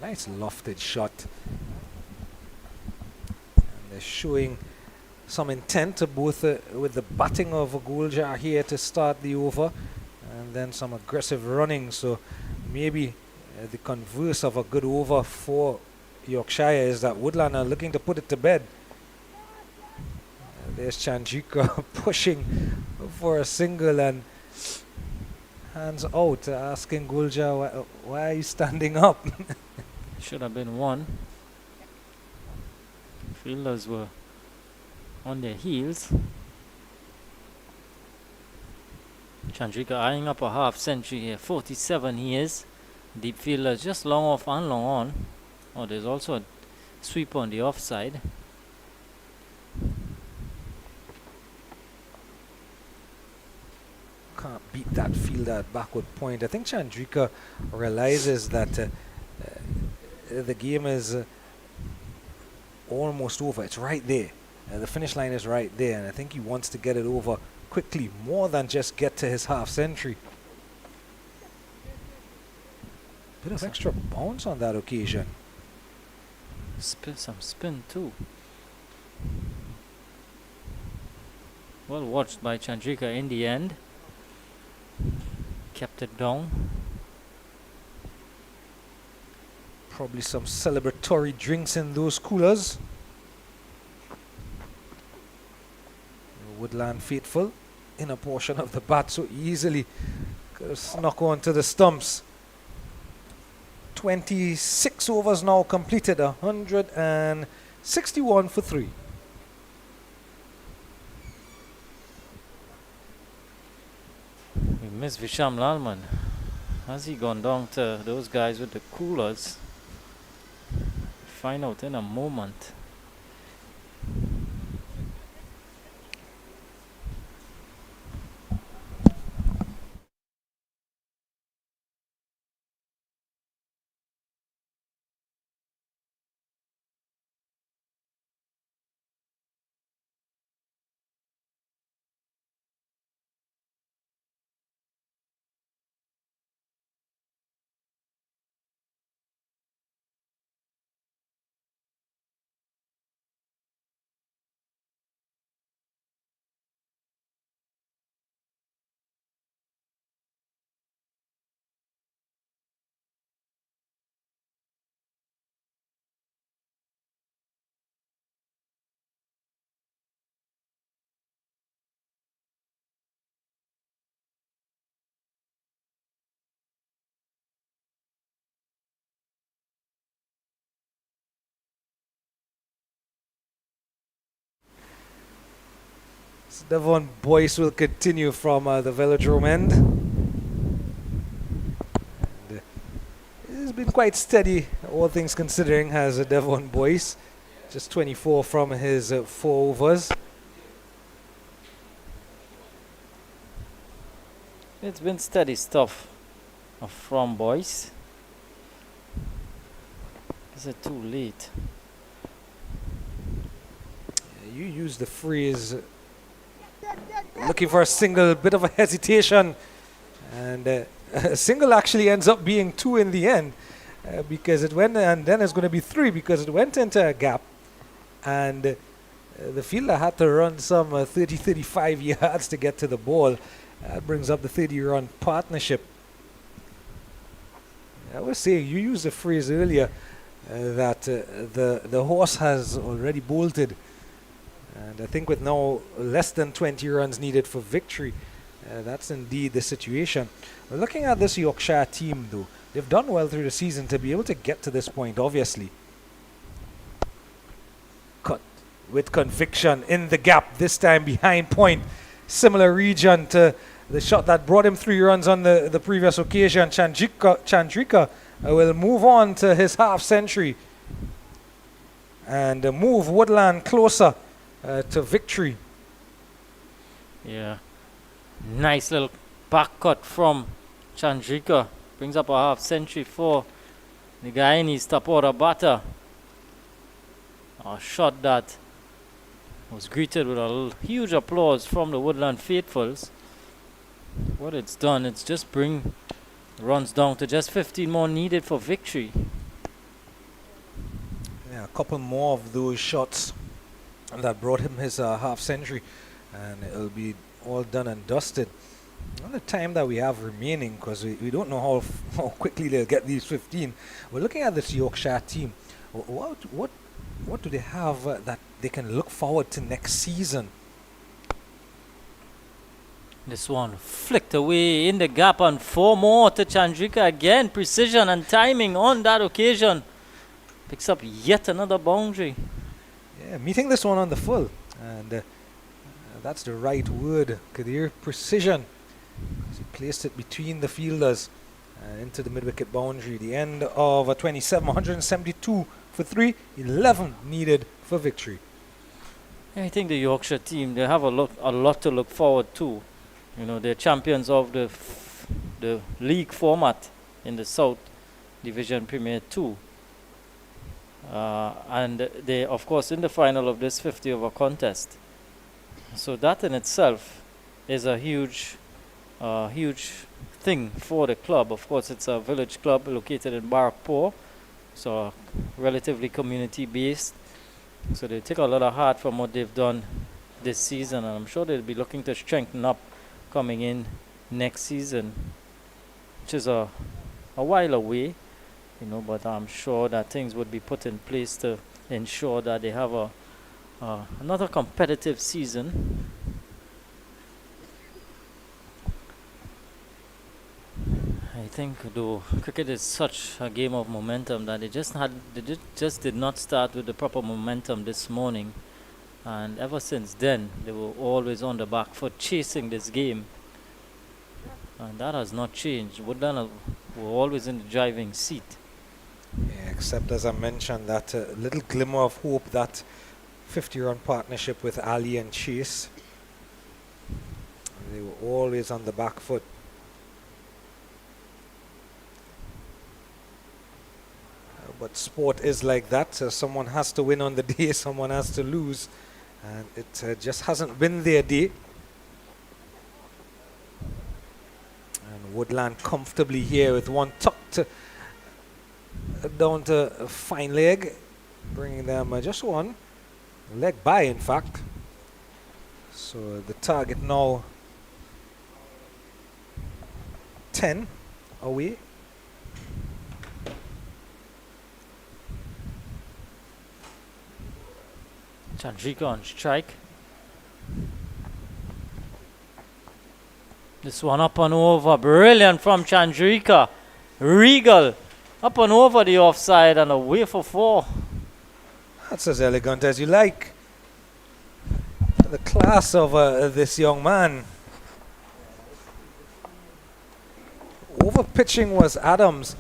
Yeah, nice lofted shot. And they're showing some intent to both with the batting of Guljar here to start the over, and then some aggressive running. So maybe the converse of a good over for Yorkshire is that Woodland are looking to put it to bed. There's Chandrika pushing for a single and hands out, asking Guljar, why are you standing up? Should have been 1. Fielders were on their heels. Chandrika eyeing up a half century here. 47 he is. Deep fielders just long off and long on. Oh, there's also a sweep on the offside. Can't beat that fielder at backward point. I think Chandrika realizes that the game is almost over. It's right there. The finish line is right there, and I think he wants to get it over quickly, more than just get to his half century. Bit of extra bounce on that occasion. Some spin too. Well watched by Chandrika in the end. Kept it down. Probably some celebratory drinks in those coolers. Woodland faithful in a portion of the bat so easily could have snuck onto the stumps. 26 overs now completed, 161 for 3. We miss Visham Lalman. Has he gone down to those guys with the coolers? Find out in a moment. Devon Boyce will continue from the velodrome end. And, it's been quite steady, all things considering, has Devon Boyce. Just 24 from his 4 overs. It's been steady stuff from Boyce. Is it too late? You use the phrase looking for a single, bit of a hesitation, and a single actually ends up being 2 in the end, because it went, and then it's going to be 3 because it went into a gap, and the fielder had to run some 30-35 yards to get to the ball. That brings up the 30-run partnership. I was saying, you used the phrase earlier that the horse has already bolted. And I think with now less than 20 runs needed for victory, that's indeed the situation. We're looking at this Yorkshire team, though. They've done well through the season to be able to get to this point, obviously. Cut with conviction in the gap, this time behind point. Similar region to the shot that brought him 3 runs on the previous occasion. Chandrika will move on to his half century and move Woodland closer to victory. Yeah. Nice little back cut from Chandrika. Brings up a half century for the guy in his top order batter. A shot that was greeted with a huge applause from the Woodland faithfuls. What it's done, it's just bring runs down to just 15 more needed for victory. Yeah, a couple more of those shots that brought him his half century, and it'll be all done and dusted. On the time that we have remaining, because we don't know how quickly they'll get these 15. We're looking at this Yorkshire team. What do they have that they can look forward to next season? This one flicked away in the gap, and 4 more to Chandrika again. Precision and timing on that occasion. Picks up yet another boundary. Yeah, meeting this one on the full, and that's the right word, Kadir. Precision. He placed it between the fielders into the mid-wicket boundary. The end of 27, 172 for 3, 11 needed for victory. I think the Yorkshire team, they have a lot to look forward to. You know, they're champions of the league format in the South Division Premier 2. And they, of course, in the final of this 50 over contest. So that in itself is a huge thing for the club. Of course, it's a village club located in Barrackpore. so relatively community based. So they take a lot of heart from what they've done this season, and I'm sure they'll be looking to strengthen up coming in next season, which is a while away, but I'm sure that things would be put in place to ensure that they have another competitive season. I think though cricket is such a game of momentum that they just did not start with the proper momentum this morning, and ever since then they were always on the back foot chasing this game, and that has not changed. Woodland were always in the driving seat. Yeah, except as I mentioned, that little glimmer of hope, that 50-run partnership with Ali and Chase. They were always on the back foot. But sport is like that. Someone has to win on the day, someone has to lose. And it just hasn't been their day. And Woodland comfortably here with one tucked down to a fine leg, bringing them just one leg by, in fact. So the target now 10 away. Chandrika on strike. This one up and over. Brilliant from Chandrika. Regal. Up and over the offside and away for 4. That's as elegant as you like. The class of this young man. Over pitching was Adams.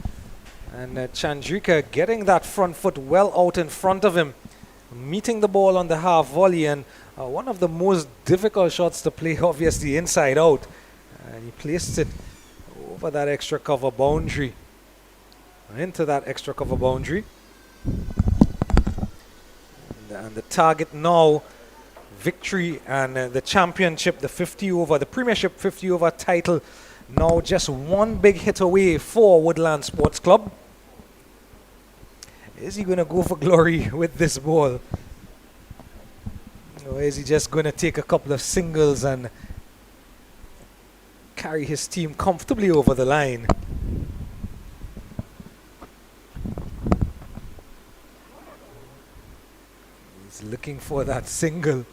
And Chandrika getting that front foot well out in front of him, meeting the ball on the half volley, and one of the most difficult shots to play, obviously inside out, and he placed it over that extra cover boundary, into that extra cover boundary, and the target now victory and the championship, the 50 over, the Premiership 50 over title, now just one big hit away for Woodland Sports Club. Is he going to go for glory with this ball? Or is he just going to take a couple of singles and carry his team comfortably over the line? He's looking for that single.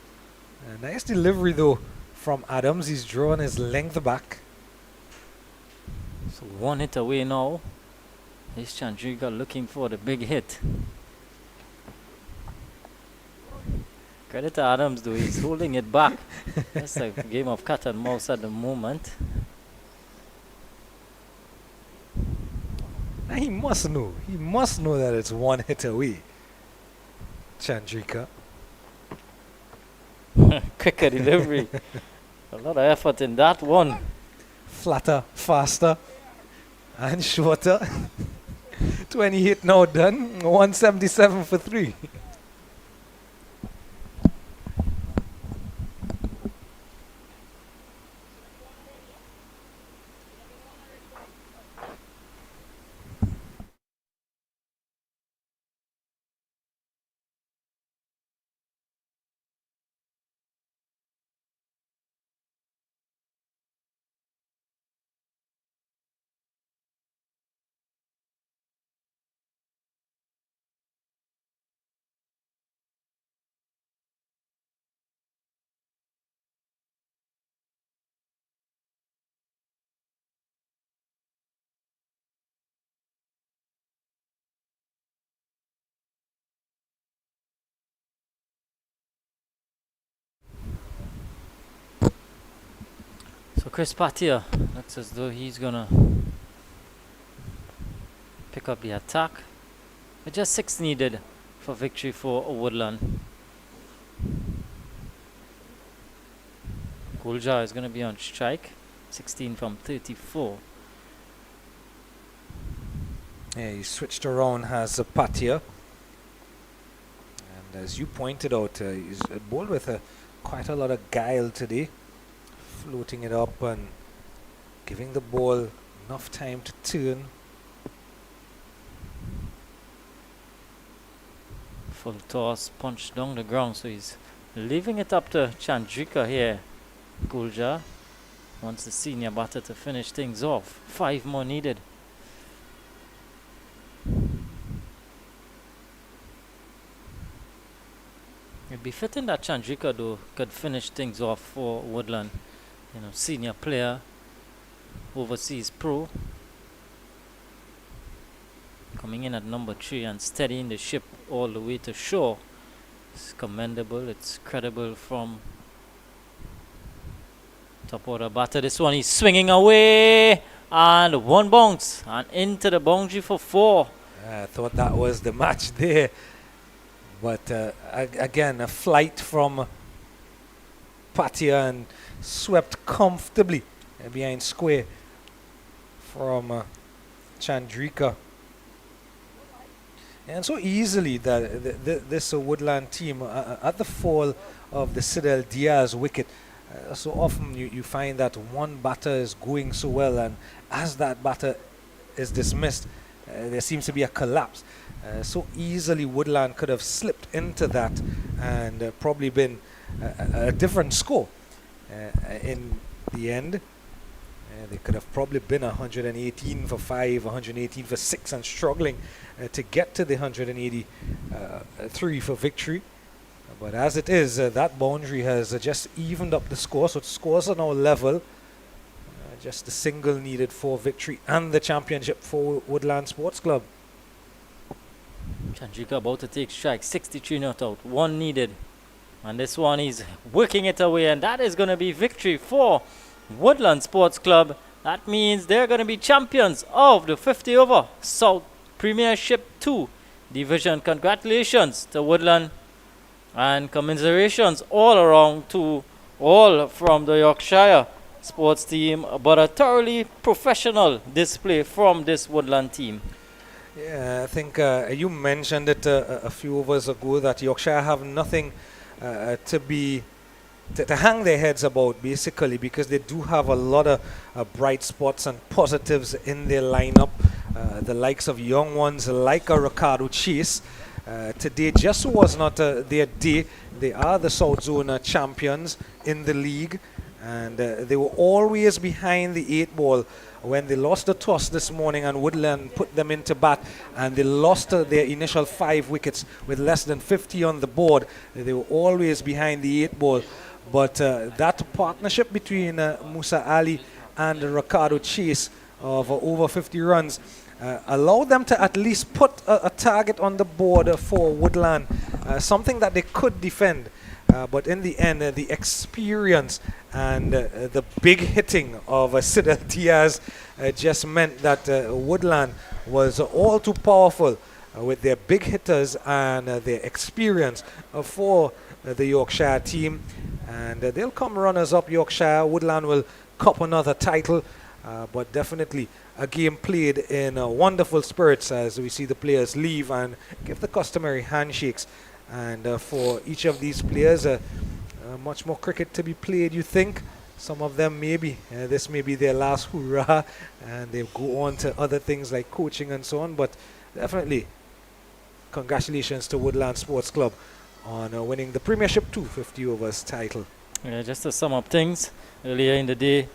A nice delivery though from Adams. He's drawn his length back. So one hit away now. This Chandrika looking for the big hit. Credit to Adams though, he's holding it back. That's a game of cat and mouse at the moment. Now he must know. He must know that it's one hit away. Chandrika. Quicker delivery. A lot of effort in that one. Flatter, faster, and shorter. 28 now done. 177 for 3. So Chris Patia looks as though he's gonna pick up the attack. But just 6 needed for victory for Woodland. Guljar is gonna be on strike. 16 from 34. Yeah, he switched around, has a Patia. And as you pointed out, he's bowled with quite a lot of guile today. Floating it up and giving the ball enough time to turn. Full toss, punched down the ground, so he's leaving it up to Chandrika here. Gulja wants the senior batter to finish things off. 5 more needed. It'd be fitting that Chandrika though could finish things off for Woodland. You know, senior player, overseas pro, coming in at number 3 and steadying the ship all the way to shore. It's commendable, it's credible from top order batter. This one he's swinging away and 1 bounce and into the boundary for 4. I thought that was the match there. But again, a flight from Patia and swept comfortably behind square from Chandrika. And so easily that this Woodland team, at the fall of the Sidel Diaz wicket, so often you find that one batter is going so well, and as that batter is dismissed, there seems to be a collapse. So easily Woodland could have slipped into that and probably been a different score. In the end, they could have probably been 118 for 5, 118 for 6 and struggling to get to the 183 for victory. But as it is, that boundary has just evened up the score, so the scores are now level. Just the single needed for victory and the championship for Woodland Sports Club. Chandrika about to take strike, 63 not out, 1 needed. And this one he's working it away, and that is going to be victory for Woodland Sports Club. That means they're going to be champions of the 50 over South Premiership 2 division. Congratulations to Woodland, and commiserations all around to all from the Yorkshire sports team, but a thoroughly professional display from this Woodland team. Yeah, I think you mentioned it a few overs ago that Yorkshire have nothing to hang their heads about, basically, because they do have a lot of bright spots and positives in their lineup. The likes of young ones like a Ricardo Chase. Today just was not their day. They are the South Zone champions in the league, and they were always behind the 8 ball when they lost the toss this morning, and Woodland put them into bat, and they lost their initial 5 wickets with less than 50 on the board. They were always behind the 8 ball. But that partnership between Musa Ali and Ricardo Chase of over 50 runs allowed them to at least put a target on the board for Woodland, something that they could defend. But in the end, the experience and the big hitting of Sidel Diaz just meant that Woodland was all too powerful with their big hitters and their experience for the Yorkshire team. And they'll come runners-up, Yorkshire. Woodland will cup another title, but definitely a game played in wonderful spirits as we see the players leave and give the customary handshakes. And for each of these players, much more cricket to be played, you think. Some of them maybe, this may be their last hurrah, and they'll go on to other things like coaching and so on. But definitely, congratulations to Woodland Sports Club on winning the Premiership 2 50 overs title. Yeah, just to sum up things, earlier in the day,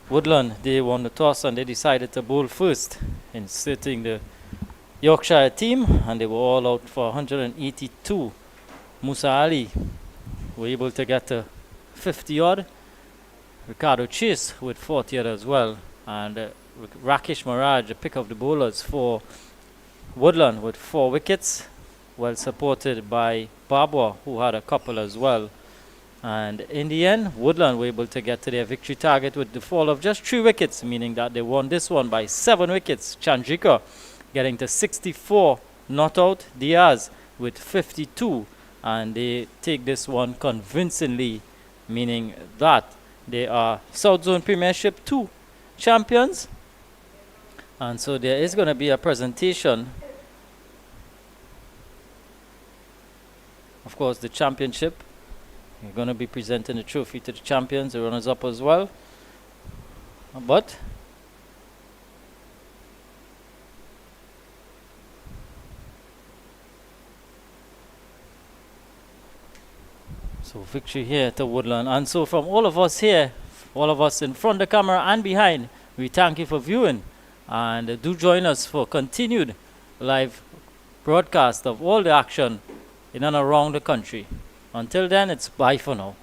Woodland, they won the toss and they decided to bowl first, inserting the Yorkshire team, and they were all out for 182. Musa Ali were able to get to 50 odd. Ricardo Chase with 40 odd as well, and Rakesh Maraj, the pick of the bowlers for Woodland, with 4 wickets, well supported by Babwa, who had a couple as well. And in the end, Woodland were able to get to their victory target with the fall of just 3 wickets, meaning that they won this one by 7 wickets. Chandrika getting to 64 not out, Diaz with 52, and they take this one convincingly, meaning that they are South Zone Premiership 2 champions. And so there is going to be a presentation. Of course, the championship, you're going to be presenting the trophy to the champions, the runners-up as well. But So victory here to Woodland. And so from all of us here, all of us in front of the camera and behind, we thank you for viewing. And do join us for continued live broadcast of all the action in and around the country. Until then, it's bye for now.